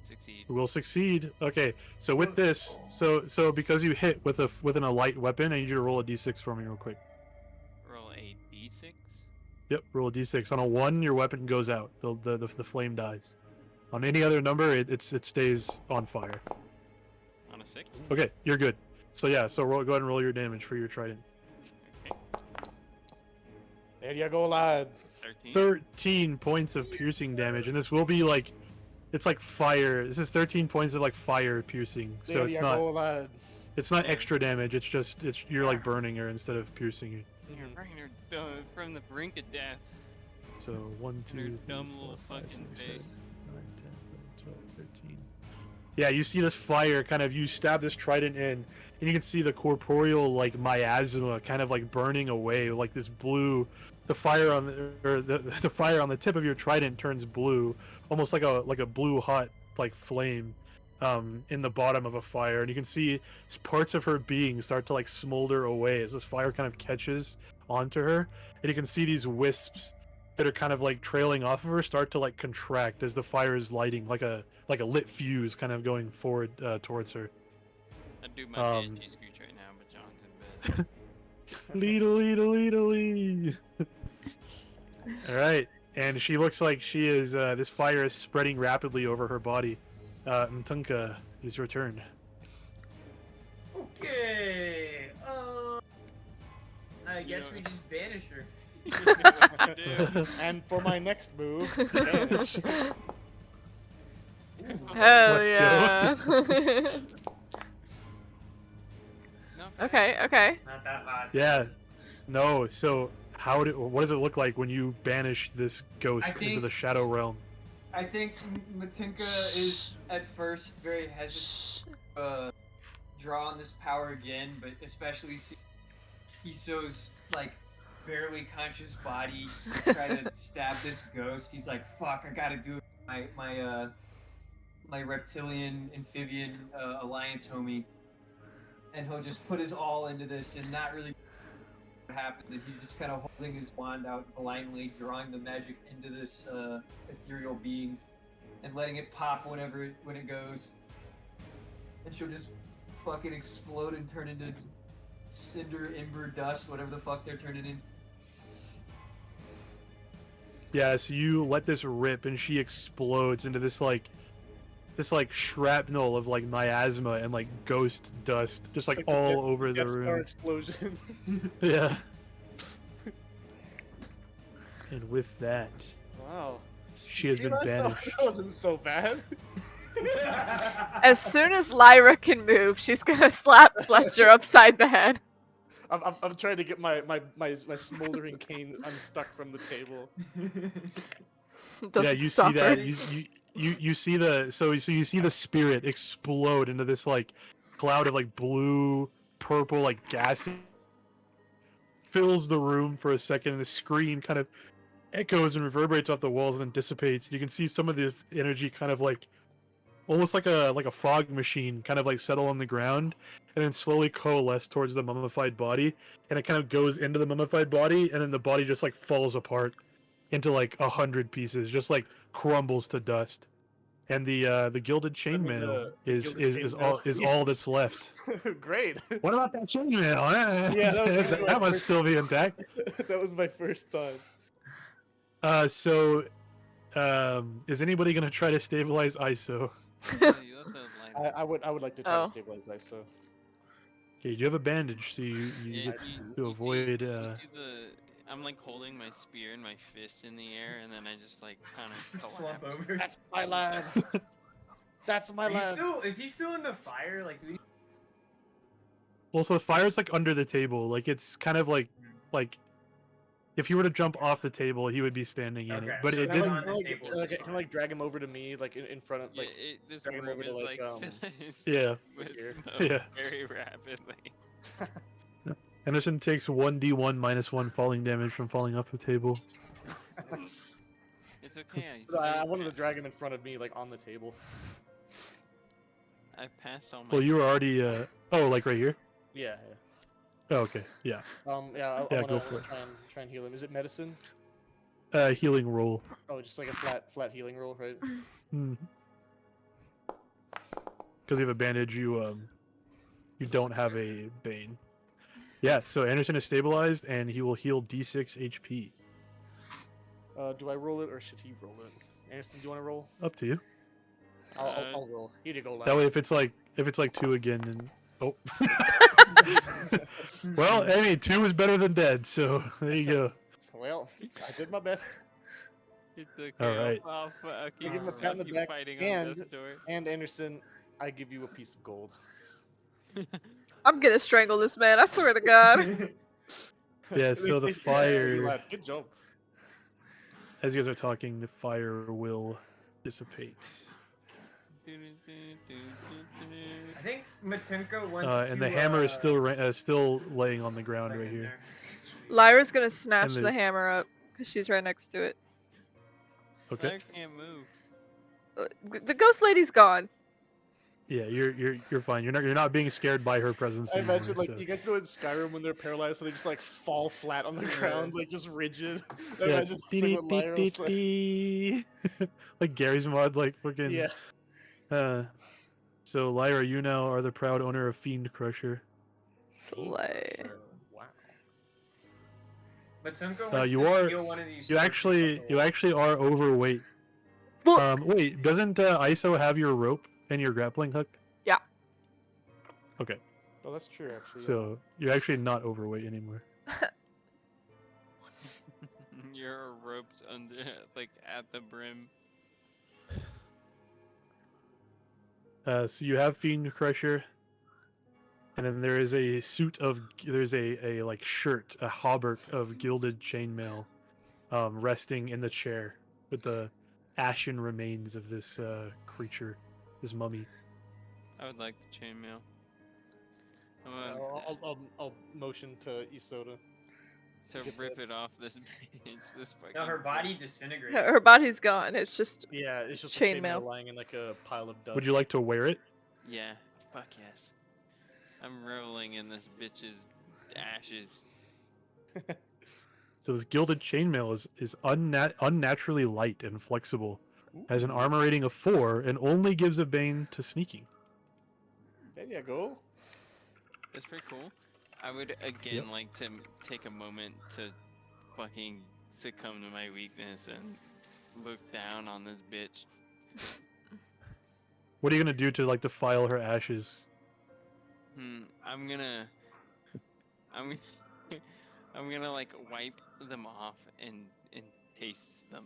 Succeed. Will succeed. Okay, so with this, so because you hit with an light weapon, I need you to roll a d6 for me real quick. Roll a d6. Yep, roll a d6. On a 1, your weapon goes out. The flame dies. On any other number, it stays on fire. On a 6. Okay, you're good. So yeah, go ahead and roll your damage for your trident. Okay. There you go, lad. 13. 13 points of piercing damage, and this will be like, it's like fire. This is 13 points of like fire piercing, so There it's you not, go, lad. it's not extra damage. It's just, you're like burning her instead of piercing her. You're bringing her from the brink of death. So 1, In her 2, 3, dumb 4, little 5, fucking 6, 7, face. 9, 10, 11, 12, 13. Yeah, you see this fire kind of, you stab this trident in, and you can see the corporeal like miasma kind of like burning away, like this blue. The fire on the fire on the tip of your trident turns blue, almost like a blue hot like flame, in the bottom of a fire, and you can see parts of her being start to like smolder away as this fire kind of catches onto her, and you can see these wisps that are kind of like trailing off of her start to like contract as the fire is lighting, like a lit fuse kind of going forward towards her. I'd do my banshee scooch right now, but John's in bed. Lee. All right, and she looks like she is. This fire is spreading rapidly over her body. Mtunka, it is your turn. Okay. I guess we just banish her. And for my next move, vanish. Hell Let's go. yeah. No, okay. Not that hot. Yeah. No. So what does it look like when you banish this ghost into think- the shadow realm? I think Matinka is at first very hesitant to draw on this power again, but especially see Iso's like barely conscious body try to stab this ghost. He's like, "Fuck, I gotta do it." My reptilian amphibian alliance homie, and he'll just put his all into this and not really what happens, and he's just kind of holding his wand out blindly, drawing the magic into this ethereal being and letting it pop when it goes, and she'll just fucking explode and turn into cinder, ember, dust, whatever the fuck they're turning into. Yeah. So you let this rip, and she explodes into this like shrapnel of like miasma and like ghost dust, just like It's like all the over the Death Star room. explosion. Yeah. And with that, Wow. she has See, been banished. that wasn't so bad. As soon as Lyra can move, she's gonna slap Fletcher upside the head. I'm trying to get my smoldering cane unstuck from the table. Doesn't Yeah, you stop see her. that. You see you see the spirit explode into this like cloud of like blue, purple, like gas fills the room for a second, and the scream kind of echoes and reverberates off the walls and then dissipates. You can see some of the energy kind of like almost like a fog machine kind of like settle on the ground and then slowly coalesce towards the mummified body, and it kind of goes into the mummified body, and then the body just like falls apart into like 100 pieces, just like crumbles to dust. And the gilded chainmail is all that's left. Great. What about that chainmail? Yeah, that was gonna be my that must first- still be intact. That was my first thought. Is anybody gonna try to stabilize ISO? you let the line- I would like to try Oh. to stabilize that. So Okay, you have a bandage, so you Yeah, get you to avoid. you see I'm like holding my spear and my fist in the air, and then I just like kind of Slump collapse. over. that's my lad. That's my lad. Is he still in the fire? Like, do we... Well, so the fire's like under the table, like it's kind of like if you were to jump off the table, he would be standing in it, Okay, but so it that's didn't. on the table, it's Can I like drag him over to me, like in front of Yeah, like. this drag him room over to, is like, is Yeah. with here. smoke Yeah. very rapidly. Anderson takes 1d1 minus 1 falling damage from falling off the table. It's okay. I wanted to drag him in front of me, like on the table. I passed all my. Well, you were already. Oh, like right here. Yeah. Oh, okay. Yeah. Yeah. I Yeah, wanna, go for it. try and heal him. Is it medicine? Healing roll. Oh, just like a flat healing roll, right? Because you have a bandage, you don't have a bane. Yeah. So Anderson is stabilized, and he will heal d6 HP. Do I roll it or should he roll it? Anderson, do you want to roll? Up to you. I'll roll. Here you go, lad. That way, if it's like 2 again, then oh. Well, I mean, 2 is better than dead, so there you go. Well, I did my best. It's okay. Alright. I give him a pat on the keep back, fighting on and death's door. Anderson, I give you a piece of gold. I'm gonna strangle this man, I swear to God. Yeah, so the They strangle you, fire- lad. Good job. As you guys are talking, the fire will dissipate. I think Matenko wants to. And the hammer is still laying on the ground plug right in here. there. Sweet. Lyra's gonna snatch the- the hammer up, because she's right next to it. Okay. I can't move. The ghost lady's gone. Yeah, you're fine. You're not being scared by her presence I anymore. imagine, like, so. you guys know in Skyrim when they're paralyzed, so they just, like, fall flat on the ground, like, just rigid. I Yeah. imagine that's like what Lyra was like. Like Gary's mod, like fucking. Yeah. So Lyra, you now are the proud owner of Fiend Crusher. Slay. Wow. Matenko wants You to are- steal one of these. You actually are overweight. Look! Wait, doesn't ISO have your rope and your grappling hook? Yeah. Okay, Oh, that's true, actually. so you're actually not overweight anymore. Your ropes under, like at the brim. So you have Fiend Crusher, and then there is a there's a like shirt, a hauberk of gilded chainmail, resting in the chair with the ashen remains of this creature, this mummy. I would like the chainmail. I'm Yeah, gonna I'll motion to Isoda. to get rip that. it off this bitch. This fucking. No, her body disintegrated. Her body's gone, it's just Yeah, it's just Chainmail. a chainmail lying in like a pile of dust. Would you like to wear it? Yeah. Fuck yes. I'm reveling in this bitch's ashes. So this gilded chainmail is unnaturally light and flexible, has an armor rating of 4, and only gives a bane to sneaking. There you go. That's pretty cool. I would again like to take a moment to fucking succumb to my weakness and look down on this bitch. What are you gonna do to like defile her ashes? I'm gonna I'm gonna like wipe them off and taste them.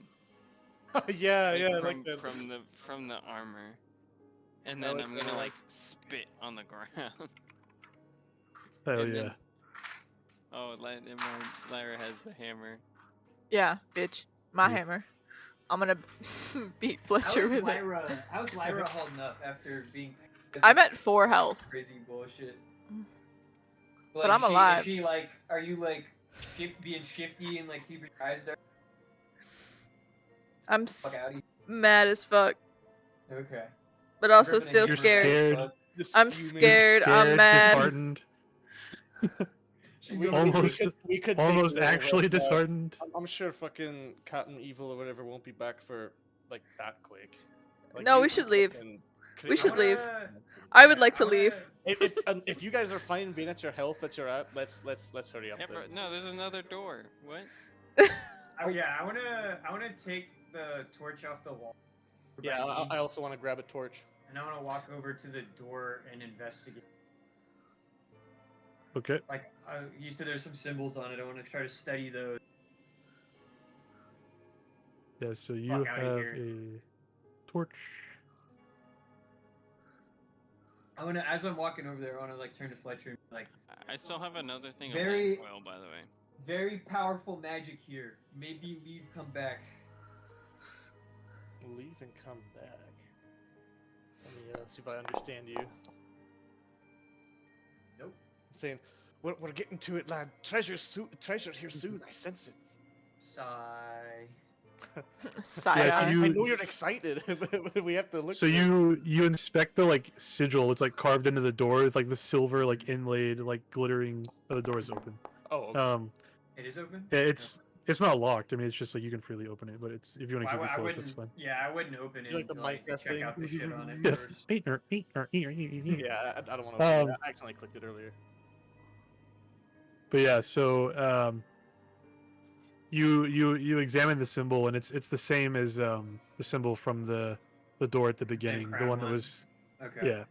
Yeah, Like, yeah, I from, like that. from the armor. And I then like I'm that gonna a lot. like spit on the ground. Hell And yeah. then- Oh, never mind. Lyra has the hammer. yeah, bitch. My Yeah. hammer. I'm gonna beat Fletcher with it. How's Lyra holding up after being? I'm at 4 health. Crazy bullshit. But I'm alive. Is she like? Are you like being shifty and like keeping your eyes dark? I'm Fuck out of you. mad as fuck, Okay. but also Gripping still and You're scared. scared. Just I'm fuming. scared. I'm mad. disheartened, Almost- we could take almost the little actually red flags. disheartened. I'm sure fucking Captain Evil or whatever won't be back for like that quick. Like, No, you we can should leave. fucking We should leave. wanna- I would like to I wanna- leave. If you guys are fine being at your health that you're at, let's hurry up. Yeah, then. no, there's another door. What? Yeah, I wanna take the torch off the wall. Yeah, I also want to grab a torch. And I wanna walk over to the door and investigate. Okay. Like you said, there's some symbols on it. I want to try to study those. Yeah. So you Fuck outta have here. a torch. I wanna, as I'm walking over there, I wanna like turn to Fletcher and be like, I still have another thing Very- of light oil, by the way. very powerful magic here. Maybe leave, come back. Leave and come back. Let me see if I understand you. Nope. I'm saying, we're getting to it, lad. Treasure here soon. I sense it. Sigh. Sigh. so I you- know you're excited, but we have to look. So you inspect the like sigil. It's like carved into the door. It's like the silver like inlaid like glittering. The door is open. Oh, okay. It is open. Yeah, it's not locked. I mean, it's just like you can freely open it, but it's if you want to Well, keep it I closed, wouldn't. that's fine. Yeah, I wouldn't open it You like the until I Minecraft check thing? out the shit on it Yeah. first. Yeah, I don't want to. Um, I accidentally clicked it earlier. But yeah, so you examine the symbol, and it's the same as the symbol from the door at the beginning, the crown one that one. was Okay. yeah.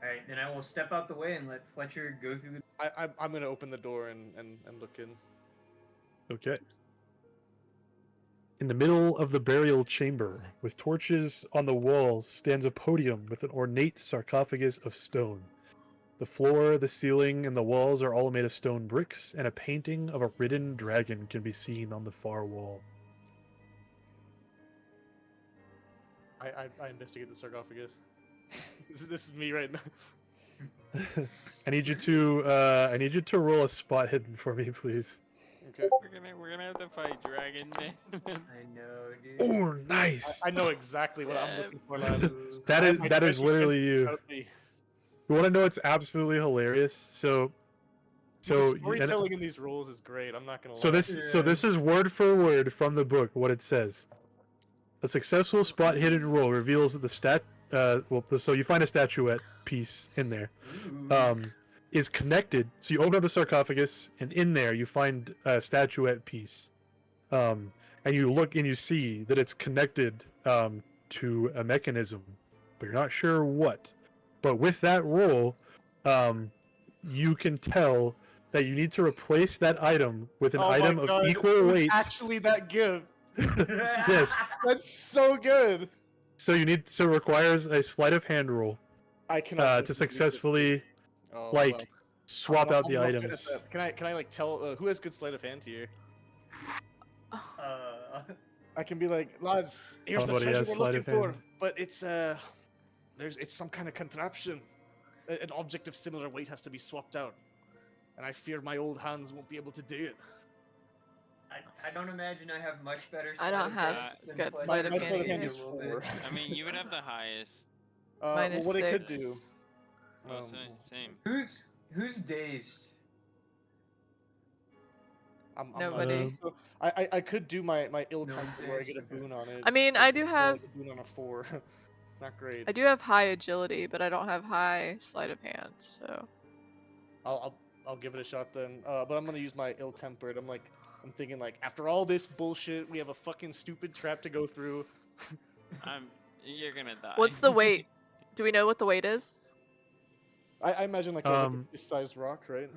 All right, then I will step out the way and let Fletcher go through the. I'm gonna open the door and look in. Okay. In the middle of the burial chamber, with torches on the walls, stands a podium with an ornate sarcophagus of stone. The floor, the ceiling, and the walls are all made of stone bricks, and a painting of a ridden dragon can be seen on the far wall. I investigate the sarcophagus. This is me right now. I need you to roll a spot hidden for me, please. Okay. We're gonna have to fight Dragonbane. I know, dude. Oh, nice! I know exactly what I'm looking for, lad. That is literally you. Me. You want to know what's absolutely hilarious? So The and- storytelling in these rules is great. I'm not gonna lie. so this is word for word from the book what it says. A successful spot hidden roll reveals that the so you find a statuette piece in there. Is connected. So you open up the sarcophagus, and in there you find a statuette piece. And you look and you see that it's connected to a mechanism, but you're not sure what. But with that roll, you can tell that you need to replace that item with an item of equal weight. Actually, that give. Yes. That's so good. So it requires a sleight of hand roll I cannot to successfully Oh, like well. swap out the I'm not good at items. that. Can I like tell who has good sleight of hand here? I can be like, lads, here's the Somebody treasure has we're sleight looking of for, hand. but it's some kind of contraption. An object of similar weight has to be swapped out, and I fear my old hands won't be able to do it. I don't imagine I have much better. I don't have than good Fletcher. sleight of My hand sleight of hand either. is 4. I mean, you would have the highest. Mine well, is what 6. it could do. Oh, same. Who's dazed? I'm Nobody. Not, so I could do my ill No temper one's where I dazed, get a okay. boon on it. I mean, I do or have like a boon on a 4. Not great. I do have high agility, but I don't have high sleight of hand. So I'll give it a shot then. But I'm gonna use my ill-tempered. I'm thinking like after all this bullshit, we have a fucking stupid trap to go through. You're gonna die. what's the weight? Do we know what the weight is? I imagine like a sized rock, right?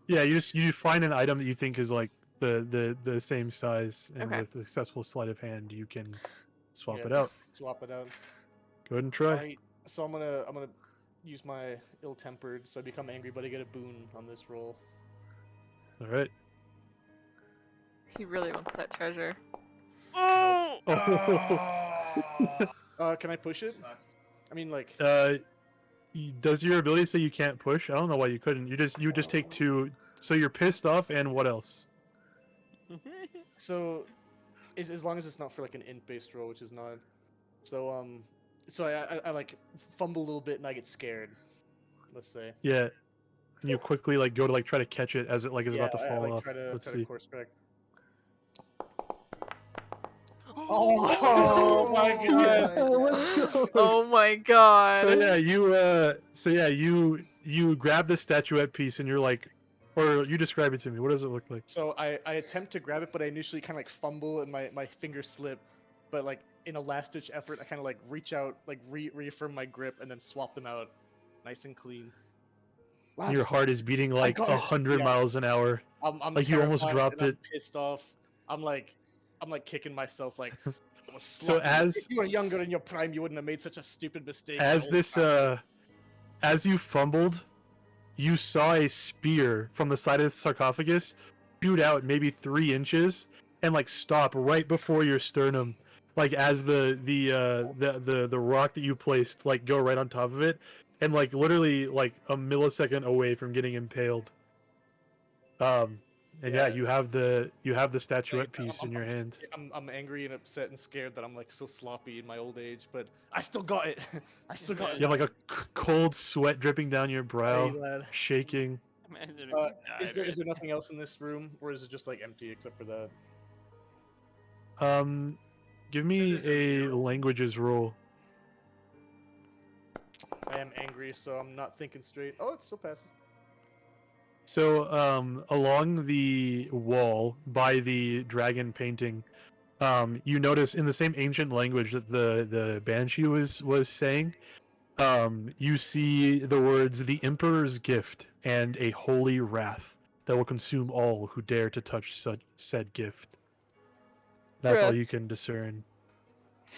Yeah, you find an item that you think is like the same size, and Okay. with a successful sleight of hand, you can swap Yeah, it out. Swap it out. Go ahead and try. Alright, so I'm gonna use my ill-tempered, so I become angry, but I get a boon on this roll. All right. He really wants that treasure. Oh. Can I push it? I mean, like, Does your ability say you can't push? I don't know why you couldn't. You would just take 2. So you're pissed off, and what else? so as long as it's not for like an int-based roll, which is not. So I like fumble a little bit and I get scared. Let's say. Yeah. And you quickly like go to like try to catch it as it like is about to fall I off. try to Let's try see. to course correct. Oh my god! Let's go. Oh my god. So yeah, you grab the statuette piece and you're like, or you describe it to me. What does it look like? So I attempt to grab it, but I initially kind of like fumble and my fingers slip. But like in a last ditch effort, I kind of like reach out, like reaffirm my grip, and then swap them out, nice and clean. Your heart is beating like got it. 100 Yeah. miles an hour. I'm like you almost terrified dropped and it. I'm pissed off. I'm like kicking myself like. I was So sloppy. as- if you were younger in your prime, you wouldn't have made such a stupid mistake. As my this old as you fumbled, you saw a spear from the side of the sarcophagus shoot out maybe 3 inches and like stop right before your sternum, like as the rock that you placed like go right on top of it, and like literally like a millisecond away from getting impaled. And yeah, you have the statuette piece in your hand. I'm angry and upset and scared that I'm like so sloppy in my old age, but I still got it. I still got it. You have like a cold sweat dripping down your brow, Hey, lad. shaking. Imagine if you Is died there nothing else in this room, or is it just like empty except for that? Give me a languages roll. I am angry, so I'm not thinking straight. Oh, it still passes. So, along the wall by the dragon painting, you notice in the same ancient language that the banshee was saying, you see the words "the Emperor's gift" and "a holy wrath." that will consume all who dare to touch said gift. That's all Bruh. you can discern.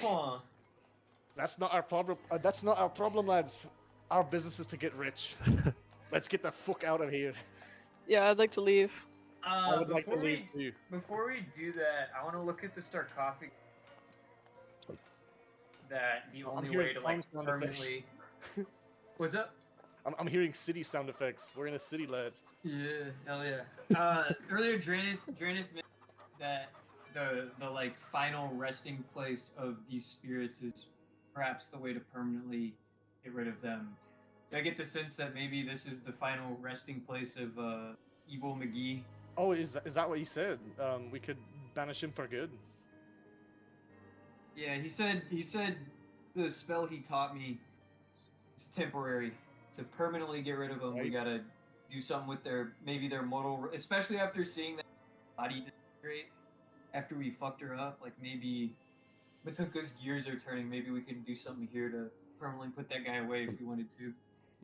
Huh. That's not our problem. That's not our problem, lads. Our business is to get rich. Let's get the fuck out of here. Yeah, I'd like to leave. I would like to Before leave we too. before we do that, I want to look at the sarcophagus. That the I'm only hearing way to like sound effects. permanently. What's up? I'm hearing city sound effects. We're in a city, lads. Yeah, hell yeah. Earlier, Dranith mentioned that the like final resting place of these spirits is perhaps the way to permanently get rid of them. Do I get the sense that maybe this is the final resting place of Evil McGee? Oh, is that what he said? We could banish him for good. Yeah, he said the spell he taught me is temporary. To permanently get rid of them, we Right. gotta do something with their mortal, especially after seeing that body disintegrate after we fucked her up. Like maybe Matuka's gears are turning. Maybe we can do something here to permanently put that guy away if we wanted to.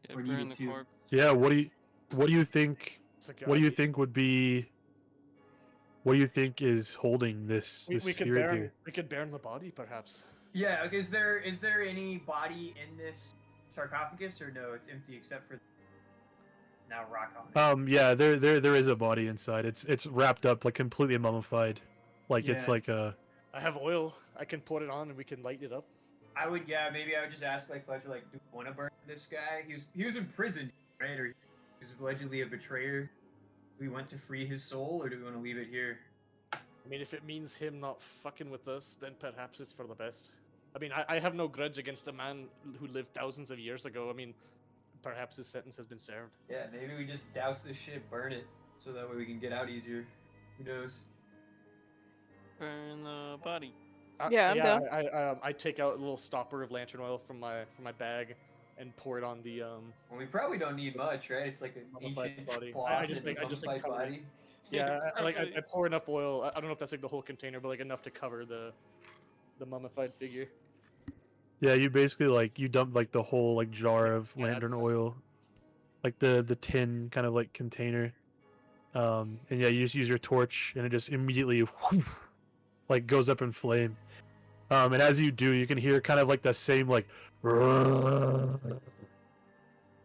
Yeah, Or burn needed the to. corpse. Yeah, what do you think? It's a good What do you idea. think would be? What do you think is holding this We could spirit burn. here? We could burn the body, perhaps. Yeah, like, is there any body in this sarcophagus, or no? It's empty except for now rock on it. Yeah, there is a body inside. It's wrapped up, like completely mummified, like it's Yeah. like a. I have oil. I can pour it on, and we can light it up. Maybe I would just ask like Fletcher, like, do we want to burn this guy? He was imprisoned, right? Or he was allegedly a betrayer. Do we want to free his soul, or do we want to leave it here? I mean, if it means him not fucking with us, then perhaps it's for the best. I mean, I have no grudge against a man who lived thousands of years ago. I mean, perhaps his sentence has been served. Yeah, maybe we just douse this shit, burn it, so that way we can get out easier. Who knows? Burn the body. Yeah, I'm down. I take out a little stopper of lantern oil from my bag and pour it on the Well, we probably don't need much, right? It's like an Mummified ancient body. cloth I just and like mummified cover it. body. Yeah, I Probably. pour enough oil. I don't know if that's like the whole container, but like enough to cover the mummified figure. Yeah, you basically like you dump like the whole like jar of Yeah, lantern oil, like the tin kind of like container, and yeah, you just use your torch and it just immediately like goes up in flame. And as you do, you can hear kind of like the same like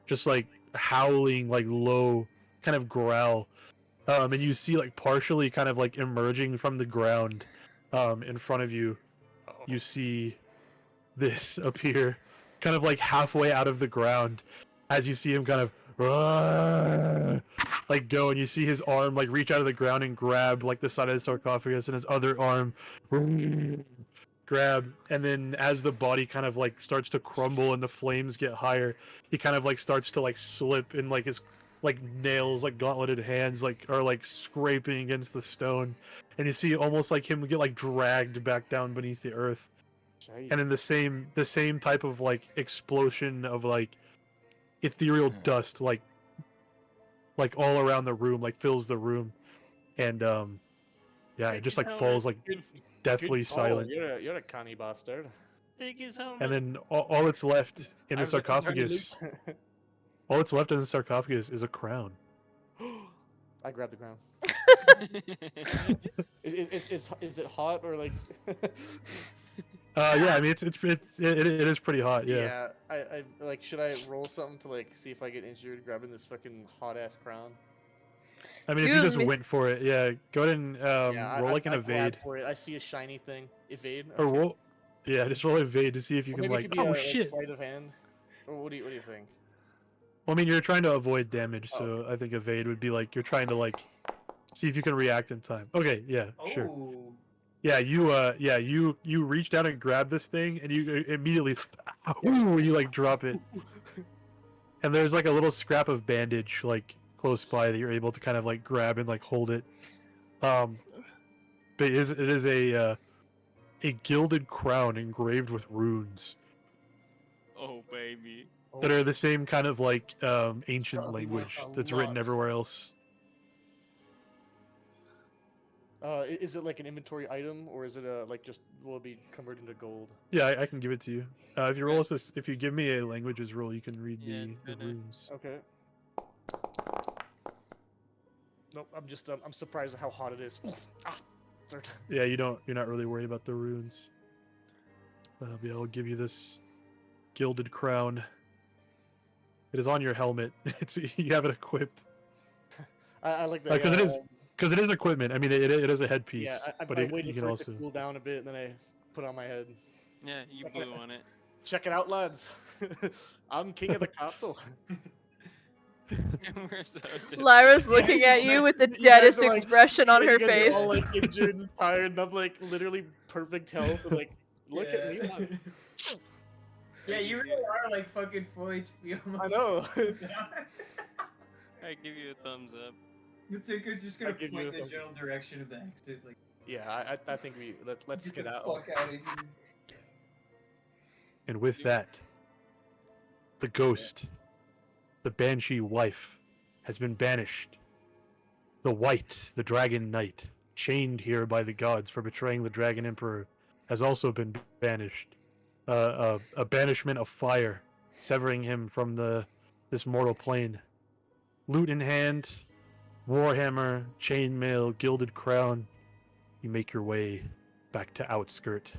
just like howling like low kind of growl, and you see like partially kind of like emerging from the ground, in front of you. You see this appear kind of like halfway out of the ground as you see him kind of like go, and you see his arm like reach out of the ground and grab like the side of the sarcophagus, and his other arm grab, and then as the body kind of like starts to crumble and the flames get higher, he kind of like starts to like slip, and like his like nails, like gauntleted hands like are like scraping against the stone, and you see almost like him get like dragged back down beneath the earth. And then the same type of like explosion of like ethereal dust like all around the room, like fills the room, and yeah, it just like falls like deathly silent. You're a canny bastard. Big as hell. And then all that's left in the I was like, is there any sarcophagus, loot? all that's left in the sarcophagus is a crown. I grabbed the crown. Is it hot or like? Yeah, I mean it is pretty hot. Yeah. I like. Should I roll something to like see if I get injured grabbing this fucking hot ass crown? I mean, if You you and just me- went for it, yeah, go ahead and roll like an I grabbed evade, for it. I see a shiny thing. Evade. or Okay. roll. Yeah, just roll evade to see if you Or can maybe like. it could be Oh a, shit! sleight of hand. Or what do you think? Well, I mean, you're trying to avoid damage, so I think evade would be like you're trying to like see if you can react in time. Okay, yeah, sure. Oh. Yeah, you reach down and grab this thing, and you immediately you like drop it, and there's like a little scrap of bandage like close by that you're able to kind of like grab and like hold it. But it is a gilded crown engraved with runes Oh baby. that are the same kind of like ancient Sounds language like a that's written lot. everywhere else. Is it like an inventory item, or is it like just will it be converted into gold? Yeah, I can give it to you. If you roll this, if you give me a languages roll, you can read Yeah, the better. runes. Okay. Nope. I'm just I'm surprised at how hot it is. Oof, third. Yeah, you're not really worried about the runes. Yeah, I'll give you this gilded crown. It is on your helmet. It's you have it equipped. I like that. Because it is equipment. I mean, it is a headpiece. Yeah, but I you waited can for it also. to cool down a bit, and then I put it on my head. Yeah, you blew on it. Check it out, lads. I'm king of the castle. We're so Lyra's different. looking at you with the You guys deadest are like- expression on you her guys are face. all like injured and tired, and I'm like literally perfect health. And, like, look at me. man. Yeah, you really are like fucking full HP almost. I know. I give you a thumbs up. Matuka's just gonna I give you point a the thumbs up. general direction of the exit. Like, Yeah, I think let's get get the out. fuck out of here. And with that, the ghost, the banshee wife, has been banished. The white, the dragon knight, chained here by the gods for betraying the dragon emperor, has also been banished. A banishment of fire, severing him from this mortal plane. Lute in hand, warhammer, chainmail, gilded crown. You make your way back to Outskirt.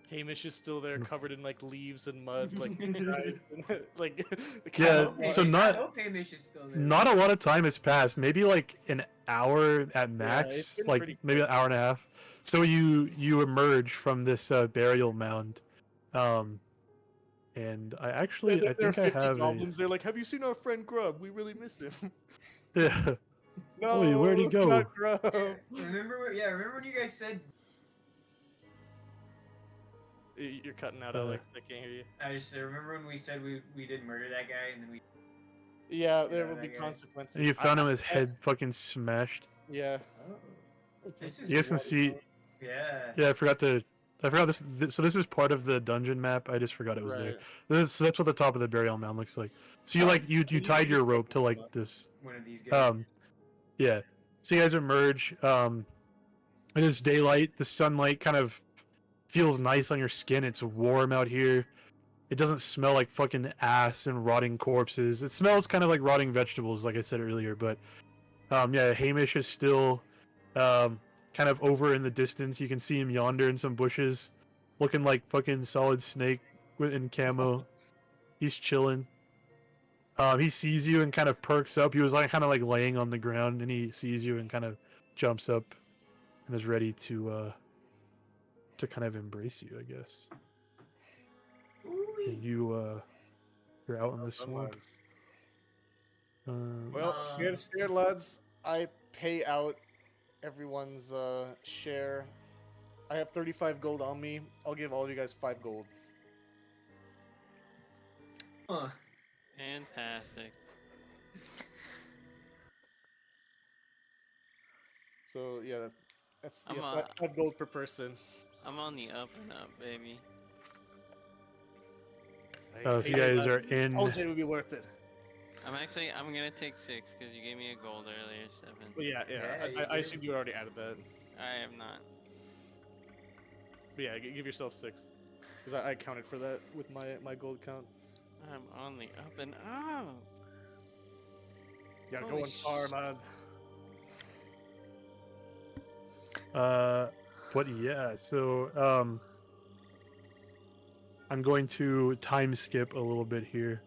Hamish is still there, covered in like leaves and mud, like guys, like the Yeah, cat- so I not- hope Hamish is still there. Not a lot of time has passed. Maybe like an hour at it's max, been like pretty maybe an hour and a half. So you emerge from this burial mound, and I actually There I are think I 50 have goblins. They're like, "Have you seen our friend Grub? We really miss him." yeah. No, Ollie, where'd he go? Not Grub. Remember when you guys said? You're cutting out, Uh, Alex. I can't hear you. I just remember when we said we didn't murder that guy, and then we. Yeah, there Yeah, will that be guy. consequences. You found him his I- head fucking smashed. Yeah. Oh, this is. You guys can what- see. Yeah. Yeah, I forgot this. So this is part of the dungeon map. I just forgot it was there. Right. That's what the top of the burial mound looks like. So you Oh, like you can you tied just your go rope to from like that? this. One of these guys. Yeah. So you guys emerge. It is daylight. The sunlight kind of feels nice on your skin. It's warm out here. It doesn't smell like fucking ass and rotting corpses. It smells kind of like rotting vegetables, like I said earlier. But yeah, Hamish is still kind of over in the distance. You can see him yonder in some bushes, looking like fucking Solid Snake in camo. He's chilling. He sees you and kind of perks up. He was like kind of like laying on the ground, and he sees you and kind of jumps up and is ready to kind of embrace you, I guess. And you're out in the swamp. Well, here's fair, lads. I pay out everyone's share. I have 35 gold on me. I'll give all of you guys 5 gold. Huh. Fantastic. So yeah, that's I'm, yeah, 5 gold per person. I'm on the up and up, baby. so you guys are in. Told you it would be worth it. I'm gonna take 6 because you gave me a gold earlier, 7. But yeah, Yeah, you I did. assumed you already added that. I have not. But yeah, give yourself 6, because I counted for that with my gold count. I'm on the up and up. Yeah, Holy going far, lads. But yeah, so I'm going to time skip a little bit here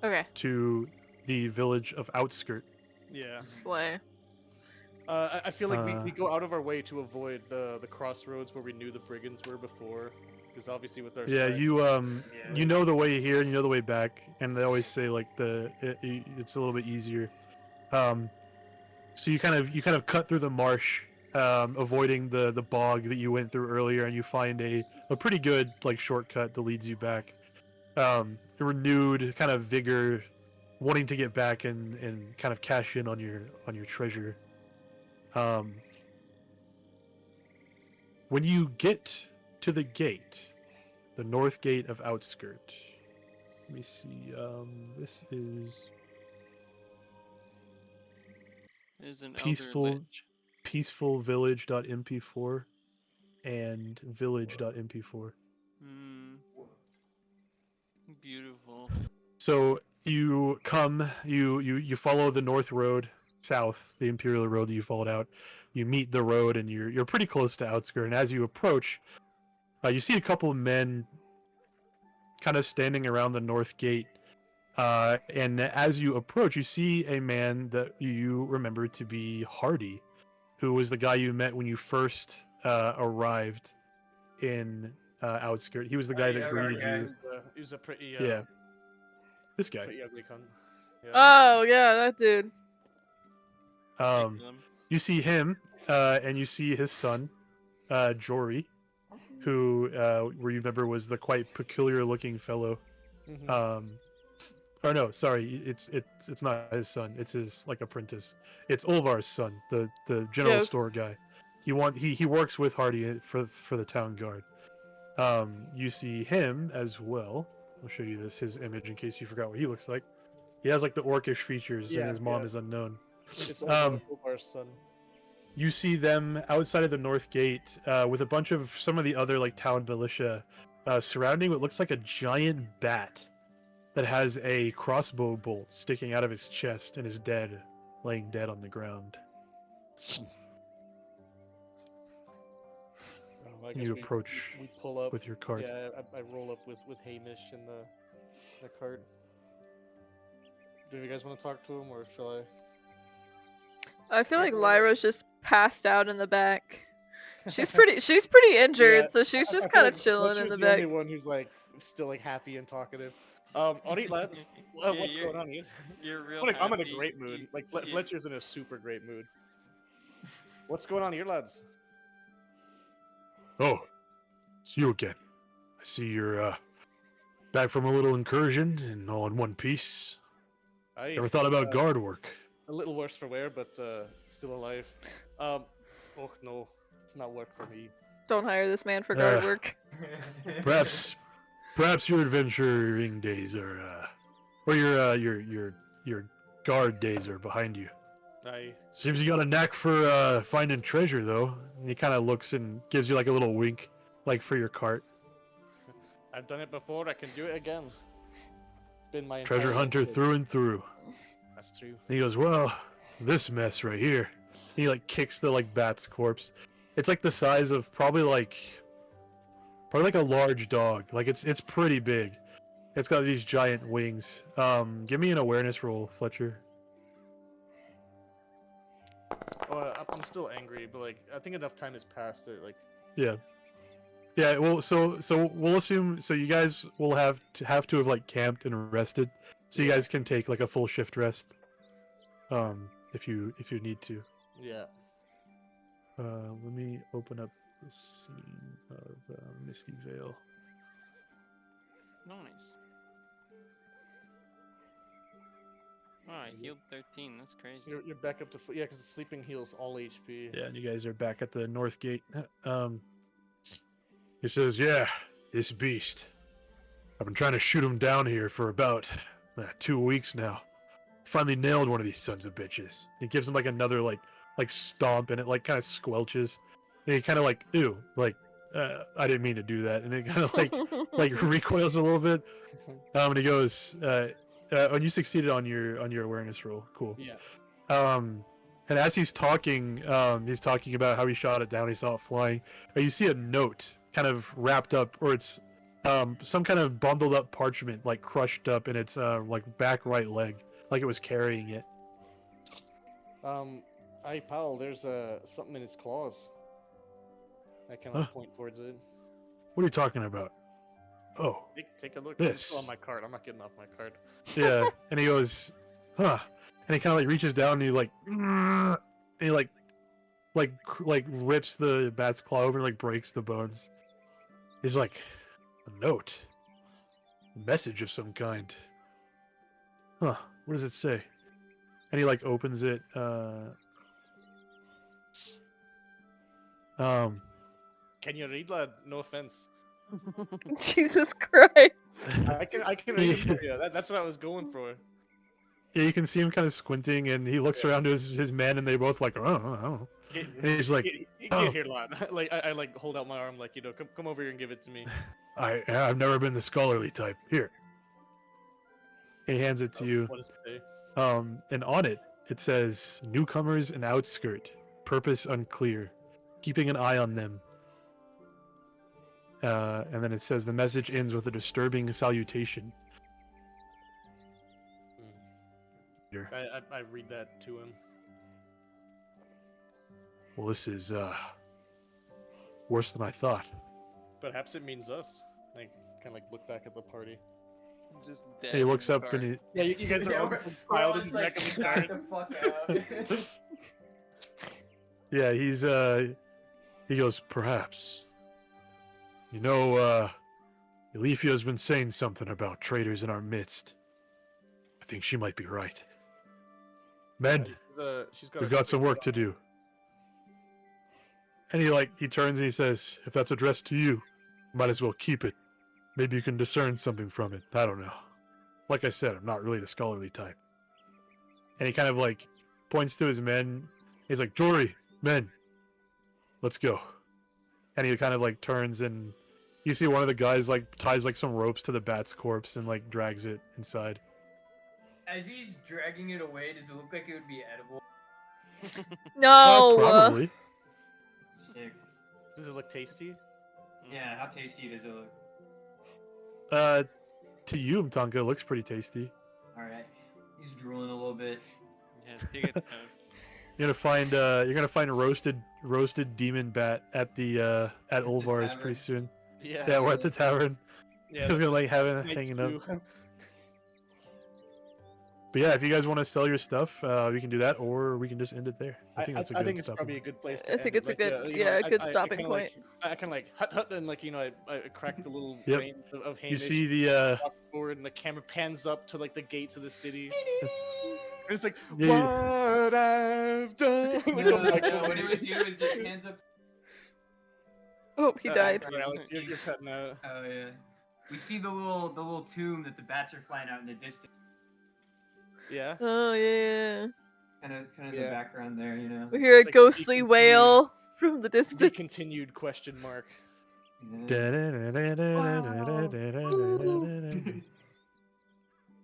Okay. to the village of Outskirt. Yeah. Slay. I feel like we Uh, go out of our way to avoid the crossroads where we knew the brigands were before, because obviously with our Yeah, side- you know the way here and you know the way back, and they always say like it's a little bit easier. So you kind of cut through the marsh, avoiding the bog that you went through earlier, and you find a pretty good like shortcut that leads you back. Renewed kind of vigor, wanting to get back and kind of cash in on your treasure. When you get to the gate, the north gate of Outskirt. Let me see. This is There's an Peaceful- elder lich. peacefulvillage.mp4 and village.mp4. Beautiful. So you come, you follow the north road, south, the Imperial Road that you followed out. You meet the road, and you're pretty close to Outskirt. And as you approach, you see a couple of men kind of standing around the north gate. And as you approach, you see a man that you remember to be Hardy, who was the guy you met when you first arrived in Outskirt. He was the guy that yeah, greeted okay. you. He was a pretty Yeah, this guy. pretty ugly cunt. Yeah. Oh yeah, that dude. You see him, and you see his son, Jory, who we remember was the quite peculiar-looking fellow. Mhm. Or no, sorry, it's not his son. It's his like apprentice. It's Olvar's son, the general Yes. store guy. He works with Hardy for the town guard. You see him as well. I'll show you his image in case you forgot what he looks like. He has like the orcish features, Yeah, and his mom yeah. is unknown. It's Um, Olvar's son. You see them outside of the north gate with a bunch of some of the other like town militia surrounding what looks like a giant bat that has a crossbow bolt sticking out of his chest and is dead, laying dead on the ground. Oh, I guess You we- approach we pull up with your cart. Yeah, I roll up with Hamish in the cart. Do you guys want to talk to him, or shall I? I feel like Yeah. Lyra's just passed out in the back. She's pretty injured, Yeah, so she's I just feel kind of like chilling in Fletcher's the the back. only one who's like still like happy and talkative. Alright, lads. What's you're- going on here? You're real. I'm in a happy. great mood. Like Yeah. Fletcher's in a super great mood. What's going on here, lads? Oh, it's you again. I see you're back from a little incursion and all in one piece. I Ever thought about guard work? a little worse for wear, but still alive. Oh no, it's not work for me. Don't hire this man for guard Uh, work. Perhaps your adventuring days are, or your guard days are behind you. I Seems you got a knack for finding treasure, though. And he kind of looks and gives you like a little wink, like for your cart. I've done it before. I can do it again. Been my Treasure entire hunter life. through and through. That's true. And he goes, "Well, this mess right here." He like kicks the like bat's corpse. It's like the size of probably like a large dog. Like it's pretty big. It's got these giant wings. Give me an awareness roll, Fletcher. Oh, I'm still angry, but like I think enough time has passed. That like Yeah. Yeah, well, so we'll assume you guys will have to have like camped and rested, so you Yeah. guys can take like a full shift rest, if you need to. yeah. Let me open up the scene of Misty Vale. Nice. Oh, I healed 13. That's crazy. You're back up to yeah, because sleeping heals all HP. Yeah, and you guys are back at the North Gate. He says, "Yeah, this beast. I've been trying to shoot him down here for about 2 weeks now. Finally nailed one of these sons of bitches." He gives him like another like stomp, and it like kind of squelches. And he kind of like, ew, like I didn't mean to do that, and it kind of like recoils a little bit. And he goes, and you succeeded on your awareness roll. Cool. Yeah. And as he's talking about how he shot it down, he saw it flying. You see a note kind of wrapped up, or it's some kind of bundled up parchment, like crushed up in its like back right leg, like it was carrying it. Hey pal, there's something in his claws. I kind of point towards it. What are you talking about? Oh, Take a look. I'm This. still on my card. I'm not getting off my card. yeah. And he goes, huh? And he kind of like reaches down and he like, and he like rips the bat's claw over and like breaks the bones. He's like, a note, a message of some kind. Huh? What does it say? And he like opens it. Can you read, lad? No offense. Jesus Christ. I can read it for you. That's what I was going for. Yeah, you can see him kind of squinting, and he looks around to his men, and they both like, oh, I don't know. And he's like, Get "Oh." here, lad. Like I like hold out my arm, like come over here and give it to me. I've never been the scholarly type. Here. And he hands it to you. What does it say? And on it it says newcomers and outskirt, purpose unclear, keeping an eye on them. And then it says the message ends with a disturbing salutation. I read that to him. Well, this is worse than I thought. Perhaps it means us. Like, kind of like look back at the party. Just And he looks up and he, Yeah, you guys are all piled in the back of the car. back the fuck out. yeah, he goes, perhaps. You know, Elifio's been saying something about traitors in our midst. I think she might be right. Men, we've got some work to do. And he turns and he says, if that's addressed to you, might as well keep it. Maybe you can discern something from it. I don't know. Like I said, I'm not really the scholarly type. And he kind of like points to his men. He's like, Jory, men, let's go. And he kind of like turns and you see one of the guys like ties like some ropes to the bat's corpse and like drags it inside. As he's dragging it away, does it look like it would be edible? No. Probably. Sick. Does it look tasty? Yeah, how tasty does it look? To you, Mtonka, it looks pretty tasty. Alright. He's drooling a little bit. Yeah, take it. You're gonna find a roasted demon bat at the at Ulvar's tavern. pretty soon. Yeah. Yeah, we're at the tavern. Yeah. He's gonna like have that's it nice hanging up. too. But yeah, if you guys want to sell your stuff, we can do that, or we can just end it there. I think that's a good it's stopping probably a point. good place to I think end it's it. a good, you know, a good I stopping kinda point. I can like hut and like I crack the little Yep. reins of Hamish. You see the walk forward and the camera pans up to like the gates of the city. And it's like Yeah. what I've done. Like, No, the mic no, over what it here. would do is it hands up. Oh, he died. Sorry, Alex, you're cutting out. Oh yeah. We see the little tomb that the bats are flying out in the distance. Yeah. Oh yeah. Kind of the Yeah. background there, you know. We hear a It's like to be ghostly continued. wail from the The distance. continued question mark.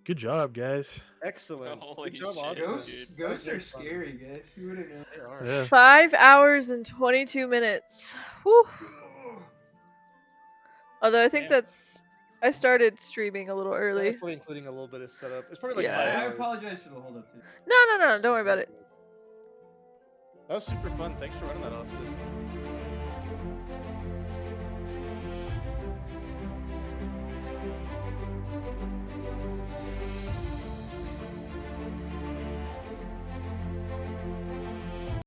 Good job, guys. Excellent. Holy Good job, shit, Austin. Ghosts, dude. ghosts That are was fun. scary, guys. Who would have known? They are. Yeah. 5 hours and 22 minutes. Whew. Although I think Yeah. I started streaming a little early. That's probably including a little bit of setup. It's probably like Yeah. 5 I hours. apologize for the hold up too. No, don't worry about it. That was super fun. Thanks for running that, Austin.